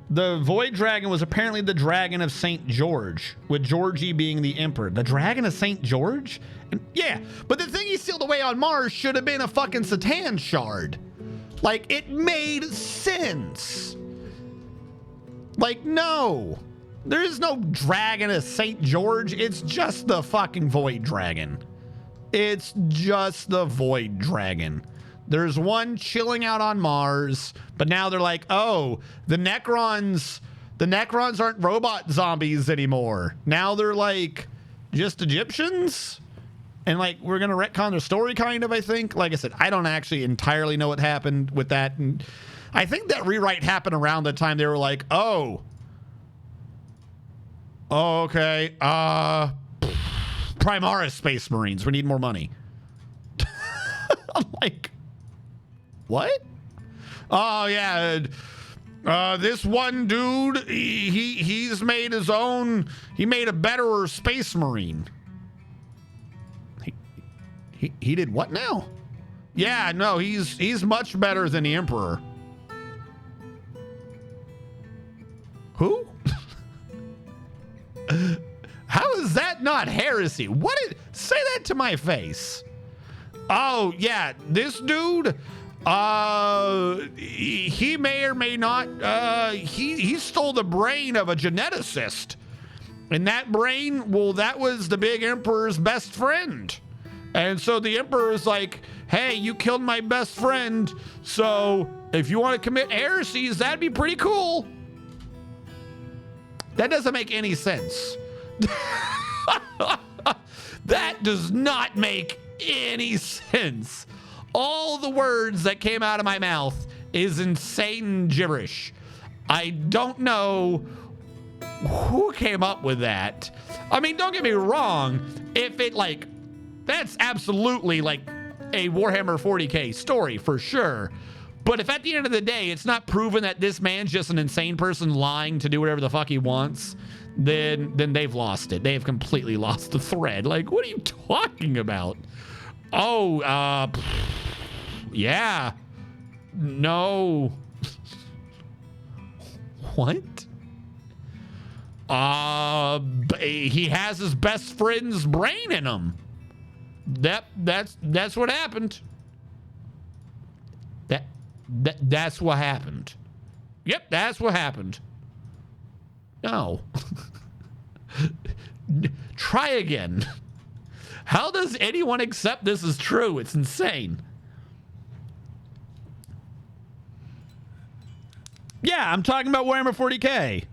the Void Dragon was apparently the Dragon of St. George, with Georgie being the Emperor. The Dragon of St. George? And, yeah, but the thing he sealed away on Mars should have been a fucking Satan shard. Like, it made sense. Like, no. There is no Dragon of St. George. It's just the fucking Void Dragon. It's just the Void Dragon. There's one chilling out on Mars, but now they're like, oh, the Necrons aren't robot zombies anymore. Now they're like just Egyptians. And like, we're going to retcon their story kind of, I think. Like I said, I don't actually entirely know what happened with that. And I think that rewrite happened around the time they were like, oh, okay. Primaris Space Marines, we need more money. I'm like, what? Oh, yeah. This one dude, he's made his own. He made a better space marine. He did what now? Yeah, no, he's much better than the Emperor. Who? How is that not heresy? Say that to my face. Oh yeah, this dude. He may or may not. He stole the brain of a geneticist, and that brain, well, that was the big Emperor's best friend. And so the Emperor's like, hey, you killed my best friend, so if you want to commit heresies, that'd be pretty cool. That doesn't make any sense. That does not make any sense. All the words that came out of my mouth is insane gibberish. I don't know who came up with that. I mean, don't get me wrong. If it that's absolutely like a Warhammer 40K story for sure. But if at the end of the day, it's not proven that this man's just an insane person lying to do whatever the fuck he wants, then they've lost it. They've completely lost the thread. Like, what are you talking about? Oh, yeah. No. What? He has his best friend's brain in him. That's what happened. That's what happened. Yep, that's what happened. No. Try again. How does anyone accept this as true? It's insane. Yeah, I'm talking about Warhammer 40K.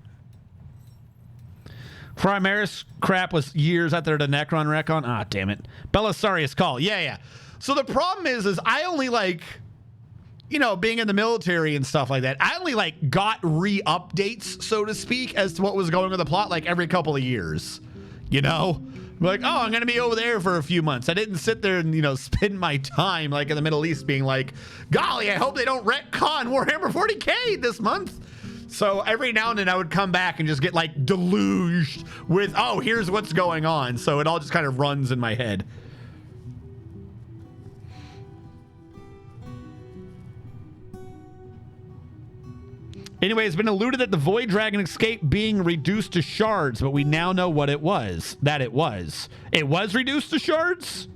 Primaris crap was years out there to Necron Recon. Ah, damn it. Belisarius call. Yeah. So the problem is I only being in the military and stuff like that, I only got re-updates, so to speak, as to what was going on in the plot every couple of years. Like, oh, I'm going to be over there for a few months. I didn't sit there and, spend my time in the Middle East being like, golly, I hope they don't retcon Warhammer 40K this month. So every now and then I would come back and just get deluged with, oh, here's what's going on. So it all just kind of runs in my head. Anyway, it's been alluded that the Void Dragon escaped being reduced to shards, but we now know what it was. It was reduced to shards?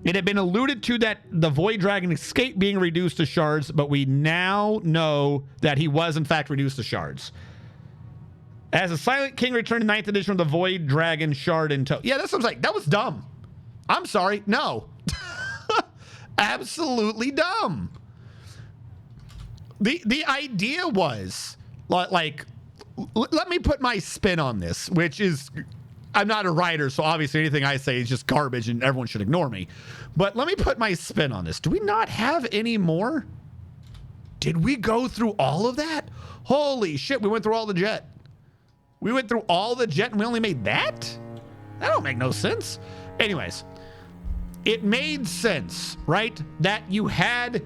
It had been alluded to that the Void Dragon escaped being reduced to shards, but we now know that he was, in fact, reduced to shards. As the Silent King returned to 9th edition with the Void Dragon shard in tow. Yeah, that's what I was like. That was dumb. I'm sorry. No. Absolutely dumb. The idea was, let me put my spin on this, which is, I'm not a writer, so obviously anything I say is just garbage and everyone should ignore me. But let me put my spin on this. Do we not have any more? Did we go through all of that? Holy shit, we went through all the jet. We went through all the jet and we only made that? That don't make no sense. Anyways, it made sense, right? That you had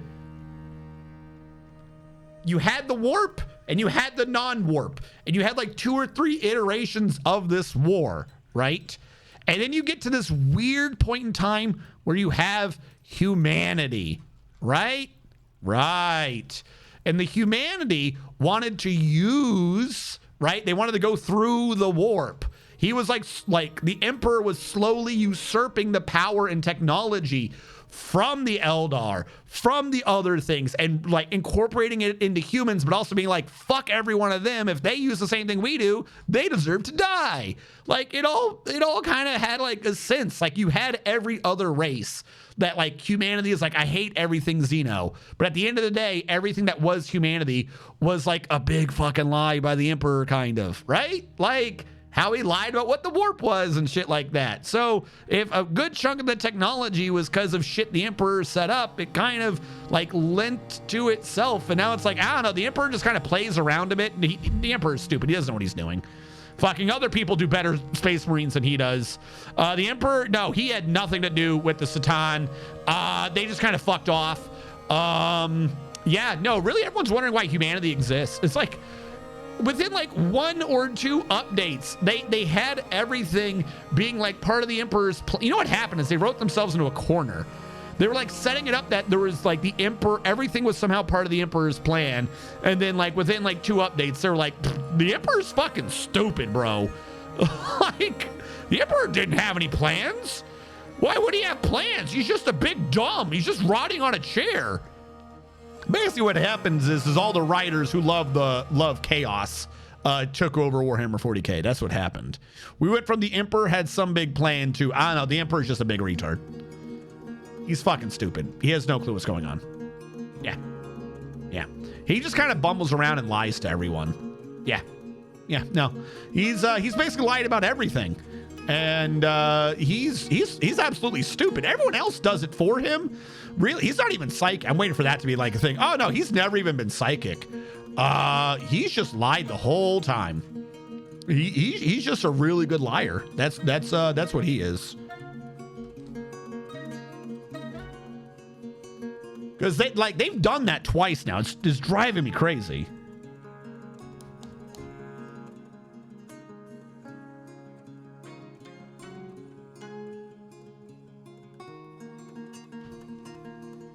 the warp and you had the non-warp and you had 2 or 3 iterations of this war, right? And then you get to this weird point in time where you have humanity, right? Right. And the humanity wanted to use, right? They wanted to go through the warp. He was like the Emperor was slowly usurping the power and technology from the Eldar, from the other things, and incorporating it into humans, but also being fuck every one of them. If they use the same thing we do, they deserve to die. It all kind of had a sense. You had every other race that humanity is I hate everything Xeno. But at the end of the day, everything that was humanity was a big fucking lie by the Emperor, kind of, right? How he lied about what the warp was and shit like that. So if a good chunk of the technology was because of shit the Emperor set up, it kind of lent to itself. And now it's I don't know, the Emperor just kind of plays around a bit. And the Emperor's stupid. He doesn't know what he's doing. Fucking other people do better Space Marines than he does. The Emperor, no, he had nothing to do with the Satan. They just kind of fucked off. Yeah, no, really, everyone's wondering why humanity exists. It's like within like 1 or 2 updates, they had everything being like part of the Emperor's you know what happened is they wrote themselves into a corner. They were like setting it up that there was like the Emperor, everything was somehow part of the Emperor's plan. And then like within like 2 updates, they were like, the Emperor's fucking stupid, bro. Like, the Emperor didn't have any plans. Why would he have plans? He's just a big dumb. He's just rotting on a chair. Basically what happens is all the writers who love chaos took over Warhammer 40K. That's what happened. We went from the Emperor had some big plan to, I don't know, the Emperor's just a big retard. He's fucking stupid. He has no clue what's going on. Yeah. Yeah. He just kind of bumbles around and lies to everyone. Yeah. Yeah, no. He's basically lied about everything. And he's absolutely stupid. Everyone else does it for him. Really, he's not even psychic. I'm waiting for that to be like a thing. Oh no, he's never even been psychic. He's just lied the whole time. He's just a really good liar. That's what he is. Because they've done that twice now. It's driving me crazy.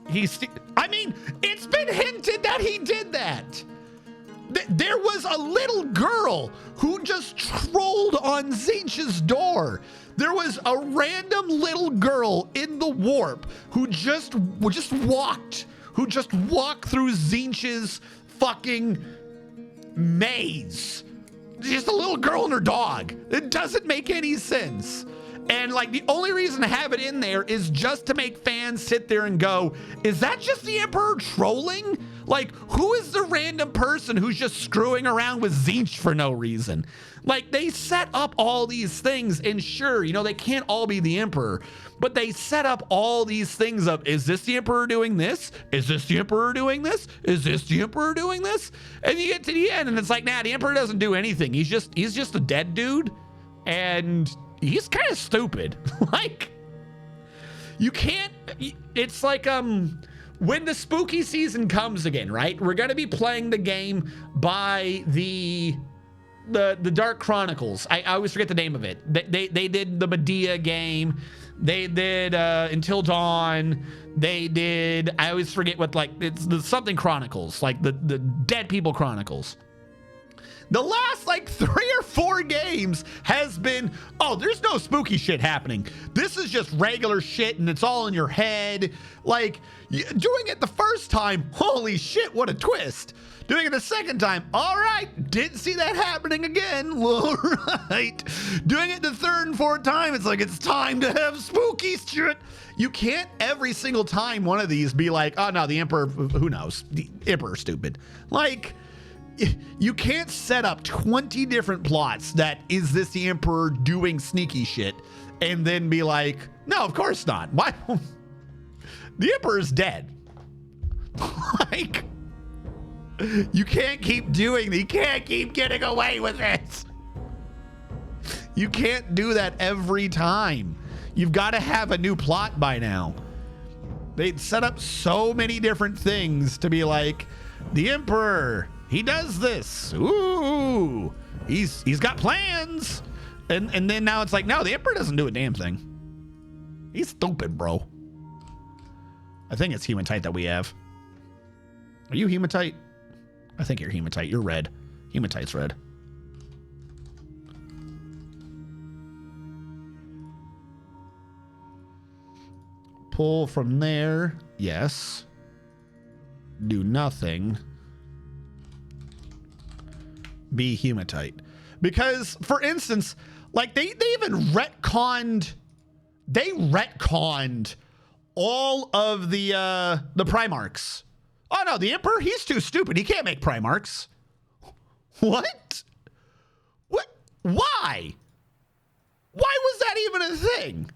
I mean, it's been hinted that he did that. There was a little girl who just trolled on Zinch's door. There was a random little girl in the warp who just walked through Zinch's fucking maze. Just a little girl and her dog. It doesn't make any sense. And like the only reason to have it in there is just to make fans sit there and go, is that just the Emperor trolling? Like, who is the random person who's just screwing around with Zinch for no reason? Like, they set up all these things, and sure, you know, they can't all be the Emperor, but they set up all these things of, is this the Emperor doing this? Is this the Emperor doing this? Is this the Emperor doing this? And you get to the end, and it's like, nah, the Emperor doesn't do anything. He's just a dead dude, and he's kind of stupid. Like, you can't, it's like, when the spooky season comes again, right? We're going to be playing the game by the Dark Chronicles. I always forget the name of it. They did the Medea game. They did Until Dawn. They did, I always forget what, like, it's the something Chronicles, like the Dead People Chronicles. The last like 3 or 4 games has been, oh, there's no spooky shit happening. This is just regular shit and it's all in your head. Like, doing it the first time, holy shit, what a twist. Doing it the second time, all right, didn't see that happening again. All right. Doing it the third and fourth time, it's like, it's time to have spooky shit. You can't every single time one of these be like, oh no, the Emperor, who knows? The Emperor's stupid. Like, you can't set up 20 different plots that is this the Emperor doing sneaky shit and then be like, no, of course not. Why? The Emperor's dead. Like, you can't keep doing, you can't keep getting away with it. You can't do that every time. You've got to have a new plot by now. They'd set up so many different things to be like, the Emperor, he does this. Ooh, he's got plans. And then now it's like, no, the Emperor doesn't do a damn thing. He's stupid, bro. I think it's hematite that we have. Are you hematite? I think you're hematite. You're red. Hematite's red. Pull from there. Yes. Do nothing. Be hematite. Because, for instance, like they even retconned all of the Primarchs. Oh no, the Emperor, he's too stupid. He can't make Primarchs. What? What? Why? Why was that even a thing?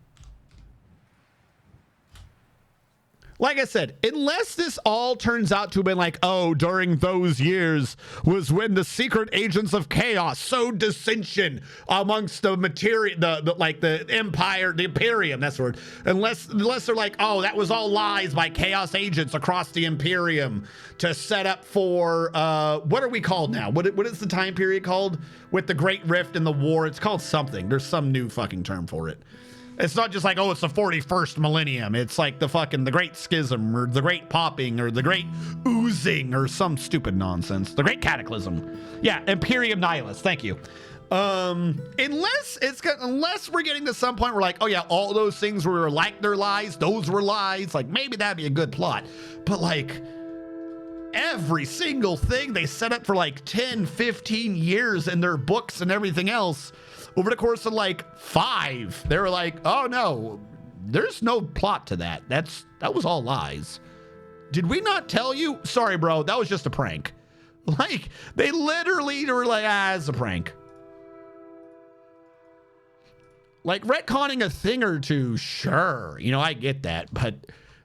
like I said, unless this all turns out to have been like, oh, during those years was when the secret agents of chaos sowed dissension amongst the material, the empire, the Imperium, that's the word. Unless they're like, oh, that was all lies by chaos agents across the Imperium to set up for, what are we called now? What is the time period called with the Great Rift and the war? It's called something. There's some new fucking term for it. It's not just like, oh, it's the 41st millennium. It's like the Great Schism or the Great Popping or the Great Oozing or some stupid nonsense. The Great Cataclysm. Yeah, Imperium Nihilus. Thank you. Unless we're getting to some point where like, oh yeah, all those things were like their lies. Those were lies. Like maybe that'd be a good plot. But like every single thing they set up for like 10, 15 years in their books and everything else, over the course of like 5, they were like, oh no, there's no plot to that. That was all lies. Did we not tell you? Sorry, bro, that was just a prank. Like, they literally were like, it's a prank. Like, retconning a thing or two, sure. You know, I get that, but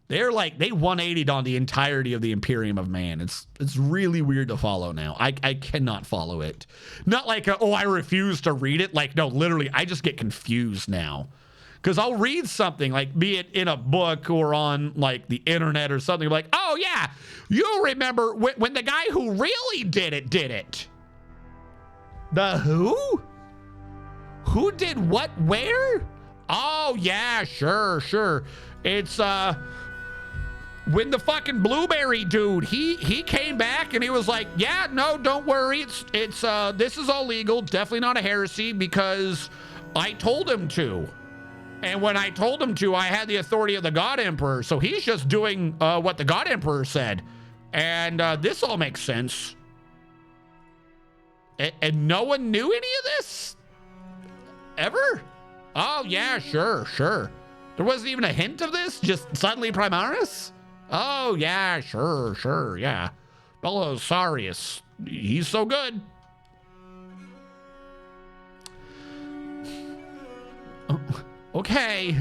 they're like, they 180'd on the entirety of the Imperium of Man. It's really weird to follow now. I cannot follow it. Not like, I refuse to read it. Like, no, literally, I just get confused now. Because I'll read something, like, be it in a book or on, like, the internet or something, like, oh, yeah, you remember when the guy who really did it. The who? Who did what where? Oh, yeah, sure. It's, when the fucking blueberry dude, he came back and he was like, yeah, no, don't worry. It's this is all legal. Definitely not a heresy because I told him to. And when I told him to, I had the authority of the God Emperor. So he's just doing what the God Emperor said. And this all makes sense. And no one knew any of this? Ever? Oh, yeah, sure. There wasn't even a hint of this? Just suddenly Primaris? Oh, yeah, sure, yeah. Belisarius, he's so good. Okay.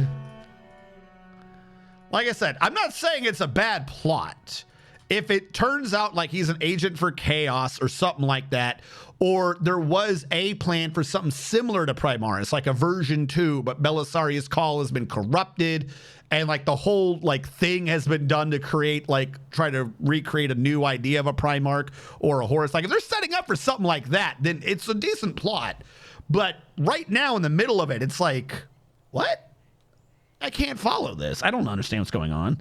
Like I said, I'm not saying it's a bad plot. If it turns out like he's an agent for chaos or something like that, or there was a plan for something similar to Primaris, like a version 2, but Belisarius' call has been corrupted, and like the whole like thing has been done to create like try to recreate a new idea of a Primarch or a Horus. Like if they're setting up for something like that, then it's a decent plot. But right now in the middle of it, it's like, what? I can't follow this. I don't understand what's going on.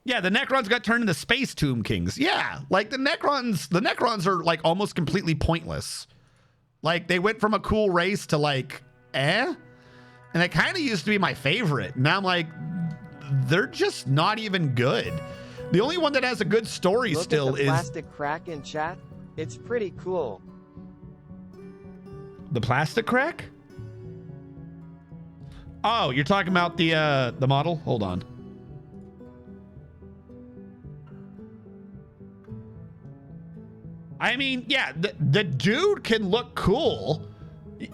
Yeah, the Necrons got turned into Space Tomb Kings. Yeah, like the Necrons are like almost completely pointless. Like they went from a cool race to like, And it kind of used to be my favorite. Now I'm like, they're just not even good. The only one that has a good story Look still at the is plastic crack in chat. It's pretty cool. the plastic crack. Oh, you're talking about the model? Hold on. I mean, yeah, the dude can look cool.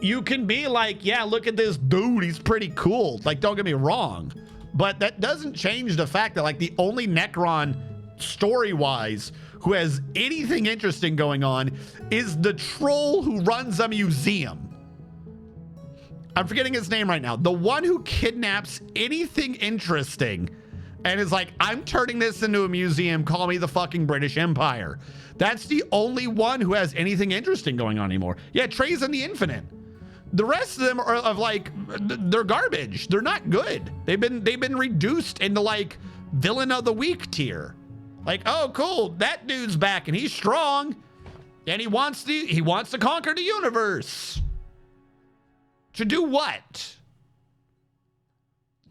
You can be like, yeah, look at this dude. He's pretty cool. Like, don't get me wrong. But that doesn't change the fact that, like, the only Necron, story-wise, who has anything interesting going on is the troll who runs a museum. I'm forgetting his name right now. The one who kidnaps anything interesting and is like, I'm turning this into a museum. Call me the fucking British Empire. That's the only one who has anything interesting going on anymore. Yeah, Trey's in the Infinite. The rest of them are of like, they're garbage. They're not good. They've been reduced into like villain of the week tier. Like, oh, cool, that dude's back and he's strong, and he wants to conquer the universe. To do what?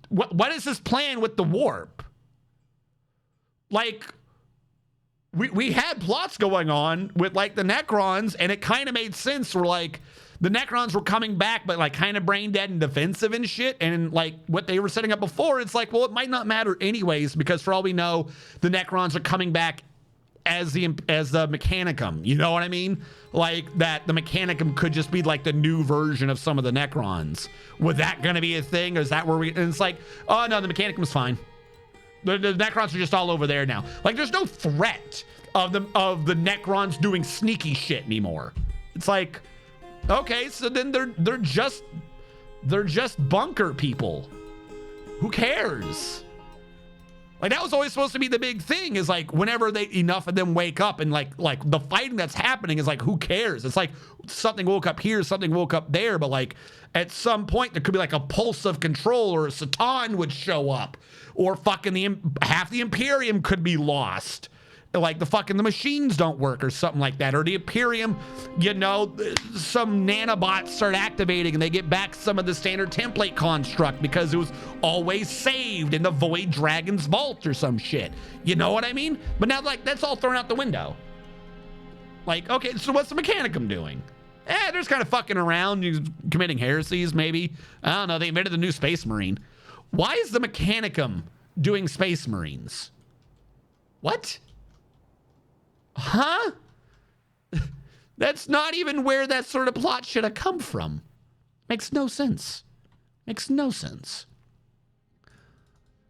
What is his plan with the warp? Like, we had plots going on with like the Necrons, and it kind of made sense. Where like the Necrons were coming back, but like kind of brain dead and defensive and shit. And like what they were setting up before, it's like, well, it might not matter anyways, because for all we know, the Necrons are coming back as the Mechanicum. You know what I mean? Like that the Mechanicum could just be like the new version of some of the Necrons. Was that going to be a thing? Or is that where and it's like, oh no, the Mechanicum's fine. The Necrons are just all over there now. Like, there's no threat of the Necrons doing sneaky shit anymore. It's like, okay, so then they're just bunker people. Who cares? Like, that was always supposed to be the big thing, is like, whenever enough of them wake up, and like the fighting that's happening is like, who cares? It's like something woke up here, something woke up there, but like at some point there could be like a pulse of control, or a Satan would show up, or fucking half the Imperium could be lost. Like the machines don't work or something like that, or the Imperium, you know, some nanobots start activating and they get back some of the standard template construct because it was always saved in the Void Dragon's vault or some shit. You know what I mean? But now, like, that's all thrown out the window. Like, okay, so what's the Mechanicum doing? They're just kind of fucking around, committing heresies, maybe. I don't know. They invented the new Space Marine. Why is the Mechanicum doing Space Marines? What? Huh? That's not even where that sort of plot should have come from. Makes no sense. Makes no sense.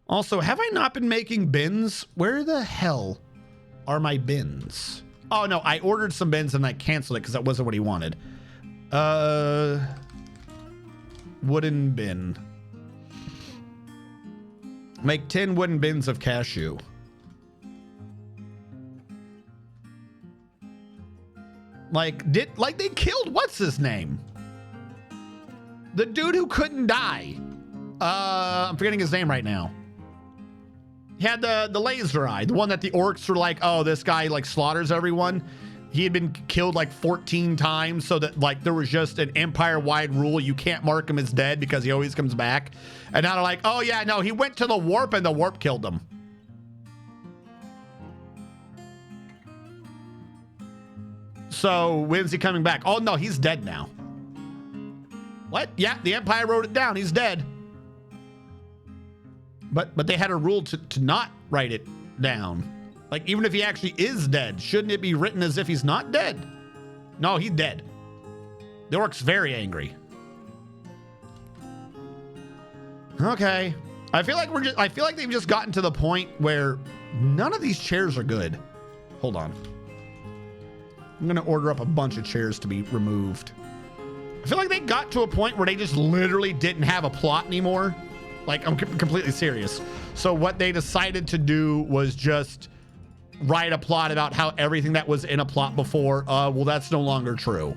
Also, have I not been making bins? Where the hell are my bins? Oh, no, I ordered some bins and I canceled it because that wasn't what he wanted. Wooden bin. Make 10 wooden bins of cashew. Like they killed what's his name? The dude who couldn't die. I'm forgetting his name right now. He had the laser eye, the one that the orcs were like, oh, this guy like slaughters everyone. He had been killed like 14 times, so that like there was just an empire-wide rule. You can't mark him as dead because he always comes back. And now they're like, oh yeah, no, he went to the warp and the warp killed him. So when's he coming back? Oh no, he's dead now. What? Yeah, the Empire wrote it down. He's dead. But they had a rule to not write it down. Like, even if he actually is dead, shouldn't it be written as if he's not dead? No, he's dead. The orc's very angry. Okay. I feel like they've just gotten to the point where none of these chairs are good. Hold on. I'm gonna order up a bunch of chairs to be removed. I feel like they got to a point where they just literally didn't have a plot anymore. Like, I'm completely serious. So what they decided to do was just write a plot about how everything that was in a plot before, well, that's no longer true.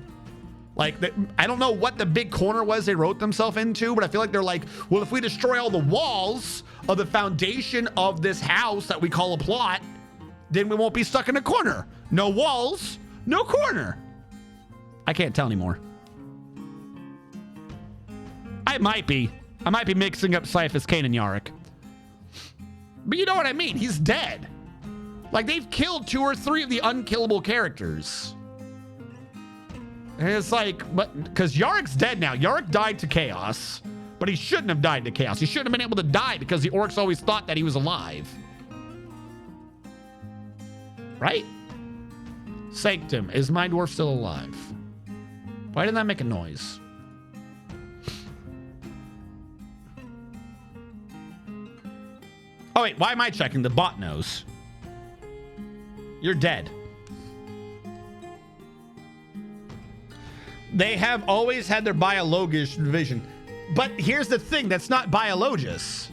Like, I don't know what the big corner was they wrote themselves into, but I feel like they're like, well, if we destroy all the walls of the foundation of this house that we call a plot, then we won't be stuck in a corner. No walls, no corner. I can't tell anymore. I might be mixing up Cyphus, Kane, and Yarick. But you know what I mean? He's dead. Like, they've killed 2 or 3 of the unkillable characters. And it's like, but because Yarick's dead now. Yarick died to chaos, but he shouldn't have died to chaos. He shouldn't have been able to die because the orcs always thought that he was alive. Right? Sanctum, is my dwarf still alive? Why didn't that make a noise? Oh wait, why am I checking? The bot knows. You're dead. They have always had their biologish division. But here's the thing, that's not biologous.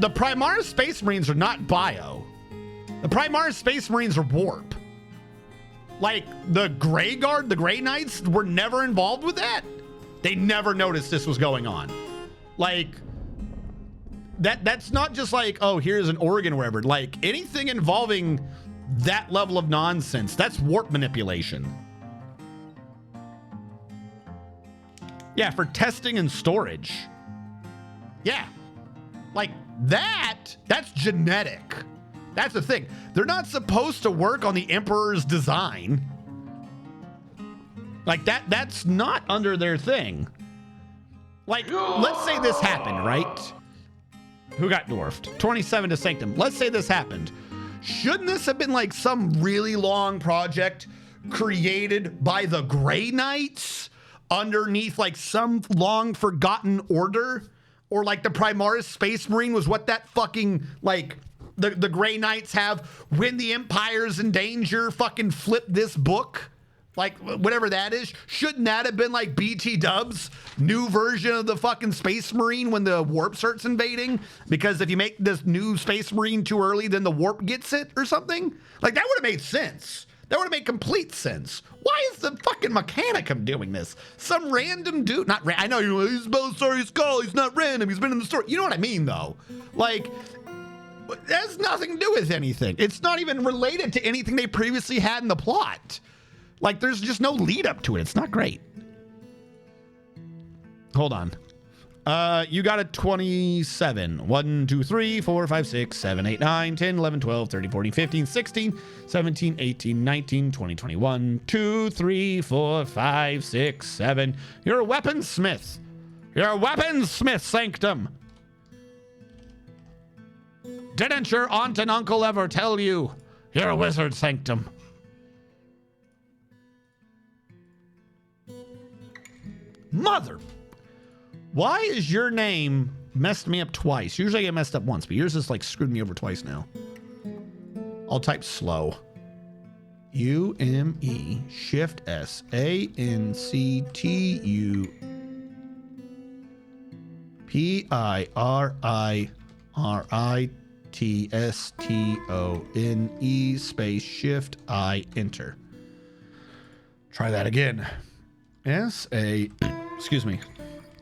The Primaris Space Marines are not bio. The Primaris Space Marines are warp. Like, the Grey Guard, the Grey Knights, were never involved with that. They never noticed this was going on. Like, that's not just like, oh, here's an organ or whatever. Like, anything involving that level of nonsense, that's warp manipulation. Yeah, for testing and storage. Yeah. Like, that's genetic. That's the thing. They're not supposed to work on the Emperor's design. Like, that's not under their thing. Like, let's say this happened, right? Who got dwarfed? 27 to Sanctum. Let's say this happened. Shouldn't this have been like some really long project created by the Grey Knights underneath like some long forgotten order? Or like the Primaris Space Marine was what that fucking like the Grey Knights have when the Empire's in danger, fucking flip this book? Like, whatever that is. Shouldn't that have been like BT Dub's new version of the fucking Space Marine when the warp starts invading? Because if you make this new Space Marine too early, then the warp gets it or something? Like, that would have made sense. That would have made complete sense. Why is the fucking Mechanicum doing this? Some random dude, I know he's Belisarius Cawl, he's not random, he's been in the story. You know what I mean, though? Like, it has nothing to do with anything. It's not even related to anything they previously had in the plot. Like, there's just no lead up to it. It's not great. Hold on. You got a 27. 1, 2, 3, 4, 5, 6, 7, 8, 9, 10, 11, 12, 13, 14, 15, 16, 17, 18, 19, 20, 21, 2, 3, 4, 5, 6, 7. You're a weaponsmith. You're a weaponsmith, Sanctum. Didn't your aunt and uncle ever tell you you're a wizard, Sanctum? Mother, why is your name messed me up twice? Usually I get messed up once, but yours is like screwed me over twice now. I'll type slow. U-M-E, Shift S, A-N-C-T-U, P-I-R-I-R-I-T-S-T-O-N-E, space Shift I, enter. Try that again. Excuse me,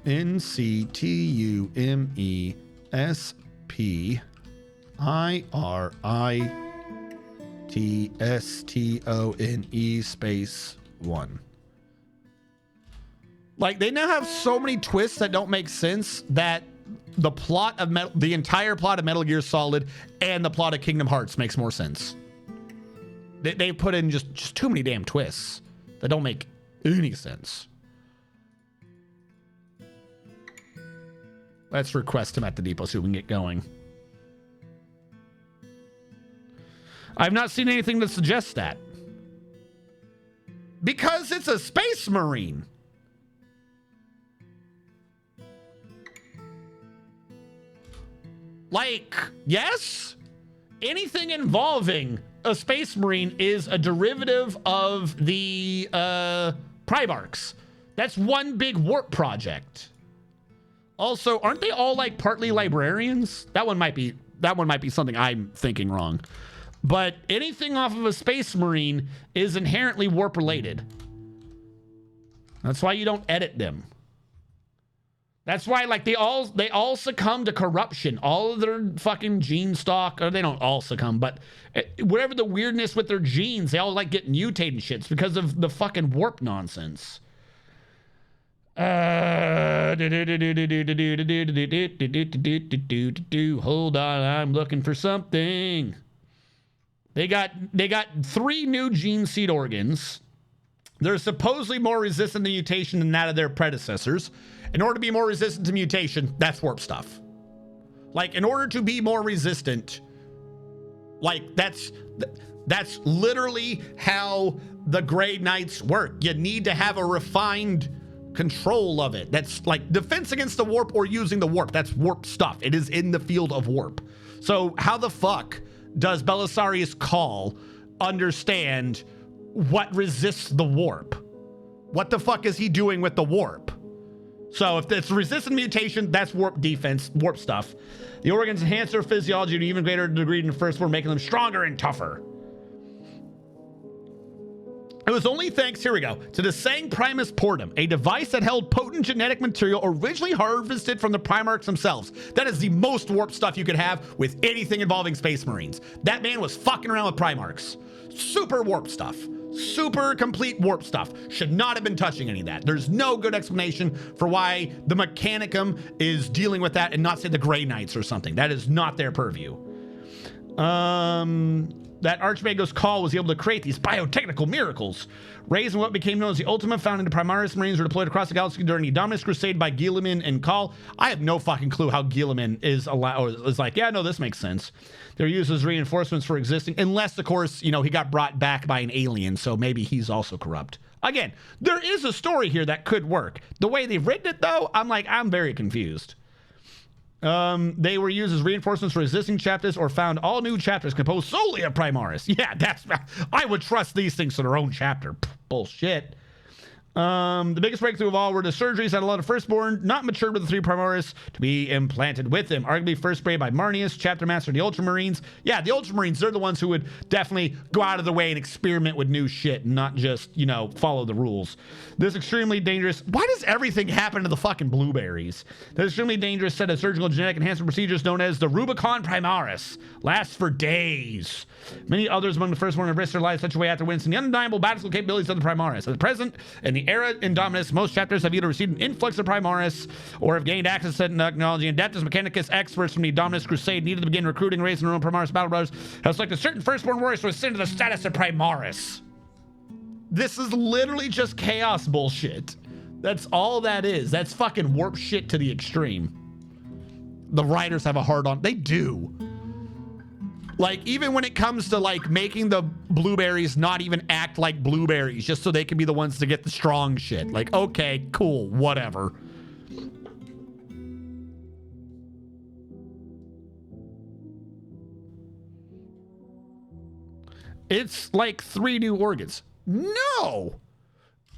N-C-T-U-M-E-S-P-I-R-I-T-S-T-O-N-E space 1. Like, they now have so many twists that don't make sense that the plot of the entire plot of Metal Gear Solid and the plot of Kingdom Hearts makes more sense. They put in just too many damn twists that don't make any sense. Let's request him at the depot so we can get going. I've not seen anything that suggests that. Because it's a Space Marine. Like, yes, anything involving a Space Marine is a derivative of the Primarchs. That's one big warp project. Also, aren't they all like partly librarians? That one might be something I'm thinking wrong. But anything off of a Space Marine is inherently warp related. That's why you don't edit them. That's why, like, they all succumb to corruption. All of their fucking gene stock, or they don't all succumb, but whatever the weirdness with their genes, they all like get mutated and shit. It's because of the fucking warp nonsense. Hold on, I'm looking for something. They got 3 new gene seed organs. They're supposedly more resistant to mutation than that of their predecessors. In order to be more resistant to mutation, that's warp stuff. Like, in order to be more resistant, like, that's literally how the Grey Knights work. You need to have a refined control of it. That's like defense against the warp or using the warp. That's warp stuff. It is in the field of warp. So how the fuck does Belisarius Cawl understand what resists the warp? What the fuck is he doing with the warp? So if it's resistant mutation, that's warp defense, warp stuff. The organs enhance their physiology to an even greater degree than the first form, making them stronger and tougher. It was only thanks, here we go, to the Sang Primus Portum, a device that held potent genetic material originally harvested from the Primarchs themselves. That is the most warp stuff you could have with anything involving Space Marines. That man was fucking around with Primarchs. Super warp stuff. Super complete warp stuff. Should not have been touching any of that. There's no good explanation for why the Mechanicum is dealing with that and not, say, the Grey Knights or something. That is not their purview. That Archmago's Cawl was able to create these biotechnical miracles. Raised in what became known as the Ultima, found into Primaris Marines were deployed across the galaxy during the Dominus Crusade by Guilliman and Cawl. I have no fucking clue how Guilliman is like, yeah, no, this makes sense. They're used as reinforcements for existing, unless, of course, you know, he got brought back by an alien, so maybe he's also corrupt. Again, there is a story here that could work. The way they've written it, though, I'm very confused. They were used as reinforcements for existing chapters or found all new chapters composed solely of Primaris. Yeah, I would trust these things to their own chapter. Bullshit. The biggest breakthrough of all were the surgeries that allowed a firstborn, not matured with the 3 Primaris, to be implanted with him. Arguably first sprayed by Marnius, chapter master of the Ultramarines. Yeah, the Ultramarines, they're the ones who would definitely go out of their way and experiment with new shit and not just, you know, follow the rules. This extremely dangerous... Why does everything happen to the fucking blueberries? This extremely dangerous set of surgical genetic enhancement procedures known as the Rubicon Primaris lasts for days. Many others among the firstborn have risked their lives such a way after witnessing the undeniable battle capabilities of the Primaris. At the present, in the era in Dominus, most chapters have either received an influx of Primaris or have gained access to technology, and Adeptus Mechanicus experts from the Dominus Crusade needed to begin recruiting, raising their own Primaris battle brothers, have selected certain firstborn warriors to ascend to the status of Primaris. This is literally just chaos bullshit. That's all that is. That's fucking warp shit to the extreme. The writers have a hard on. They do. Like, even when it comes to, like, making the blueberries not even act like blueberries just so they can be the ones to get the strong shit. Like, okay, cool, whatever. It's like 3 new organs. No!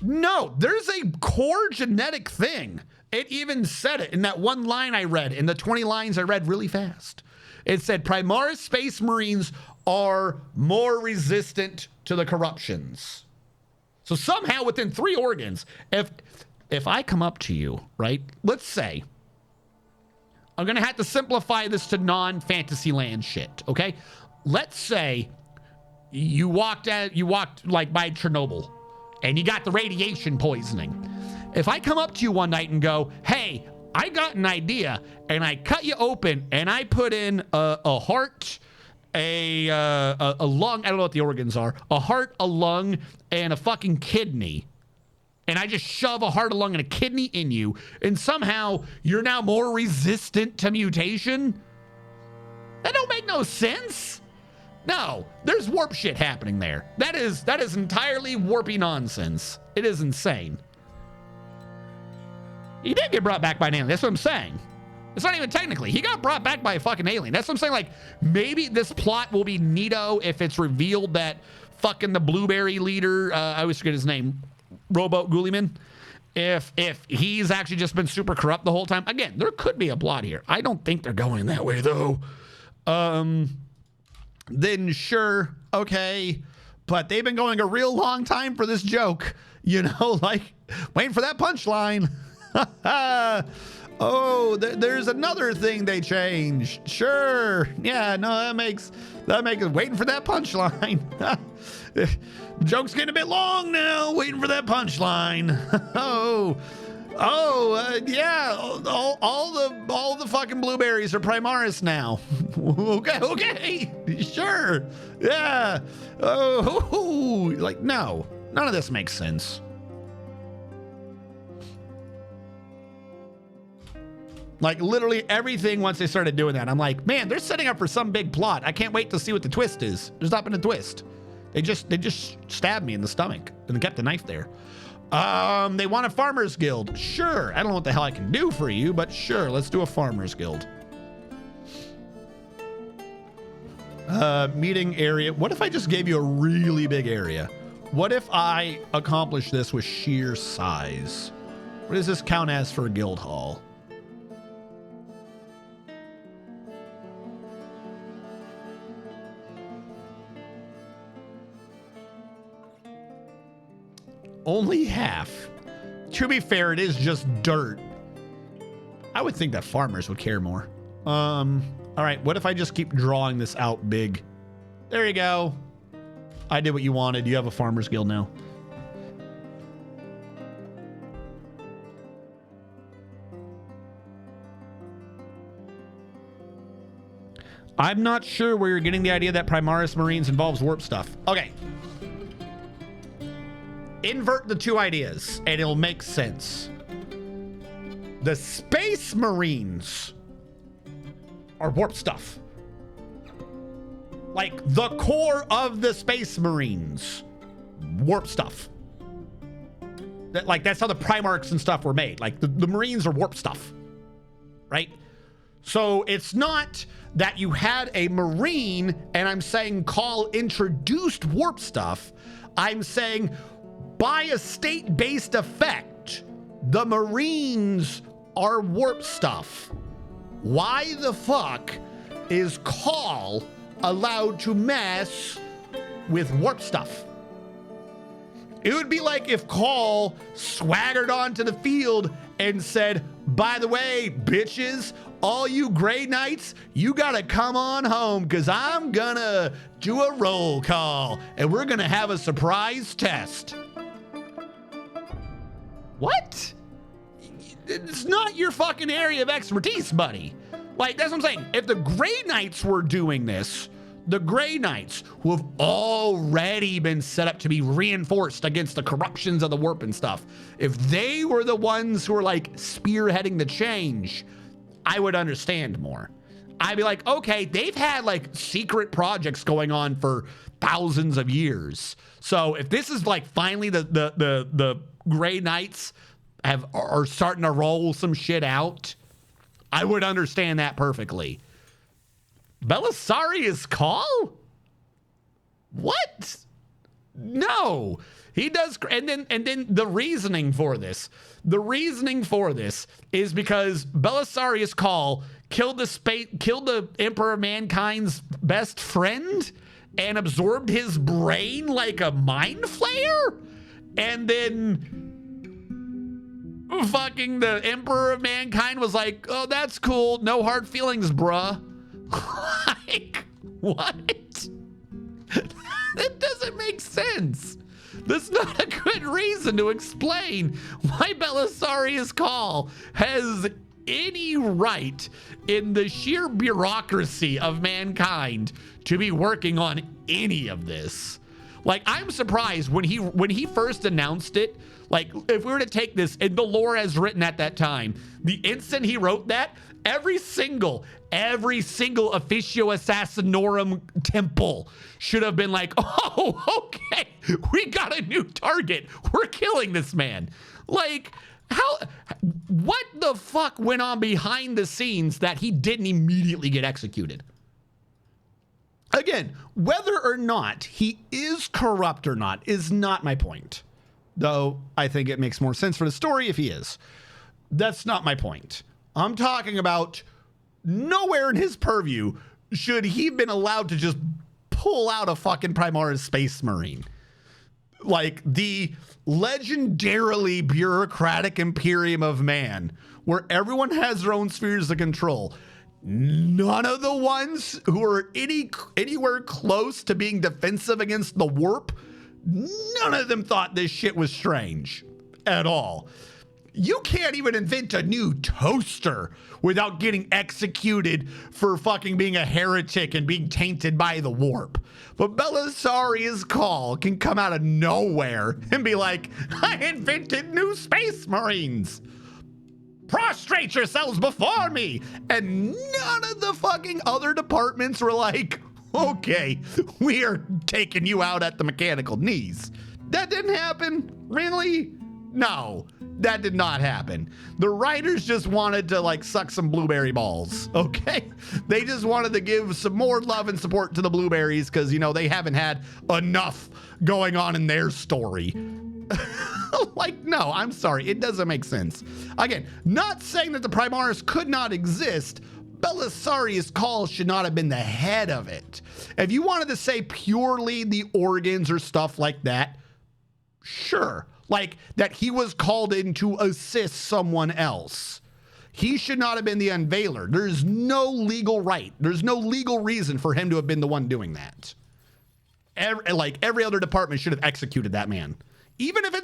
No, there's a core genetic thing. It even said it in that one line I read, in the 20 lines I read really fast. It said Primaris Space Marines are more resistant to the corruptions. So somehow within 3 organs, if I come up to you, right? Let's say, I'm gonna have to simplify this to non-fantasy land shit, okay? Let's say you walked like by Chernobyl and you got the radiation poisoning. If I come up to you one night and go, hey, I got an idea, and I cut you open, and I put in a heart, a lung, I don't know what the organs are, a heart, a lung, and a fucking kidney, and I just shove a heart, a lung, and a kidney in you, and somehow you're now more resistant to mutation? That don't make no sense. No, there's warp shit happening there. That is entirely warpy nonsense. It is insane. He did get brought back by an alien. That's what I'm saying. It's not even technically. He got brought back by a fucking alien. That's what I'm saying. Like, maybe this plot will be neato if it's revealed that fucking the blueberry leader, I always forget his name, Robo Guliman, if he's actually just been super corrupt the whole time. Again, there could be a plot here. I don't think they're going that way, though. Then sure, okay. But they've been going a real long time for this joke. You know, like, waiting for that punchline. Oh, there's another thing they changed. Sure. Yeah, no, that makes waiting for that punchline. The joke's getting a bit long now, waiting for that punchline. Yeah, all the fucking blueberries are Primaris now. Okay, sure. Yeah. Oh, like, no, none of this makes sense. Like, literally everything once they started doing that, I'm like, man, they're setting up for some big plot. I can't wait to see what the twist is. There's not been a twist. They just stabbed me in the stomach and kept the knife there. They want a farmer's guild. Sure. I don't know what the hell I can do for you, but sure, let's do a farmer's guild. Meeting area. What if I just gave you a really big area? What if I accomplish this with sheer size? What does this count as for a guild hall? Only half. To be fair, it is just dirt. I would think that farmers would care more. All right, what if I just keep drawing this out big? There you go. I did what you wanted. You have a farmers guild now. I'm not sure where you're getting the idea that Primaris Marines involves warp stuff. Okay. Invert the 2 ideas and it'll make sense. The Space Marines are warp stuff. Like the core of the Space Marines, warp stuff. That's how the Primarchs and stuff were made. Like the Marines are warp stuff, right? So it's not that you had a Marine and I'm saying Call introduced warp stuff. I'm saying by a state-based effect, the Marines are warp stuff. Why the fuck is Call allowed to mess with warp stuff? It would be like if Call swaggered onto the field and said, by the way, bitches, all you Grey Knights, you gotta come on home because I'm gonna do a roll call and we're gonna have a surprise test. What? It's not your fucking area of expertise, buddy. Like, that's what I'm saying. If the Grey Knights were doing this, the Grey Knights, who have already been set up to be reinforced against the corruptions of the warp and stuff, if they were the ones who were like spearheading the change, I would understand more. I'd be like, okay, they've had like secret projects going on for thousands of years. So if this is like finally the Grey Knights are starting to roll some shit out, I would understand that perfectly. Belisarius Call? What? No. He does, and then the reasoning for this is because Belisarius Call killed the Emperor of Mankind's best friend and absorbed his brain like a mind flayer, and then fucking the Emperor of Mankind was like, oh, that's cool, no hard feelings, bruh. Like, what? That doesn't make sense. That's not a good reason to explain why Belisarius Call has any right in the sheer bureaucracy of mankind to be working on any of this. Like, I'm surprised when he first announced it. Like, if we were to take this in the lore as written at that time, the instant he wrote that, every single officio assassinorum temple should have been like, oh, okay, we got a new target. We're killing this man. Like, what the fuck went on behind the scenes that he didn't immediately get executed? Again, whether or not he is corrupt or not is not my point. Though I think it makes more sense for the story if he is. That's not my point. I'm talking about nowhere in his purview should he have been allowed to just pull out a fucking Primaris Space Marine. Like the legendarily bureaucratic Imperium of Man, where everyone has their own spheres of control. None of the ones who are anywhere close to being defensive against the warp, none of them thought this shit was strange at all. You can't even invent a new toaster without getting executed for fucking being a heretic and being tainted by the warp. But Belisarius Call can come out of nowhere and be like, I invented new Space Marines. Prostrate yourselves before me. And none of the fucking other departments were like, okay, we are taking you out at the mechanical knees. That didn't happen? Really? No, that did not happen. The writers just wanted to like suck some blueberry balls, okay? They just wanted to give some more love and support to the blueberries because, you know, they haven't had enough going on in their story. Like, no, I'm sorry. It doesn't make sense. Again, not saying that the Primaris could not exist. Belisarius Call should not have been the head of it. If you wanted to say purely the organs or stuff like that, sure. Like that he was called in to assist someone else. He should not have been the unveiler. There's no legal right. There's no legal reason for him to have been the one doing that. Every other department should have executed that man. Even if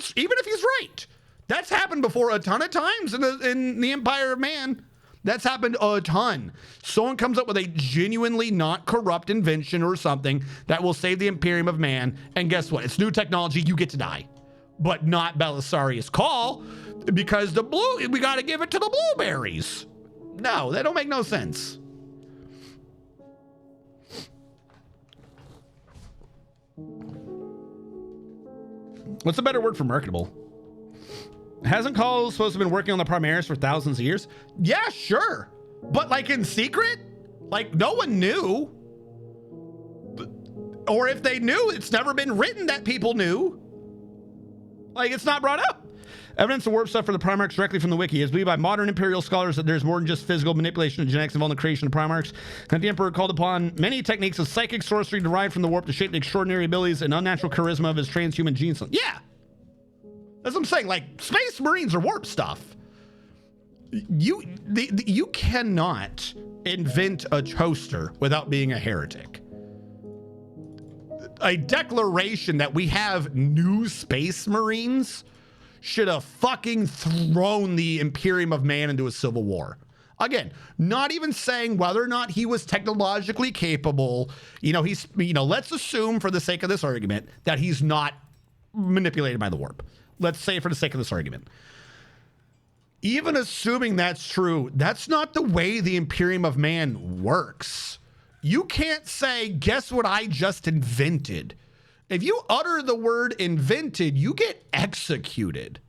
he's right. That's happened before a ton of times in the Empire of Man. That's happened a ton. Someone comes up with a genuinely not corrupt invention or something that will save the Imperium of Man, and guess what? It's new technology, you get to die. But not Belisarius Call, because we got to give it to the blueberries. No, that don't make no sense. What's a better word for marketable? Hasn't Call supposed to have been working on the Primaris for thousands of years? Yeah, sure. But like in secret, like no one knew. Or if they knew, it's never been written that people knew. Like it's not brought up. Evidence of warp stuff for the Primarchs directly from the wiki is believed by modern Imperial scholars that there's more than just physical manipulation of genetics involved in the creation of Primarchs, and the Emperor called upon many techniques of psychic sorcery derived from the warp to shape the extraordinary abilities and unnatural charisma of his transhuman genes. Yeah, that's what I'm saying. Like Space Marines are warp stuff. You cannot invent a toaster without being a heretic. A declaration that we have new Space Marines should have fucking thrown the Imperium of Man into a civil war. Again, not even saying whether or not he was technologically capable. Let's assume for the sake of this argument that he's not manipulated by the warp. Let's say for the sake of this argument. Even assuming that's true, that's not the way the Imperium of Man works. You can't say, guess what I just invented? If you utter the word invented, you get executed.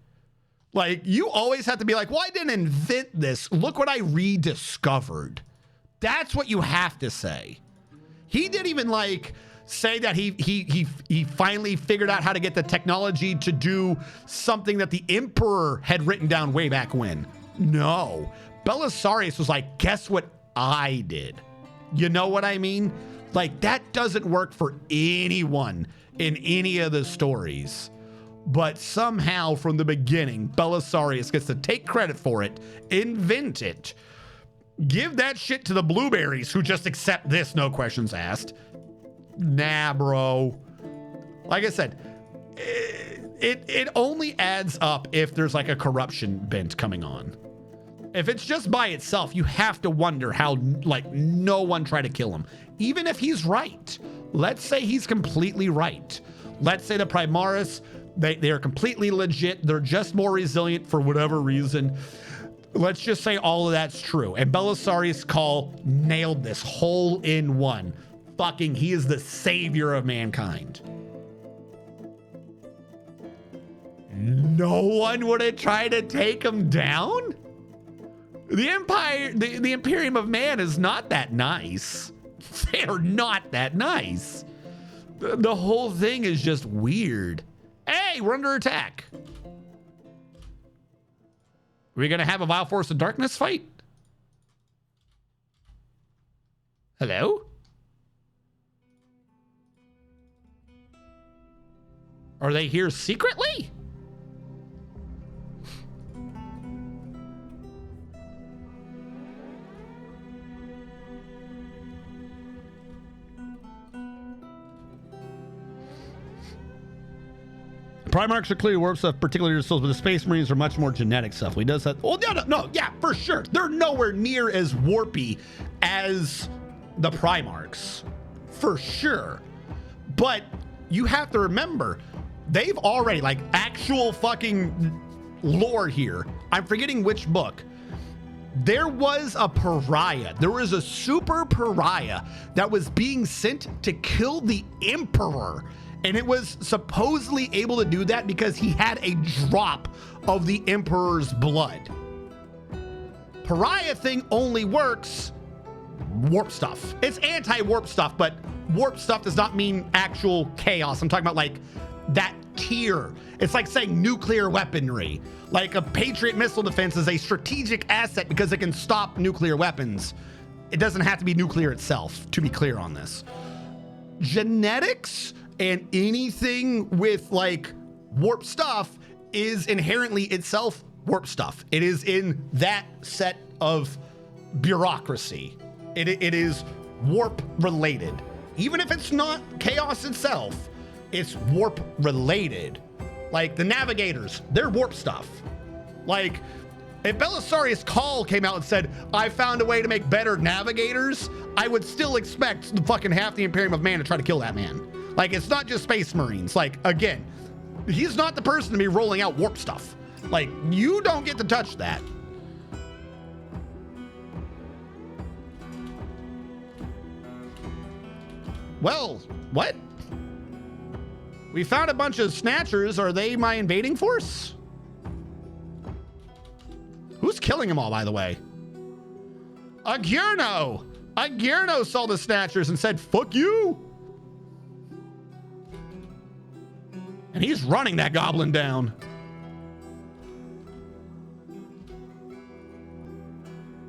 Like, you always have to be like, well, I didn't invent this. Look what I rediscovered. That's what you have to say. He didn't even say that he finally figured out how to get the technology to do something that the Emperor had written down way back when. No. Belisarius was like, guess what I did? You know what I mean? Like, that doesn't work for anyone in any of the stories. But somehow from the beginning, Belisarius gets to take credit for it, invent it, give that shit to the blueberries who just accept this, no questions asked. Nah, bro. Like I said, it only adds up if there's like a corruption bent coming on. If it's just by itself, you have to wonder how, like, no one tried to kill him. Even if he's right. Let's say he's completely right. Let's say the Primaris, they're completely legit. They're just more resilient for whatever reason. Let's just say all of that's true. And Belisarius' call nailed this hole in one. Fucking, he is the savior of mankind. No one would have tried to take him down? The Empire, the Imperium of Man is not that nice. They are not that nice. The whole thing is just weird. Hey, we're under attack. Are we gonna have a Vile Force of Darkness fight? Hello? Are they here secretly? Primarchs are clearly warp stuff, particularly yourselves, but the Space Marines are much more genetic stuff. He does that. Oh, no, yeah, for sure. They're nowhere near as warpy as the Primarchs, for sure. But you have to remember, they've already, like, actual fucking lore here. I'm forgetting which book. There was a pariah. There was a super pariah that was being sent to kill the Emperor. And it was supposedly able to do that because he had a drop of the Emperor's blood. Pariah thing only works warp stuff. It's anti-warp stuff, but warp stuff does not mean actual chaos. I'm talking about like that tier. It's like saying nuclear weaponry. Like a Patriot missile defense is a strategic asset because it can stop nuclear weapons. It doesn't have to be nuclear itself, to be clear on this. Genetics and anything with like warp stuff is inherently itself warp stuff. It is in that set of bureaucracy. It is warp related. Even if it's not chaos itself, it's warp related. Like the navigators, they're warp stuff. Like if Belisarius' call came out and said, I found a way to make better navigators, I would still expect the fucking half the Imperium of Man to try to kill that man. Like, it's not just Space Marines. Like, again, he's not the person to be rolling out warp stuff. Like, you don't get to touch that. Well, what? We found a bunch of snatchers. Are they my invading force? Who's killing them all, by the way? Agirno saw the Snatchers and said, fuck you. And he's running that goblin down.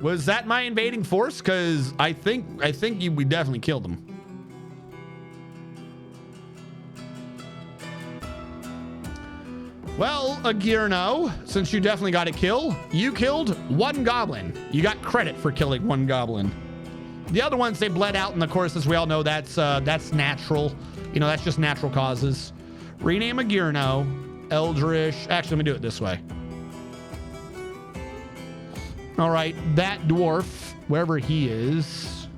Was that my invading force? Because I think we definitely killed him. Well, Agirno, since you definitely got a kill, you killed one goblin. You got credit for killing one goblin. The other ones, they bled out in the course, as we all know, that's natural. You know, that's just natural causes. Rename Agirno, Eldritch. Actually, let me do it this way. All right, that dwarf, wherever he is.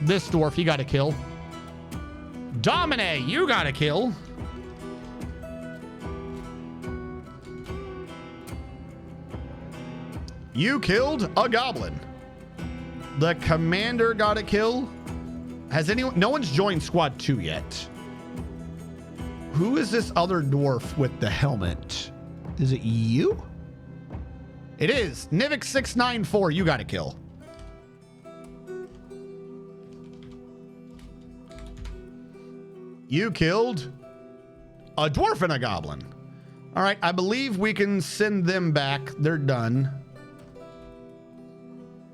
This dwarf, he got a kill. Domine, you got a kill. You killed a goblin. The commander got a kill. Has anyone? No one's joined squad 2 yet. Who is this other dwarf with the helmet? Is it you? It is. Nivik 694, you got a kill. You killed a dwarf and a goblin. All right, I believe we can send them back. They're done.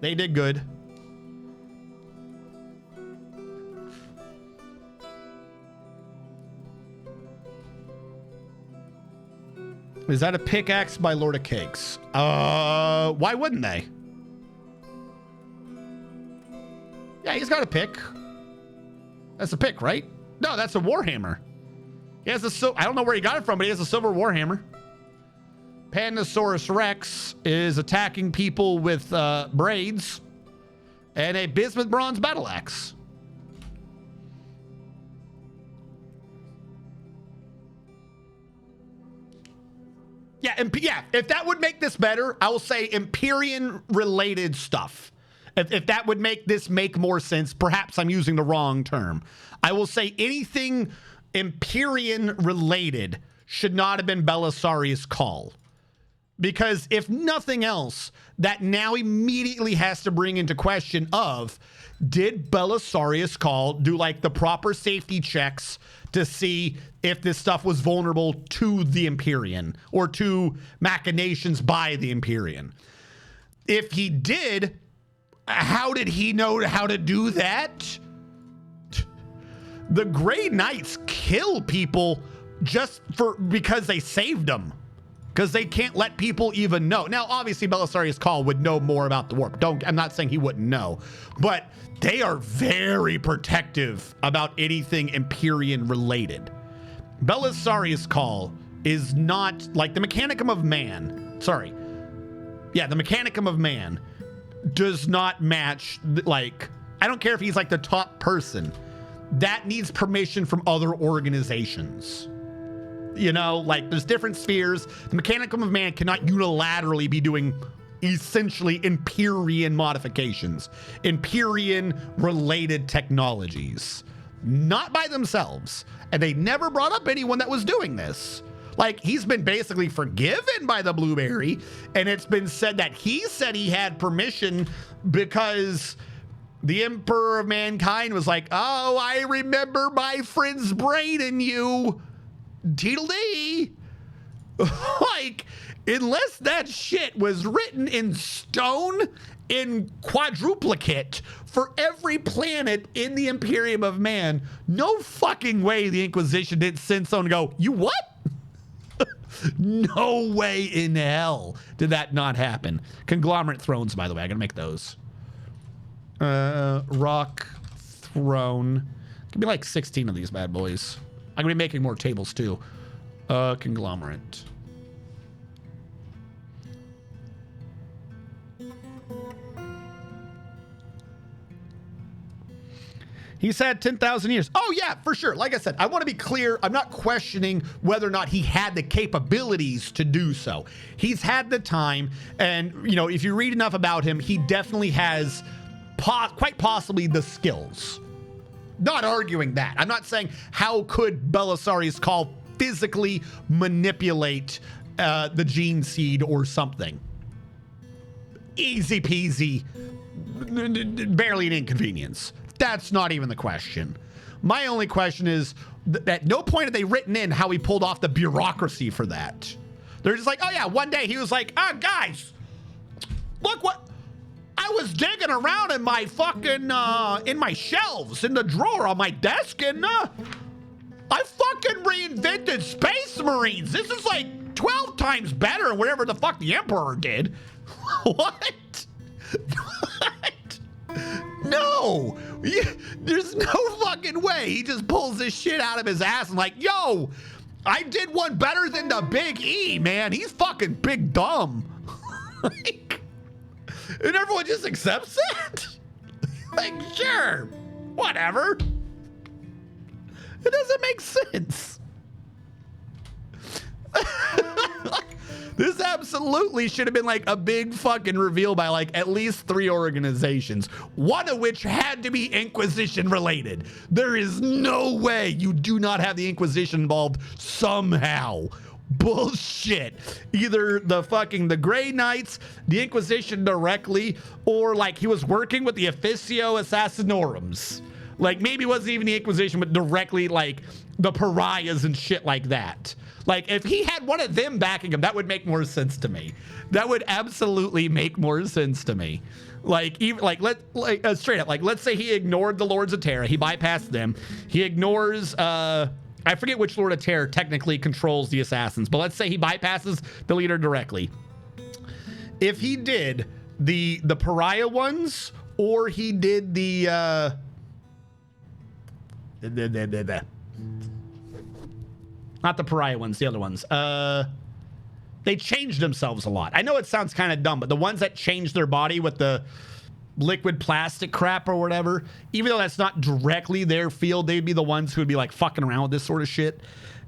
They did good. Is that a pickaxe by Lord of Cakes? Why wouldn't they? Yeah, he's got a pick. That's a pick, right? No, that's a warhammer. He has a I don't know where he got it from, but he has a silver warhammer. Pandasaurus Rex is attacking people with braids and a bismuth bronze battle axe. Yeah, if that would make this better, I will say Empyrean-related stuff. If that would make this make more sense, perhaps I'm using the wrong term. I will say anything Empyrean-related should not have been Belisarius' call. Because if nothing else, that now immediately has to bring into question of, did Belisarius' call do like the proper safety checks to see if this stuff was vulnerable to the Empyrean or to machinations by the Empyrean? If he did, how did he know how to do that? The Grey Knights kill people just because they saved them. Because they can't let people even know. Now, obviously, Belisarius' call would know more about the warp. I'm not saying he wouldn't know. But they are very protective about anything Empyrean related. Belisarius' call is not like the Mechanicum of Man. Sorry. Yeah, the Mechanicum of Man does not match, like, I don't care if he's like the top person. That needs permission from other organizations. You know, like there's different spheres. The Mechanicum of Man cannot unilaterally be doing essentially Empyrean modifications, Empyrean related technologies, not by themselves. And they never brought up anyone that was doing this. Like, he's been basically forgiven by the Blueberry, and it's been said that he said he had permission because the Emperor of Mankind was like, oh, I remember my friend's brain in you. Teedledee. Like, unless that shit was written in stone in quadruplicate for every planet in the Imperium of Man, no fucking way the Inquisition didn't send someone to go, you what? No way in hell did that not happen. Conglomerate thrones, by the way. I gotta make those. Rock throne. Give me like 16 of these bad boys. I'm gonna be making more tables too. Conglomerate. He's had 10,000 years. Oh yeah, for sure. Like I said, I want to be clear. I'm not questioning whether or not he had the capabilities to do so. He's had the time, and you know, if you read enough about him, he definitely has quite possibly the skills. Not arguing that. I'm not saying how could Belisarius Call physically manipulate the gene seed or something. Easy peasy. barely an inconvenience. That's not even the question. My only question is that at no point have they written in how he pulled off the bureaucracy for that. They're just like, oh yeah, one day he was like, guys, look what, I was digging around in my fucking, in my shelves, in the drawer on my desk, and I fucking reinvented Space Marines. This is like 12 times better than whatever the fuck the Emperor did. What? What? No, there's no fucking way. He just pulls this shit out of his ass and like, yo, I did one better than the Big E, man. He's fucking big dumb. Like, and everyone just accepts it. Like, sure, whatever. It doesn't make sense. This absolutely should have been like a big fucking reveal by like at least 3 organizations, one of which had to be Inquisition related. There is no way you do not have the Inquisition involved somehow. Bullshit. Either the Grey Knights, the Inquisition directly, or like he was working with the Officio Assassinorums. Like maybe it wasn't even the Inquisition, but directly like the pariahs and shit like that. Like if he had one of them backing him, that would make more sense to me. That would absolutely make more sense to me. Like even straight up, like let's say he ignored the Lords of Terra, he bypassed them. He ignores I forget which Lord of Terror technically controls the assassins, but let's say he bypasses the leader directly. If he did the pariah ones, or he did the not the pariah ones, the other ones. They changed themselves a lot. I know it sounds kind of dumb, but the ones that changed their body with the liquid plastic crap or whatever, even though that's not directly their field, they'd be the ones who would be like fucking around with this sort of shit.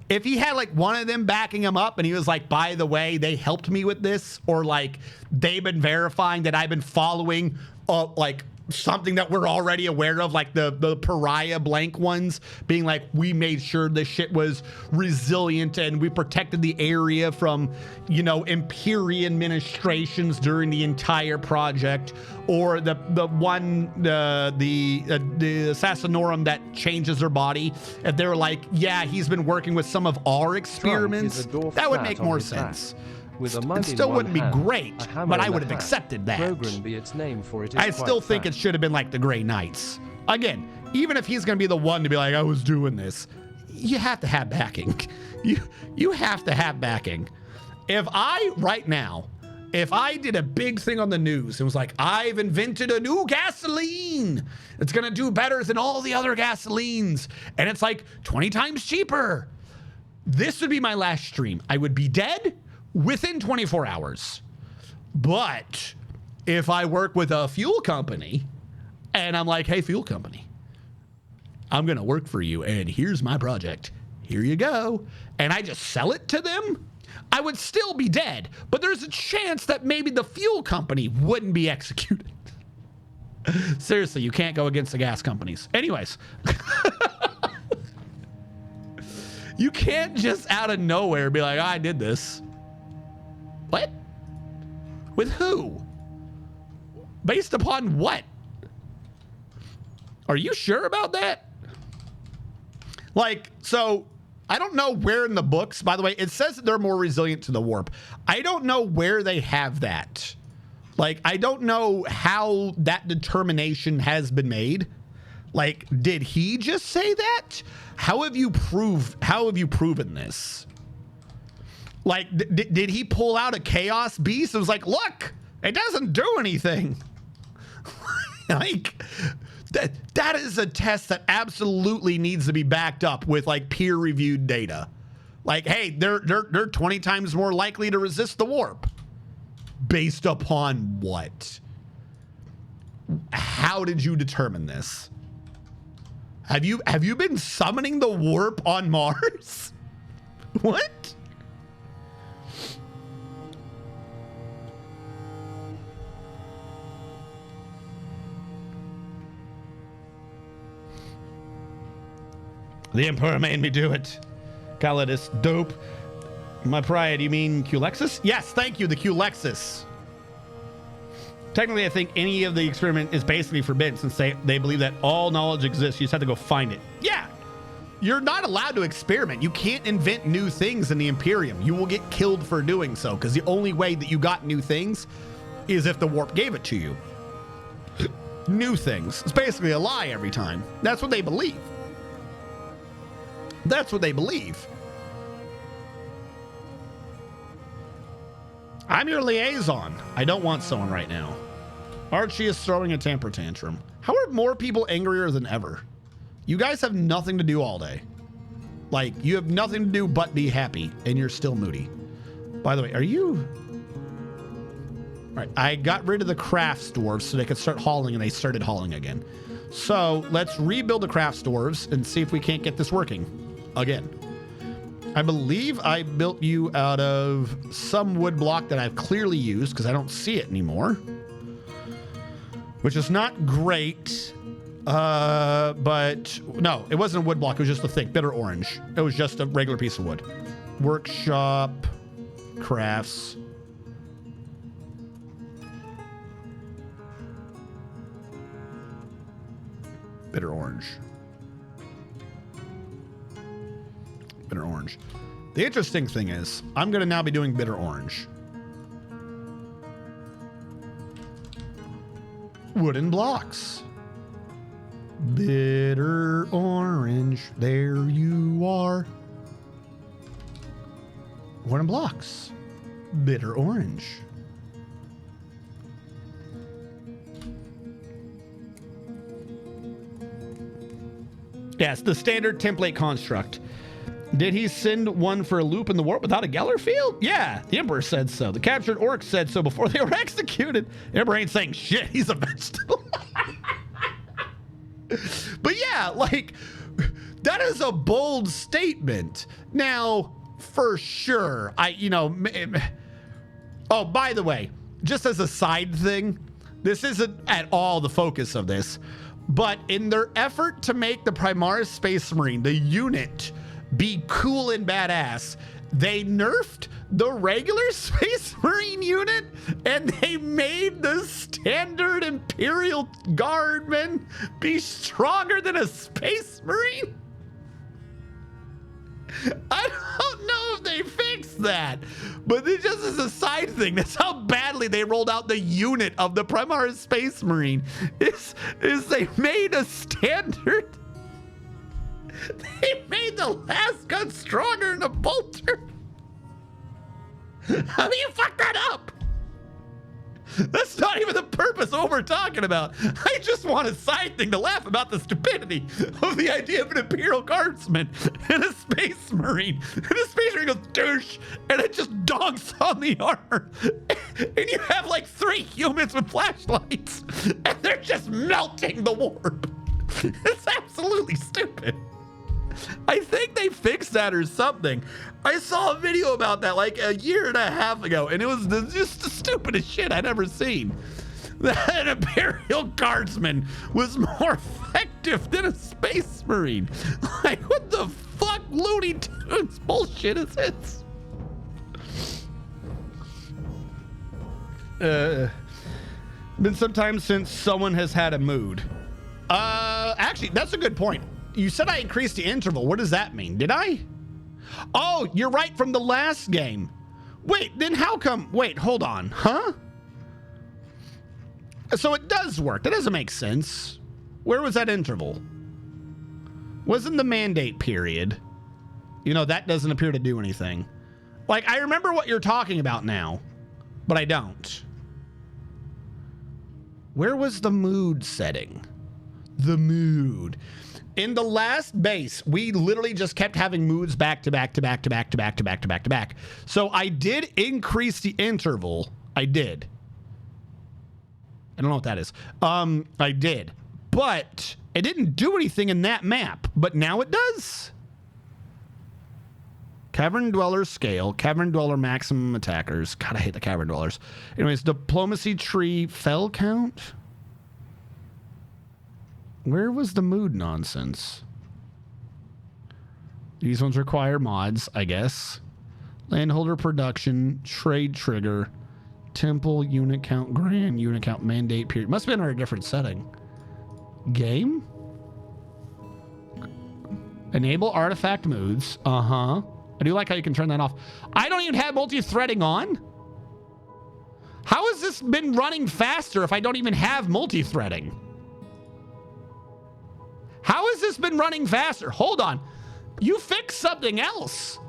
If he had like one of them backing him up and he was like, by the way, they helped me with this, or like they've been verifying that I've been following like something that we're already aware of, like the pariah blank ones being like, we made sure this shit was resilient and we protected the area from, you know, Empyrean administrations during the entire project, or the Assassinorum that changes their body, if they were like, yeah, he's been working with some of our experiments, that would make more sense. It still wouldn't be great, but I would have accepted that. I still think it should have been like the Grey Knights. Again, even if he's going to be the one to be like, I was doing this, you have to have backing. You have to have backing. If I did a big thing on the news and was like, I've invented a new gasoline, it's going to do better than all the other gasolines, and it's like 20 times cheaper, this would be my last stream. I would be dead within 24 hours. But if I work with a fuel company and I'm like, hey, fuel company, I'm going to work for you and here's my project, here you go, and I just sell it to them, I would still be dead. But there's a chance that maybe the fuel company wouldn't be executed. Seriously, you can't go against the gas companies. Anyways. You can't just out of nowhere be like, I did this. What? With who? Based upon what? Are you sure about that? Like, so I don't know where in the books, by the way, it says that they're more resilient to the warp. I don't know where they have that. Like, I don't know how that determination has been made. Like, did he just say that? How have you proven this? Like, did he pull out a chaos beast? It was like, look, it doesn't do anything. Like, that is a test that absolutely needs to be backed up with like peer-reviewed data. Like, hey, they're 20 times more likely to resist the warp. Based upon what? How did you determine this? Have you been summoning the warp on Mars? What? The Emperor made me do it. Calidus, dope. My pride, you mean Qlexus? Yes, thank you, the Qlexus. Technically, I think any of the experiment is basically forbidden since they believe that all knowledge exists. You just have to go find it. Yeah. You're not allowed to experiment. You can't invent new things in the Imperium. You will get killed for doing so because the only way that you got new things is if the warp gave it to you. New things. It's basically a lie every time. That's what they believe. That's what they believe. I'm your liaison. I don't want someone right now. Archie is throwing a temper tantrum. How are more people angrier than ever? You guys have nothing to do all day. Like, you have nothing to do but be happy, and you're still moody. By the way, are you... All right, I got rid of the crafts dwarves so they could start hauling, and they started hauling again. So let's rebuild the crafts dwarves and see if we can't get this working again. I believe I built you out of some wood block that I've clearly used because I don't see it anymore, which is not great. But no, it wasn't a wood block. It was just a thick bitter orange. It was just a regular piece of wood. Workshop, crafts. Bitter orange. Bitter orange. The interesting thing is, I'm going to now be doing bitter orange. Wooden blocks. Bitter orange, there you are. Wooden blocks. Bitter orange. Yes, the standard template construct. Did he send one for a loop in the warp without a Geller field? Yeah, the Emperor said so. The captured orcs said so before they were executed. The Emperor ain't saying shit. He's a vegetable. But yeah, like, that is a bold statement. Now, for sure, oh, by the way, just as a side thing, this isn't at all the focus of this, but in their effort to make the Primaris Space Marine, the unit, be cool and badass, they nerfed the regular Space Marine unit and they made the standard Imperial Guardman be stronger than a Space Marine. I don't know if they fixed that, but it just is a side thing. That's how badly they rolled out the unit of the Primaris Space Marine. Is they made a standard. They made the last gun stronger than a bolter. How do you fuck that up? That's not even the purpose of what we're talking about. I just want a side thing to laugh about the stupidity of the idea of an Imperial Guardsman and a Space Marine. And the Space Marine goes, douche, and it just donks on the armor. And you have like 3 humans with flashlights, and they're just melting the warp. It's absolutely stupid. I think they fixed that or something. I saw a video about that like a year and a half ago, and it was just the stupidest shit I'd ever seen. That an Imperial Guardsman was more effective than a Space Marine. Like, what the fuck Looney Tunes bullshit is this? Been some time since someone has had a mood. Actually, that's a good point. You said I increased the interval. What does that mean? Did I? Oh, you're right, from the last game. Wait, then how come? Wait, hold on. Huh? So it does work. That doesn't make sense. Where was that interval? Wasn't the mandate period? You know, that doesn't appear to do anything. Like, I remember what you're talking about now, but I don't. Where was the mood setting? The mood. In the last base, we literally just kept having moods back to back to back to back to back to back to back to back. So I did increase the interval. I did. I don't know what that is. I did. But it didn't do anything in that map. But now it does. Cavern Dweller scale. Cavern Dweller maximum attackers. God, I hate the Cavern Dwellers. Anyways, diplomacy tree fell count. Where was the mood nonsense? These ones require mods, I guess. Landholder production, trade trigger, temple, unit count, grand, unit count, mandate, period. Must have been under a different setting. Game? Enable artifact modes. I do like how you can turn that off. I don't even have multi-threading on. How has this been running faster if I don't even have multi-threading? How has this been running faster? Hold on. You fixed something else.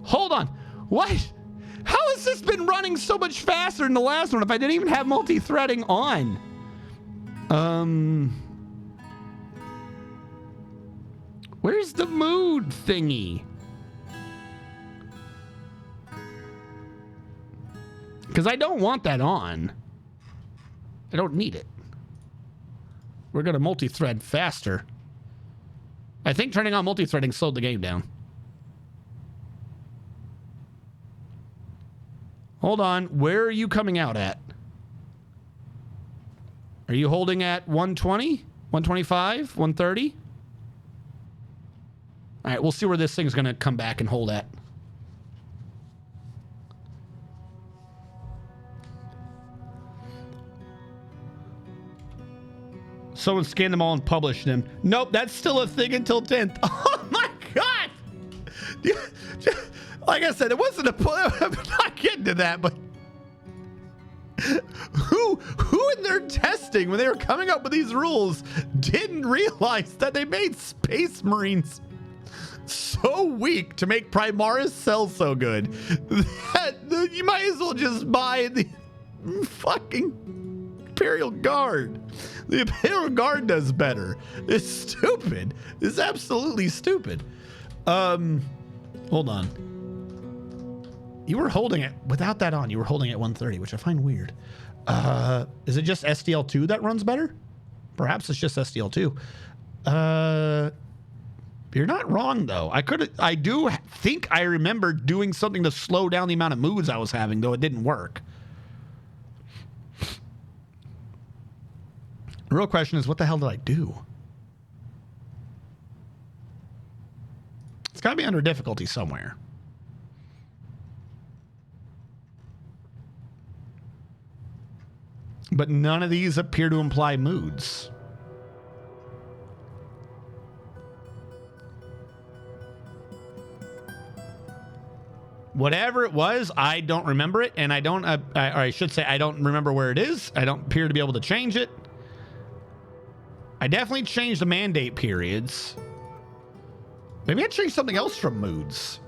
Hold on. What? How has this been running so much faster than the last one if I didn't even have multi-threading on? Where's the mood thingy? Because I don't want that on. I don't need it. We're going to multi-thread faster. I think turning on multi-threading slowed the game down. Hold on. Where are you coming out at? Are you holding at 120? 125? 130? All right, we'll see where this thing's going to come back and hold at. Someone scanned them all and published them. Nope, that's still a thing until 10th. Oh my God! Like I said, it wasn't a point. I'm not getting to that, but who in their testing when they were coming up with these rules didn't realize that they made Space Marines so weak to make Primaris sell so good that you might as well just buy the fucking Imperial Guard. The Imperial Guard does better. It's stupid. It's absolutely stupid. Hold on. You were holding it without that on. You were holding it at 130, which I find weird. Is it just SDL2 that runs better? Perhaps it's just SDL2. You're not wrong though. I do think I remember doing something to slow down the amount of moves I was having, though it didn't work. The real question is, what the hell did I do? It's got to be under difficulty somewhere. But none of these appear to imply moods. Whatever it was, I don't remember it, and I don't, or I should say, I don't remember where it is. I don't appear to be able to change it. I definitely changed the mandate periods. Maybe I changed something else from moods.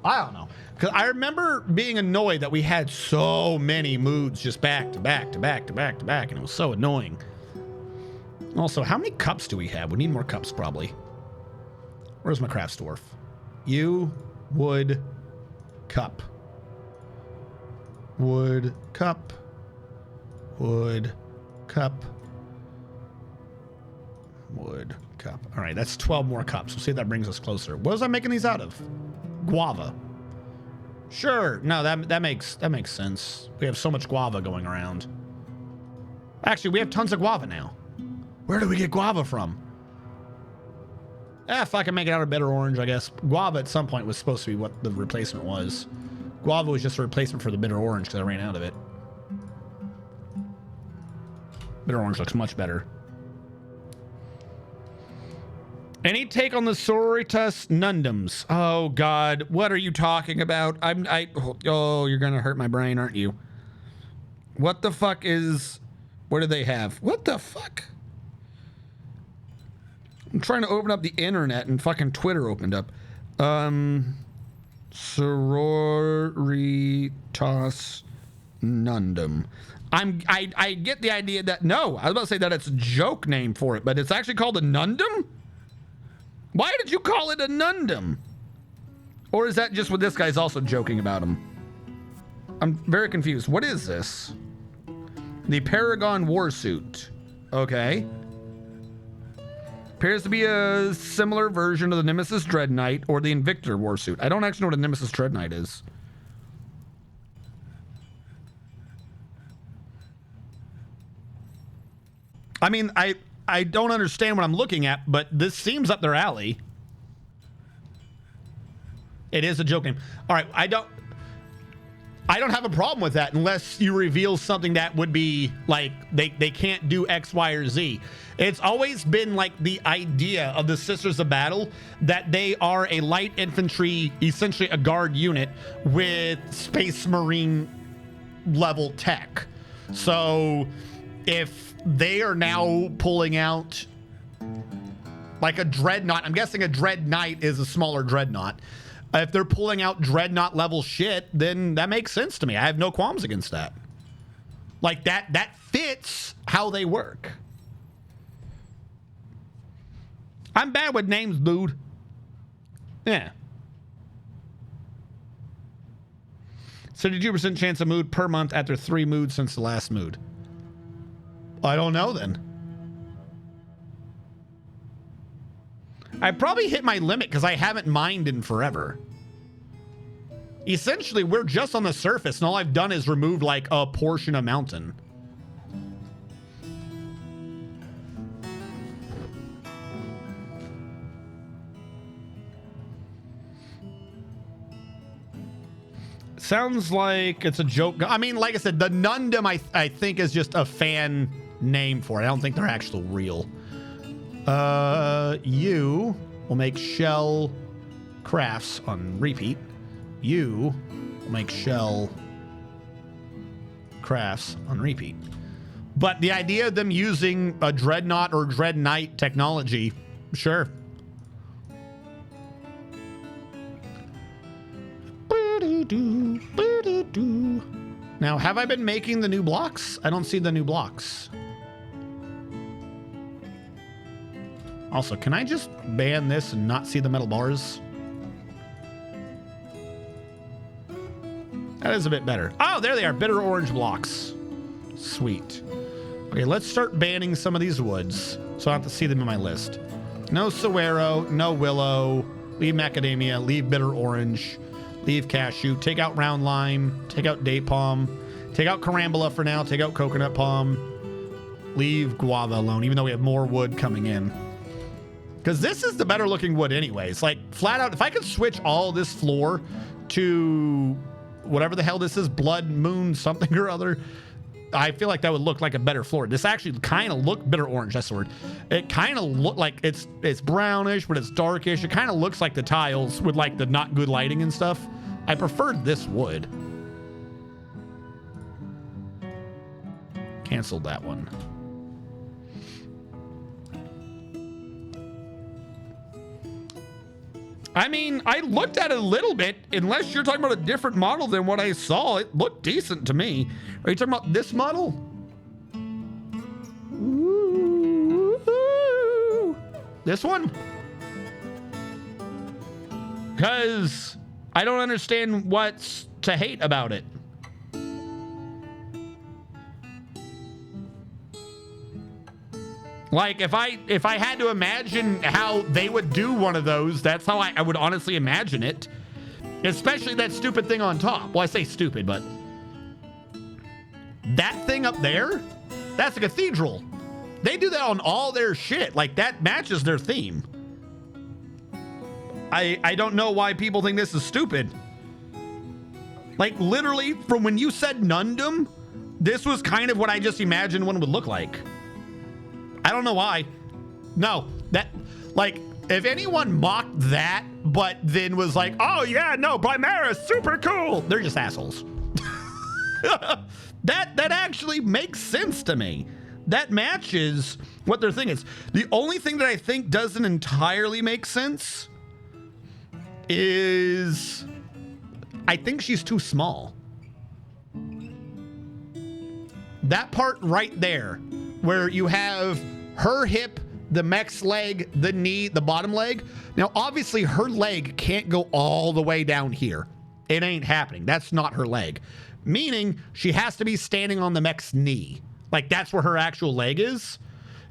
I don't know. Because I remember being annoyed that we had so many moods just back to back to back to back to back, and it was so annoying. Also, how many cups do we have? We need more cups, probably. Where's my craft dwarf? You, wood, cup. Wood, cup. Wood, cup. Wood, cup. All right, that's 12 more cups. We'll see if that brings us closer. What was I making these out of? Guava. Sure. No, that makes sense. We have so much guava going around. Actually, we have tons of guava now. Where do we get guava from? If I can make it out of bitter orange, I guess. Guava at some point was supposed to be what the replacement was. Guava was just a replacement for the bitter orange because I ran out of it. Bitter orange looks much better. Any take on the Sororitas Nundums? Oh God, what are you talking about? Oh, you're gonna hurt my brain, aren't you? What the fuck is? What do they have? What the fuck? I'm trying to open up the internet and fucking Twitter opened up. Sororitas Nundum. I get the idea that no, I was about to say that it's a joke name for it, but it's actually called a Nundum. Why did you call it a Nundum? Or is that just what this guy's also joking about him? I'm very confused. What is this? The Paragon Warsuit. Okay. Appears to be a similar version of the Nemesis Dread Knight or the Invictor Warsuit. I don't actually know what a Nemesis Dread Knight is. I mean, I don't understand what I'm looking at, but this seems up their alley. It is a joke name. All right, I don't have a problem with that unless you reveal something that would be like they can't do X, Y, or Z. It's always been like the idea of the Sisters of Battle that they are a light infantry, essentially a guard unit with Space Marine level tech. So if they are now pulling out like a dreadnought, I'm guessing a dread knight is a smaller dreadnought. If they're pulling out dreadnought level shit, then that makes sense to me. I have no qualms against that. Like that fits how they work. I'm bad with names, dude. Yeah. 72% chance of mood per month after 3 moods since the last mood. I don't know then. I probably hit my limit because I haven't mined in forever. Essentially, we're just on the surface, and all I've done is remove like a portion of mountain. Sounds like it's a joke. I mean, like I said, the Nundum I think is just a fan name for it. I don't think they're actually real. You will make shell crafts on repeat. You will make shell crafts on repeat. But the idea of them using a dreadnought or dread knight technology, sure. Now, have I been making the new blocks? I don't see the new blocks. Also, can I just ban this and not see the metal bars? That is a bit better. Oh, there they are. Bitter orange blocks. Sweet. Okay, let's start banning some of these woods so I don't have to see them in my list. No saguaro, no willow, leave macadamia, leave bitter orange, leave cashew, take out round lime, take out date palm, take out carambola for now, take out coconut palm, leave guava alone, even though we have more wood coming in. Because this is the better looking wood anyways. Like, flat out, if I could switch all this floor to whatever the hell this is, blood moon something or other, I feel like that would look like a better floor. This actually kind of look bitter orange, that's the word. It kind of look like it's brownish, but it's darkish. It kind of looks like the tiles with like the not good lighting and stuff. I preferred this wood. Canceled that one. I mean, I looked at it a little bit. Unless you're talking about a different model than what I saw, it looked decent to me. Are you talking about this model? Ooh, this one? Because I don't understand what's to hate about it. Like, if I had to imagine how they would do one of those, that's how I would honestly imagine it. Especially that stupid thing on top. Well, I say stupid, but that thing up there, that's a cathedral. They do that on all their shit. Like, that matches their theme. I don't know why people think this is stupid. Like, literally, from when you said Nundum, this was kind of what I just imagined one would look like. I don't know why. No, that, like, if anyone mocked that, but then was like, oh yeah, no, Primera is super cool, they're just assholes. That actually makes sense to me. That matches what their thing is. The only thing that I think doesn't entirely make sense is I think she's too small. That part right there, where you have her hip, the mech's leg, the knee, the bottom leg. Now, obviously, her leg can't go all the way down here. It ain't happening. That's not her leg. Meaning, she has to be standing on the mech's knee. Like, that's where her actual leg is.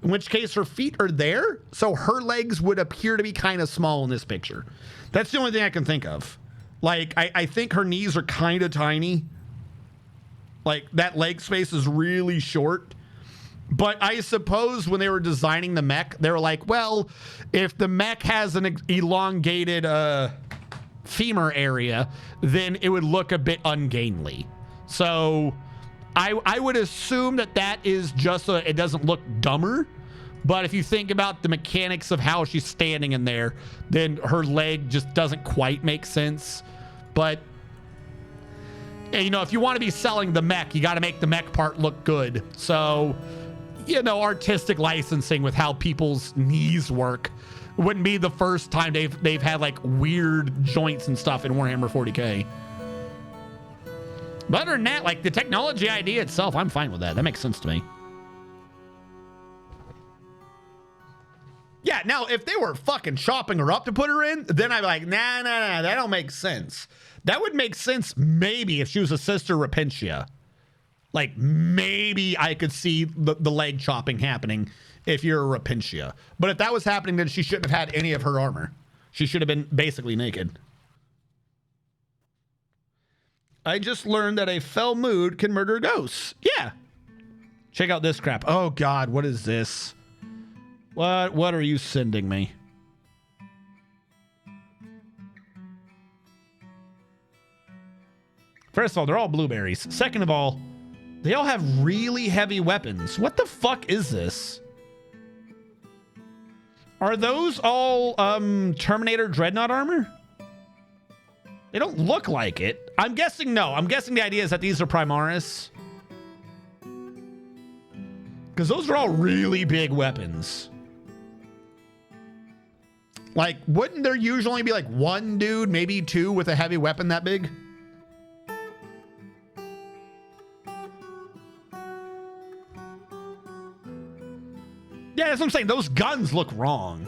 In which case, her feet are there, so her legs would appear to be kind of small in this picture. That's the only thing I can think of. Like, I think her knees are kind of tiny. Like, that leg space is really short. But I suppose when they were designing the mech, they were like, well, if the mech has an elongated femur area, then it would look a bit ungainly. So I would assume that is just it doesn't look dumber. But if you think about the mechanics of how she's standing in there, then her leg just doesn't quite make sense. But, you know, if you want to be selling the mech, you got to make the mech part look good. So, you know, artistic licensing with how people's knees work wouldn't be the first time they've had like weird joints and stuff in Warhammer 40K. But other than that, like the technology idea itself, I'm fine with that. That makes sense to me. Yeah, now if they were fucking chopping her up to put her in, then I'd be like, nah, that don't make sense. That would make sense maybe if she was a Sister Rapentia. Like maybe I could see the leg chopping happening if you're a Rapentia. But if that was happening, then she shouldn't have had any of her armor. She should have been basically naked. I just learned that a fell mood can murder ghosts. Yeah. Check out this crap. Oh God, what is this? What are you sending me? First of all, they're all blueberries. Second of all, they all have really heavy weapons. What the fuck is this? Are those all Terminator Dreadnought armor? They don't look like it. I'm guessing no. I'm guessing the idea is that these are Primaris. Because those are all really big weapons. Like, wouldn't there usually be like one dude, maybe two, with a heavy weapon that big? Yeah, that's what I'm saying. Those guns look wrong.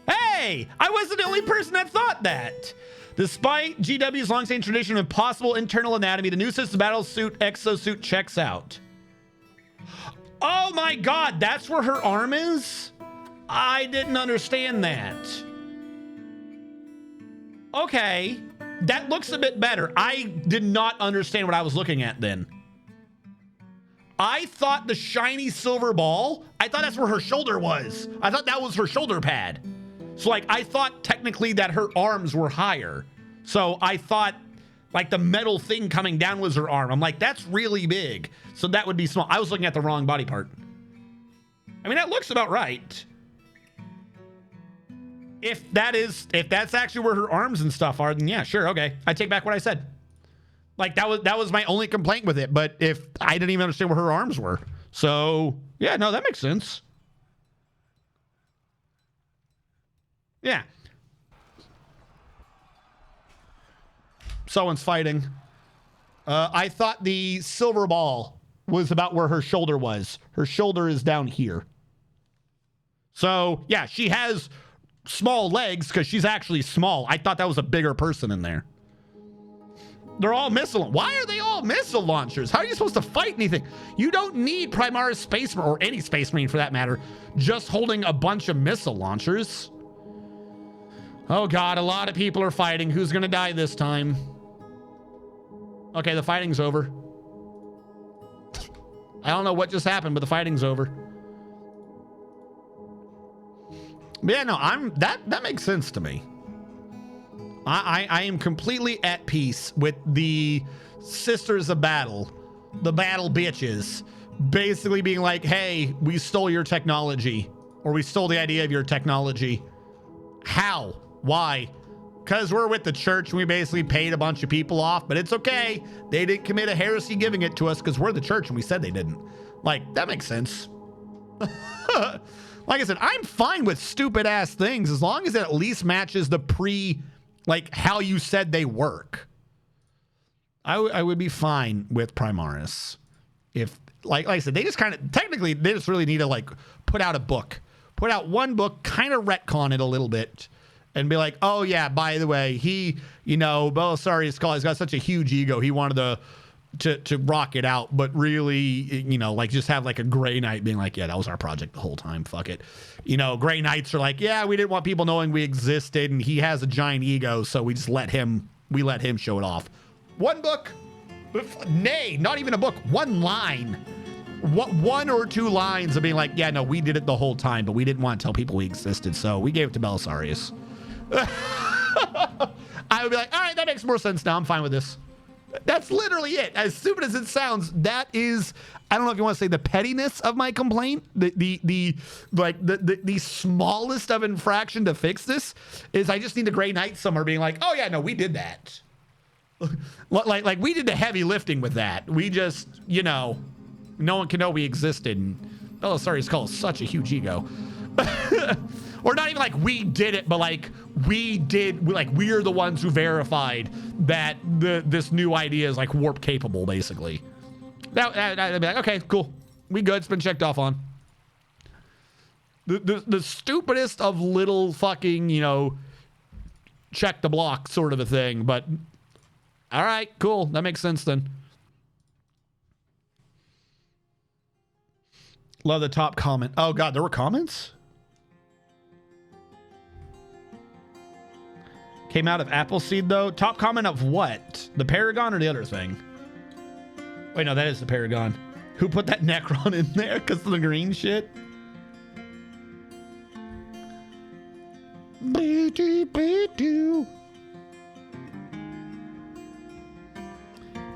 Hey, I wasn't the only person that thought that. Despite GW's long-standing tradition of impossible internal anatomy, the new system battle suit exosuit checks out. Oh my God, that's where her arm is? I didn't understand that. Okay, that looks a bit better. I did not understand what I was looking at then. I thought the shiny silver ball, I thought that's where her shoulder was. I thought that was her shoulder pad. So like, I thought technically that her arms were higher. So I thought like the metal thing coming down was her arm. I'm like, that's really big. So that would be small. I was looking at the wrong body part. I mean, that looks about right. If that's actually where her arms and stuff are, then yeah, sure. Okay. I take back what I said. Like that was my only complaint with it. But if I didn't even understand where her arms were. So yeah, no, that makes sense. Yeah. Someone's fighting. I thought the silver ball was about where her shoulder was. Her shoulder is down here. So yeah, she has small legs because she's actually small. I thought that was a bigger person in there. They're all missile. Why are they all missile launchers? How are you supposed to fight anything? You don't need Primaris Space Marine, or any Space Marine for that matter, just holding a bunch of missile launchers. Oh God, a lot of people are fighting. Who's gonna die this time? Okay, the fighting's over. I don't know what just happened, but the fighting's over. But yeah, no, that makes sense to me. I am completely at peace with the Sisters of Battle, the battle bitches, basically being like, hey, we stole your technology, or we stole the idea of your technology. How? Why? Because we're with the church and we basically paid a bunch of people off, but it's okay. They didn't commit a heresy giving it to us because we're the church and we said they didn't. Like, that makes sense. Like I said, I'm fine with stupid ass things as long as it at least matches the like how you said they work. I would be fine with Primaris. If, like I said, they just kind of, technically, they just really need to like put out a book. Put out one book, kind of retcon it a little bit. And be like, oh yeah, by the way, he, you know, Belisarius Cawl, he's got such a huge ego. He wanted to rock it out, but really, you know, like just have like a Grey Knight being like, yeah, that was our project the whole time. Fuck it. You know, Grey Knights are like, yeah, we didn't want people knowing we existed, and he has a giant ego, so we just let him show it off. One book, nay, not even a book, one line. One or two lines of being like, yeah, no, we did it the whole time, but we didn't want to tell people we existed, so we gave it to Belisarius. I would be like, all right, that makes more sense now. I'm fine with this. That's literally it. As stupid as it sounds, that is, I don't know if you want to say the pettiness of my complaint, the smallest of infraction to fix this is I just need the Grey Knight somewhere being like, oh yeah, no, we did that. like we did the heavy lifting with that. We just, you know, no one can know we existed. And, oh, sorry, it's called such a huge ego. Or not even like we did it, but like we're the ones who verified that this new idea is like warp capable, basically. I'd be like, okay, cool, we good. It's been checked off on. The stupidest of little fucking, you know, check the block sort of a thing, but all right, cool, that makes sense then. Love the top comment. Oh god, there were comments? Came out of Appleseed, though. Top comment of what? The Paragon or the other thing? Wait, no, that is the Paragon. Who put that Necron in there because of the green shit?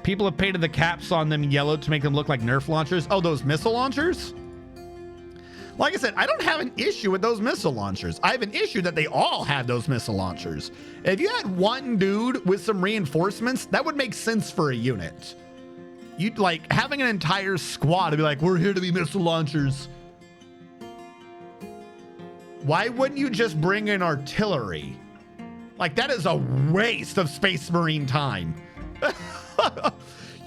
People have painted the caps on them yellow to make them look like Nerf launchers. Oh, those missile launchers? Like I said, I don't have an issue with those missile launchers. I have an issue that they all have those missile launchers. If you had one dude with some reinforcements, that would make sense for a unit. You'd like having an entire squad to be like, we're here to be missile launchers. Why wouldn't you just bring in artillery? Like, that is a waste of Space Marine time.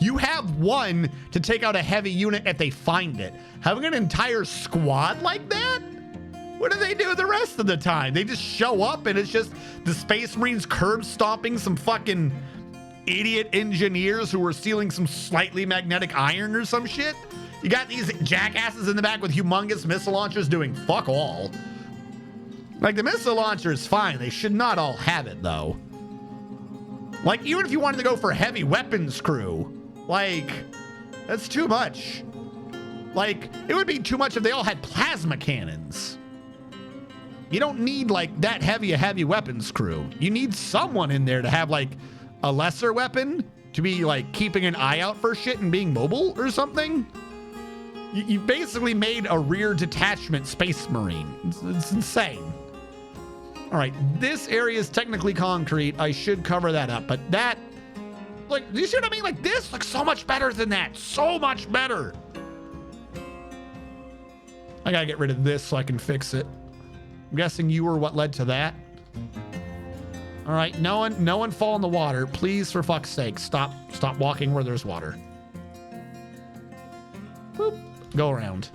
You have one to take out a heavy unit if they find it. Having an entire squad like that? What do they do the rest of the time? They just show up and it's just the Space Marines curb stomping some fucking idiot engineers who were stealing some slightly magnetic iron or some shit? You got these jackasses in the back with humongous missile launchers doing fuck all. Like, the missile launcher is fine. They should not all have it, though. Like, even if you wanted to go for heavy weapons crew, like, that's too much. Like, it would be too much if they all had plasma cannons. You don't need, like, that heavy a heavy weapons crew. You need someone in there to have, like, a lesser weapon to be, like, keeping an eye out for shit and being mobile or something. You basically made a rear detachment Space Marine. It's insane. All right, this area is technically concrete. I should cover that up, but that, like, you see what I mean? Like, this looks so much better than that. So much better. I gotta get rid of this so I can fix it. I'm guessing you were what led to that. All right, no one fall in the water. Please, for fuck's sake, stop walking where there's water. Boop, go around.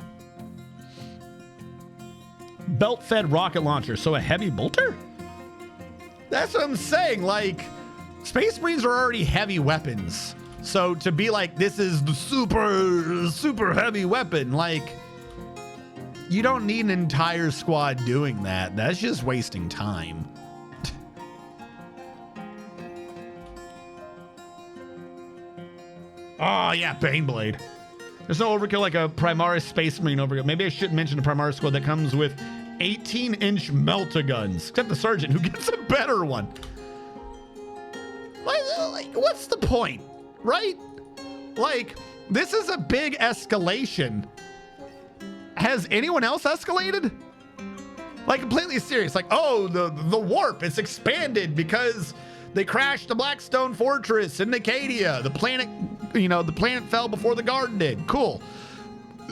Belt-fed rocket launcher, so a heavy bolter? That's what I'm saying. Like, Space Marines are already heavy weapons. So to be like, this is the super heavy weapon, like, you don't need an entire squad doing that. That's just wasting time. Oh, yeah, Baneblade. There's no overkill like a Primaris Space Marine overkill. Maybe I shouldn't mention the Primaris squad that comes with 18-inch melta-guns. Except the Sergeant, who gets a better one. Like, what's the point, right? Like, this is a big escalation. Has anyone else escalated? Like, completely serious. Like, oh, the warp, it's expanded because they crashed the Blackstone Fortress in Nicadia. The planet, you know, the planet fell before the garden did. Cool.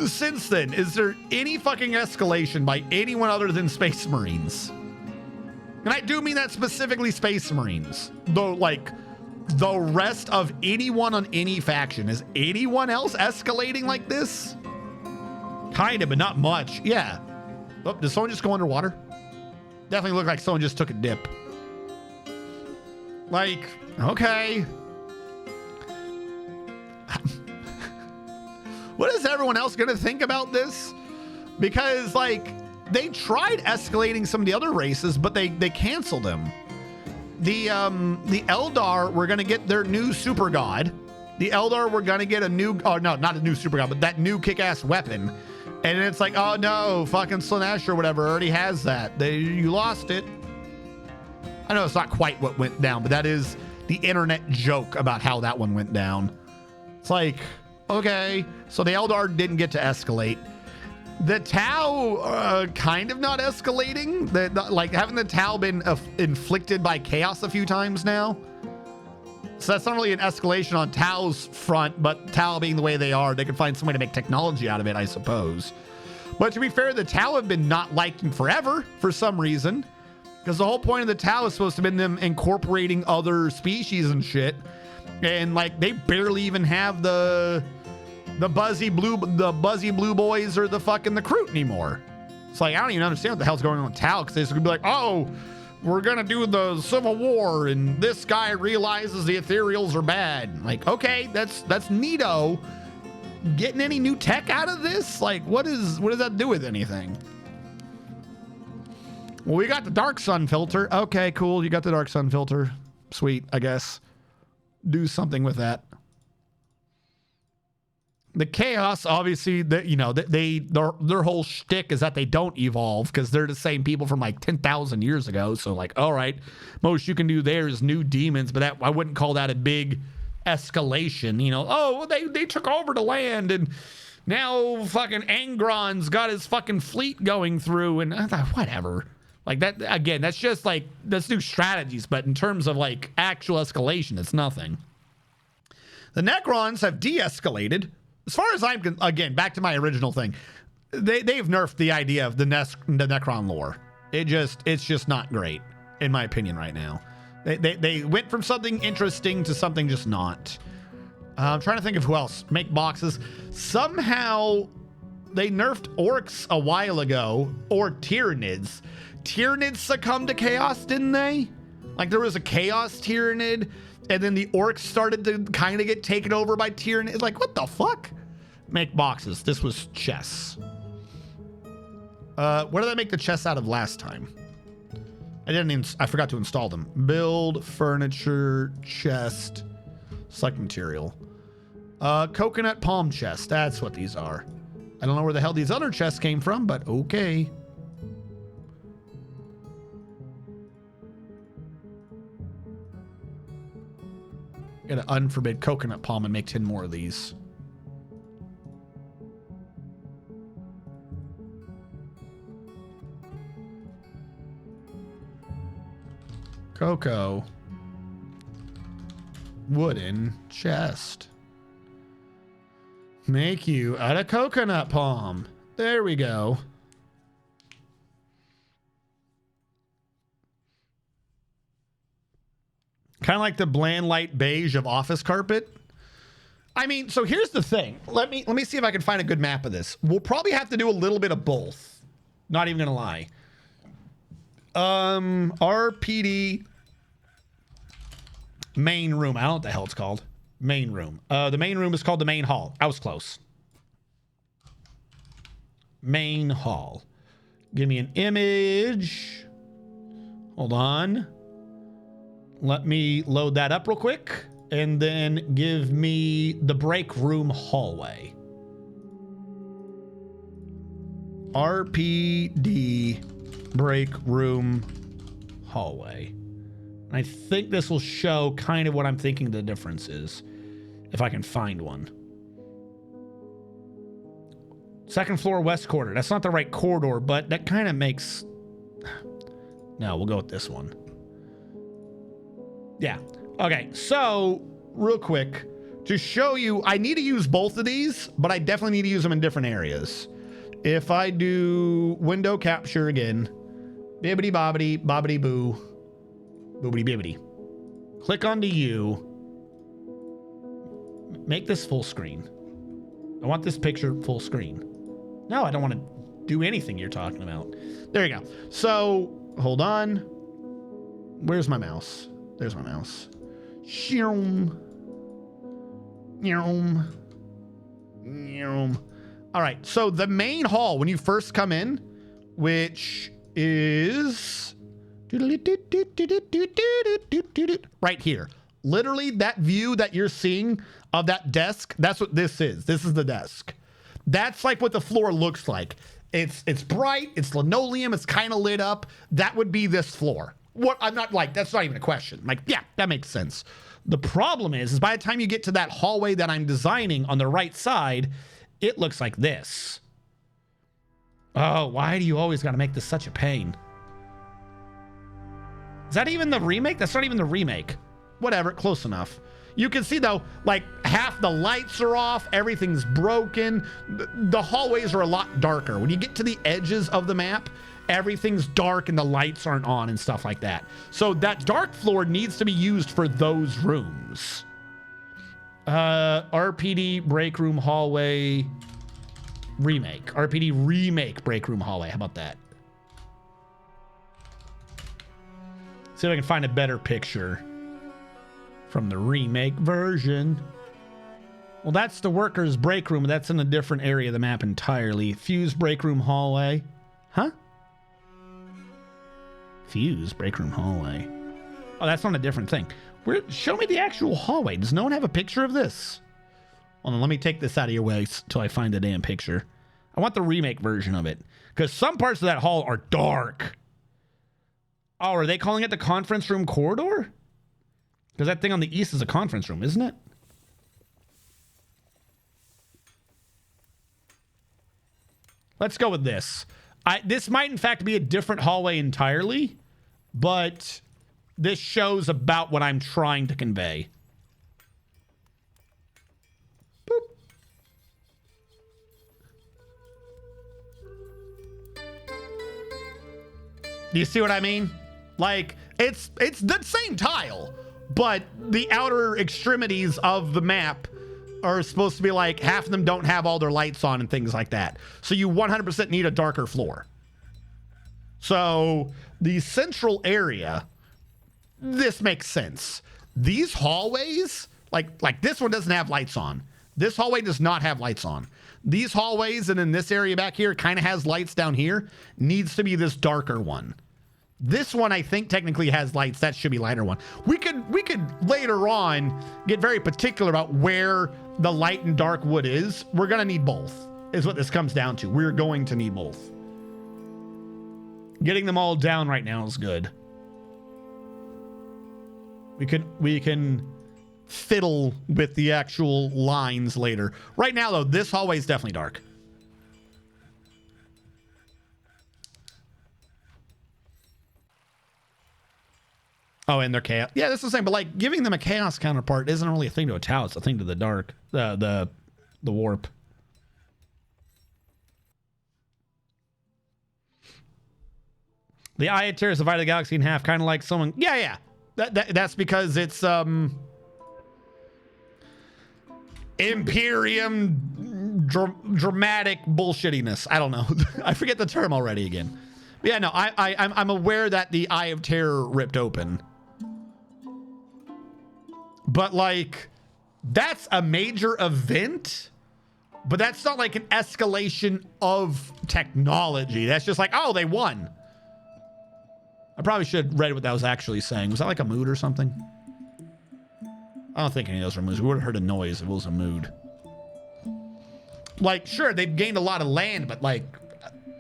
Since then, is there any fucking escalation by anyone other than Space Marines? And I do mean that specifically Space Marines. Though, like, the rest of anyone on any faction. Is anyone else escalating like this? Kind of, but not much. Yeah. Oh, did someone just go underwater? Definitely looked like someone just took a dip. Like, okay. What is everyone else going to think about this? Because, like, they tried escalating some of the other races, but they canceled them. The Eldar were going to get their new super god. The Eldar were going to get a new, oh no, not a new super god, but that new kick-ass weapon. And it's like, oh no, fucking Slanesh or whatever already has that. You lost it. I know it's not quite what went down, but that is the internet joke about how that one went down. It's like, okay, so the Eldar didn't get to escalate. The Tau kind of not escalating. Like, haven't the Tau been inflicted by chaos a few times now? So that's not really an escalation on Tau's front, but Tau being the way they are, they can find some way to make technology out of it, I suppose. But to be fair, the Tau have been not liking forever for some reason, because the whole point of the Tau is supposed to have been them incorporating other species and shit, and like they barely even have the buzzy blue boys or the fucking the Kroot anymore. It's like, I don't even understand what the hell's going on with Tau, because they're just gonna be like, oh, we're gonna do the Civil War and this guy realizes the ethereals are bad. Like, okay, that's neato. Getting any new tech out of this? Like, what does that do with anything? Well, we got the dark sun filter. Okay, cool. You got the dark sun filter. Sweet, I guess. Do something with that. The chaos, obviously, their whole shtick is that they don't evolve because they're the same people from like 10,000 years ago. So like, all right, most you can do there is new demons, but I wouldn't call that a big escalation. Oh, they took over the land and now fucking Angron's got his fucking fleet going through and I thought, whatever. Like that, again, that's just like, that's new strategies, but in terms of like actual escalation, it's nothing. The Necrons have de-escalated. As far as I'm, again, back to my original thing, they've nerfed the idea of the Necron lore. It's just not great, in my opinion, right now. They went from something interesting to something just not. I'm trying to think of who else. Make boxes. Somehow, they nerfed orcs a while ago, or Tyranids. Tyranids succumbed to chaos, didn't they? Like, there was a chaos Tyranid, and then the orcs started to kind of get taken over by Tyranids. Like, what the fuck? Make boxes. This was chests. What did I make the chests out of last time? I forgot to install them. Build, furniture, chest, select material. Coconut palm chest. That's what these are. I don't know where the hell these other chests came from, but okay. Gotta unforbid coconut palm and make 10 more of these. Cocoa. Wooden chest. Make you out of coconut palm. There we go. Kind of like the bland light beige of office carpet. I mean, so here's the thing. Let me see if I can find a good map of this. We'll probably have to do a little bit of both. Not even gonna lie. RPD main room. I don't know what the hell it's called. Main room. The main room is called the main hall. I was close. Main hall. Give me an image. Hold on. Let me load that up real quick. And then give me the break room hallway. RPD break room hallway. I think this will show kind of what I'm thinking the difference is, if I can find one. Second floor west corridor. That's not the right corridor, but that kind of makes... No, we'll go with this one. Yeah. Okay, so real quick, to show you, I need to use both of these, but I definitely need to use them in different areas. If I do window capture again, bibbity bobbity, bobbity boo, boobity bibbity. Click onto you. Make this full screen. I want this picture full screen. No, I don't want to do anything you're talking about. There you go. So, hold on. Where's my mouse? There's my mouse. All right, so the main hall, when you first come in, which is right here. Literally, that view that you're seeing of that desk, that's what this is. This is the desk. That's like what the floor looks like. It's bright, it's linoleum, it's kind of lit up. That would be this floor. what I'm not like, that's not even a question. Like, yeah, that makes sense. The problem is by the time you get to that hallway that I'm designing on the right side, it looks like this. Oh, why do you always got to make this such a pain? Is that even the remake? That's not even the remake. Whatever, close enough. You can see though, like half the lights are off, everything's broken. The hallways are a lot darker. When you get to the edges of the map, everything's dark and the lights aren't on and stuff like that. So that dark floor needs to be used for those rooms. RPD break room hallway remake. RPD remake break room hallway. How about that? See if I can find a better picture from the remake version. Well, that's the workers' break room. That's in a different area of the map entirely. Fuse break room hallway. Huh? Fuse break room hallway. Oh, that's on a different thing. Show me the actual hallway. Does no one have a picture of this? Hold on, let me take this out of your way till I find the damn picture. I want the remake version of it. Because some parts of that hall are dark. Oh, are they calling it the conference room corridor? Because that thing on the east is a conference room, isn't it? Let's go with this. This might, in fact, be a different hallway entirely, but this shows about what I'm trying to convey. Boop. Do you see what I mean? Like, it's the same tile, but the outer extremities of the map are supposed to be like, half of them don't have all their lights on and things like that. So you 100% need a darker floor. So the central area, this makes sense. These hallways, like this one doesn't have lights on. This hallway does not have lights on. These hallways and in this area back here kind of has lights down here. Needs to be this darker one. This one, I think, technically has lights. That should be lighter one. We could later on get very particular about where the light and dark wood is. We're going to need both, is what this comes down to. We're going to need both. Getting them all down right now is good. We can fiddle with the actual lines later. Right now, though, this hallway is definitely dark. Oh, and they're chaos. Yeah, that's the same. But like giving them a chaos counterpart isn't really a thing to a tau. It's a thing to the dark, the warp. The Eye of Terror divided the galaxy in half, kind of like someone. Yeah. That's because it's Imperium dramatic bullshittiness. I don't know. I forget the term already again. But yeah, no. I'm aware that the Eye of Terror ripped open. But like, that's a major event, but that's not like an escalation of technology. That's just like, oh, they won. I probably should have read what that was actually saying. Was that like a mood or something? I don't think any of those were moods. We would have heard a noise if it was a mood. Like, sure, they've gained a lot of land, but like,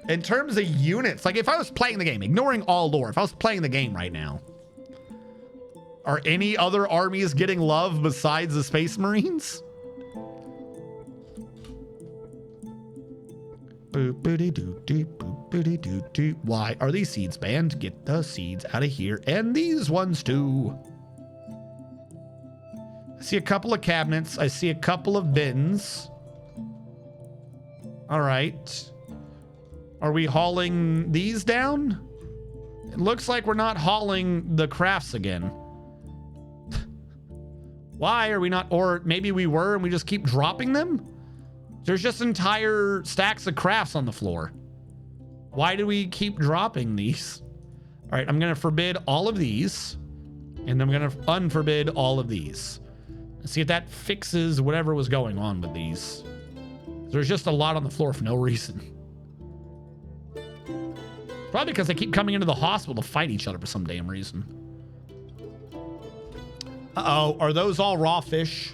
in terms of units, like if I was playing the game, ignoring all lore, if I was playing the game right now, are any other armies getting love besides the Space Marines? Why are these seeds banned? Get the seeds out of here. And these ones too. I see a couple of cabinets. I see a couple of bins. All right. Are we hauling these down? It looks like we're not hauling the crafts again. Why are we not? Or maybe we were and we just keep dropping them? There's just entire stacks of crafts on the floor. Why do we keep dropping these? All right, I'm going to forbid all of these. And I'm going to unforbid all of these. Let's see if that fixes whatever was going on with these. There's just a lot on the floor for no reason. Probably because they keep coming into the hospital to fight each other for some damn reason. Uh-oh, are those all raw fish?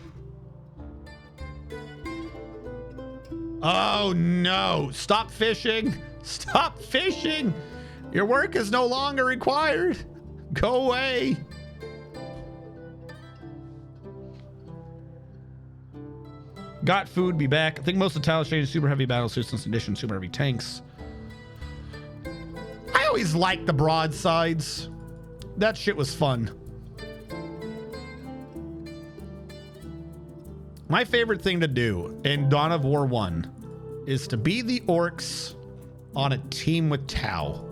Oh no, stop fishing. Stop fishing. Your work is no longer required. Go away. Got food, be back. I think most of the tiles changed super heavy battle suits in addition to super heavy tanks. I always liked the broadsides. That shit was fun. My favorite thing to do in Dawn of War 1 is to be the orcs on a team with Tau.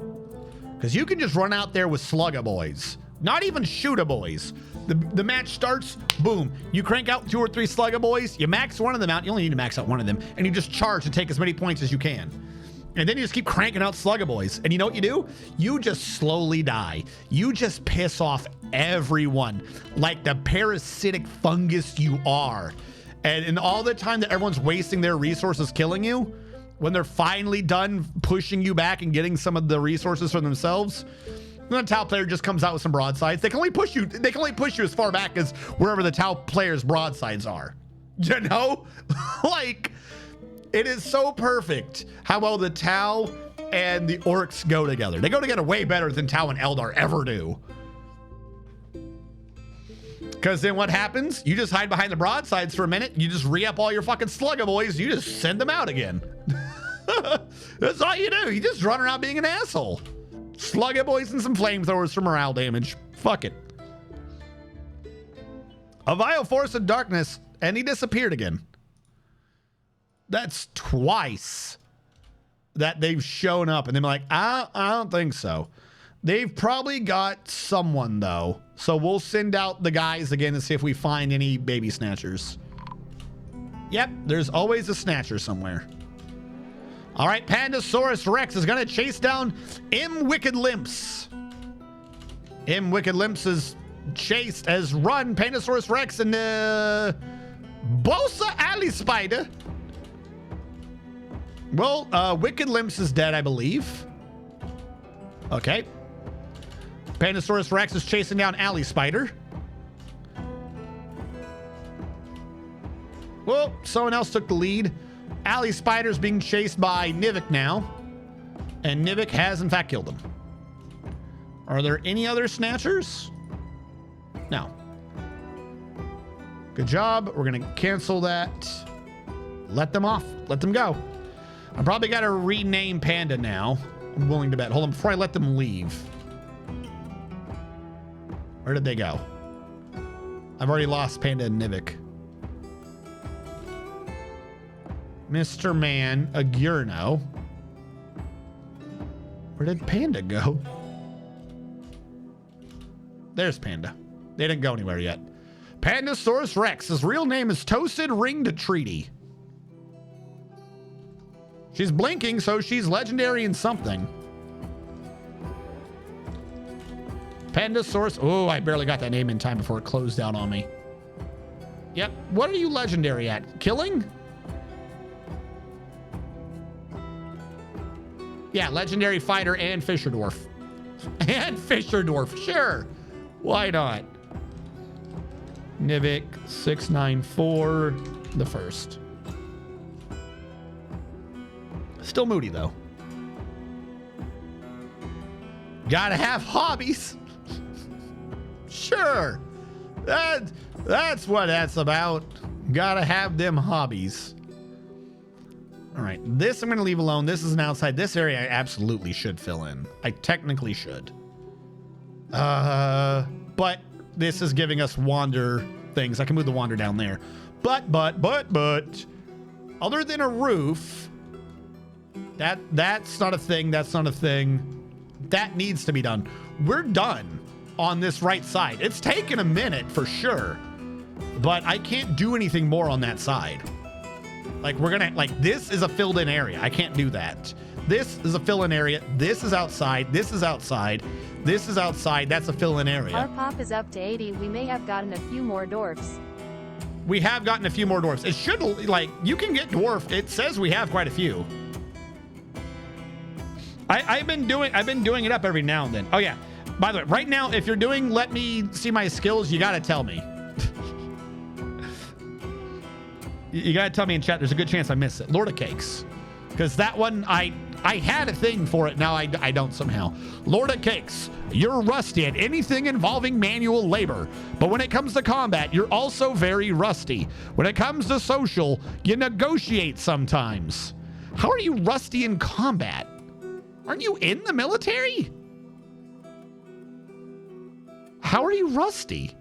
Because you can just run out there with Slugga boys. Not even Shooter boys. The match starts, boom. You crank out 2 or 3 Slugga boys. You max one of them out. You only need to max out one of them. And you just charge and take as many points as you can. And then you just keep cranking out Slugga boys. And you know what you do? You just slowly die. You just piss off everyone like the parasitic fungus you are. And in all the time that everyone's wasting their resources killing you, when they're finally done pushing you back and getting some of the resources for themselves, then the Tau player just comes out with some broadsides. They can only push you as far back as wherever the Tau player's broadsides are. You know? Like, it is so perfect how well the Tau and the orcs go together. They go together way better than Tau and Eldar ever do. Because then what happens? You just hide behind the broadsides for a minute. You just re-up all your fucking Slugga boys. You just send them out again. That's all you do. You just run around being an asshole. Slugga boys and some flamethrowers for morale damage. Fuck it. A vile force of darkness, and he disappeared again. That's twice that they've shown up, and they're like, I don't think so. They've probably got someone, though. So we'll send out the guys again and see if we find any baby snatchers. Yep, there's always a snatcher somewhere. All right, Pandasaurus Rex is going to chase down M. Wicked Limps. M. Wicked Limps is chased as run Pandasaurus Rex and Bosa Alley Spider. Well, Wicked Limps is dead, I believe. Okay. Pandasaurus Rex is chasing down Alley Spider. Well, someone else took the lead. Alley Spider's being chased by Nivik now. And Nivik has, in fact, killed him. Are there any other snatchers? No. Good job. We're going to cancel that. Let them off. Let them go. I probably got to rename Panda now. I'm willing to bet. Hold on, before I let them leave. Where did they go? I've already lost Panda and Nivik. Mr. Man, Agurno. Where did Panda go? There's Panda. They didn't go anywhere yet. Pandasaurus Rex. His real name is Toasted Ringed Treaty. She's blinking, so she's legendary in something. Pandasaurus. Oh, I barely got that name in time before it closed down on me. Yep. What are you legendary at? Killing? Yeah, legendary fighter and Fisher Dwarf. And Fisher Dwarf, sure. Why not? Nivik 694, the first. Still moody though. Gotta have hobbies. Sure. That's what that's about. Gotta have them hobbies. All right, this I'm going to leave alone. This is an outside. This area I absolutely should fill in. I technically should. But this is giving us wander things. I can move the wander down there. But, other than a roof, that's not a thing. That's not a thing. That needs to be done. We're done on this right side. It's taken a minute for sure, but I can't do anything more on that side. Like this is a filled in area. I can't do that. This is a fill in area. This is outside. This is outside. This is outside. That's a fill in area. Our pop is up to 80. We may have gotten a few more dwarfs. We have gotten a few more dwarfs. It should, like, you can get dwarf. It says we have quite a few. I've been doing it up every now and then. Oh yeah. By the way, right now, if you're doing let me see my skills, you gotta tell me. You gotta tell me in chat. There's a good chance I miss it. Lord of Cakes, because that one I I had a thing for it. Now I don't somehow. Lorda Cakes, you're rusty at anything involving manual labor. But when it comes to combat, you're also very rusty. When it comes to social, you negotiate sometimes. How are you rusty in combat? Aren't you in the military? How are you rusty?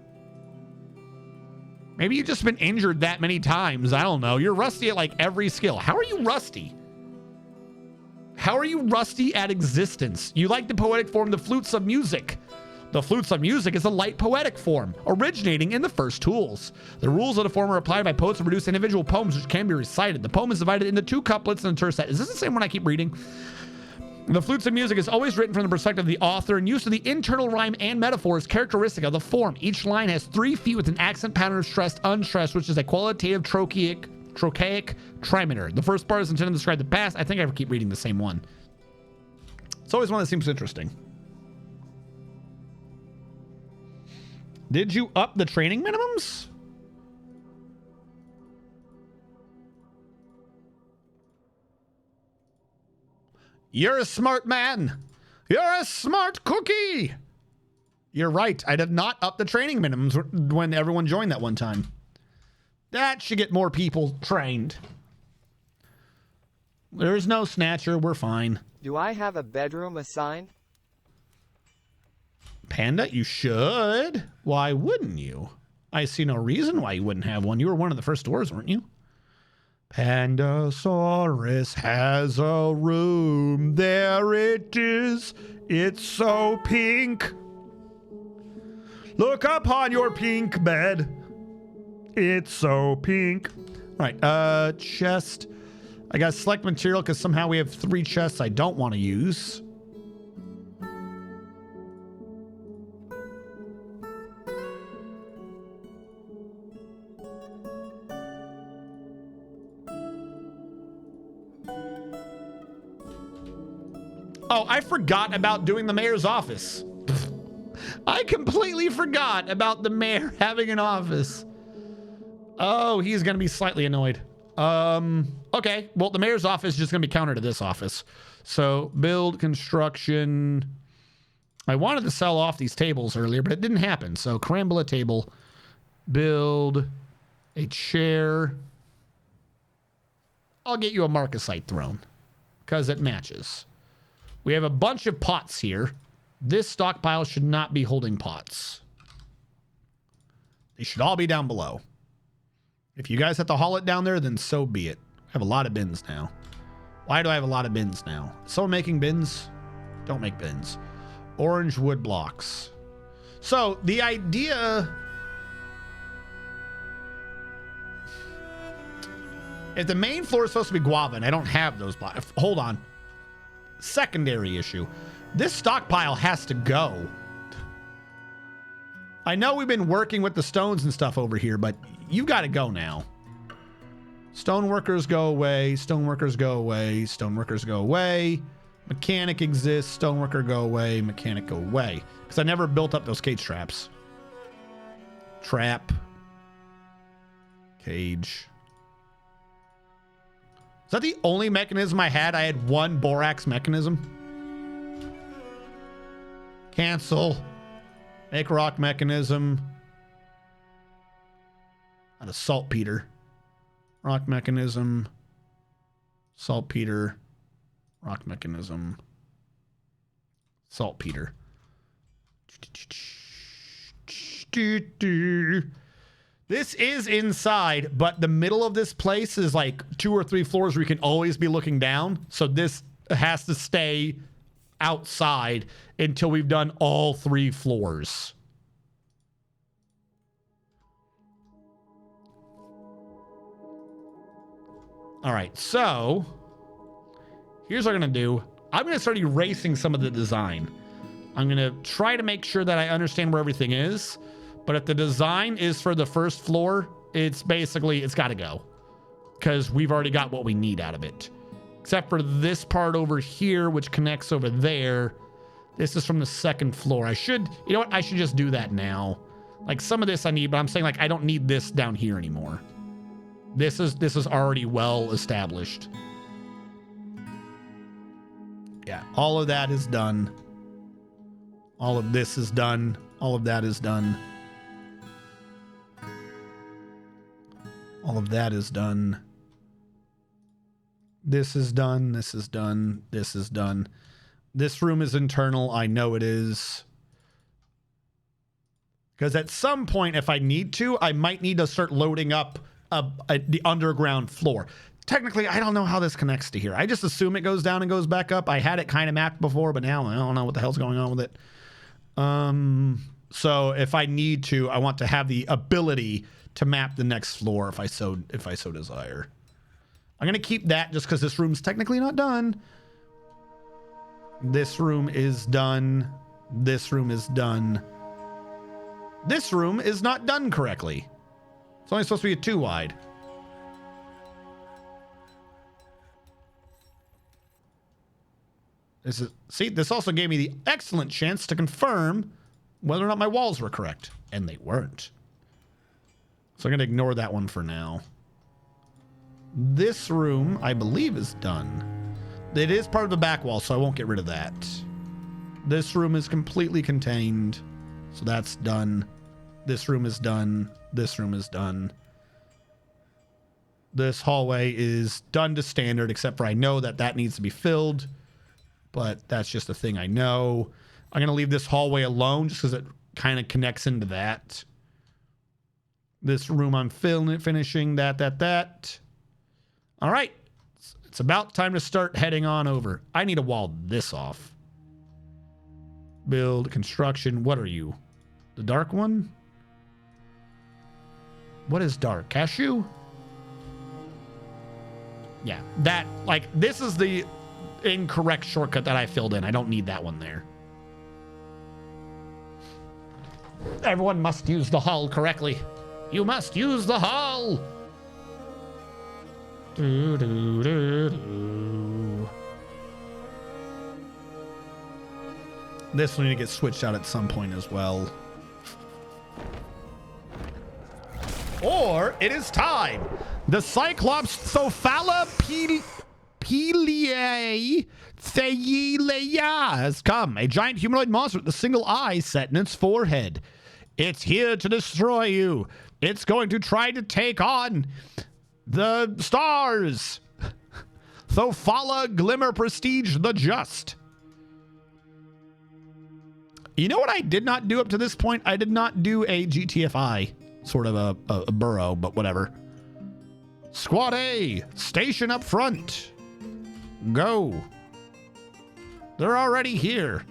Maybe you've just been injured that many times. I don't know. You're rusty at like every skill. How are you rusty? How are you rusty at existence? You like the poetic form, the flutes of music. The flutes of music is a light poetic form, originating in the first tools. The rules of the form are applied by poets to produce individual poems which can be recited. The poem is divided into 2 couplets and a tercet. Is this the same one I keep reading? The flutes of music is always written from the perspective of the author, and use of the internal rhyme and metaphor is characteristic of the form. Each line has 3 feet with an accent pattern of stressed, unstressed, which is a qualitative trochaic trimeter. The first part is intended to describe the past. I think I keep reading the same one. It's always one that seems interesting. Did you up the training minimums? You're a smart man. You're a smart cookie. You're right. I did not up the training minimums when everyone joined that one time. That should get more people trained. There's no snatcher. We're fine. Do I have a bedroom assigned? Panda, you should. Why wouldn't you? I see no reason why you wouldn't have one. You were one of the first doors, weren't you? Pandasaurus has a room. There it is. It's so pink. Look upon your pink bed. It's so pink. All right, chest. I got to select material because somehow we have 3 chests I don't want to use. Oh, I forgot about doing the mayor's office. I completely forgot about the mayor having an office. Oh, he's going to be slightly annoyed. Okay, well, the mayor's office is just going to be counter to this office. So, build, construction. I wanted to sell off these tables earlier, but it didn't happen. So, crumble a table. Build a chair. I'll get you a Marcasite throne because it matches. We have a bunch of pots here. This stockpile should not be holding pots. They should all be down below. If you guys have to haul it down there, then so be it. I have a lot of bins now. Why do I have a lot of bins now? Someone making bins? Don't make bins. Orange wood blocks. So the idea... If the main floor is supposed to be guava and I don't have those blocks... Hold on. Secondary issue. This stockpile has to go. I know we've been working with the stones and stuff over here, but you've got to go now. Stoneworkers go away. Stoneworkers go away. Stoneworkers go away. Mechanic exists. Stoneworker go away. Mechanic go away. Because I never built up those cage traps. Trap. Cage. Is that the only mechanism I had? I had 1 borax mechanism. Cancel. Make rock mechanism. Not a saltpeter. Rock mechanism. Saltpeter. Rock mechanism. Saltpeter. This is inside, but the middle of this place is like 2 or 3 floors where you can always be looking down. So this has to stay outside until we've done all 3 floors. All right, so here's what I'm going to do. I'm going to start erasing some of the design. I'm going to try to make sure that I understand where everything is. But if the design is for the first floor, it's basically, it's got to go. Because we've already got what we need out of it. Except for this part over here, which connects over there. This is from the 2nd floor. I should, you know what? I should just do that now. Like some of this I need, but I'm saying like I don't need this down here anymore. This is already well established. Yeah, all of that is done. All of this is done. All of that is done. All of that is done. This is done. This is done. This is done. This room is internal. I know it is. Because at some point, if I need to, I might need to start loading up the underground floor. Technically, I don't know how this connects to here. I just assume it goes down and goes back up. I had it kind of mapped before, but now I don't know what the hell's going on with it. So if I need to, I want to have the ability to map the next floor if I so desire. I'm gonna keep that just because this room's technically not done. This room is done. This room is done. This room is not done correctly. It's only supposed to be a 2 wide. See, this also gave me the excellent chance to confirm whether or not my walls were correct. And they weren't. So I'm going to ignore that one for now. This room, I believe, is done. It is part of the back wall, so I won't get rid of that. This room is completely contained. So that's done. This room is done. This room is done. This hallway is done to standard, except for I know that that needs to be filled. But that's just a thing I know. I'm going to leave this hallway alone just because it kind of connects into that. This room I'm finishing. That. All right. It's about time to start heading on over. I need to wall this off. Build, construction. What are you? The dark one? What is dark? Cashew? Yeah, that, like, this is the incorrect shortcut that I filled in. I don't need that one there. Everyone must use the hull correctly. You must use the hull. Do, do, do, do. This will need to get switched out at some point as well. Or it is time. The Cyclops Thophala Peliae Theileia has come. A giant humanoid monster with a single eye set in its forehead. It's here to destroy you. It's going to try to take on the stars. Thophala Glimmer Prestige the Just. You know what I did not do up to this point? I did not do a GTFI. Sort of a burrow, but whatever. Squad A, station up front. Go. They're already here.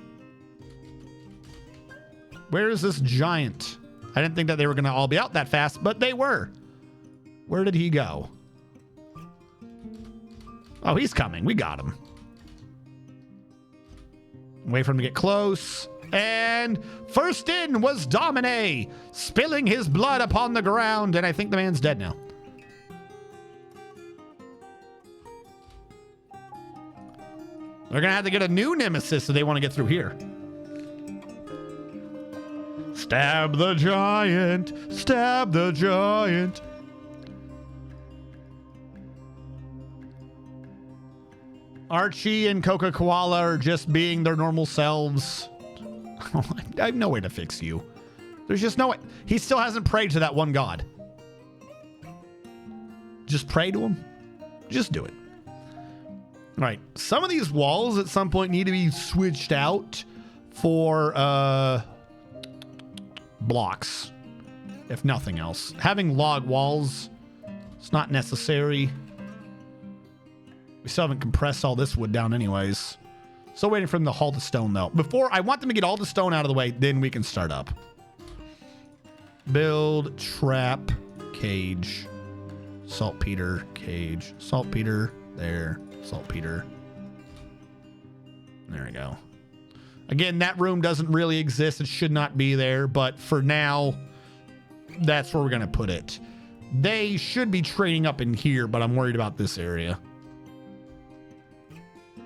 Where is this giant? I didn't think that they were going to all be out that fast, but they were. Where did he go? Oh, he's coming. We got him. Wait for him to get close. And first in was Domine, spilling his blood upon the ground, and I think the man's dead now. They're going to have to get a new nemesis if they want to get through here. Stab the giant, stab the giant. Archie and Coca Koala are just being their normal selves. I have no way to fix you. There's just no way. He still hasn't prayed to that one god. Just pray to him. Just do it. All right. Some of these walls at some point need to be switched out for blocks, if nothing else. Having log walls, it's not necessary. We still haven't compressed all this wood down anyways. Still waiting for them to haul the stone, though. Before, I want them to get all the stone out of the way, then we can start up. Build, trap, cage, saltpeter, cage, saltpeter, there, saltpeter. There we go. Again, that room doesn't really exist. It should not be there, but for now, that's where we're going to put it. They should be training up in here, but I'm worried about this area.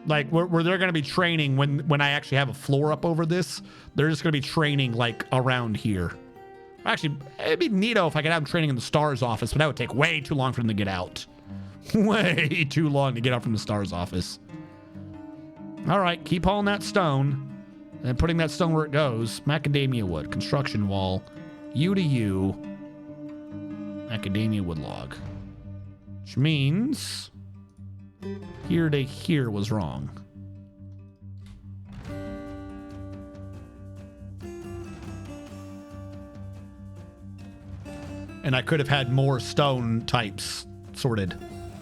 Like, where they're going to be training when I actually have a floor up over this, they're just going to be training, like, around here. Actually, it'd be neato if I could have them training in the STARS office, but that would take way too long for them to get out. Way too long to get out from the STARS office. All right, keep hauling that stone and putting that stone where it goes. Macadamia wood, construction wall, U to U, macadamia wood log. Which means here to here was wrong. And I could have had more stone types sorted.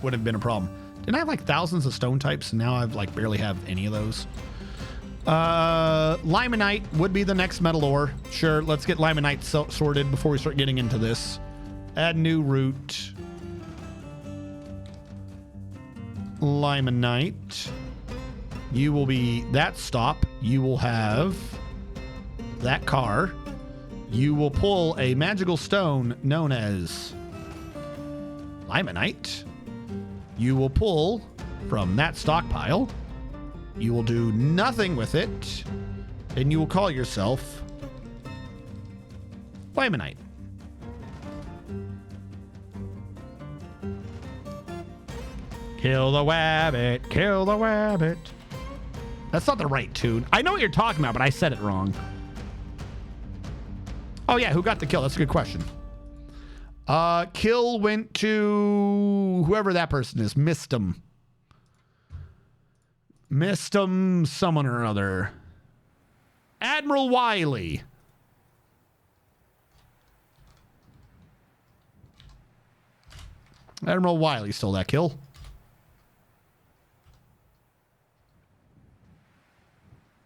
Would have been a problem. Didn't I have like thousands of stone types and now I've like barely have any of those? Limonite would be the next metal ore. Sure, let's get limonite sorted before we start getting into this. Add new route. Limonite. You will be that stop. You will have that car. You will pull a magical stone known as limonite. You will pull from that stockpile. You will do nothing with it. And you will call yourself limonite. Kill the wabbit, kill the wabbit. That's not the right tune. I know what you're talking about, but I said it wrong. Oh yeah, who got the kill? That's a good question. Kill went to whoever that person is. Mistum someone or other. Admiral Wiley. Admiral Wiley stole that kill.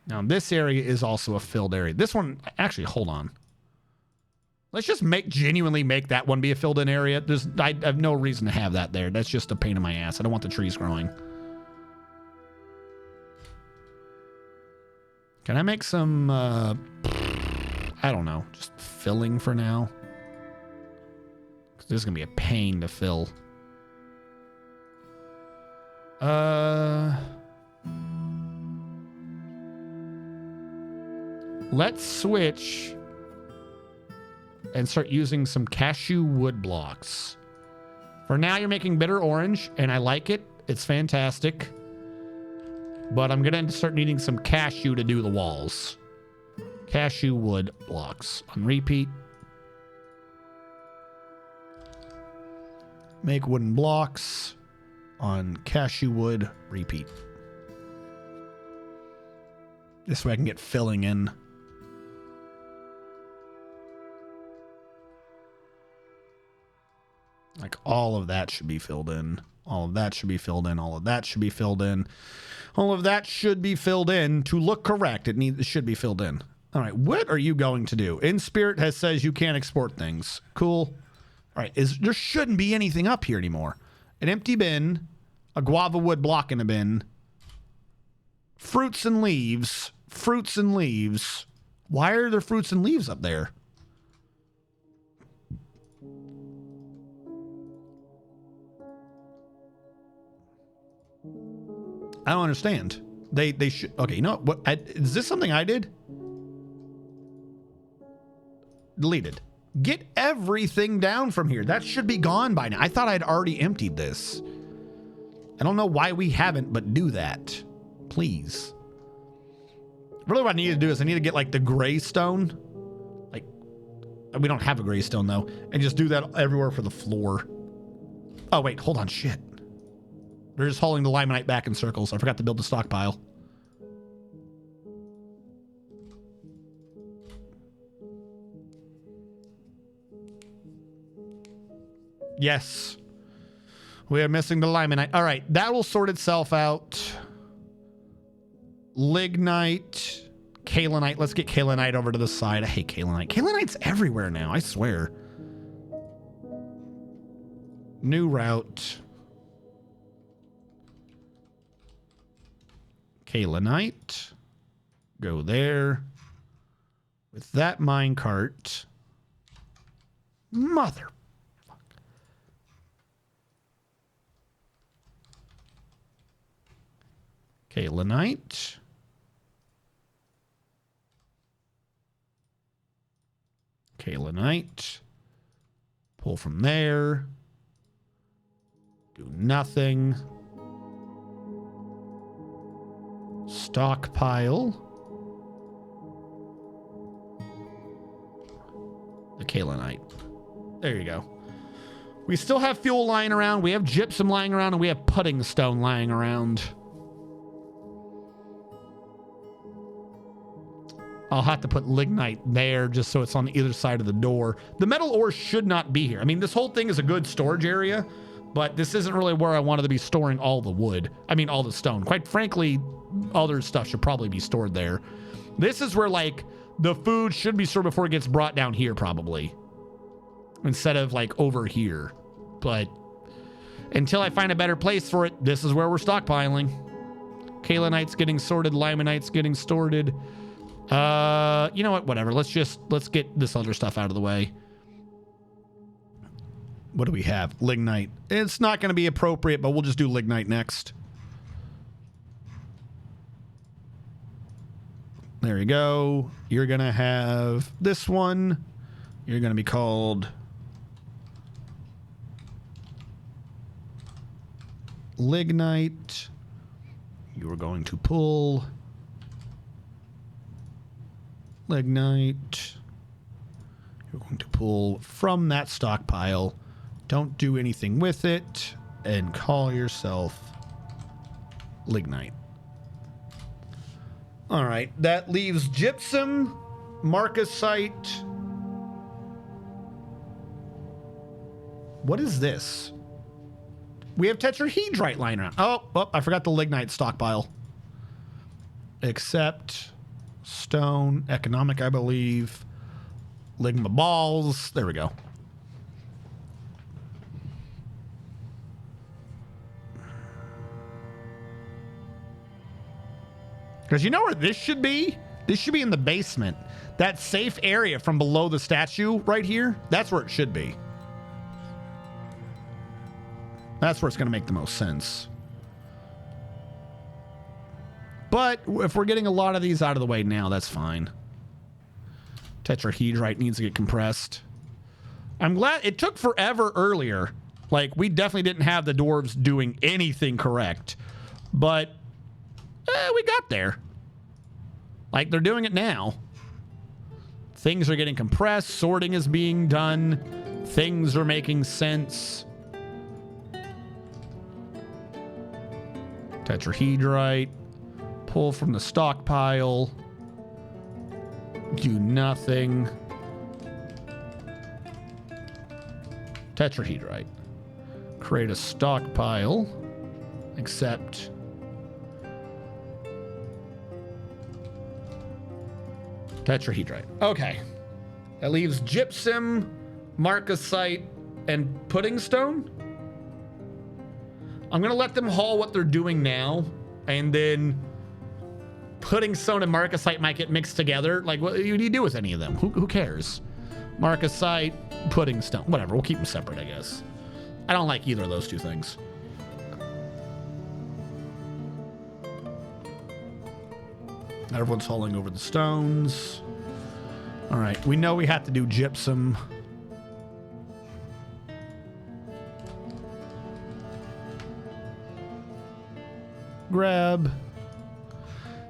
Now this area is also a filled area. This one, actually, hold on. Let's just genuinely make that one be a filled in area. I have no reason to have that there. That's just a pain in my ass. I don't want the trees growing. Can I make some, I don't know, just filling for now? This is going to be a pain to fill. Let's switch and start using some cashew wood blocks. For now, you're making bitter orange, and I like it. It's fantastic. But I'm going to start needing some cashew to do the walls. Cashew wood blocks. On repeat. Make wooden blocks. On cashew wood, repeat. This way I can get filling in. Like all of that should be filled in. All of that should be filled in. All of that should be filled in. All of that should be filled in to look correct. It should be filled in. All right, what are you going to do? In Spirit says you can't export things. Cool. All right, there shouldn't be anything up here anymore. An empty bin, a guava wood block in a bin, fruits and leaves, fruits and leaves. Why are there fruits and leaves up there? I don't understand. They should. Okay, you know what? Is this something I did? Deleted. Get everything down from here. That should be gone by now. I thought I'd already emptied this. I don't know why we haven't, but do that. Please. Really what I need to do is I need to get like the gray stone. Like, we don't have a gray stone though. And just do that everywhere for the floor. Oh, wait, hold on. Shit. They're just hauling the limonite back in circles. I forgot to build the stockpile. Yes. We are missing the limonite. All right, that will sort itself out. Lignite. Kaolinite. Let's get kaolinite over to the side. I hate kaolinite. Kaolinite's everywhere now, I swear. New route. Kaolinite. Go there. With that minecart. Mother. Kaolinite. Kaolinite. Pull from there. Do nothing. Stockpile. The kaolinite. There you go. We still have fuel lying around. We have gypsum lying around, and we have pudding stone lying around. I'll have to put lignite there just so it's on either side of the door. The metal ore should not be here. I mean, this whole thing is a good storage area, but this isn't really where I wanted to be storing all the wood. I mean, all the stone. Quite frankly, other stuff should probably be stored there. This is where, like, the food should be stored before it gets brought down here, probably. Instead of, like, over here. But until I find a better place for it, this is where we're stockpiling. Kaolinite's getting sorted. Limonite's getting sorted. You know what? Whatever. Let's get this other stuff out of the way. What do we have? Lignite. It's not going to be appropriate, but we'll just do lignite next. There you go. You're going to have this one. You're going to be called lignite. You are going to pull lignite. You're going to pull from that stockpile. Don't do anything with it, and call yourself lignite. All right, that leaves gypsum, marcasite. What is this? We have tetrahedrite lying around. Oh, I forgot the lignite stockpile. Except stone, economic, I believe. Ligma balls. There we go. Because you know where this should be? This should be in the basement. That safe area from below the statue right here, that's where it should be. That's where it's going to make the most sense. But if we're getting a lot of these out of the way now, that's fine. Tetrahedrite needs to get compressed. I'm glad it took forever earlier. Like, we definitely didn't have the dwarves doing anything correct. But we got there. Like, they're doing it now. Things are getting compressed. Sorting is being done. Things are making sense. Tetrahedrite. Pull from the stockpile. Do nothing. Tetrahedrite. Create a stockpile. Except tetrahedrite. Okay. That leaves gypsum, marcasite, and pudding stone. I'm going to let them haul what they're doing now, and then pudding stone and marcasite might get mixed together. Like, what do you do with any of them? Who cares? Marcasite, pudding stone, whatever. We'll keep them separate, I guess. I don't like either of those two things. Everyone's hauling over the stones. All right, we know we have to do gypsum. Grab.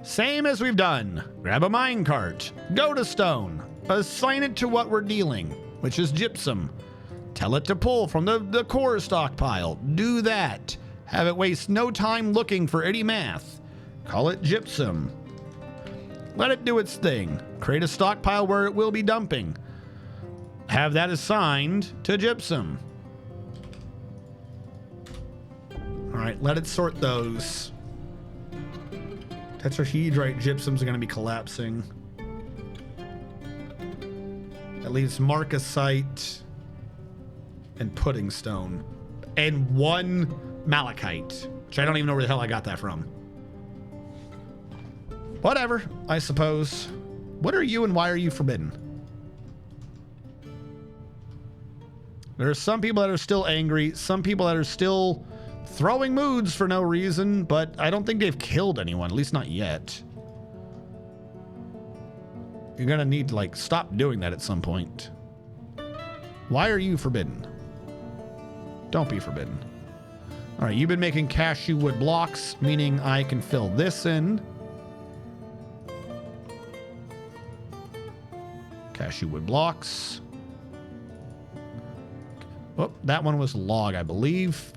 Same as we've done. Grab a minecart. Go to stone. Assign it to what we're dealing, which is gypsum. Tell it to pull from the core stockpile. Do that. Have it waste no time looking for any math. Call it gypsum. Let it do its thing. Create a stockpile where it will be dumping. Have that assigned to gypsum. All right, let it sort those. Tetrahedrite gypsums are going to be collapsing. That leaves marcasite and pudding stone. And one malachite, which I don't even know where the hell I got that from. Whatever, I suppose. What are you and why are you forbidden? There are some people that are still angry, some people that are still throwing moods for no reason, but I don't think they've killed anyone, at least not yet. You're gonna need to, like, stop doing that at some point. Why are you forbidden? Don't be forbidden. All right, you've been making cashew wood blocks, meaning I can fill this in. Cashew wood blocks. Oh, that one was log, I believe.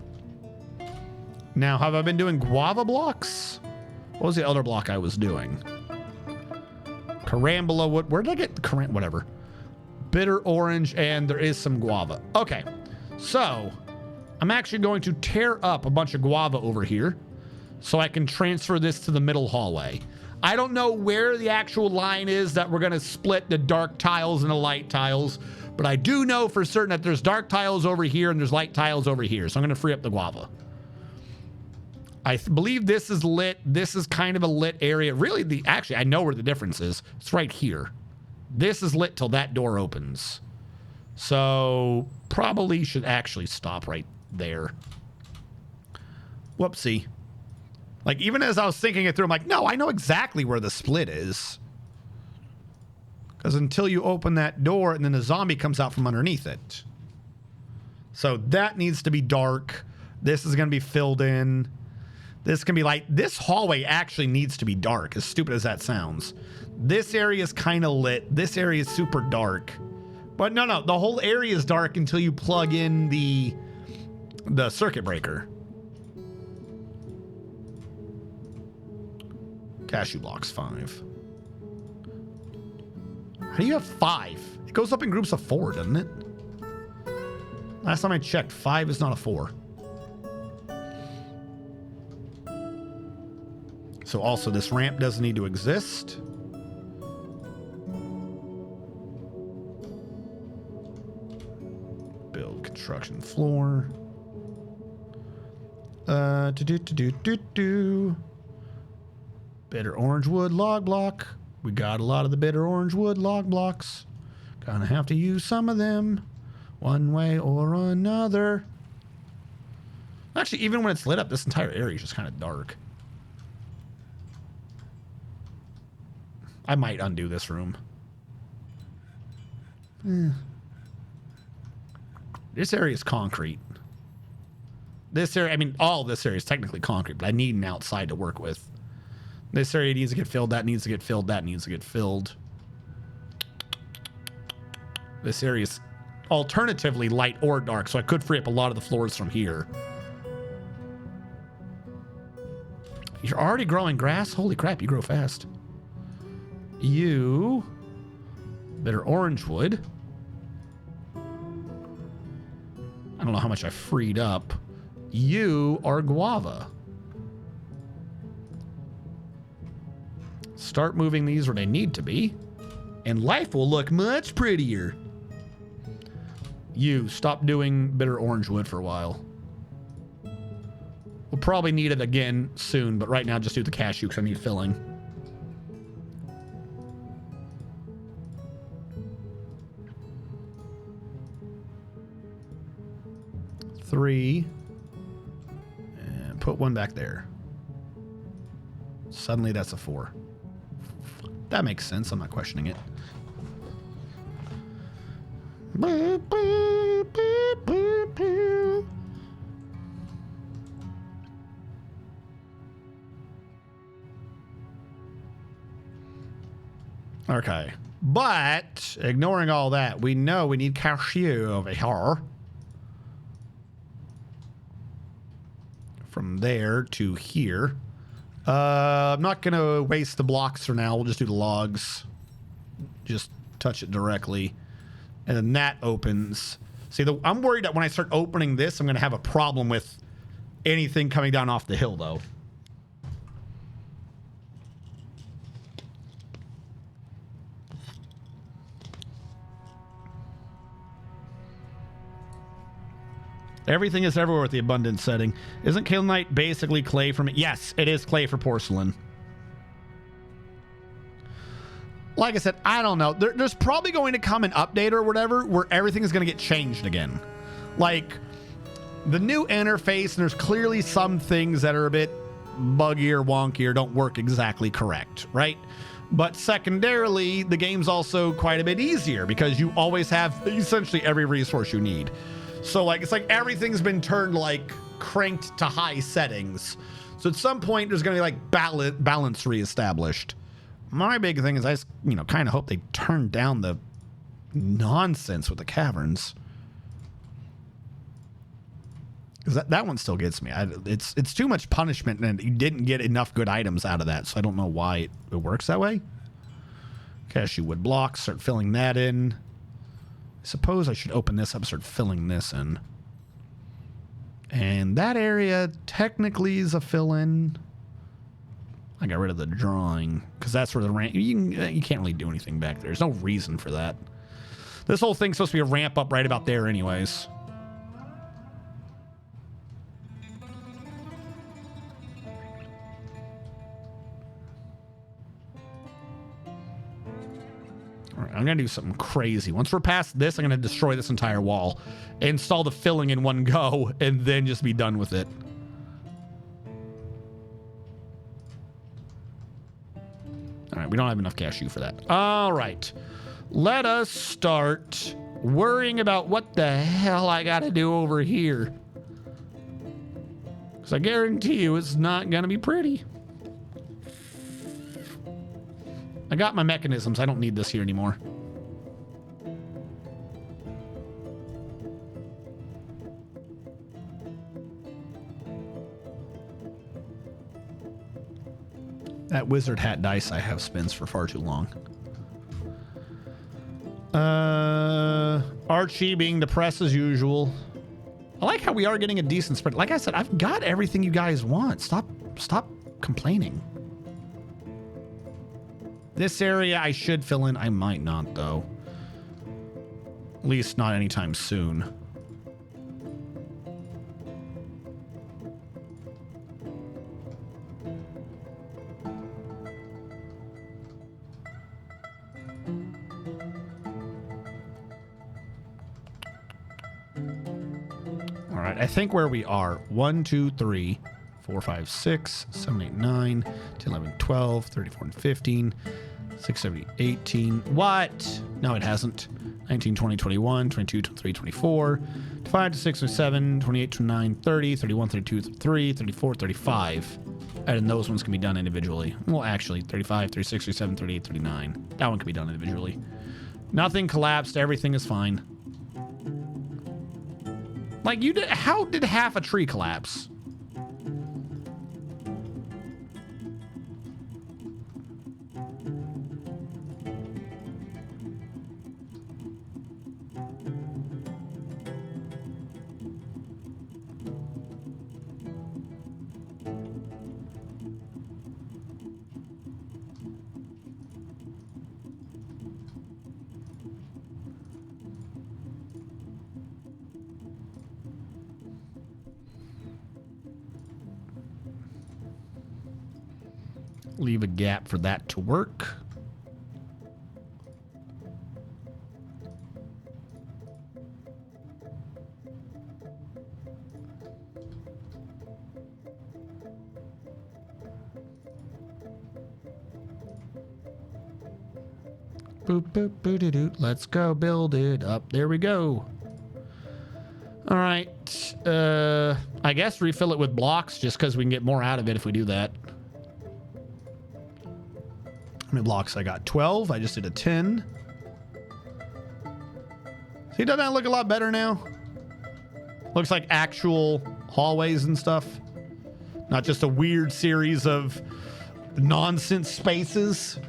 Now, have I been doing guava blocks? What was the other block I was doing? Carambola wood. Where did I get whatever. Bitter orange, and there is some guava. Okay, so I'm actually going to tear up a bunch of guava over here so I can transfer this to the middle hallway. I don't know where the actual line is that we're going to split the dark tiles and the light tiles, but I do know for certain that there's dark tiles over here and there's light tiles over here. So I'm going to free up the guava. I believe this is lit. This is kind of a lit area. Really, actually, I know where the difference is. It's right here. This is lit till that door opens. So probably should actually stop right there. Whoopsie. Like, even as I was thinking it through, I'm like, no, I know exactly where the split is. Because until you open that door and then the zombie comes out from underneath it. So that needs to be dark. This is going to be filled in. This can be light. This hallway actually needs to be dark, as stupid as that sounds. This area is kind of lit. This area is super dark. But no, the whole area is dark until you plug in the circuit breaker. Cashew blocks 5. How do you have 5? It goes up in groups of 4, doesn't it? Last time I checked, 5 is not a 4. So also this ramp doesn't need to exist. Build construction floor. Bitter orange wood log block. We got a lot of the bitter orange wood log blocks. Gonna have to use some of them one way or another. Actually, even when it's lit up, this entire area is just kind of dark. I might undo this room. This area is concrete. This area, I mean, all of this area is technically concrete, but I need an outside to work with. This area needs to get filled. That needs to get filled. That needs to get filled. This area is alternatively light or dark, so I could free up a lot of the floors from here. You're already growing grass? Holy crap, you grow fast. You, bitter orange wood. I don't know how much I freed up. You are guava. Start moving these where they need to be, and life will look much prettier. You, stop doing bitter orange wood for a while. We'll probably need it again soon, but right now just do the cashew because I need filling. Three. And put one back there. Suddenly that's a 4. That makes sense. I'm not questioning it. Okay. But ignoring all that, we know we need cashew over here. From there to here. I'm not going to waste the blocks for now. We'll just do the logs. Just touch it directly. And then that opens. See, I'm worried that when I start opening this, I'm going to have a problem with anything coming down off the hill, though. Everything is everywhere with the abundance setting. Isn't kaolinite basically clay from it? Yes, it is clay for porcelain. Like I said, I don't know. There's probably going to come an update or whatever where everything is going to get changed again. Like the new interface, and there's clearly some things that are a bit buggier, wonkier, don't work exactly correct, right? But secondarily, the game's also quite a bit easier because you always have essentially every resource you need. So like, it's like everything's been turned like cranked to high settings. So at some point there's going to be like balance reestablished. My big thing is I just, kind of hope they turn down the nonsense with the caverns. Because that one still gets me. It's too much punishment, and you didn't get enough good items out of that, so I don't know why it works that way. Cashew wood blocks, start filling that in. I suppose I should open this up and start filling this in. And that area technically is a fill-in. I got rid of the drawing, because that's where the ramp... You can't really do anything back there. There's no reason for that. This whole thing's supposed to be a ramp up right about there anyways. All right, I'm going to do something crazy. Once we're past this, I'm going to destroy this entire wall. Install the filling in one go, and then just be done with it. All right, we don't have enough cashew for that. All right. Let us start worrying about what the hell I got to do over here. Because I guarantee you it's not going to be pretty. I got my mechanisms. I don't need this here anymore. That wizard hat dice I have spins for far too long. Archie being depressed as usual. I like how we are getting a decent spread. Like I said, I've got everything you guys want. Stop complaining. This area I should fill in. I might not, though. At least not anytime soon. All right, I think where we are, 1, 2, 3, 4, 5, 6, 7, 8, 9, 10, 11, 12, 34, and 15, 6, 7, 18. What? No, it hasn't. 19, 20, 21, 22, 23, 24, 25, 26, 27, 28, 29, 30, 31, 32, 33, 34, 35. And those ones can be done individually. Well, actually, 35, 36, 37, 38, 39. That one can be done individually. Nothing collapsed. Everything is fine. Like, you did. How did half a tree collapse? Leave a gap for that to work. Boop, boop, boo-doo-doo. Let's go build it up. There we go. All right. I guess refill it with blocks just because we can get more out of it if we do that. How many blocks I got? 12. I just did a 10. See, doesn't that look a lot better now? Looks like actual hallways and stuff. Not just a weird series of nonsense spaces.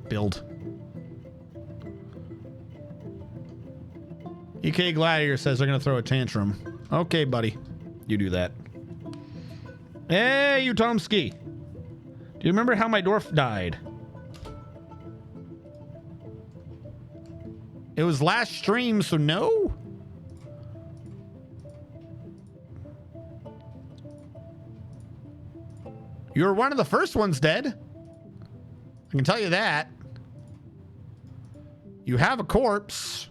Build. EK Gladiator says they're going to throw a tantrum. Okay, buddy. You do that. Hey, Utomsky. Do you remember how my dwarf died? It was last stream, so no? You were one of the first ones dead. I can tell you that. You have a corpse.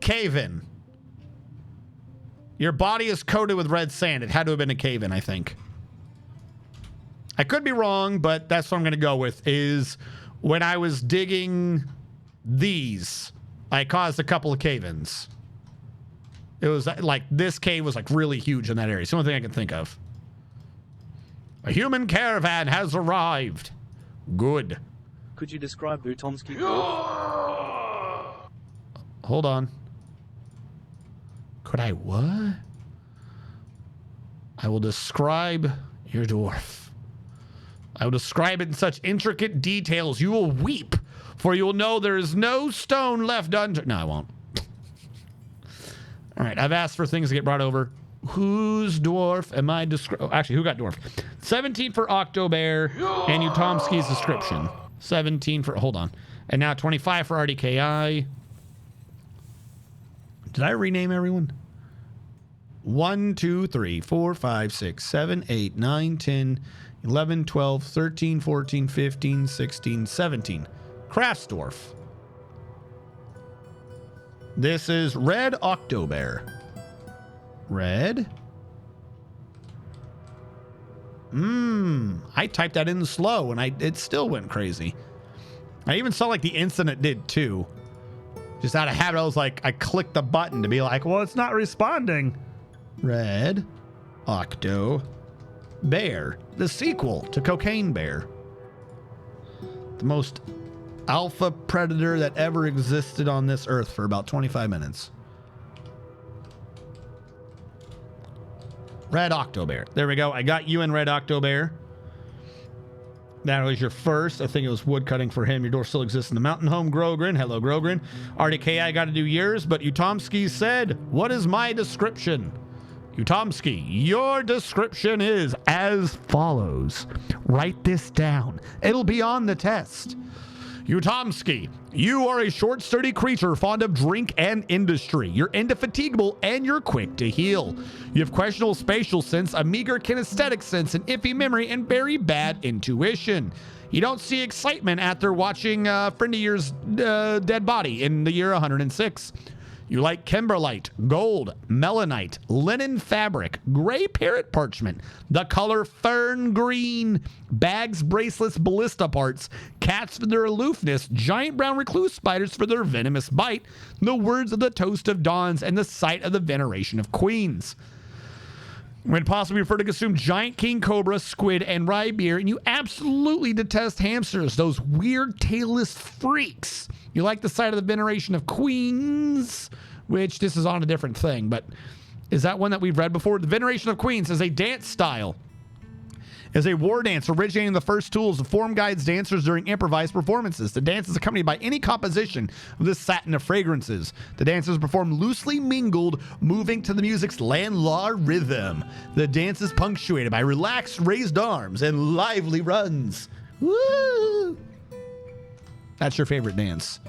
Cave-in. Your body is coated with red sand. It had to have been a cave-in, I think. I could be wrong, but that's what I'm going to go with, is when I was digging these, I caused a couple of cave-ins. It was like this cave was like really huge in that area. It's the only thing I can think of. A human caravan has arrived. Good. Could you describe Utomsky? Hold on. Could I what? I will describe your dwarf. I will describe it in such intricate details you will weep, for you will know there is no stone left unturned. No, I won't. All right, I've asked for things to get brought over. Whose dwarf am I describing? Oh, actually, who got dwarf? 17 for Octobear and Utomsky's description. 17 for, hold on. And now 25 for RDKI. Did I rename everyone? 1, 2, 3, 4, 5, 6, 7, 8, 9, 10, 11, 12, 13, 14, 15, 16, 17. Craftsdorf. This is Red Octobear. Red. I typed that in slow and it still went crazy. I even saw like the instant it did too. Just out of habit, I was like, I clicked the button to be like, well, it's not responding. Red Octo Bear, the sequel to Cocaine Bear. The most alpha predator that ever existed on this earth for about 25 minutes. Red Octobear. There we go. I got you in Red Octobear. That was your first. I think it was wood cutting for him. Your door still exists in the mountain home, Grogrin. Hello, Grogrin. RDK, I got to do yours, but Utomsky said, what is my description? Utomsky, your description is as follows. Write this down. It'll be on the test. Utomsky, you are a short, sturdy creature fond of drink and industry. You're indefatigable and you're quick to heal. You have questionable spatial sense, a meager kinesthetic sense, an iffy memory, and very bad intuition. You don't see excitement after watching a friend of yours dead body in the year 106. You like kimberlite, gold, melanite, linen fabric, gray parrot parchment, the color fern green, bags, bracelets, ballista parts, cats for their aloofness, giant brown recluse spiders for their venomous bite, the words of the toast of dawns, and the sight of the veneration of queens. When possibly refer to consume giant king cobra, squid, and rye beer, and you absolutely detest hamsters, those weird tailless freaks. You like the sight of the veneration of queens, which this is on a different thing, but is that one that we've read before? The veneration of queens is a dance style. Is a war dance originating the first tools of form guides dancers during improvised performances. The dance is accompanied by any composition of the satin of fragrances. The dances perform loosely mingled, moving to the music's landlaw rhythm. The dance is punctuated by relaxed raised arms and lively runs. Woo! That's your favorite dance.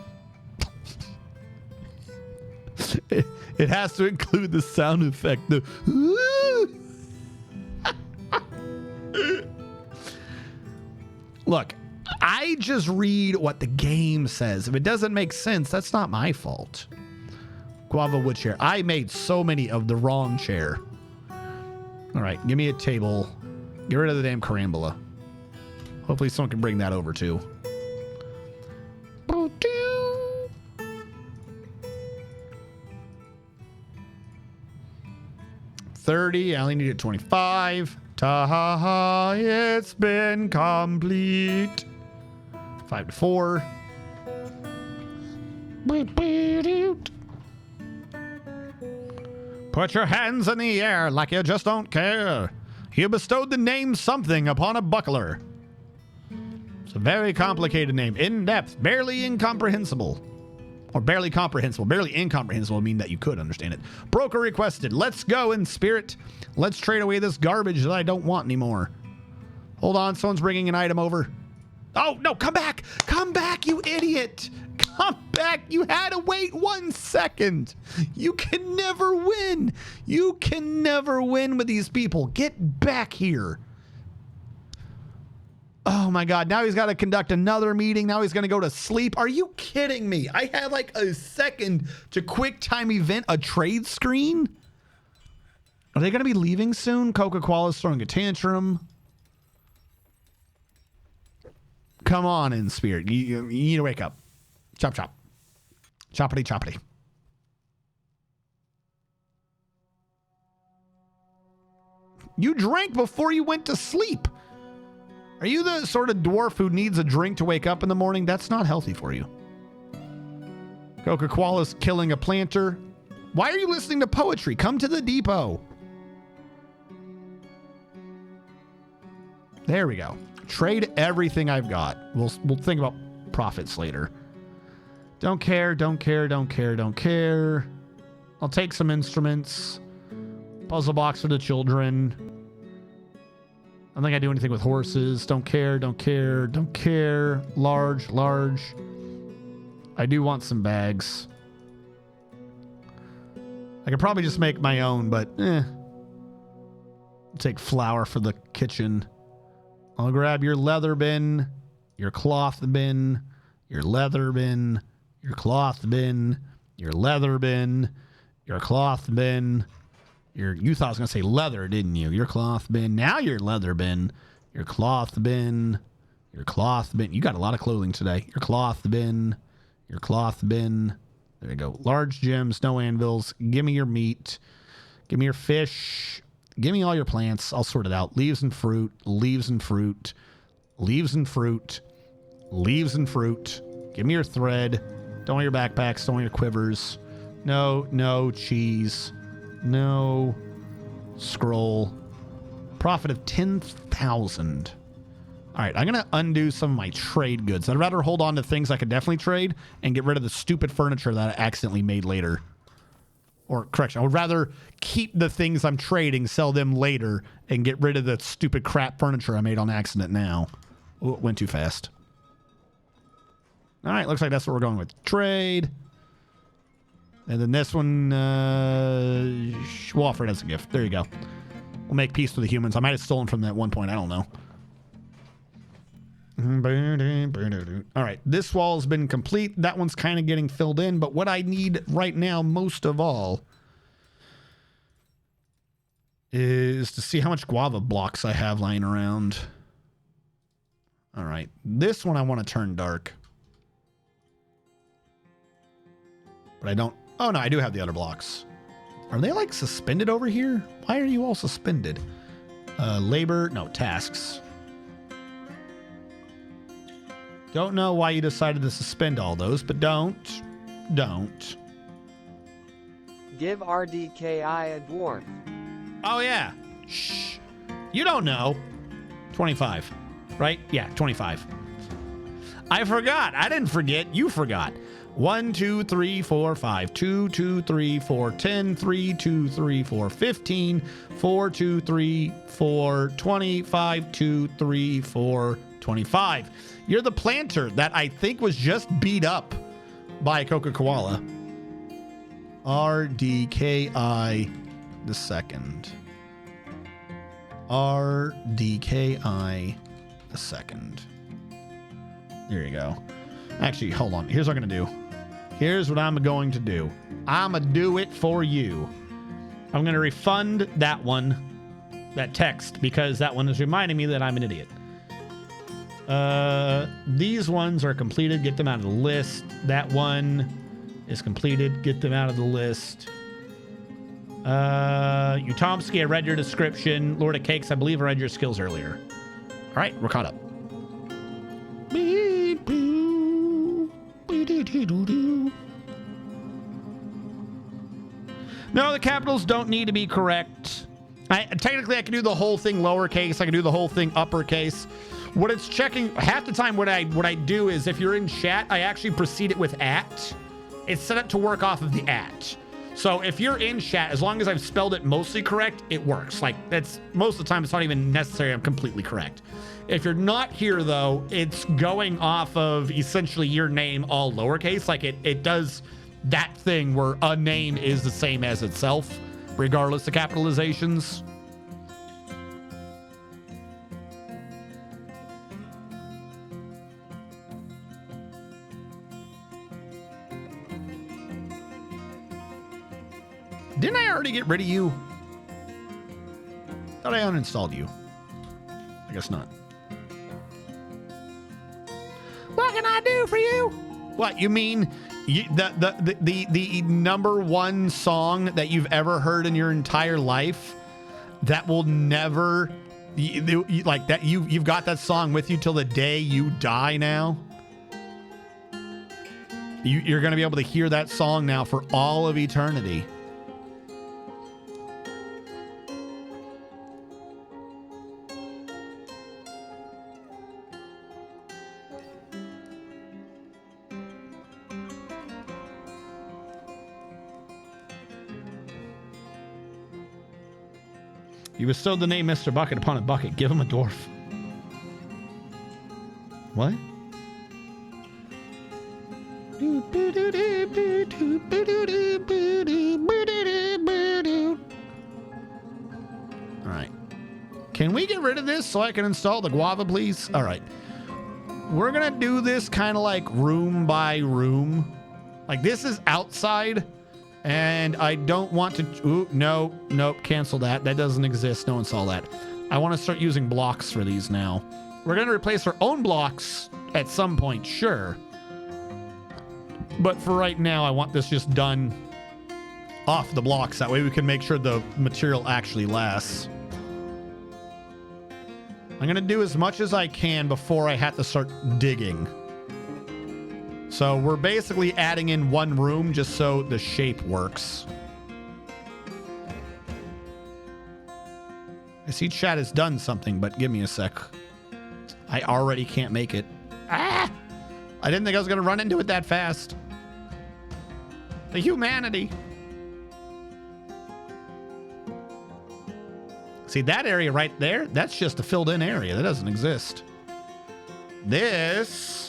It has to include the sound effect. The woo! Look, I just read what the game says. If it doesn't make sense, that's not my fault. Guava wood chair. I made so many of the wrong chair. All right, give me a table. Get rid of the damn carambola. Hopefully someone can bring that over too. 30. I only needed 25. Ta-ha-ha, it's been complete. 5 to 4. Put your hands in the air like you just don't care. You bestowed the name something upon a buckler. It's a very complicated name. In-depth, barely incomprehensible. Or barely comprehensible. Barely incomprehensible would mean that you could understand it. Broker requested. Let's go in spirit. Let's trade away this garbage that I don't want anymore. Hold on. Someone's bringing an item over. Oh, no. Come back. Come back, you idiot. Come back. You had to wait 1 second. You can never win. You can never win with these people. Get back here. Oh my God, now he's got to conduct another meeting. Now he's going to go to sleep. Are you kidding me? I had like a second to quick time event a trade screen. Are they going to be leaving soon? Coca-Cola's throwing a tantrum. Come on in, spirit. You need to wake up. Chop, chop. Choppity, choppity. You drank before you went to sleep. Are you the sort of dwarf who needs a drink to wake up in the morning? That's not healthy for you. Coca-Cola's killing a planter. Why are you listening to poetry? Come to the depot. There we go. Trade everything I've got. We'll think about profits later. Don't care, don't care, don't care, don't care. I'll take some instruments. Puzzle box for the children. I don't think I do anything with horses. Don't care, don't care, don't care. Large, large. I do want some bags. I could probably just make my own, but I'll take flour for the kitchen. I'll grab your leather bin, your cloth bin, your leather bin, your cloth bin, your leather bin, your cloth bin. You thought I was going to say leather, didn't you? Your cloth bin. Now your leather bin. Your cloth bin. Your cloth bin. You got a lot of clothing today. Your cloth bin. Your cloth bin. There you go. Large gems, no anvils. Give me your meat. Give me your fish. Give me all your plants. I'll sort it out. Leaves and fruit. Leaves and fruit. Leaves and fruit. Leaves and fruit. Give me your thread. Don't want your backpacks. Don't want your quivers. No cheese. No. Scroll. Profit of 10,000. All right, I'm going to undo some of my trade goods. I'd rather hold on to things I could definitely trade and get rid of the stupid furniture that I accidentally made later. Or, correction, I would rather keep the things I'm trading, sell them later, and get rid of the stupid crap furniture I made on accident now. Oh, it went too fast. All right, looks like that's what we're going with. Trade. And then this one, we'll offer it as a gift. There you go. We'll make peace with the humans. I might have stolen from that one point. I don't know. All right, this wall's been complete. That one's kind of getting filled in, but what I need right now, most of all, is to see how much guava blocks I have lying around. All right, this one I want to turn dark. But I don't... Oh, no, I do have the other blocks. Are they, like, suspended over here? Why are you all suspended? Labor... No, tasks. Don't know why you decided to suspend all those, but don't. Don't. Give RDKI a dwarf. Oh, yeah. Shh. You don't know. 25. Right? Yeah, 25. I forgot. I didn't forget. You forgot. 1, 2, 3, 4, 5. 2, 2, 3, 4, 10. 3, 2, 3, 4, 15. 4, 2, 3, 4, 25. 2, 3, 4, 25. You're the planter that I think was just beat up by Coca-Cola. RDKI the second. RDKI the second. There you go. Actually, hold on. Here's what I'm going to do. Here's what I'm going to do. I'm going to do it for you. I'm going to refund that one, that text, because that one is reminding me that I'm an idiot. These ones are completed. Get them out of the list. That one is completed. Get them out of the list. Utomsky, I read your description. Lord of Cakes, I believe I read your skills earlier. All right, we're caught up. No, the capitals don't need to be correct. Technically, I can do the whole thing lowercase. I can do the whole thing uppercase. What it's checking, half the time what I do is if you're in chat, I actually precede it with @. It's set up to work off of the @. So if you're in chat, as long as I've spelled it mostly correct, it works. Like, that's most of the time, it's not even necessary I'm completely correct. If you're not here, though, it's going off of essentially your name all lowercase. Like, it does that thing where a name is the same as itself, regardless of capitalizations. Didn't I already get rid of you? Thought I uninstalled you. I guess not. What can I do for you? What, you mean the number one song that you've ever heard in your entire life? that will never, like that. You've got that song with you till the day you die. Now you're going to be able to hear that song now for all of eternity. You bestowed the name Mr. Bucket upon a bucket. Give him a dwarf. What? All right. Can we get rid of this so I can install the guava, please? All right. We're going to do this kind of like room by room. Like this is outside. And I don't want to... Ooh, no, nope, cancel that. That doesn't exist. No one saw that. I want to start using blocks for these now. We're going to replace our own blocks at some point, sure. But for right now, I want this just done off the blocks. That way we can make sure the material actually lasts. I'm going to do as much as I can before I have to start digging. So we're basically adding in one room just so the shape works. I see chat has done something, but give me a sec. I already can't make it. Ah! I didn't think I was going to run into it that fast. The humanity. See that area right there? That's just a filled in area. That doesn't exist. This...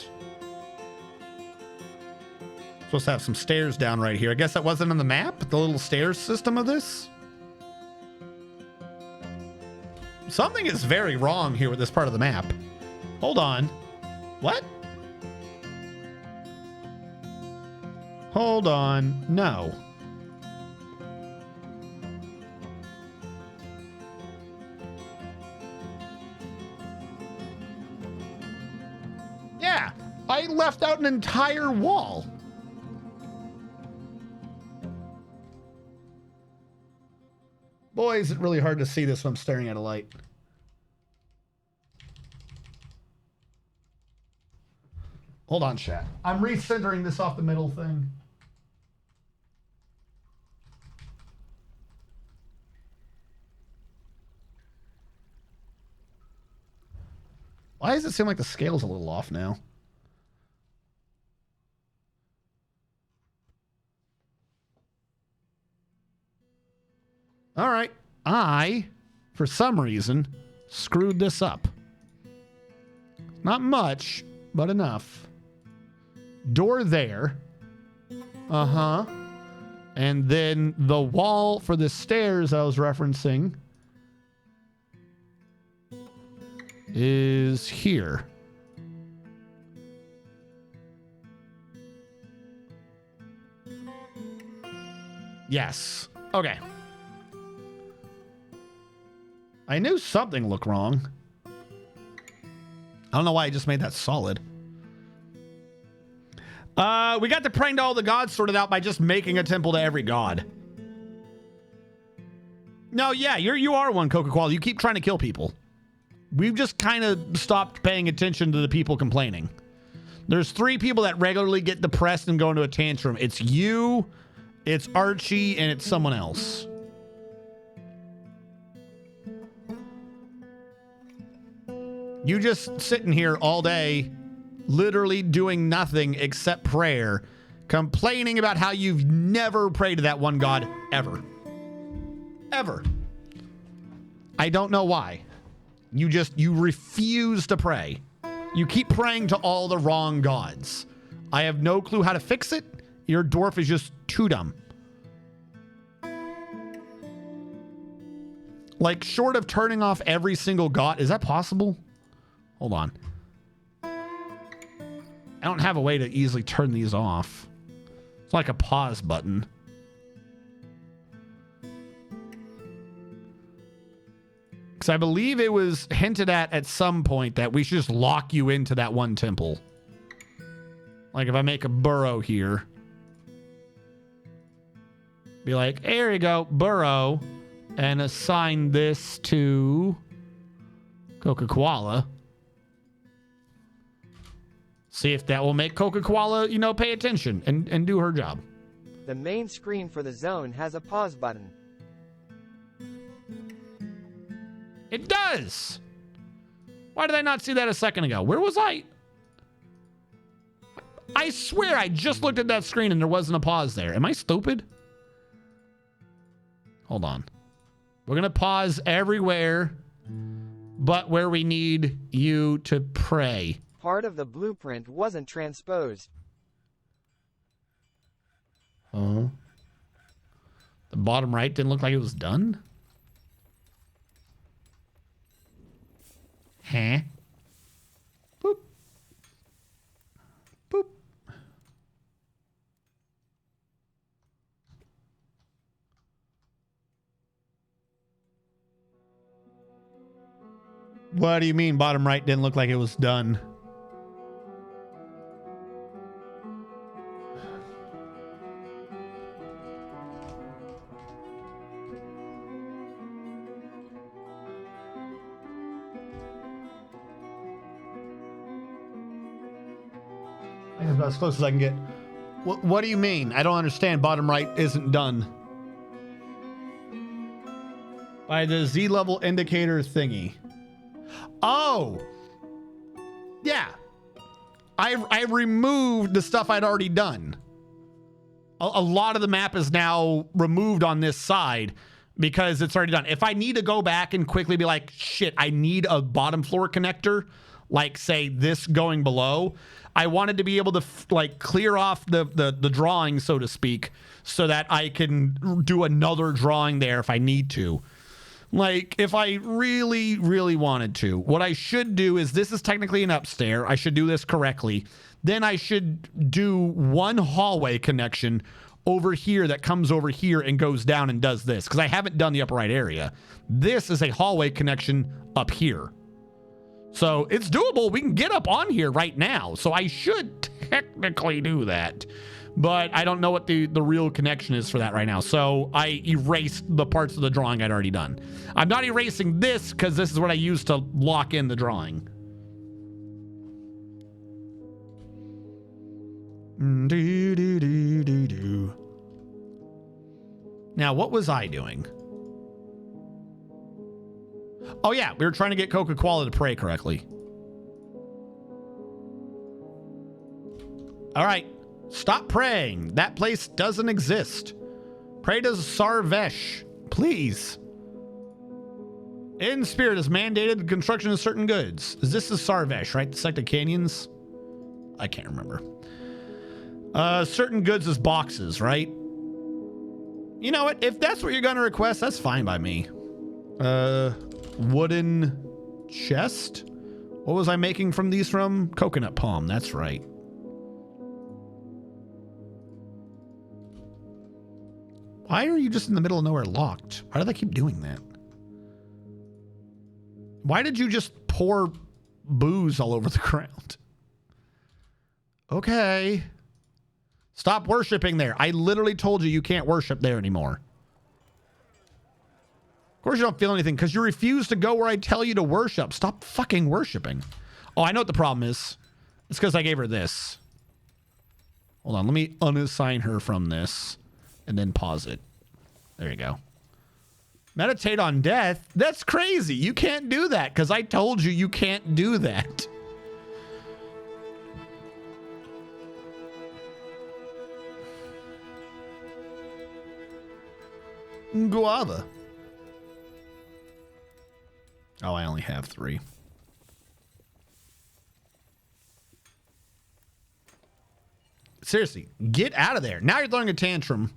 supposed to have some stairs down right here. I guess that wasn't on the map, the little stairs system of this. Something is very wrong here with this part of the map. Hold on. What? Hold on. No. Yeah, I left out an entire wall. Boy, is it really hard to see this when I'm staring at a light. Hold on, chat. I'm recentering this off the middle thing. Why does it seem like the scale's a little off now? All right. I, for some reason, screwed this up. Not much, but enough. Door there. Uh-huh. And then the wall for the stairs I was referencing is here. Yes. Okay. I knew something looked wrong. I don't know why I just made that solid. We got the praying to all the gods sorted out by just making a temple to every god. No, yeah, you are one, Coca-Cola. You keep trying to kill people. We've just kind of stopped paying attention to the people complaining. There's 3 people that regularly get depressed and go into a tantrum. It's you, it's Archie, and it's someone else. You just sitting here all day, literally doing nothing except prayer, complaining about how you've never prayed to that one God ever. Ever. I don't know why. You refuse to pray. You keep praying to all the wrong gods. I have no clue how to fix it. Your dwarf is just too dumb. Like, short of turning off every single god, is that possible? Hold on. I don't have a way to easily turn these off. It's like a pause button. Because I believe it was hinted at some point that we should just lock you into that one temple. Like if I make a burrow here. Be like, there you go, burrow. and assign this to Coca-Cola. See if that will make Coca-Cola, you know, pay attention and do her job. The main screen for the zone has a pause button. It does! Why did I not see that a second ago? Where was I? I swear I just looked at that screen and there wasn't a pause there. Am I stupid? Hold on. We're going to pause everywhere but where we need you to pray. Part of the blueprint wasn't transposed. Oh. The bottom right didn't look like it was done? Huh? Boop. Boop. What do you mean bottom right didn't look like it was done? I think it's about as close as I can get. What do you mean? I don't understand. Bottom right isn't done. By the Z level indicator thingy. Oh. Yeah. I removed the stuff I'd already done. A lot of the map is now removed on this side because it's already done. If I need to go back and quickly be like, shit, I need a bottom floor connector, like say this going below, I wanted to be able to like clear off the drawing, so to speak, so that I can do another drawing there if I need to. Like if I really, really wanted to. What I should do is, this is technically an upstairs. I should do this correctly. Then I should do one hallway connection over here that comes over here and goes down and does this, because I haven't done the upper right area. This is a hallway connection up here. So it's doable. We can get up on here right now. So I should technically do that. But I don't know what the real connection is for that right now. So I erased the parts of the drawing I'd already done. I'm not erasing this because this is what I used to lock in the drawing. Now, what was I doing? Oh, yeah. We were trying to get Coca-Cola to pray correctly. All right. Stop praying. That place doesn't exist. Pray to Sarvesh, please. In spirit is mandated the construction of certain goods. This is Sarvesh, right? The sect of canyons? I can't remember. Certain goods is boxes, right? You know what? If that's what you're going to request, that's fine by me. Wooden chest? What was I making from these from? Coconut palm, that's right. Why are you just in the middle of nowhere locked? Why do they keep doing that? Why did you just pour booze all over the ground? Okay. Stop worshiping there. I literally told you can't worship there anymore. Of course you don't feel anything because you refuse to go where I tell you to worship. Stop fucking worshiping. Oh, I know what the problem is. It's because I gave her this. Hold on. Let me unassign her from this. And then pause it. There you go. Meditate on death? That's crazy. You can't do that because I told you can't do that. Guava. Oh, I only have 3. Seriously, get out of there. Now you're throwing a tantrum.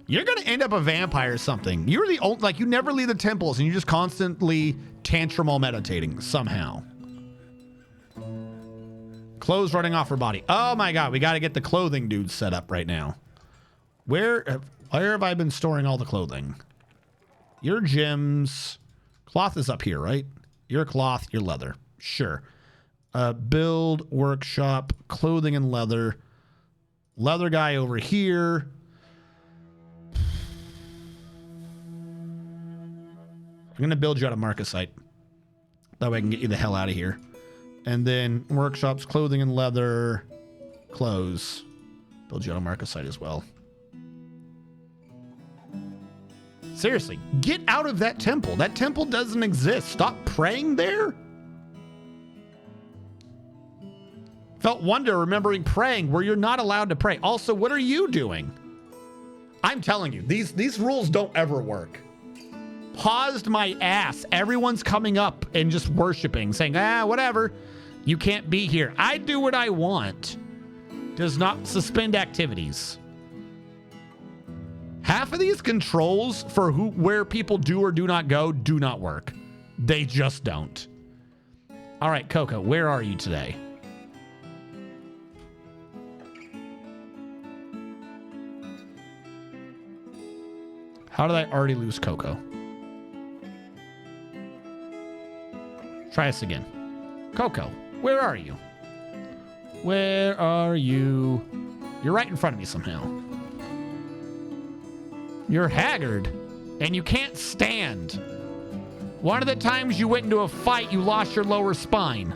You're going to end up a vampire or something. You're the only, like, you never leave the temples and you just constantly tantrum while meditating somehow. Clothes running off her body. Oh my God, we got to get the clothing dude set up right now. Where have I been storing all the clothing? Your gems. Cloth is up here, right? Your cloth, your leather. Sure. Build, workshop, clothing and leather. Leather guy over here. I'm going to build you out of Marcasite. That way I can get you the hell out of here. And then workshops, clothing and leather, clothes. Build you out of Marcasite as well. Seriously, get out of that temple. That temple doesn't exist. Stop praying there. Felt wonder remembering praying where you're not allowed to pray. Also, what are you doing? I'm telling you, these rules don't ever work. Paused my ass. Everyone's coming up and just worshiping, saying, whatever. You can't be here. I do what I want. Does not suspend activities. Half of these controls for where people do or do not go do not work. They just don't. All right, Coco, where are you today? How did I already lose Coco? Try this again. Coco, where are you? Where are you? You're right in front of me somehow. You're haggard, and you can't stand. One of the times you went into a fight, you lost your lower spine.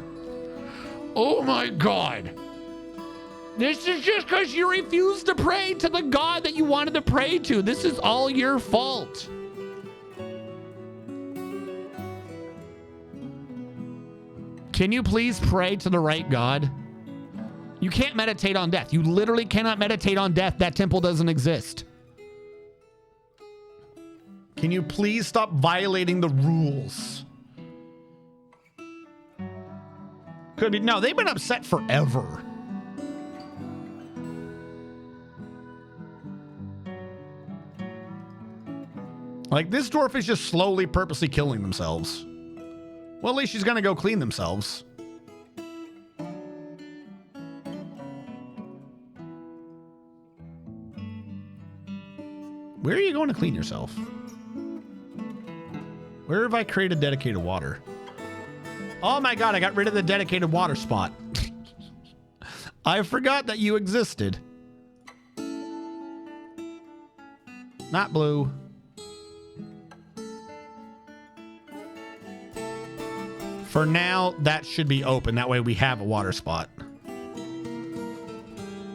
Oh my God. This is just because you refused to pray to the God that you wanted to pray to. This is all your fault. Can you please pray to the right God? You can't meditate on death. You literally cannot meditate on death. That temple doesn't exist. Can you please stop violating the rules? Could be. No, they've been upset forever. Like, this dwarf is just slowly, purposely killing themselves. Well, at least she's gonna go clean themselves. Where are you going to clean yourself? Where have I created dedicated water? Oh my God, I got rid of the dedicated water spot. I forgot that you existed. Not blue. For now, that should be open. That way we have a water spot.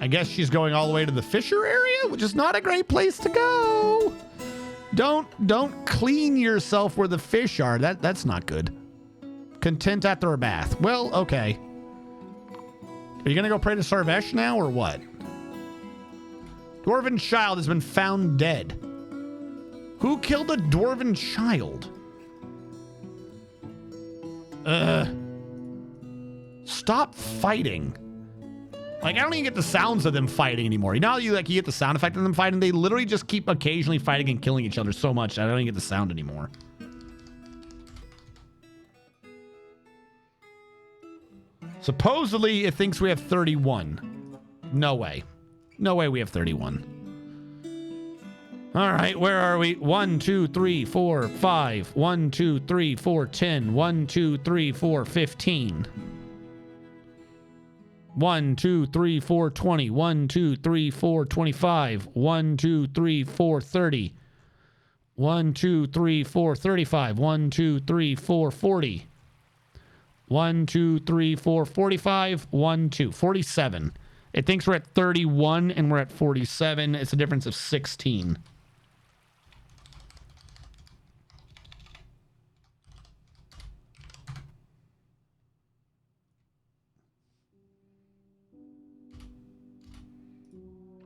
I guess she's going all the way to the Fisher area, which is not a great place to go. Don't clean yourself where the fish are. That's not good. Content after a bath. Well, okay. Are you going to go pray to Sarvesh now or what? Dwarven child has been found dead. Who killed a dwarven child? Stop fighting. Like, I don't even get the sounds of them fighting anymore. You know how you get the sound effect of them fighting? They literally just keep occasionally fighting and killing each other so much that I don't even get the sound anymore. Supposedly, it thinks we have 31. No way. No way we have 31. All right, where are we? 1, 2, 3, 4, 5. 1, 2, 3, 4, 10. 1, 2, 3, 4, 15. 1, 2, 3, 4, 20. 1, 2, 3, 4, 25. 1, 2, 3, 4, 30. 1, 2, 3, 4, 35. 1, 2, 3, 4, 40. 1, 2, 3, 4, 45. 1, 2, 47. It thinks we're at 31 and we're at 47. It's a difference of 16.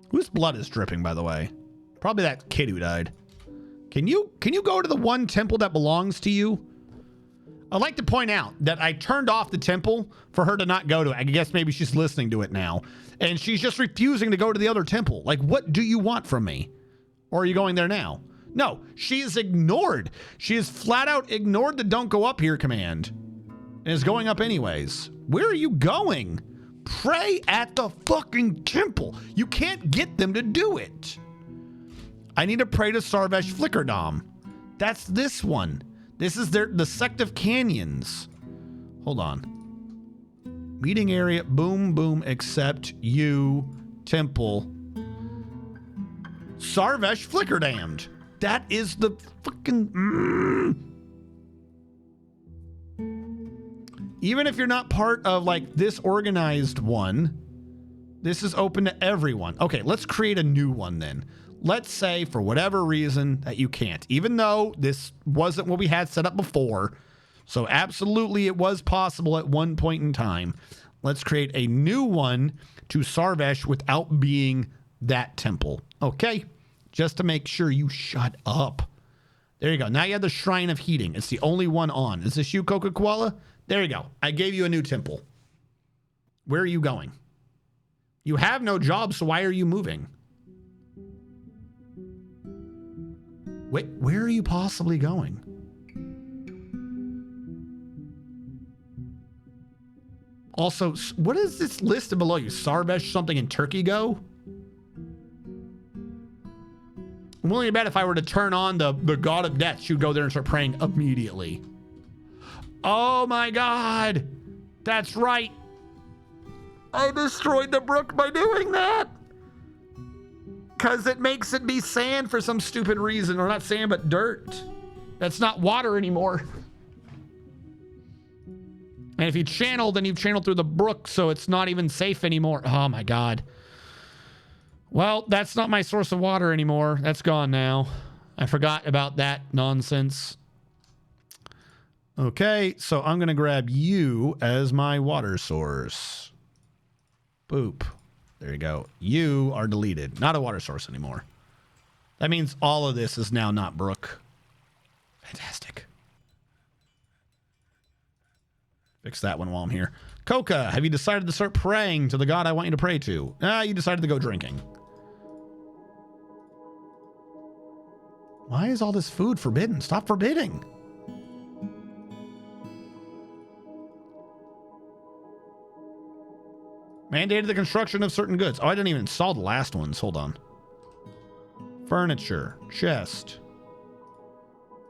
Whose blood is dripping, by the way? Probably that kid who died. Can you go to the one temple that belongs to you? I'd like to point out that I turned off the temple for her to not go to it. I guess maybe she's listening to it now. And she's just refusing to go to the other temple. Like, what do you want from me? Or are you going there now? No, she is ignored. She has flat out ignored the don't go up here command. And is going up anyways. Where are you going? Pray at the fucking temple. You can't get them to do it. I need to pray to Sarvesh Flickerdom. That's this one. This is the sect of canyons. Hold on. Meeting area, boom, boom, except you, temple. Sarvesh Flickerdamned. That is the fucking... Even if you're not part of like this organized one, this is open to everyone. Okay, let's create a new one then. Let's say for whatever reason that you can't, even though this wasn't what we had set up before. So absolutely it was possible at one point in time. Let's create a new one to Sarvesh without being that temple. Okay, just to make sure you shut up. There you go. Now you have the Shrine of Heating. It's the only one on. Is this you, Coca-Cola? There you go. I gave you a new temple. Where are you going? You have no job, so why are you moving? Wait, where are you possibly going? Also, what is this listed below you? Sarvesh something in Turkey go? I'm willing to bet if I were to turn on the God of Death, she'd go there and start praying immediately. Oh my God. That's right. I destroyed the brook by doing that. Because it makes it be sand for some stupid reason. Or not sand, but dirt. That's not water anymore. And if you channel, then you've channeled through the brook, so it's not even safe anymore. Oh my God. Well, that's not my source of water anymore. That's gone now. I forgot about that nonsense. Okay, so I'm going to grab you as my water source. Boop. There you go. You are deleted. Not a water source anymore. That means all of this is now not brook. Fantastic. Fix that one while I'm here. Coca, have you decided to start praying to the God I want you to pray to? You decided to go drinking. Why is all this food forbidden? Stop forbidding. Mandated the construction of certain goods. Oh, I didn't even install the last ones. Hold on. Furniture. Chest.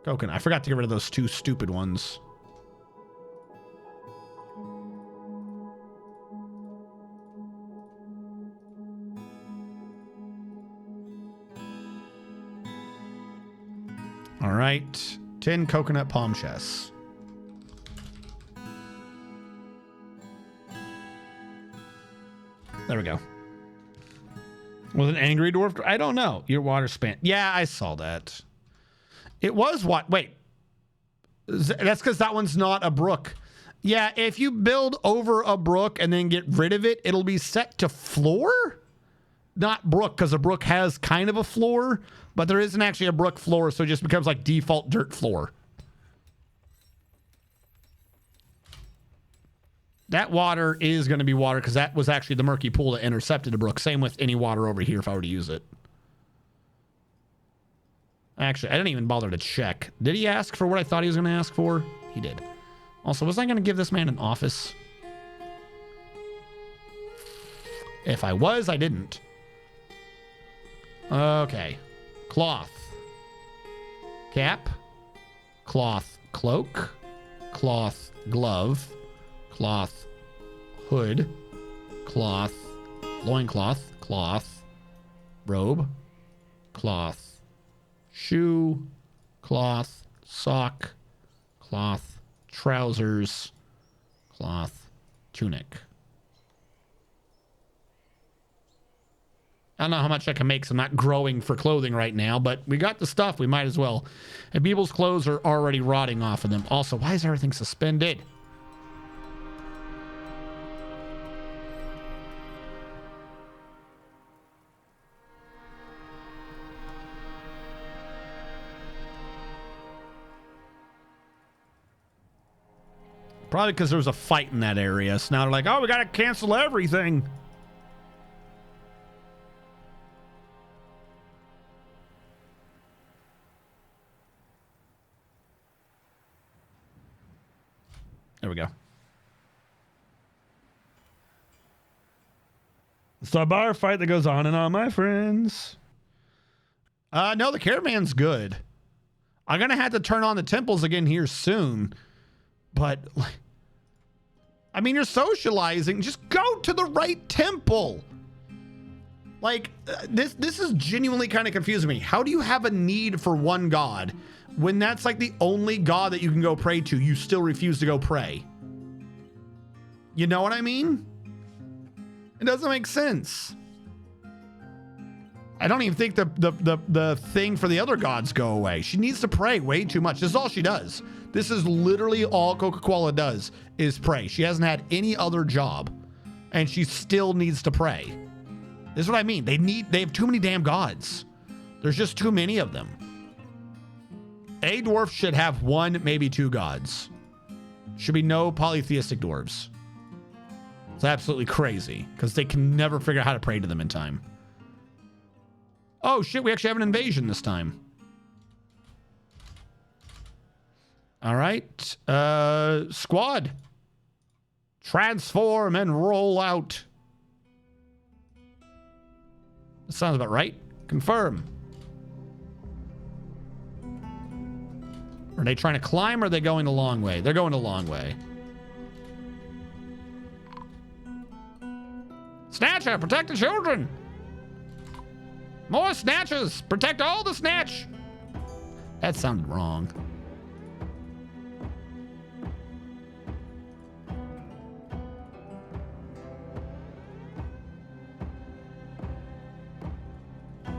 Coconut. I forgot to get rid of those two stupid ones. All right. 10 coconut palm chests. There we go. Was an angry dwarf? I don't know. Your water span. Yeah, I saw that. It was what? Wait. That's because that one's not a brook. Yeah, if you build over a brook and then get rid of it, it'll be set to floor? Not brook, because a brook has kind of a floor, but there isn't actually a brook floor, so it just becomes like default dirt floor. That water is going to be water because that was actually the murky pool that intercepted the brook. Same with any water over here if I were to use it. Actually, I didn't even bother to check. Did he ask for what I thought he was going to ask for? He did. Also, was I going to give this man an office? If I was, I didn't. Okay. Cloth. Cap. Cloth cloak. Cloth glove. Cloth hood. Cloth loincloth. Cloth robe. Cloth shoe. Cloth sock. Cloth trousers. Cloth tunic. I don't know how much I can make, so I'm not growing for clothing right now, but we got the stuff. We might as well. And people's clothes are already rotting off of them. Also, why is everything suspended? Probably because there was a fight in that area. So now they're like, oh, we got to cancel everything. There we go. It's a bar fight that goes on and on, my friends. No, the caravan's good. I'm going to have to turn on the temples again here soon. But, I mean, you're socializing. Just go to the right temple. Like, this is genuinely kind of confusing me. How do you have a need for one god when that's like the only god that you can go pray to? You still refuse to go pray. You know what I mean? It doesn't make sense. I don't even think the thing for the other gods go away. She needs to pray way too much. This is all she does. This is literally all Coca-Cola does is pray. She hasn't had any other job, and she still needs to pray. This is what I mean. They have too many damn gods. There's just too many of them. A dwarf should have 1, maybe 2 gods. Should be no polytheistic dwarves. It's absolutely crazy because they can never figure out how to pray to them in time. Oh shit, we actually have an invasion this time. All right. Squad. Transform and roll out. That sounds about right. Confirm. Are they trying to climb or are they going the long way? They're going the long way. Snatcher, protect the children. More snatches. Protect all the snatch. That sounded wrong.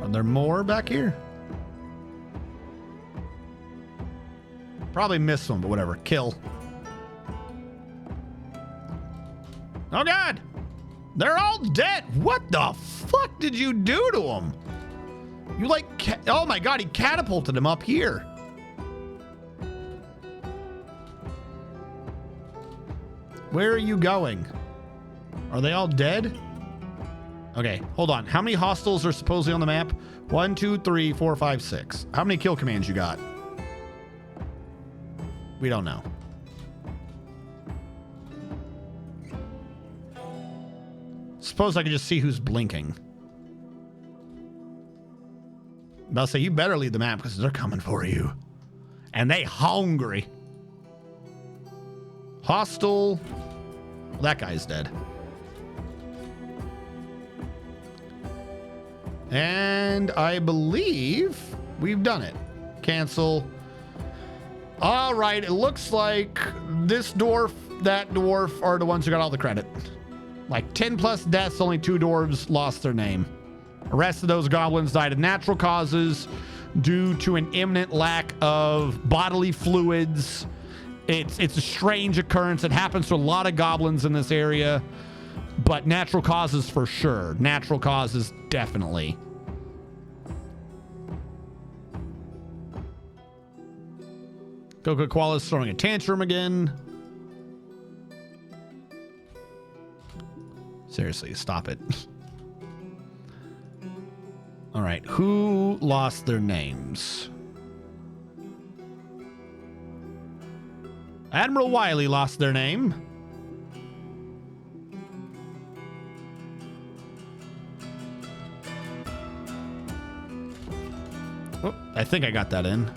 Are there more back here? Probably missed one, but whatever. Kill. Oh God! They're all dead! What the fuck did you do to them? You like... oh my God, he catapulted him up here. Where are you going? Are they all dead? Okay, hold on. How many hostiles are supposedly on the map? 1, 2, 3, 4, 5, 6. How many kill commands you got? We don't know. Suppose I could just see who's blinking. But I'll say, you better leave the map because they're coming for you. And they hungry. Hostile. Well, that guy's dead. And I believe we've done it. Cancel. All right, it looks like this dwarf, that dwarf are the ones who got all the credit. Like 10 plus deaths, only 2 dwarves lost their name. The rest of those goblins died of natural causes due to an imminent lack of bodily fluids. It's a strange occurrence. It happens to a lot of goblins in this area, but natural causes for sure. Natural causes definitely. Coca-Cola's throwing a tantrum again. Seriously, stop it. All right, who lost their names? Admiral Wiley lost their name. Oh, I think I got that in.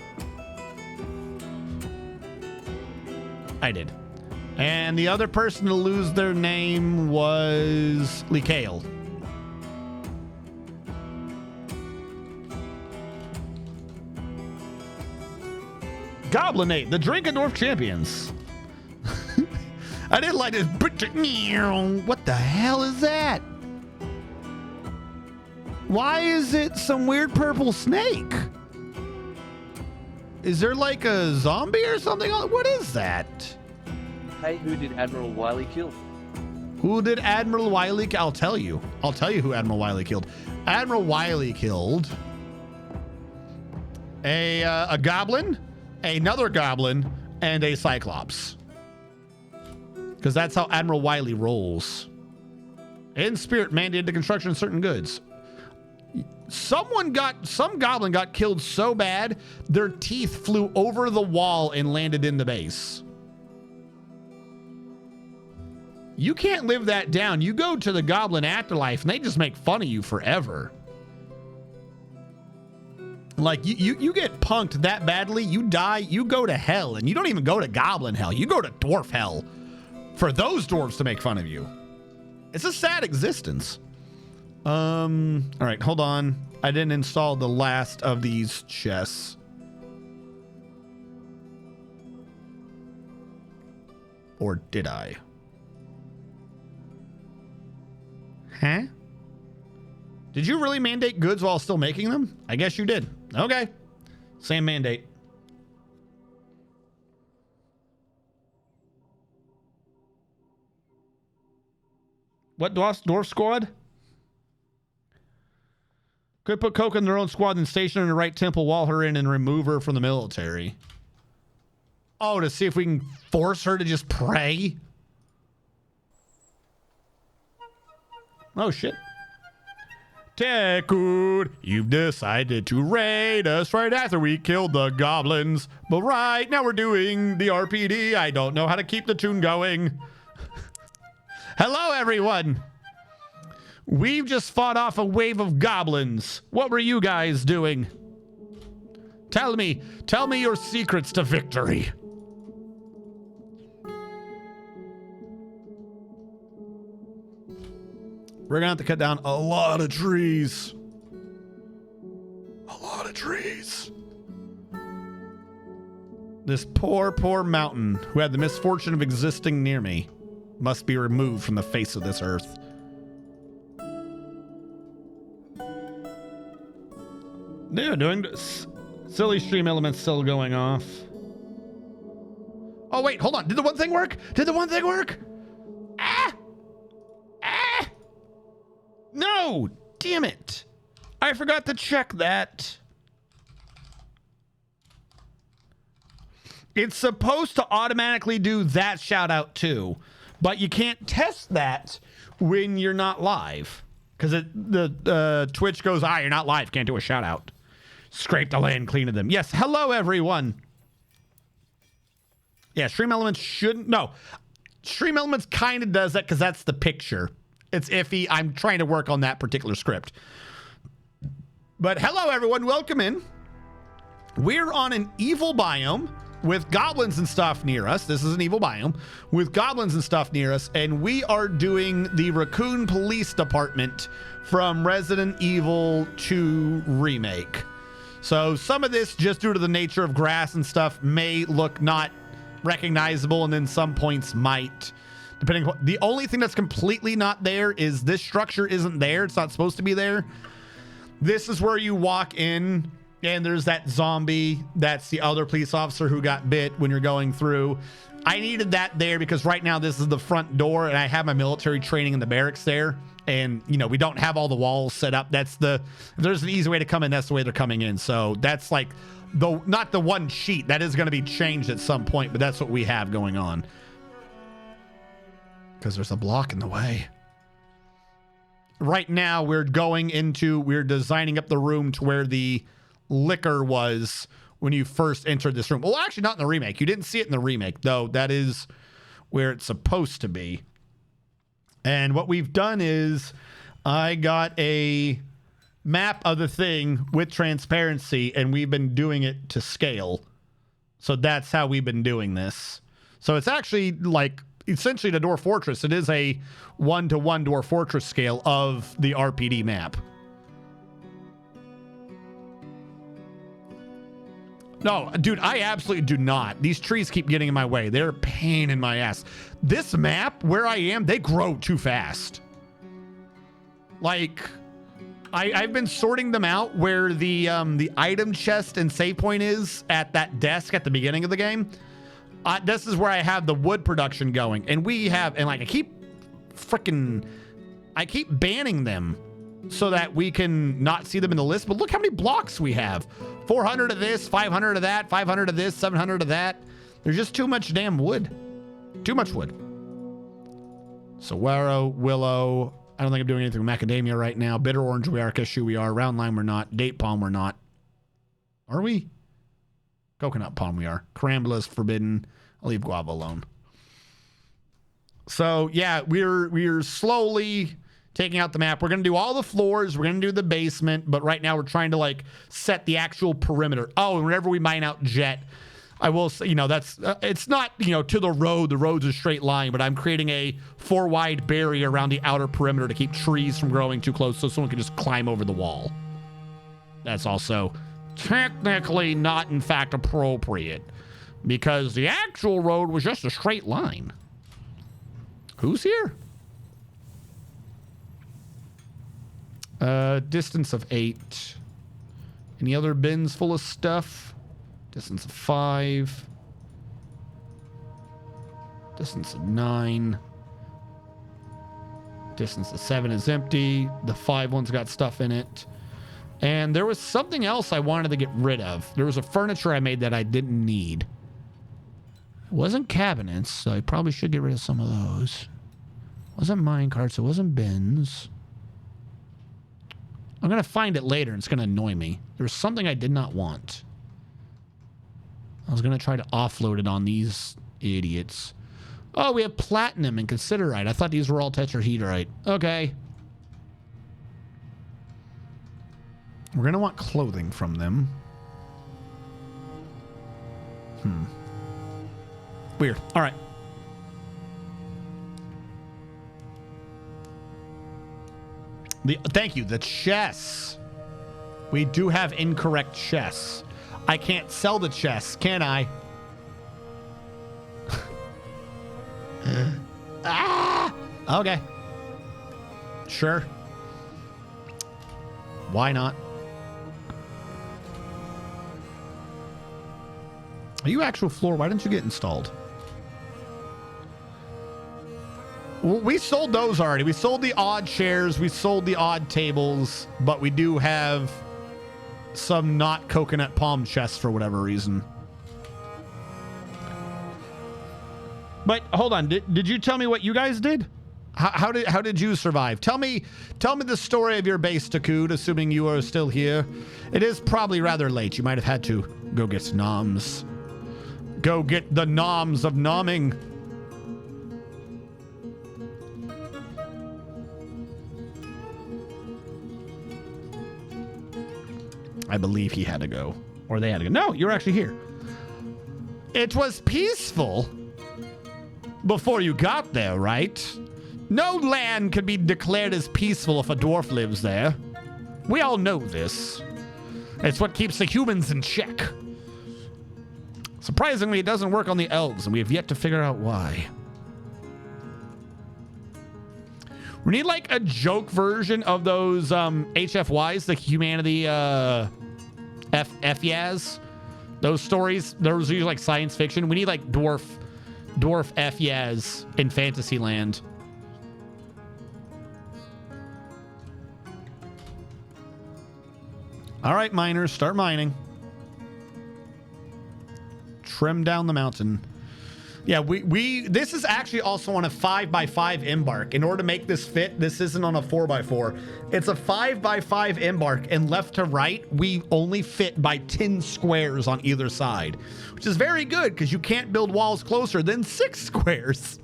I did. And the other person to lose their name was Likale. Goblinate, the Drinkendorf champions. I didn't like this. What the hell is that? Why is it some weird purple snake? Is there like a zombie or something? What is that? Hey, who did Admiral Wiley kill? Who did Admiral Wiley kill? I'll tell you. I'll tell you who Admiral Wiley killed. Admiral Wiley killed a goblin, another goblin, and a cyclops. Because that's how Admiral Wiley rolls. In spirit, mandated the construction of certain goods. Some goblin got killed so bad, their teeth flew over the wall and landed in the base. You can't live that down. You go to the goblin afterlife and they just make fun of you forever. Like you get punked that badly, you die, you go to hell, and you don't even go to goblin hell. You go to dwarf hell for those dwarves to make fun of you. It's a sad existence. All right, hold on. I didn't install the last of these chests. Or did I? Huh? Did you really mandate goods while still making them? I guess you did. Okay. Same mandate. What dwarf squad? Could put Coca in their own squad and station her in the right temple, wall her in, and remove her from the military. Oh, to see if we can force her to just pray? Oh, shit. Tekud, you've decided to raid us right after we killed the goblins. But right now we're doing the RPD. I don't know how to keep the tune going. Hello, everyone. We've just fought off a wave of goblins. What were you guys doing? Tell me your secrets to victory. We're gonna have to cut down a lot of trees. A lot of trees. This poor, poor mountain who had the misfortune of existing near me must be removed from the face of this earth. They're doing this. Silly stream elements still going off. Oh, wait, hold on. Did the one thing work? Did the one thing work? Ah! Ah! No! Damn it. I forgot to check that. It's supposed to automatically do that shout out too, but you can't test that when you're not live because the Twitch goes, you're not live, can't do a shout out. Scrape the land clean of them. Yes, hello everyone. Yeah, Stream Elements shouldn't. No, Stream Elements kind of does that because that's the picture. It's iffy. I'm trying to work on that particular script. But hello everyone, welcome in. We're on an evil biome with goblins and stuff near us. This is an evil biome with goblins and stuff near us, and we are doing the Raccoon Police Department from Resident Evil 2 Remake. So some of this, just due to the nature of grass and stuff, may look not recognizable, and then some points might, depending on. The only thing that's completely not there is this structure isn't there. It's not supposed to be there. This is where you walk in, and there's that zombie. That's the other police officer who got bit when you're going through. I needed that there because right now this is the front door, and I have my military training in the barracks there. And, you know, we don't have all the walls set up. If there's an easy way to come in, that's the way they're coming in. So that's like not the one sheet. That is going to be changed at some point, but that's what we have going on. Because there's a block in the way. Right now, we're designing up the room to where the liquor was when you first entered this room. Well, actually, not in the remake. You didn't see it in the remake, though. That is where it's supposed to be. And what we've done is I got a map of the thing with transparency, and we've been doing it to scale. So that's how we've been doing this. So it's actually like essentially the Dwarf Fortress. It is a 1-to-1 Dwarf Fortress scale of the RPD map. No, dude, I absolutely do not. These trees keep getting in my way. They're a pain in my ass. This map, where I am, they grow too fast. Like, I've been sorting them out where the item chest and save point is at that desk at the beginning of the game. This is where I have the wood production going. And I keep banning them so that we can not see them in the list. But look how many blocks we have. 400 of this, 500 of that, 500 of this, 700 of that. There's just too much damn wood. Too much wood. Saguaro, Willow. I don't think I'm doing anything with Macadamia right now. Bitter Orange we are. Cashew we are. Round Lime we're not. Date Palm we're not. Are we? Coconut Palm we are. Carambula is forbidden. I'll leave Guava alone. So yeah, we're slowly taking out the map. We're going to do all the floors. We're going to do the basement. But right now we're trying to like set the actual perimeter. Oh, and whenever we mine out Jet, I will say, it's not, to the road. The road's a straight line, but I'm creating a 4-wide barrier around the outer perimeter to keep trees from growing too close so someone can just climb over the wall. That's also technically not, in fact, appropriate because the actual road was just a straight line. Who's here? Distance of 8. Any other bins full of stuff? Distance of 5. Distance of 9. Distance of 7 is empty. The 5 one's got stuff in it. And there was something else I wanted to get rid of. There was a furniture I made that I didn't need. It wasn't cabinets, so I probably should get rid of some of those. It wasn't minecarts. It wasn't bins. I'm going to find it later, and it's going to annoy me. There was something I did not want. I was going to try to offload it on these idiots. Oh, we have platinum and considerite. I thought these were all tetrahedrite. Okay. We're going to want clothing from them. Weird. All right. Thank you. The chess. We do have incorrect chess. I can't sell the chess, can I? Okay. Sure. Why not? Are you actual floor? Why didn't you get installed? Well, we sold those already. We sold the odd chairs. We sold the odd tables. But we do have some not coconut palm chests for whatever reason. But hold on. Did you tell me what you guys did? How did you survive? Tell me the story of your base, Takud, assuming you are still here. It is probably rather late. You might have had to go get noms. Go get the noms of nomming. I believe he had to go. Or they had to go. No, you're actually here. It was peaceful before you got there, right? No land could be declared as peaceful if a dwarf lives there. We all know this. It's what keeps the humans in check. Surprisingly, it doesn't work on the elves, and we have yet to figure out why. We need like a joke version of those HFYs, the humanity FYAs. Those stories, those are usually like science fiction. We need like dwarf FYAs in Fantasyland. All right, miners, start mining. Trim down the mountain. Yeah, we this is actually also on a 5x5 embark. In order to make this fit, this isn't on a 4x4. It's a 5x5 embark, and left to right, we only fit by 10 squares on either side, which is very good because you can't build walls closer than 6 squares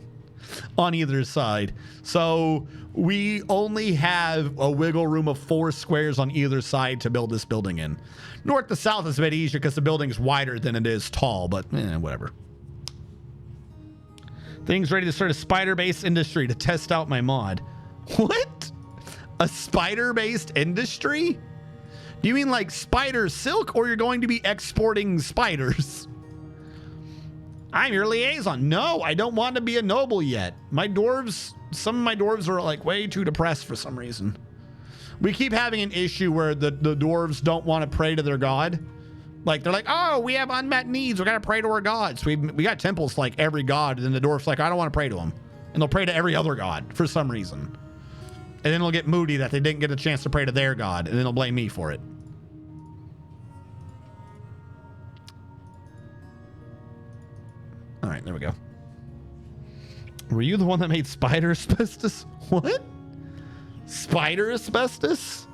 on either side. So we only have a wiggle room of 4 squares on either side to build this building in. North to south is a bit easier because the building's wider than it is tall, but whatever. Things ready to start a spider-based industry to test out my mod. What? A spider-based industry? Do you mean like spider silk, or you're going to be exporting spiders? I'm your liaison. No, I don't want to be a noble yet. My dwarves, some of my dwarves are like way too depressed for some reason. We keep having an issue where the dwarves don't want to pray to their god. Like, they're like, oh, we have unmet needs. We got to pray to our gods. We got temples to like every god. And then the dwarf's like, I don't want to pray to them. And they'll pray to every other god for some reason. And then they'll get moody that they didn't get a chance to pray to their god. And then they'll blame me for it. All right, there we go. Were you the one that made spider asbestos? What? Spider asbestos?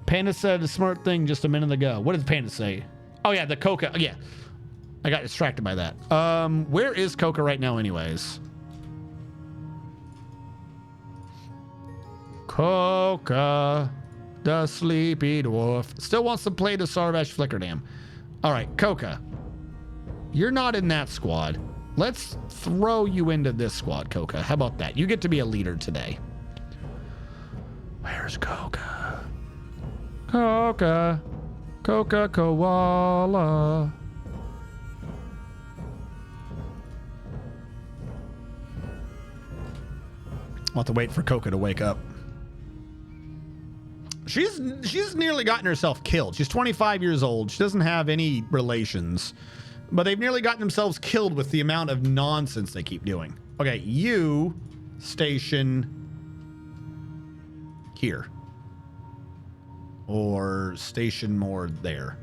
Panda said a smart thing just a minute ago. What did Panda say? Oh, yeah, the coca. Yeah. I got distracted by that. Where is Coca right now anyways? Coca, the sleepy dwarf. Still wants to play the Sarvash Flickerdam. All right, Coca. You're not in that squad. Let's throw you into this squad, Coca. How about that? You get to be a leader today. Where's Coca? Coca. Coca Koala. I'll have to wait for Coca to wake up. She's nearly gotten herself killed. She's 25 years old. She doesn't have any relations. But they've nearly gotten themselves killed with the amount of nonsense they keep doing. Okay, you station here. Or station more there.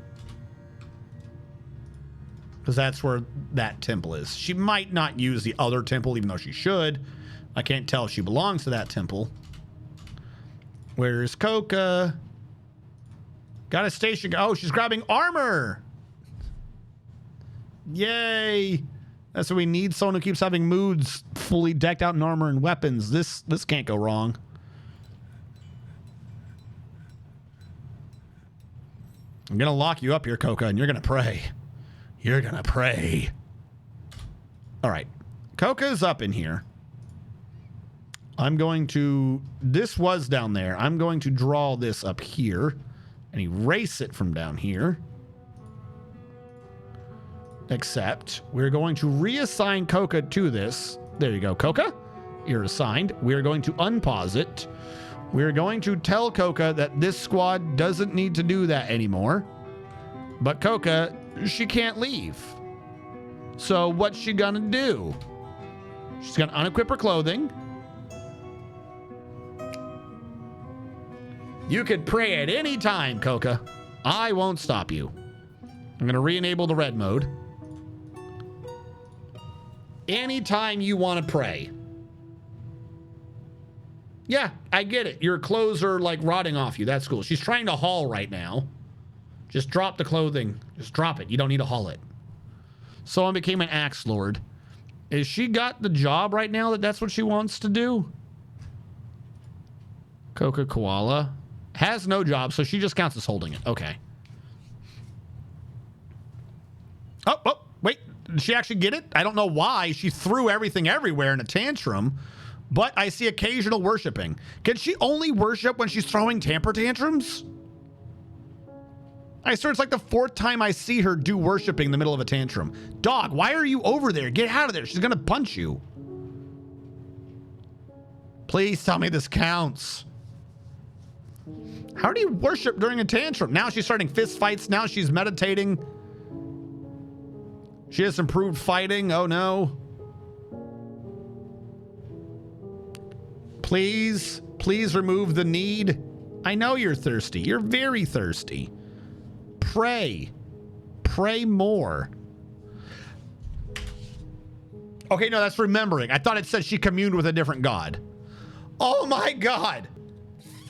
Because that's where that temple is. She might not use the other temple, even though she should. I can't tell if she belongs to that temple. Where's Coca? Got a station. Oh, she's grabbing armor. Yay. That's what we need. Someone who keeps having moods fully decked out in armor and weapons. This can't go wrong. I'm going to lock you up here, Coca, and you're going to pray. You're going to pray. All right. Coca's up in here. I'm going to... This was down there. I'm going to draw this up here and erase it from down here. Except we're going to reassign Coca to this. There you go, Coca. You're assigned. We're going to unpause it. We're going to tell Coca that this squad doesn't need to do that anymore. But Coca, she can't leave. So what's she gonna do? She's gonna unequip her clothing. You could pray at any time, Coca. I won't stop you. I'm gonna re-enable the red mode. Anytime you want to pray. Yeah, I get it. Your clothes are like rotting off you. That's cool. She's trying to haul right now. Just drop the clothing. Just drop it. You don't need to haul it. Someone became an axe lord. Is she got the job right now that's what she wants to do? Coca Koala has no job, so she just counts as holding it. Okay. Oh, wait. Did she actually get it? I don't know why. She threw everything everywhere in a tantrum, but I see occasional worshiping. Can she only worship when she's throwing temper tantrums? I swear it's like the 4th time I see her do worshiping in the middle of a tantrum. Dog, why are you over there? Get out of there. She's going to punch you. Please tell me this counts. How do you worship during a tantrum? Now she's starting fist fights. Now she's meditating. She has improved fighting. Oh, no. Please remove the need. I know you're thirsty. You're very thirsty. Pray more. Okay, no, that's remembering. I thought it said she communed with a different god. Oh my god.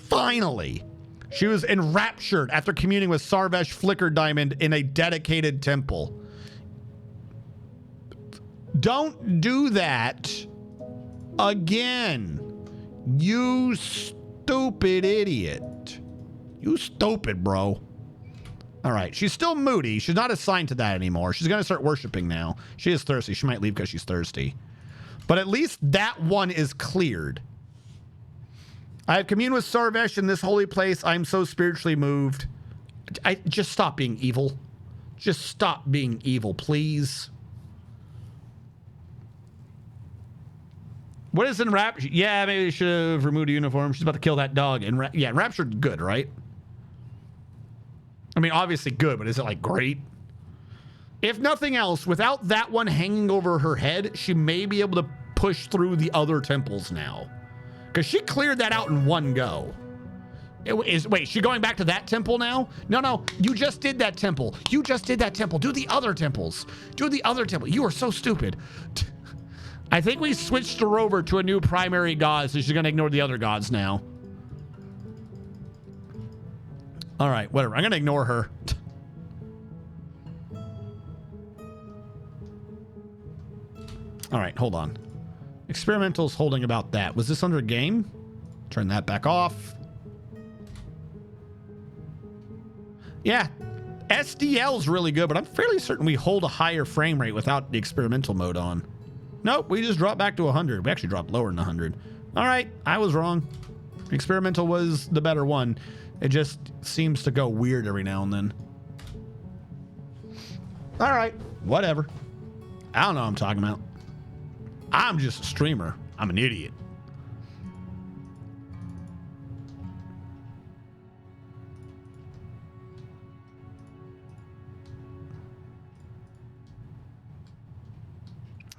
Finally. She was enraptured after communing with Sarvesh Flicker Diamond in a dedicated temple. Don't do that again. You stupid idiot. You stupid, bro. All right, she's still moody. She's not assigned to that anymore. She's going to start worshiping now. She is thirsty. She might leave because she's thirsty. But at least that one is cleared. I have communed with Sarvesh in this holy place. I'm so spiritually moved. Just stop being evil. Just stop being evil, please. What is Enraptured? Yeah, maybe they should have removed a uniform. She's about to kill that dog. Yeah, Enraptured good, right? I mean, obviously good, but is it like great? If nothing else, without that one hanging over her head, she may be able to push through the other temples now. Because she cleared that out in one go. Wait, she going back to that temple now? No, you just did that temple. You just did that temple. Do the other temples. Do the other temple. You are so stupid. I think we switched her over to a new primary god, so she's going to ignore the other gods now. All right, whatever. I'm going to ignore her. All right, hold on. Experimental's holding about that. Was this under a game? Turn that back off. Yeah, SDL's really good, but I'm fairly certain we hold a higher frame rate without the experimental mode on. Nope, we just dropped back to 100. We actually dropped lower than 100. All right, I was wrong. Experimental was the better one. It just seems to go weird every now and then. All right, whatever. I don't know what I'm talking about. I'm just a streamer. I'm an idiot.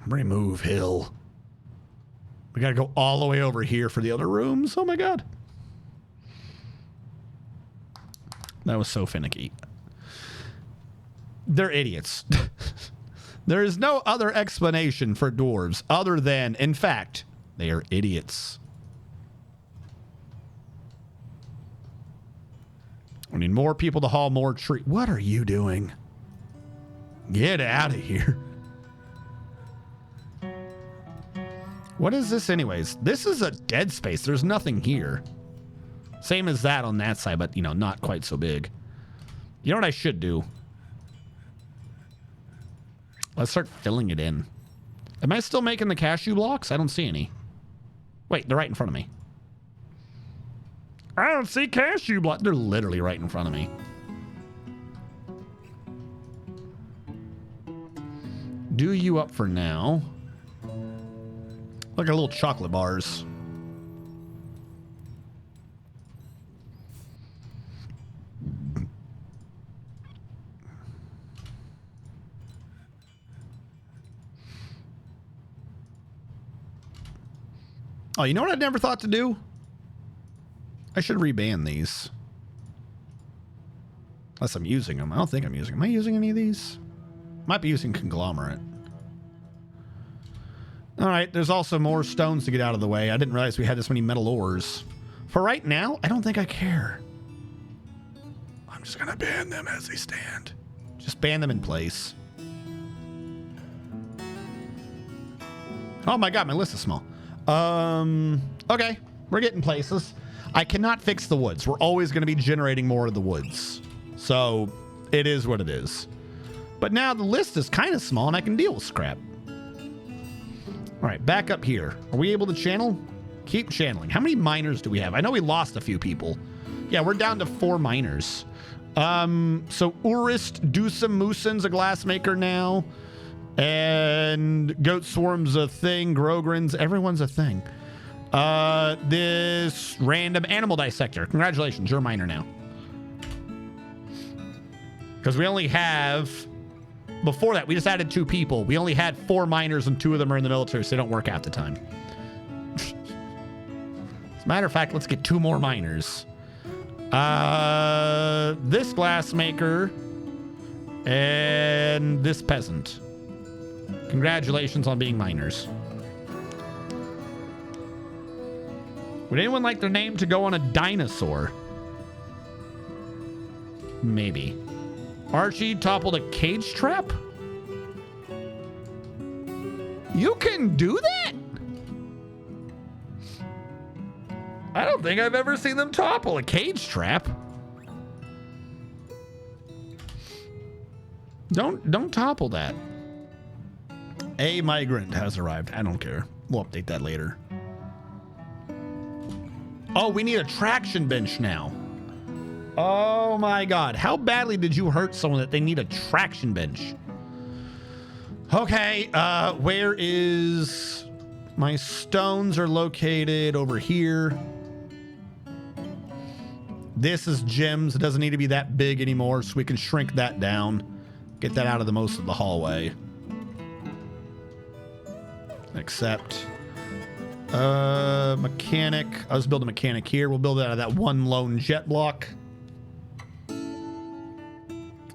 Remove hill. We gotta go all the way over here for the other rooms. Oh my god. That was so finicky. They're idiots. There is no other explanation for dwarves other than, in fact, they are idiots. We need more people to haul more tree. What are you doing? Get out of here. What is this anyways? This is a dead space. There's nothing here. Same as that on that side, but, you know, not quite so big. You know what I should do? Let's start filling it in. Am I still making the cashew blocks? I don't see any. Wait, they're right in front of me. I don't see cashew blocks. They're literally right in front of me. Do you up for now? Look at little chocolate bars. Oh, you know what I never thought to do? I should reban these. Unless I'm using them. I don't think I'm using them. Am I using any of these? Might be using conglomerate. All right, there's also more stones to get out of the way. I didn't realize we had this many metal ores. For right now, I don't think I care. I'm just gonna ban them as they stand. Just ban them in place. Oh my god, my list is small. Okay, we're getting places. I cannot fix the woods. We're always going to be generating more of the woods. So it is what it is. But now the list is kind of small and I can deal with scrap. All right, back up here. Are we able to channel? Keep channeling. How many miners do we have? I know we lost a few people. Yeah, we're down to 4 miners. So Urist, Dusum, Musin's a glassmaker now. And Goat Swarm's a thing. Grogrin's, everyone's a thing. This random animal dissector. Congratulations, you're a miner now. Because we only have... Before that, we just added 2 people. We only had 4 miners and 2 of them are in the military, so they don't work half the time. As a matter of fact, let's get 2 more miners. This glassmaker and this peasant. Congratulations on being miners. Would anyone like their name to go on a dinosaur? Maybe. Archie toppled a cage trap? You can do that? I don't think I've ever seen them topple a cage trap. Don't topple that. A migrant has arrived. I don't care. We'll update that later. Oh, we need a traction bench now. Oh my god. How badly did you hurt someone that they need a traction bench? Okay, where is... My stones are located over here. This is gems. It doesn't need to be that big anymore, so we can shrink that down. Get that out of the most of the hallway. Accept. Mechanic. Let's build a mechanic here. We'll build it out of that one lone jet block.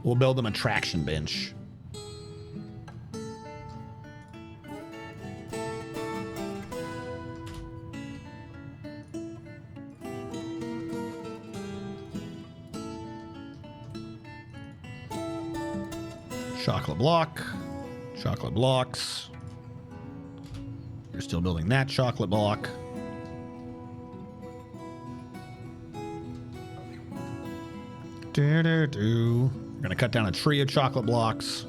We'll build them a traction bench. Chocolate block. Chocolate blocks. You're still building that chocolate block. We're gonna cut down a tree of chocolate blocks.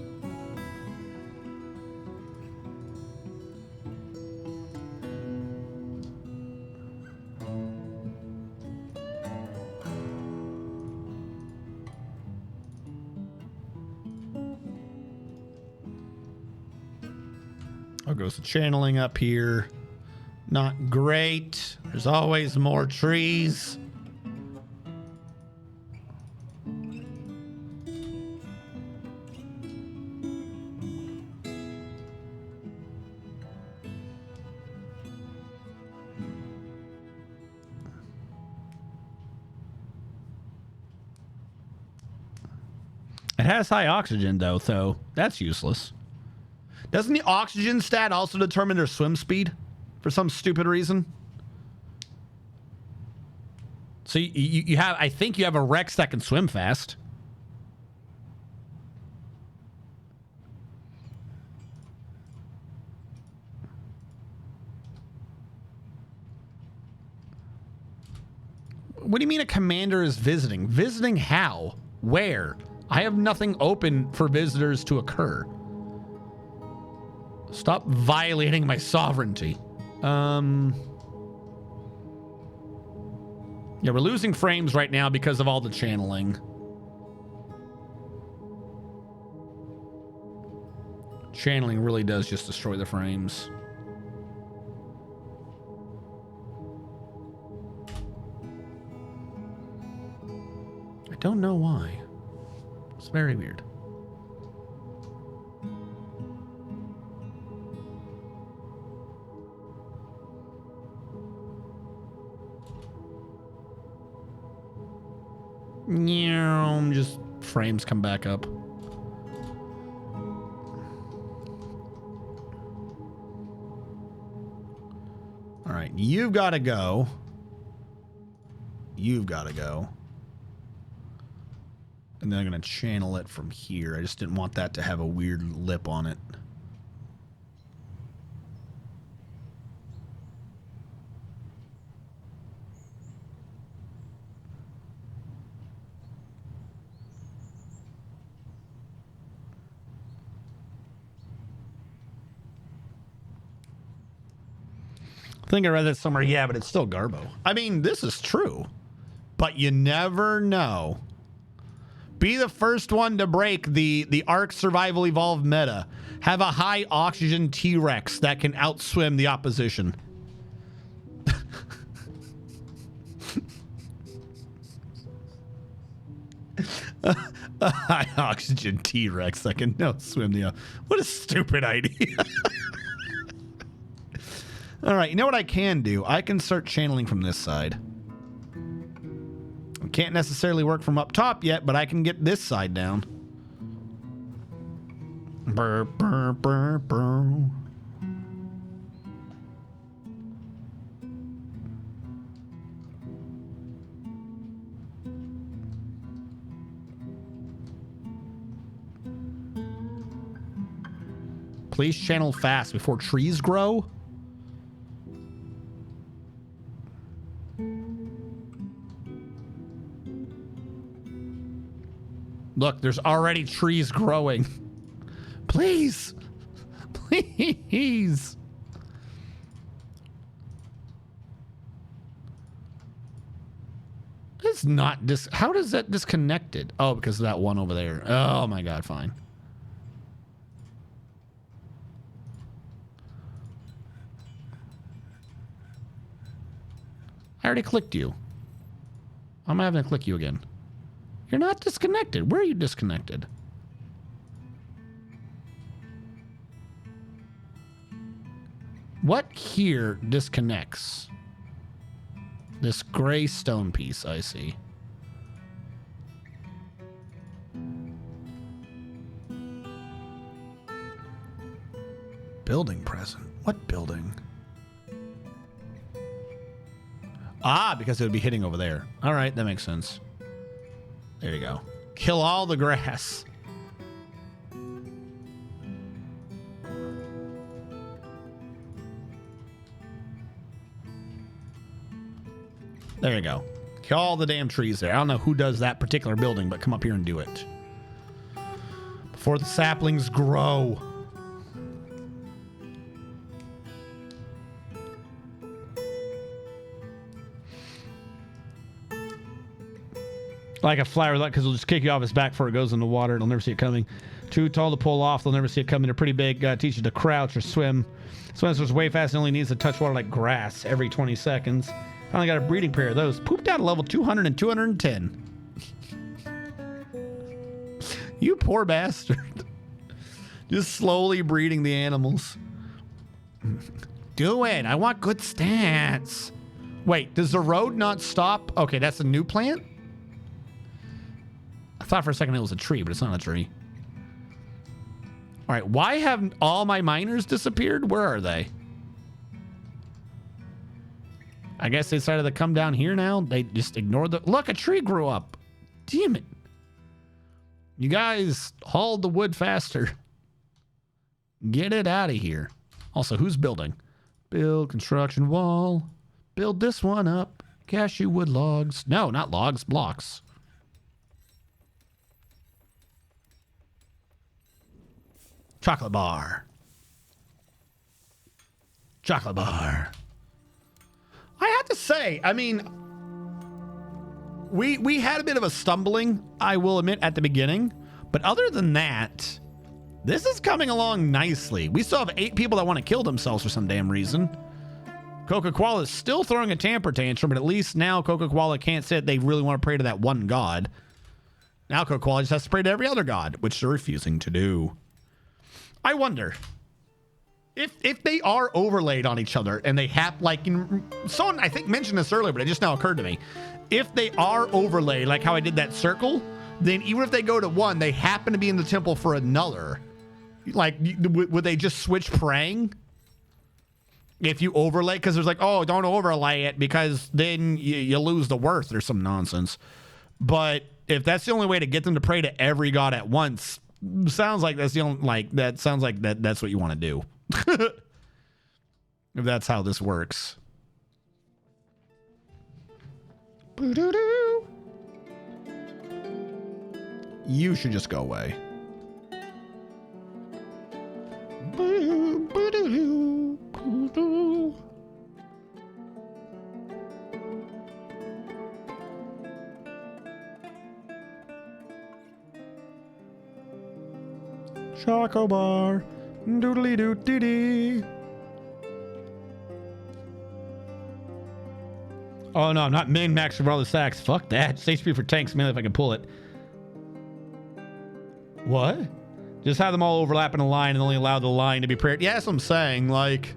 Oh, goes the channeling up here. Not great. There's always more trees. It has high oxygen, though, so that's useless. Doesn't the oxygen stat also determine their swim speed for some stupid reason? So you have, I think you have a Rex that can swim fast. What do you mean a commander is visiting? Visiting how? Where? I have nothing open for visitors to occur. Stop violating my sovereignty. Yeah, we're losing frames right now because of all the channeling. Channeling really does just destroy the frames. I don't know why. It's very weird. Just frames come back up. All right, you've got to go. You've got to go. And then I'm going to channel it from here. I just didn't want that to have a weird lip on it. I think I read that somewhere. Yeah, but it's still Garbo. I mean, this is true. But you never know. Be the first one to break the Ark Survival Evolved meta. Have a high oxygen T-Rex that can outswim the opposition. A high oxygen T-Rex that can outswim the... What a stupid idea. All right, you know what I can do? I can start channeling from this side. Can't necessarily work from up top yet, but I can get this side down. Burr, burr, burr, burr. Please channel fast before trees grow. Look, there's already trees growing. Please. Please. It's not how does that disconnected? Oh, because of that one over there. Oh my god, fine. I already clicked you. I'm having to click you again. You're not disconnected. Where are you disconnected? What here disconnects? This gray stone piece, I see. Building present. What building? Ah, because it would be hitting over there. All right, that makes sense. There you go. Kill all the grass. There you go. Kill all the damn trees there. I don't know who does that particular building, but come up here and do it. Before the saplings grow. Like a flower, because it'll just kick you off its back before it goes in the water. It'll never see it coming. Too tall to pull off. They'll never see it coming. They're pretty big. Teach you to crouch or swim. Swims way fast and only needs to touch water like grass every 20 seconds. Finally got a breeding pair of those. Pooped out at level 200 and 210. You poor bastard. Just slowly breeding the animals. Do it. I want good stats. Wait, does the road not stop? Okay, that's a new plant? thought for a second it was a tree, but it's not a tree. All right, why have all my miners disappeared? Where are they? I guess they decided to come down here now. They just ignored the... Look, a tree grew up. Damn it. You guys hauled the wood faster. Get it out of here. Also, who's building? Build construction wall. Build this one up. Cashew wood logs. No, not logs, blocks. Chocolate bar. Chocolate bar. I have to say, I mean, we had a bit of a stumbling, I will admit, at the beginning. But other than that, this is coming along nicely. We still have 8 people that want to kill themselves for some damn reason. Coca-Cola is still throwing a temper tantrum, but at least now Coca-Cola can't say that they really want to pray to that one god. Now Coca-Cola just has to pray to every other god, which they're refusing to do. I wonder if they are overlaid on each other and they have, like, someone I think mentioned this earlier, but it just now occurred to me. If they are overlaid, like how I did that circle, then even if they go to one, they happen to be in the temple for another. Like, would they just switch praying? If you overlay, because there's like, oh, don't overlay it because then you lose the worth or some nonsense. But if that's the only way to get them to pray to every god at once, sounds like that's the only, like, that sounds like that's what you want to do. If that's how this works. Boo-doo-doo. You should just go away. Boo-doo-doo. Boo-doo. Choco bar. Doodly doo dee dee. Oh no, I'm not min max for all the sacks. Fuck that. It's HP for tanks, man, if I can pull it. What? Just have them all overlap in a line and only allow the line to be prayed. Yeah, that's what I'm saying. Like,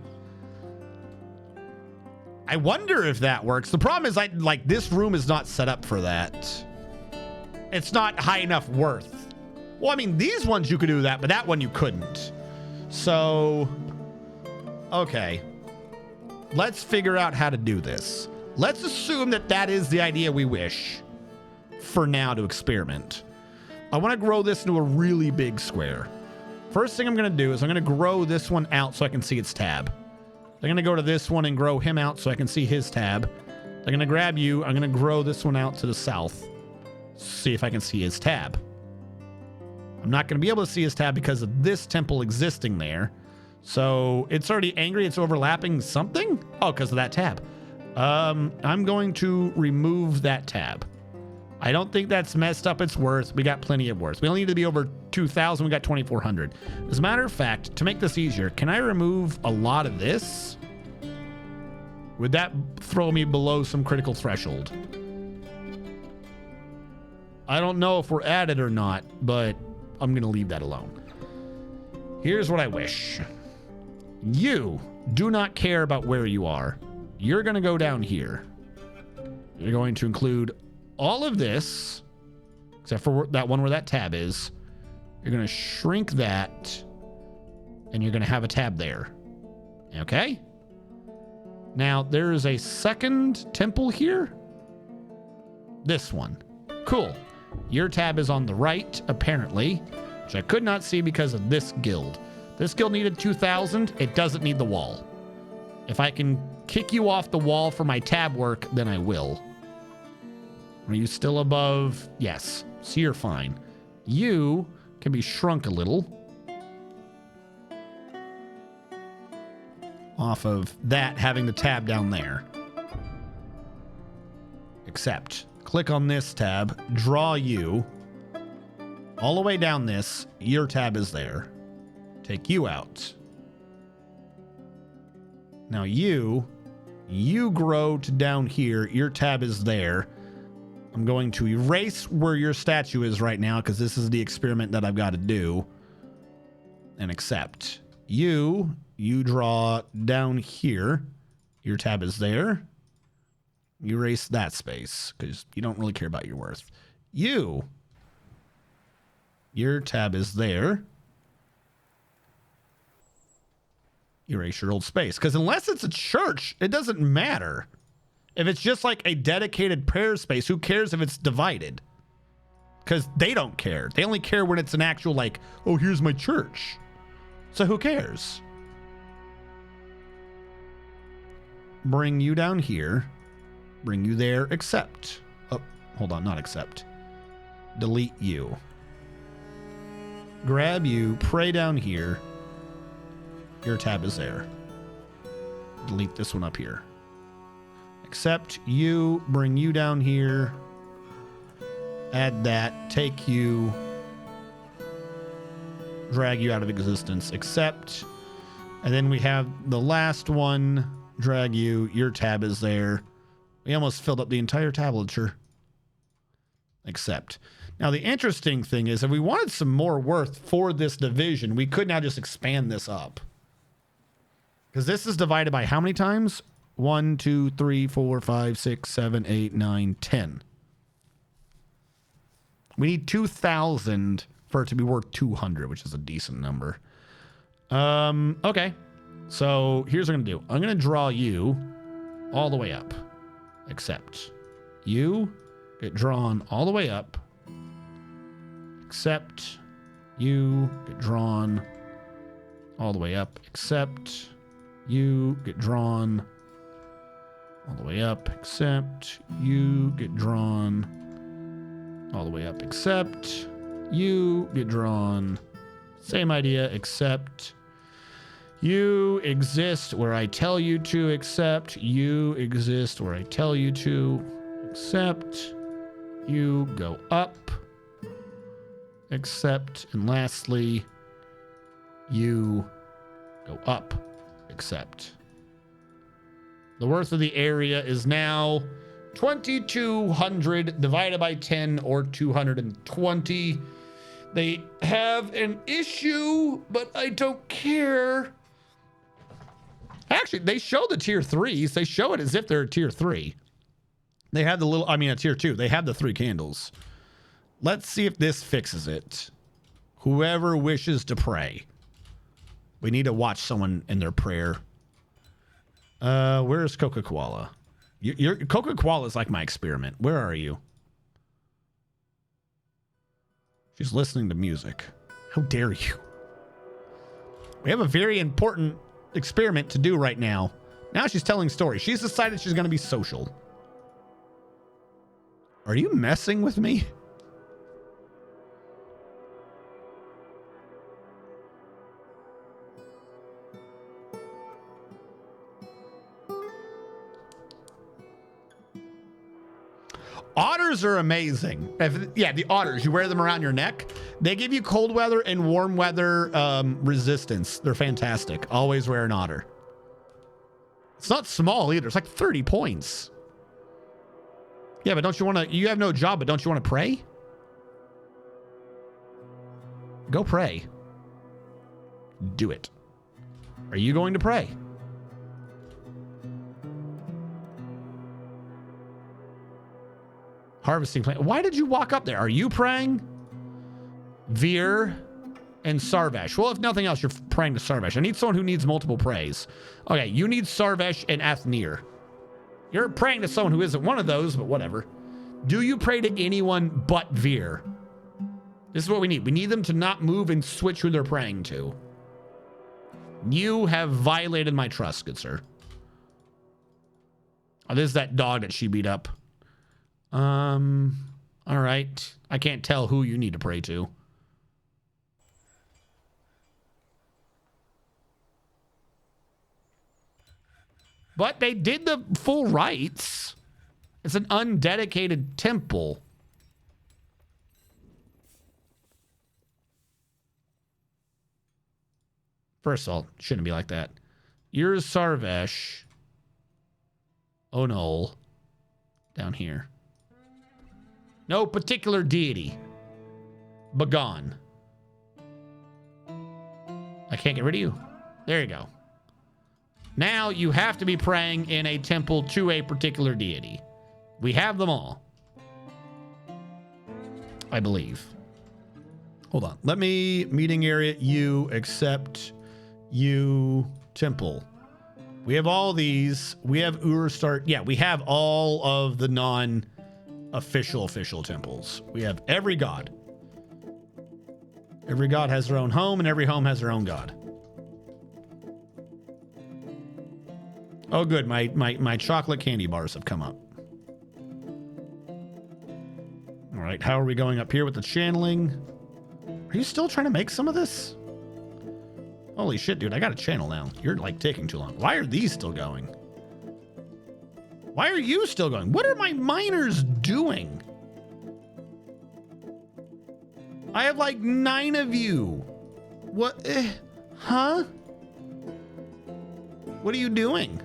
I wonder if that works. The problem is, like, this room is not set up for that. It's not high enough worth. Well, I mean, these ones you could do that, but that one you couldn't. So, okay. Let's figure out how to do this. Let's assume that that is the idea we wish for now to experiment. I want to grow this into a really big square. First thing I'm going to do is I'm going to grow this one out so I can see its tab. I'm going to go to this one and grow him out so I can see his tab. I'm going to grab you. I'm going to grow this one out to the south. See if I can see his tab. I'm not going to be able to see his tab because of this temple existing there. So it's already angry. It's overlapping something. Oh, because of that tab. I'm going to remove that tab. I don't think that's messed up its worth. We got plenty of worth. We only need to be over 2,000. We got 2,400. As a matter of fact, to make this easier, can I remove a lot of this? Would that throw me below some critical threshold? I don't know if we're at it or not, but I'm going to leave that alone. Here's what I wish. You do not care about where you are. You're going to go down here. You're going to include all of this, except for that one where that tab is. You're going to shrink that, and you're going to have a tab there. Okay? Now, there is a second temple here. This one. Cool. Your tab is on the right, apparently, which I could not see because of this guild. This guild needed 2,000. It doesn't need the wall. If I can kick you off the wall for my tab work, then I will. Are you still above? Yes. So you're fine. You can be shrunk a little. Off of that having the tab down there. Except, click on this tab, draw you. All the way down this, your tab is there. Take you out. Now you grow to down here. Your tab is there. I'm going to erase where your statue is right now because this is the experiment that I've got to do. And accept. You draw down here. Your tab is there. You erase that space because you don't really care about your worth. You Your tab is there. Erase your old space. Because unless it's a church, it doesn't matter. If it's just like a dedicated prayer space, who cares if it's divided? Because they don't care. They only care when it's an actual like, oh, here's my church. So who cares? Bring you down here. Bring you there, accept. Oh, hold on, not accept. Delete you. Grab you, pray down here. Your tab is there. Delete this one up here. Accept you, bring you down here. Add that, take you, drag you out of existence, accept. And then we have the last one, drag you, your tab is there. We almost filled up the entire tablature. Accept. Now, the interesting thing is, if we wanted some more worth for this division, we could now just expand this up. Because this is divided by how many times? 1, 2, 3, 4, 5, 6, 7, 8, 9, 10. We need 2,000 for it to be worth 200, which is a decent number. Okay. So here's what I'm going to do. I'm going to draw you all the way up. Accept. You get drawn all the way up. Accept. You get drawn all the way up. Accept. You get drawn all the way up. Accept. You get drawn all the way up. Accept. You get drawn. Same idea. Accept. You exist where I tell you to accept. You exist where I tell you to accept. You go up. Accept. And lastly, you go up. Accept. The worth of the area is now 2,200 divided by 10 or 220. They have an issue, but I don't care. Actually, they show the tier 3s. They show it as if they're a tier 3. They have the little, I mean, a tier 2. They have the 3 candles. Let's see if this fixes it. Whoever wishes to pray. We need to watch someone in their prayer. Where's Coca-Cola? Your Coca-Cola is like my experiment. Where are you? She's listening to music. How dare you? We have a very important experiment to do right now. Now she's telling stories. She's decided she's going to be social. Are you messing with me? Otters are amazing. Yeah, the otters, you wear them around your neck. They give you cold weather and warm weather resistance. They're fantastic. Always wear an otter. It's not small either. It's like 30 points. Yeah, but don't you want to, you have no job, but don't you want to pray? Go pray. Do it. Are you going to pray? Harvesting plant. Why did you walk up there? Are you praying? Veer and Sarvesh. Well, if nothing else, you're praying to Sarvesh. I need someone who needs multiple praise. Okay, you need Sarvesh and Athnir. You're praying to someone who isn't one of those, but whatever. Do you pray to anyone but Veer? This is what we need. We need them to not move and switch who they're praying to. You have violated my trust, good sir. Oh, this is that dog that she beat up. All right. I can't tell who you need to pray to. But they did the full rites. It's an undedicated temple. First of all, shouldn't be like that. You're Sarvesh. Onol. Down here. No particular deity. Begone. I can't get rid of you. There you go. Now you have to be praying in a temple to a particular deity. We have them all. I believe. Hold on. Let me meeting area you accept you temple. We have all these. We have Start. Yeah, we have all of the non-official temples. We have every god. Every god has their own home, and every home has their own god. Oh, good. My chocolate candy bars have come up. All right. How are we going up here with the channeling? Are you still trying to make some of this? Holy shit, dude. I got a channel now. You're like taking too long. Why are these still going? Why are you still going? What are my miners doing? I have like 9 of you. What? Huh? What are you doing?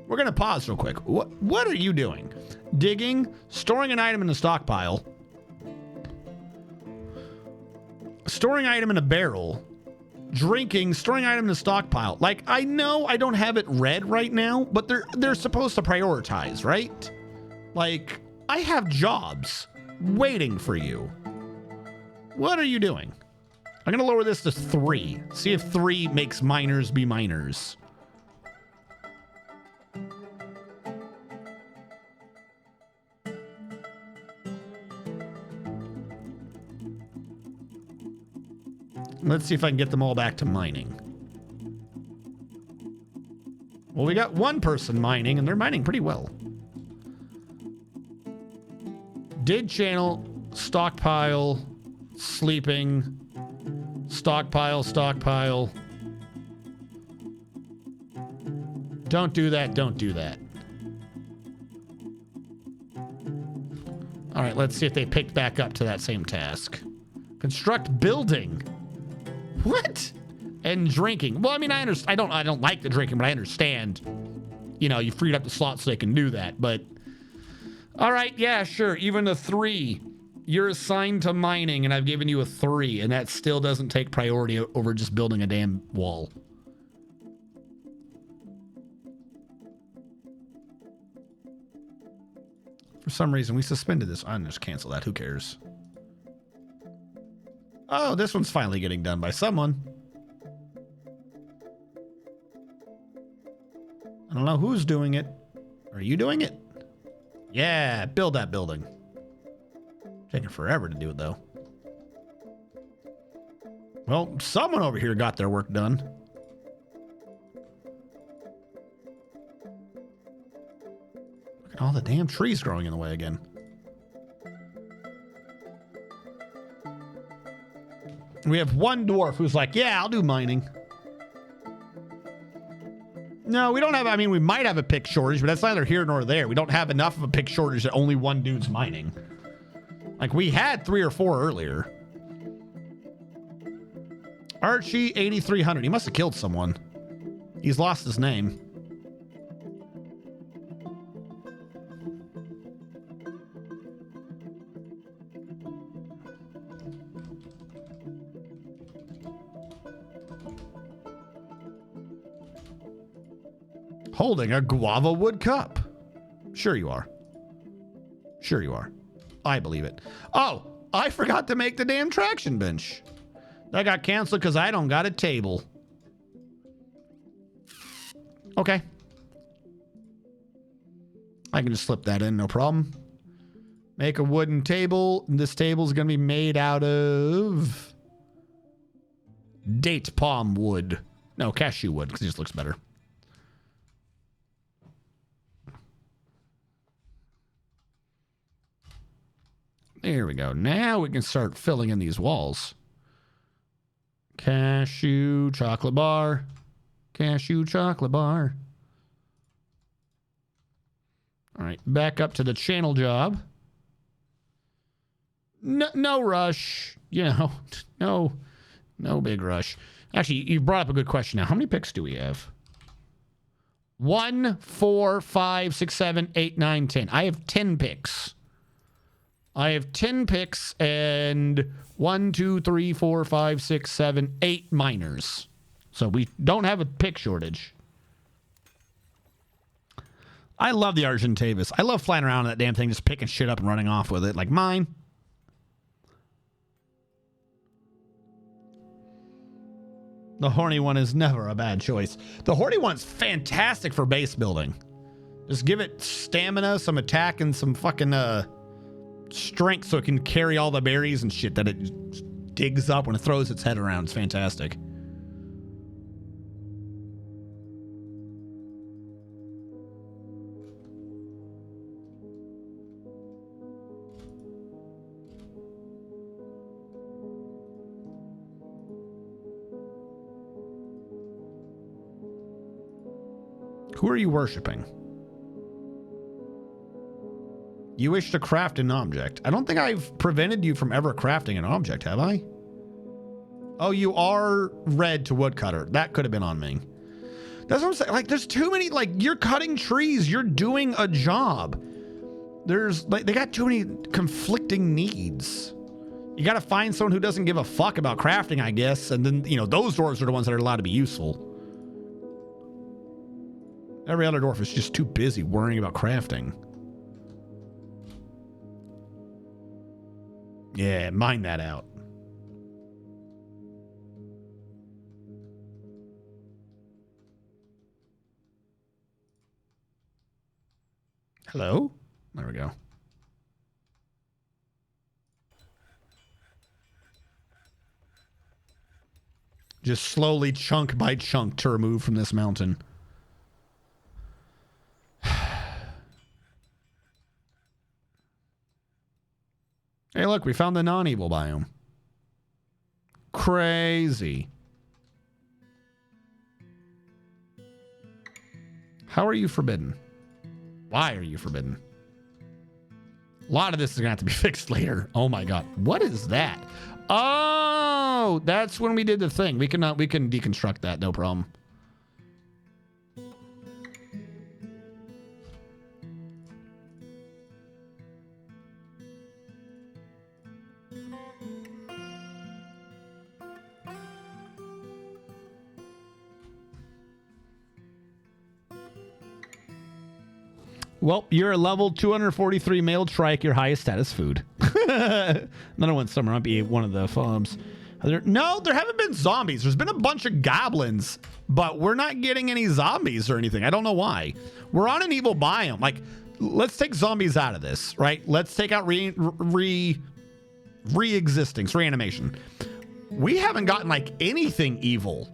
We're going to pause real quick. What are you doing? Digging, storing an item in the stockpile, storing item in a barrel, drinking, storing item in the stockpile. Like, I know I don't have it read right now, but they're supposed to prioritize, right? Like, I have jobs waiting for you. What are you doing? I'm going to lower this to 3. See if 3 makes miners be miners. Let's see if I can get them all back to mining. Well, we got one person mining, and they're mining pretty well. Did channel, stockpile, sleeping, stockpile. Don't do that, don't do that. All right, let's see if they pick back up to that same task. Construct building. What? And drinking. Well, I mean, I understand. I don't like the drinking, but I understand. You know, you freed up the slot so they can do that. But all right, yeah, sure. Even a 3, you're assigned to mining, and I've given you a 3, and that still doesn't take priority over just building a damn wall. For some reason, we suspended this. I'm just cancel that. Who cares? Oh, this one's finally getting done by someone. I don't know who's doing it. Are you doing it? Yeah, build that building. Taking forever to do it, though. Well, someone over here got their work done. Look at all the damn trees growing in the way again. We have one dwarf who's like, yeah, I'll do mining. No, we don't have, I mean, we might have a pick shortage, but that's neither here nor there. We don't have enough of a pick shortage that only one dude's mining. Like, we had 3 or 4 earlier. Archie 8300. He must have killed someone. He's lost his name. Holding a guava wood cup. Sure you are. Sure you are. I believe it. Oh, I forgot to make the damn traction bench. That got canceled because I don't got a table. Okay. I can just slip that in, no problem. Make a wooden table. This table is going to be made out of date palm wood. No, cashew wood, because it just looks better. There we go. Now we can start filling in these walls. Cashew chocolate bar. Cashew chocolate bar. All right, back up to the channel job. No rush. You know, no big rush. Actually, you brought up a good question now. How many picks do we have? 1, 4, 5, 6, 7, 8, 9, 10. I have 10 picks. I have 10 picks and 1, 2, 3, 4, 5, 6, 7, 8 miners. So we don't have a pick shortage. I love the Argentavis. I love flying around on that damn thing, just picking shit up and running off with it. Like mine. The horny one is never a bad choice. The horny one's fantastic for base building. Just give it stamina, some attack, and some fucking strength so it can carry all the berries and shit that it digs up when it throws its head around. It's fantastic. Who are you worshiping? You wish to craft an object. I don't think I've prevented you from ever crafting an object, have I? Oh, you are red to woodcutter. That could have been on me. That's what I'm saying. Like, there's too many, like, you're cutting trees. You're doing a job. There's, like, they got too many conflicting needs. You got to find someone who doesn't give a fuck about crafting, I guess. And then, you know, those dwarves are the ones that are allowed to be useful. Every other dwarf is just too busy worrying about crafting. Yeah, mine that out. Hello? There we go. Just slowly, chunk by chunk, to remove from this mountain. Hey, look, we found the non-evil biome. Crazy. How are you forbidden? Why are you forbidden? A lot of this is going to have to be fixed later. Oh my God. What is that? Oh, that's when we did the thing. We can deconstruct that. No problem. Well, you're a level 243 male trike, your highest status food. Another one somewhere might be one of the fobs. No, there haven't been zombies. There's been a bunch of goblins, but we're not getting any zombies or anything. I don't know why. We're on an evil biome. Like, let's take zombies out of this, right? Let's take out re-existence, reanimation. We haven't gotten, like, anything evil.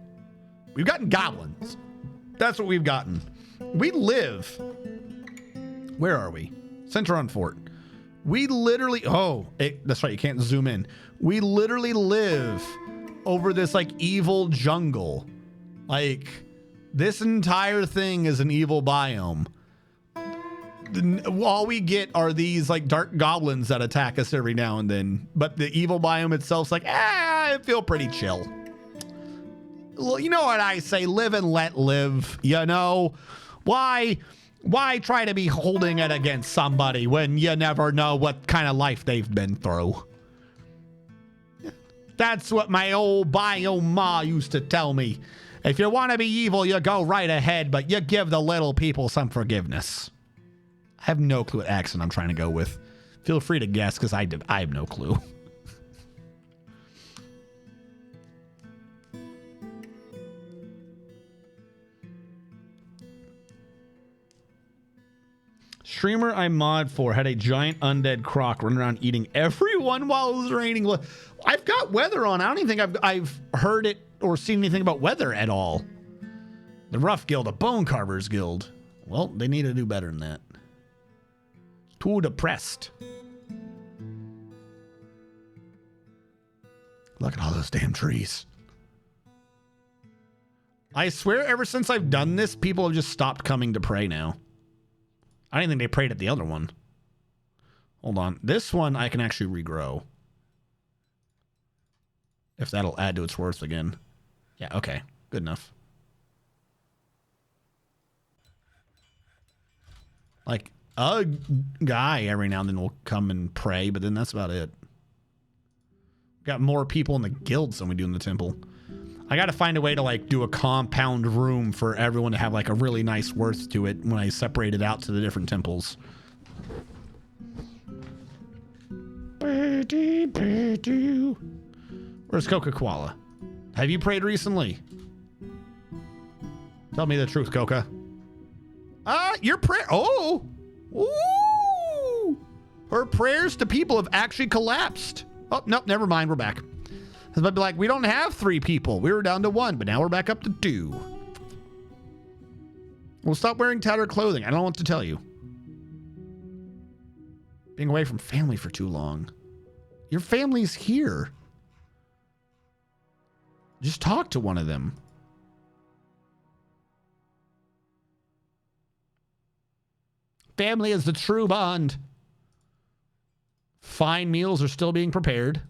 We've gotten goblins. That's what we've gotten. We live... Where are we? Center on Fort. We literally... Oh, that's right. You can't zoom in. We literally live over this, like, evil jungle. Like, this entire thing is an evil biome. All we get are these, like, dark goblins that attack us every now and then. But the evil biome itself's like, I feel pretty chill. Well, you know what I say? Live and let live. You know? Why try to be holding it against somebody when you never know what kind of life they've been through? That's what my old bio ma used to tell me. If you want to be evil, you go right ahead, but you give the little people some forgiveness. I have no clue what accent I'm trying to go with. Feel free to guess, because I have no clue. Streamer I mod for had a giant undead croc running around eating everyone while it was raining. I've got weather on. I don't even think I've heard it or seen anything about weather at all. The Rough Guild, the Bone Carvers Guild. Well, they need to do better than that. Too depressed. Look at all those damn trees. I swear ever since I've done this, people have just stopped coming to pray now. I didn't think they prayed at the other one. Hold on. This one I can actually regrow. If that'll add to its worth again. Yeah, okay. Good enough. Like, a guy every now and then will come and pray, but then that's about it. Got more people in the guilds than we do in the temple. I got to find a way to, like, do a compound room for everyone to have, like, a really nice worth to it when I separate it out to the different temples. Where's Coca-Cola? Have you prayed recently? Tell me the truth, Coca. Your prayer. Oh. Ooh. Her prayers to people have actually collapsed. Oh, nope. Never mind. We're back. I'd be like, we don't have 3 people. We were down to 1, but now we're back up to 2. Well, stop wearing tattered clothing. I don't know what to tell you. Being away from family for too long. Your family's here. Just talk to one of them. Family is the true bond. Fine meals are still being prepared.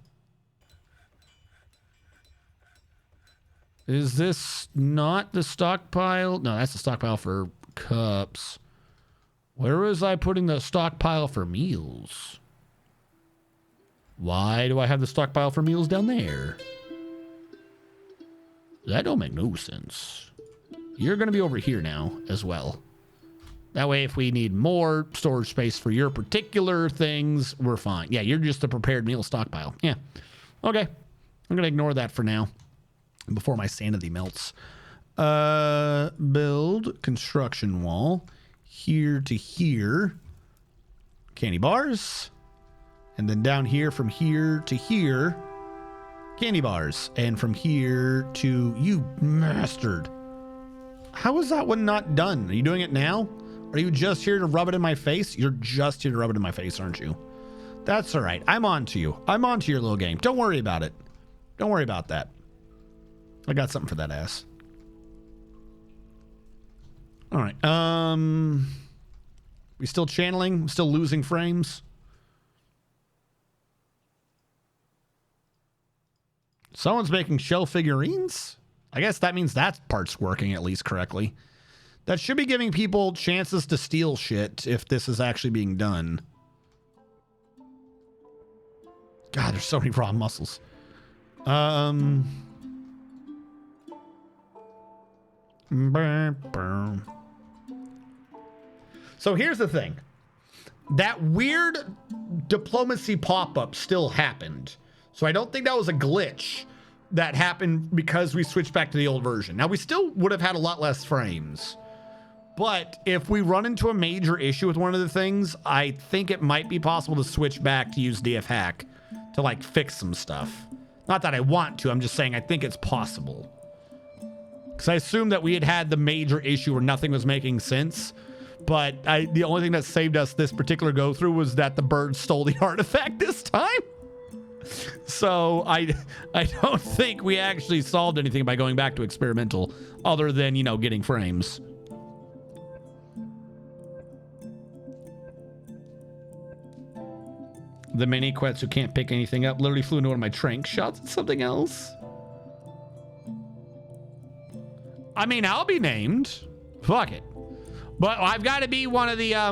Is this not the stockpile? No, that's the stockpile for cups. Where was I putting the stockpile for meals? Why do I have the stockpile for meals down there? That don't make no sense. You're going to be over here now as well. That way, if we need more storage space for your particular things, we're fine. Yeah, you're just a prepared meal stockpile. Yeah. Okay. I'm going to ignore that for now before my sanity melts. Build construction wall. Here to here. Candy bars. And then down here, from here to here, candy bars. And from here to you bastard. How is that one not done? Are you doing it now? Are you just here to rub it in my face? You're just here to rub it in my face, aren't you? That's all right. I'm on to you. I'm on to your little game. Don't worry about it. Don't worry about that. I got something for that ass. All right. We still channeling? Still losing frames? Someone's making shell figurines? I guess that means that part's working at least correctly. That should be giving people chances to steal shit if this is actually being done. God, there's so many raw muscles. So here's the thing. That weird diplomacy pop-up still happened. So I don't think that was a glitch that happened because we switched back to the old version. Now, we still would have had a lot less frames. But if we run into a major issue with one of the things, I think it might be possible to switch back to use DF hack to like fix some stuff. Not that I want to, I'm just saying I think it's possible. Because I assume that we had the major issue where nothing was making sense. But the only thing that saved us this particular go through was that the bird stole the artifact this time. So I don't think we actually solved anything by going back to experimental other than, you know, getting frames. The mini quets who can't pick anything up literally flew into one of my trank shots at something else. I mean, I'll be named. Fuck it. But I've got to be one of the, I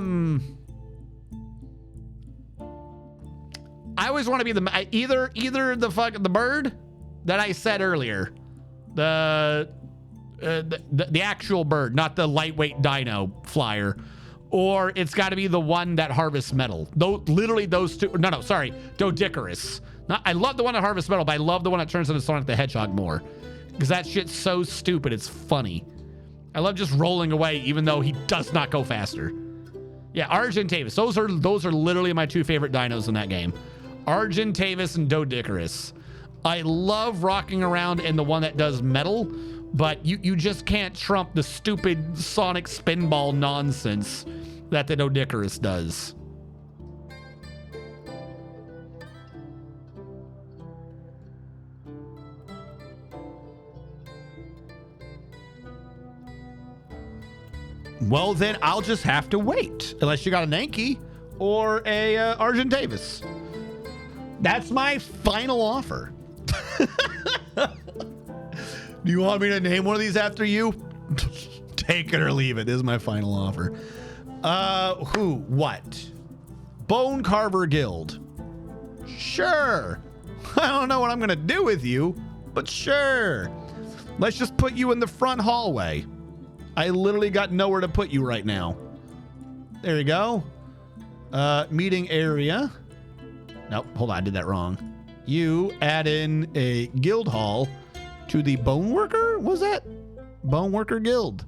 always want to be the, either the bird that I said earlier. The actual bird, not the lightweight dino flyer. Or it's got to be the one that harvests metal. Literally those two. No, sorry. Dodicarus. I love the one that harvests metal, but I love the one that turns into Sonic the Hedgehog more. Because that shit's so stupid, it's funny. I love just rolling away, even though he does not go faster. Yeah, Argentavis. Those are literally my 2 favorite dinos in that game. Argentavis and Dodicarus. I love rocking around in the one that does metal, but you just can't trump the stupid Sonic spinball nonsense that the Dodicarus does. Well, then I'll just have to wait. Unless you got an Anki or a Argentavis. That's my final offer. Do you want me to name one of these after you? Take it or leave it. This is my final offer. Who? What? Bone Carver Guild. Sure. I don't know what I'm going to do with you, but sure. Let's just put you in the front hallway. I literally got nowhere to put you right now. There you go. Meeting area. Nope, hold on, I did that wrong. You add in a guild hall to the Bone Worker? What was that? Bone Worker Guild.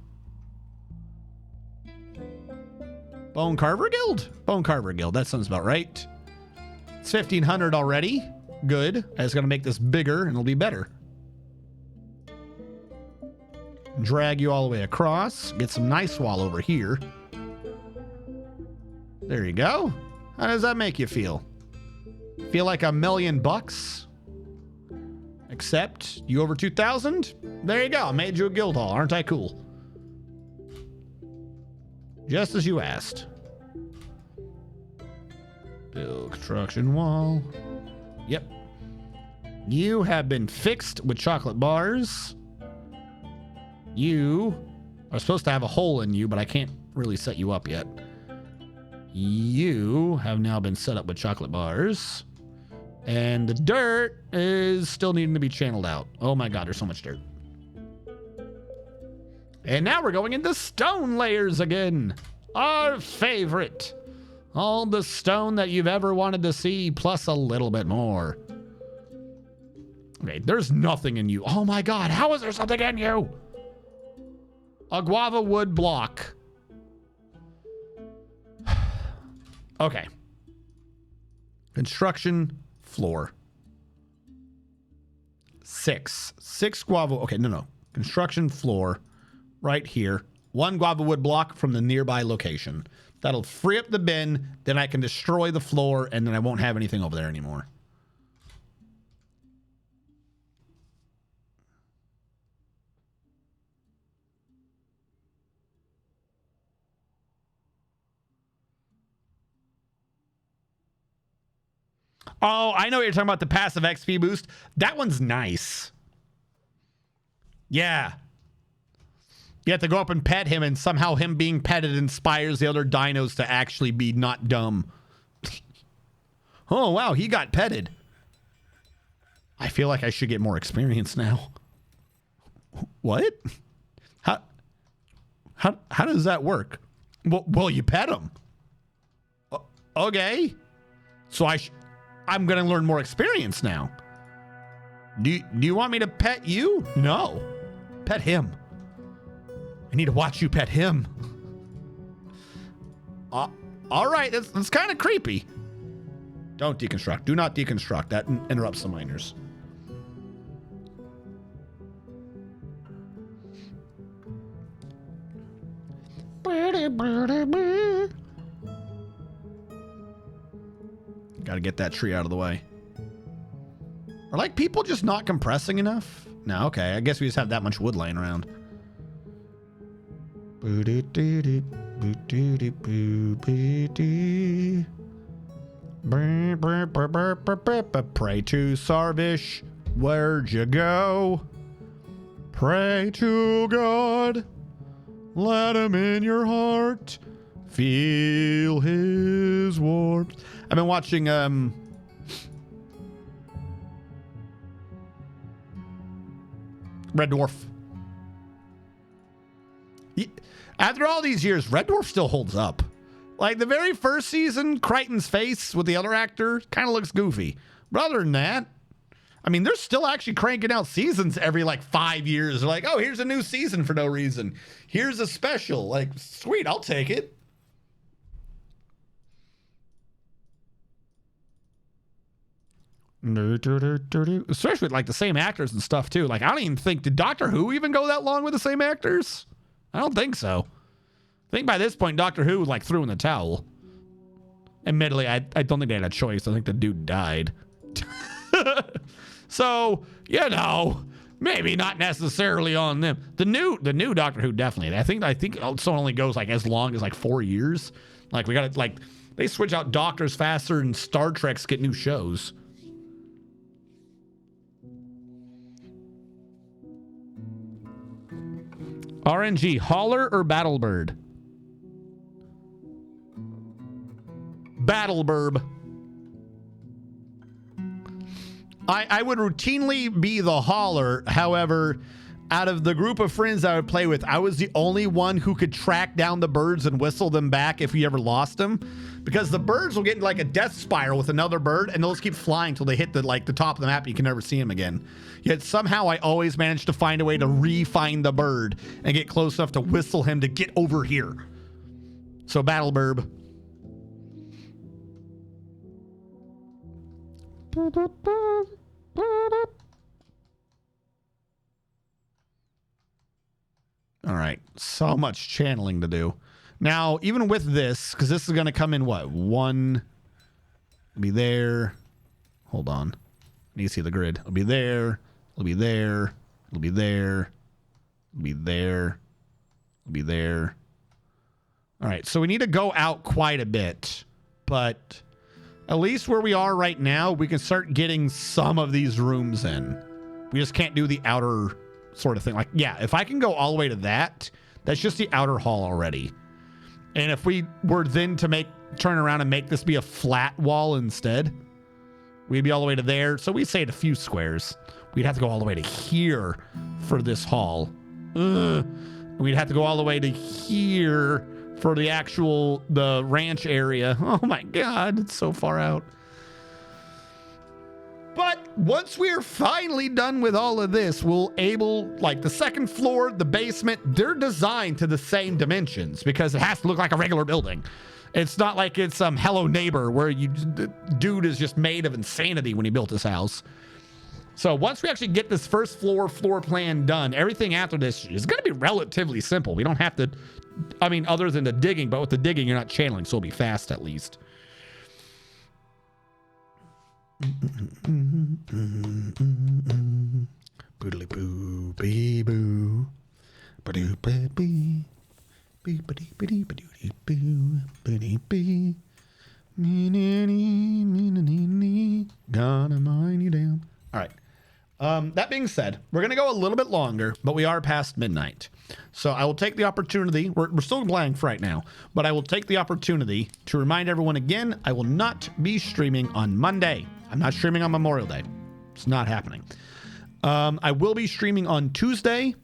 Bone Carver Guild? Bone Carver Guild. That sounds about right. It's 1,500 already. Good. I just got to make this bigger and it'll be better. Drag you all the way across. Get some nice wall over here. There you go. How does that make you feel? Feel like $1 million bucks? Except you over 2,000? There you go. I made you a guild hall. Aren't I cool? Just as you asked. Build construction wall. Yep. You have been fixed with chocolate bars. You are supposed to have a hole in you, but I can't really set you up yet. You have now been set up with chocolate bars. And the dirt is still needing to be channeled out. Oh my God, there's so much dirt. And now we're going into stone layers again. Our favorite. All the stone that you've ever wanted to see, plus a little bit more. Okay, there's nothing in you. Oh my God, how is there something in you? A guava wood block. Okay. Construction floor. 6 guava. Okay, no. Construction floor right here. 1 guava wood block from the nearby location. That'll free up the bin. Then I can destroy the floor and then I won't have anything over there anymore. Oh, I know what you're talking about, the passive XP boost. That one's nice. Yeah. You have to go up and pet him, and somehow him being petted inspires the other dinos to actually be not dumb. Oh, wow, he got petted. I feel like I should get more experience now. What? How does that work? Well, you pet him. Okay. So I'm going to learn more experience now. Do you want me to pet you? No. Pet him. I need to watch you pet him. All right, that's kind of creepy. Don't deconstruct. Do not deconstruct. That interrupts the miners. Got to get that tree out of the way. Are like people just not compressing enough? No, okay. I guess we just have that much wood laying around. Pray to Sarvish, where'd you go? Pray to God, let him in your heart, feel his warmth. I've been watching Red Dwarf. After all these years, Red Dwarf still holds up. Like the very first season, Crichton's face with the other actor kind of looks goofy. But other than that, I mean, they're still actually cranking out seasons every like 5 years. They're like, oh, here's a new season for no reason. Here's a special. Like, sweet, I'll take it. Especially with like the same actors and stuff too. Like, I don't even think, did Doctor Who even go that long with the same actors? I don't think so. I think by this point, Doctor Who like threw in the towel. Admittedly, I don't think they had a choice. I think the dude died. So, you know, maybe not necessarily on them. The new Doctor Who definitely. I think it also only goes like as long as like 4 years. Like we got to like they switch out doctors faster than Star Treks get new shows. RNG, Hauler or Battlebird? Battleburb. I would routinely be the Hauler. However, out of the group of friends I would play with, I was the only one who could track down the birds and whistle them back if you ever lost them. Because the birds will get into like a death spiral with another bird and they'll just keep flying until they hit the top of the map and you can never see them again. Yet somehow I always managed to find a way to re-find the bird and get close enough to whistle him to get over here. So Battle Burb. All right, so much channeling to do. Now, even with this, because this is going to come in what? One, it'll be there. Hold on. I need to see the grid. It'll be there. It'll be there. It'll be there. It'll be there. It'll be there. All right, so we need to go out quite a bit, but at least where we are right now, we can start getting some of these rooms in. We just can't do the outer sort of thing. Like, yeah, if I can go all the way to that, that's just the outer hall already. And if we were then to turn around and make this be a flat wall instead, we'd be all the way to there. So we saved a few squares. We'd have to go all the way to here for this hall. We'd have to go all the way to here for the ranch area. Oh my God, it's so far out. But once we're finally done with all of this, like the second floor, the basement, they're designed to the same dimensions because it has to look like a regular building. It's not like it's Hello Neighbor where the dude is just made of insanity when he built his house. So once we actually get this first floor plan done, everything after this is going to be relatively simple. We don't have to, other than the digging, but with the digging, you're not channeling, so it'll be fast at least. Boodly boo, bee boo, badoo bee, bee badee badee badoo boo, badee bee, gonna mine you down. All right. That being said, we're going to go a little bit longer, but we are past midnight. So I will take the opportunity. We're still blank right now, but I will take the opportunity to remind everyone again, I will not be streaming on Monday. I'm not streaming on Memorial Day. It's not happening. I will be streaming on Tuesday.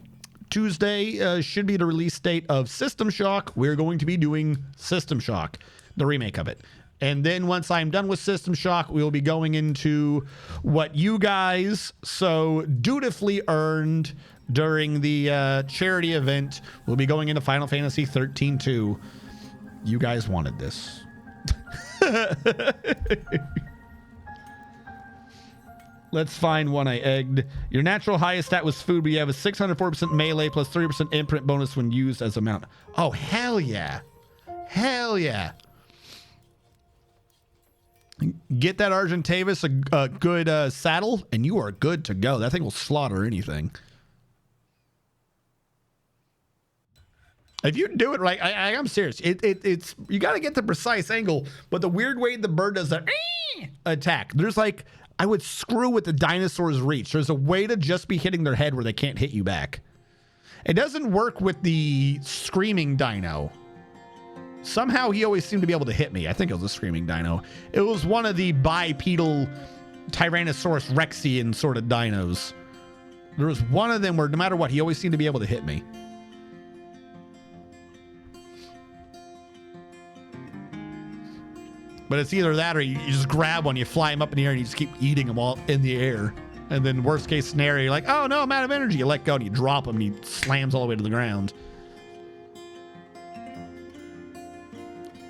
Tuesday should be the release date of System Shock. We're going to be doing System Shock, the remake of it. And then once I'm done with System Shock, we will be going into what you guys so dutifully earned during the charity event. We'll be going into Final Fantasy 13-2. You guys wanted this. Let's find one I egged. Your natural highest stat was food, but you have a 604% melee plus 30% imprint bonus when used as a mount. Oh, hell yeah. Hell yeah. Get that Argentavis a good saddle, and you are good to go. That thing will slaughter anything. If you do it right, I'm serious. It's you got to get the precise angle, but the weird way the bird does that attack. There's like, I would screw with the dinosaur's reach. There's a way to just be hitting their head where they can't hit you back. It doesn't work with the screaming dino. Somehow he always seemed to be able to hit me. I think it was a screaming dino. It was one of the bipedal Tyrannosaurus Rexian sort of dinos. There was one of them where no matter what, he always seemed to be able to hit me. But it's either that or you just grab one, you fly him up in the air, and you just keep eating them all in the air. And then worst case scenario, you're like, oh no, I'm out of energy. You let go and you drop him and he slams all the way to the ground.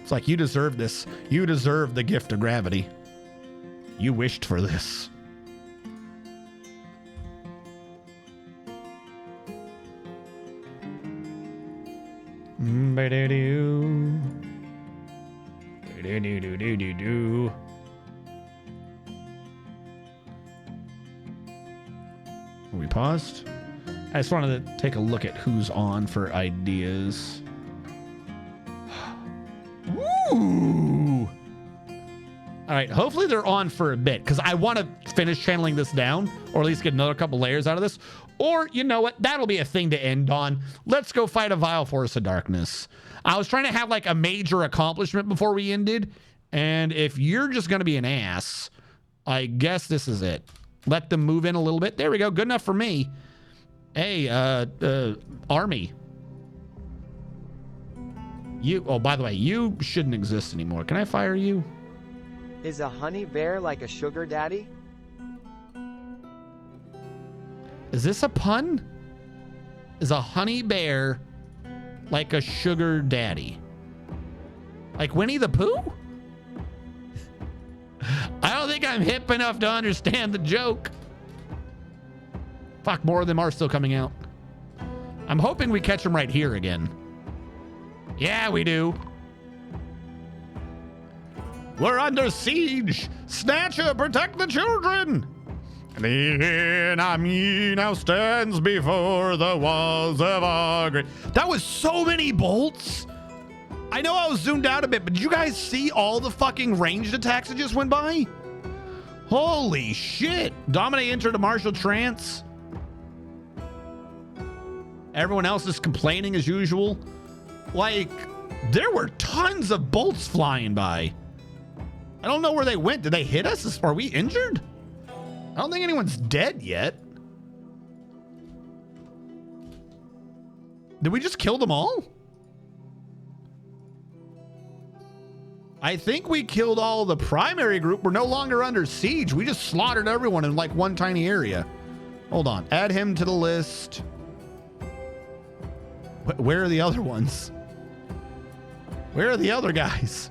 It's like, you deserve this. You deserve the gift of gravity. You wished for this. We paused. I just wanted to take a look at who's on for ideas. Ooh. All right, hopefully they're on for a bit because I want to finish channeling this down, or at least get another couple layers out of this. Or, you know what? That'll be a thing to end on. Let's go fight a vile force of darkness. I was trying to have like a major accomplishment before we ended, and if you're just going to be an ass, I guess this is it. Let them move in a little bit. There we go. Good enough for me. Hey, army. Oh, by the way, you shouldn't exist anymore. Can I fire you? Is a honey bear like a sugar daddy? Is this a pun? Is a honey bear like a sugar daddy? Like Winnie the Pooh? I don't think I'm hip enough to understand the joke. Fuck, more of them are still coming out. I'm hoping we catch them right here again. Yeah, we do. We're under siege. Snatcher, protect the children. The enemy now stands before the walls of our great. That was so many bolts. I know I was zoomed out a bit, but did you guys see all the fucking ranged attacks that just went by? Holy shit. Domine entered a martial trance. Everyone else is complaining as usual. Like, there were tons of bolts flying by. I don't know where they went. Did they hit us? Are we injured? I don't think anyone's dead yet. Did we just kill them all? I think we killed all the primary group. We're no longer under siege. We just slaughtered everyone in like one tiny area. Hold on. Add him to the list. Where are the other ones? Where are the other guys?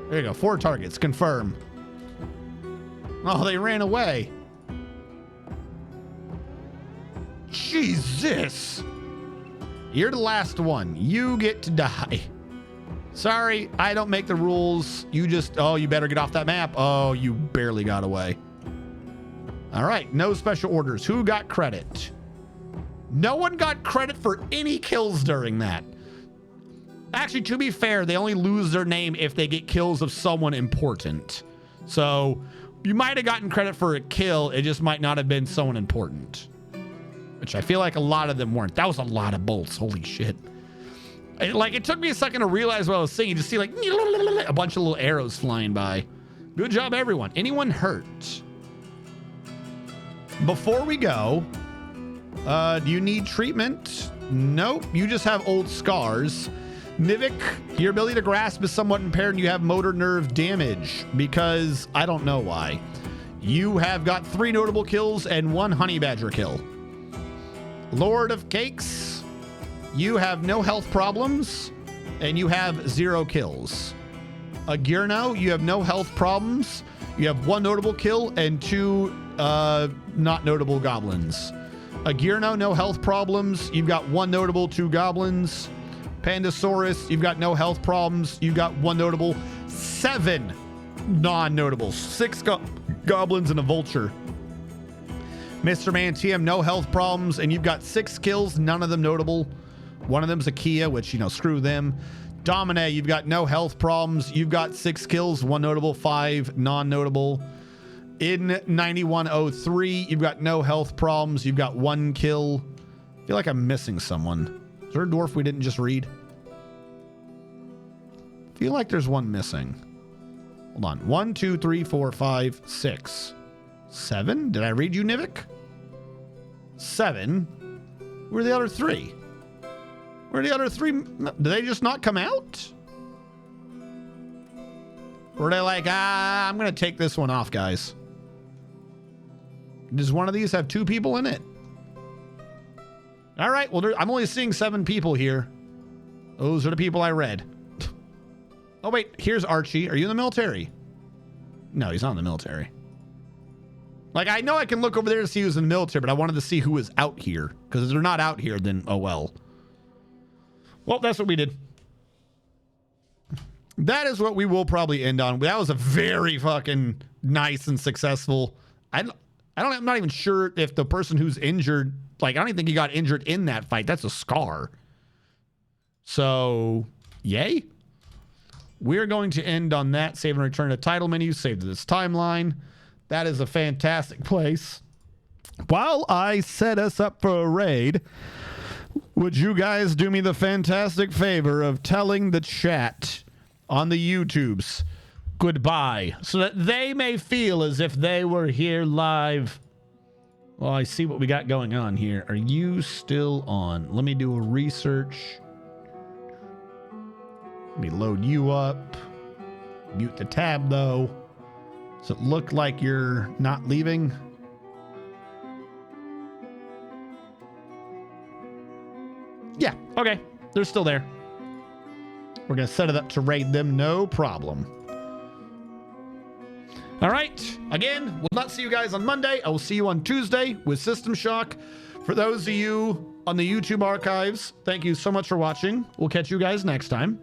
There you go. 4 targets. Confirm. Oh, they ran away. Jesus. You're the last one. You get to die. Sorry, I don't make the rules. You just, oh, you better get off that map. Oh, you barely got away. All right, no special orders. Who got credit? No one got credit for any kills during that. Actually, to be fair, they only lose their name if they get kills of someone important. So you might have gotten credit for a kill. It just might not have been someone important, which I feel like a lot of them weren't. That was a lot of bolts. Holy shit. It took me a second to realize what I was saying. You just see like a bunch of little arrows flying by. Good job, everyone. Anyone hurt? Before we go, do you need treatment? Nope. You just have old scars. Nivik, your ability to grasp is somewhat impaired and you have motor nerve damage because I don't know why. You have got 3 notable kills and 1 honey badger kill. Lord of Cakes, you have no health problems and you have 0 kills. Agirno, you have no health problems. You have 1 notable kill and 2 not notable goblins. Agirno, no health problems. You've got 1 notable, 2 goblins. Pandasaurus, you've got no health problems. You've got 1 notable, 7 non-notables, 6 goblins and a vulture. Mr. Man TM, no health problems, and you've got 6 kills, none of them notable. One of them's a Kia, which, you know, screw them. Domine, you've got no health problems. You've got 6 kills, 1 notable, 5 non-notable. In 9103, you've got no health problems. You've got 1 kill. I feel like I'm missing someone. Is there a dwarf we didn't just read? I feel like there's one missing. Hold on. 1, 2, 3, 4, 5, 6, 7. Did I read you, Nivik? 7. Where are the other 3? Where are the other 3? Did they just not come out? Or are they like, I'm going to take this one off, guys? Does one of these have 2 people in it? All right, well, I'm only seeing 7 people here. Those are the people I read. Oh, wait, here's Archie. Are you in the military? No, he's not in the military. Like, I know I can look over there to see who's in the military, but I wanted to see who was out here. Because if they're not out here, then, oh, well. Well, that's what we did. That is what we will probably end on. That was a very fucking nice and successful. I'm not even sure if the person who's injured, like, I don't even think he got injured in that fight. That's a scar. So, yay. We're going to end on that. Save and return to title menu. Save to this timeline. That is a fantastic place. While I set us up for a raid, would you guys do me the fantastic favor of telling the chat on the YouTubes goodbye so that they may feel as if they were here live? Well, I see what we got going on here. Are you still on? Let me do a research. Let me load you up. Mute the tab, though. Does it look like you're not leaving? Yeah, okay. They're still there. We're going to set it up to raid them, no problem. All right. Again, we'll not see you guys on Monday. I will see you on Tuesday with System Shock. For those of you on the YouTube archives, thank you so much for watching. We'll catch you guys next time.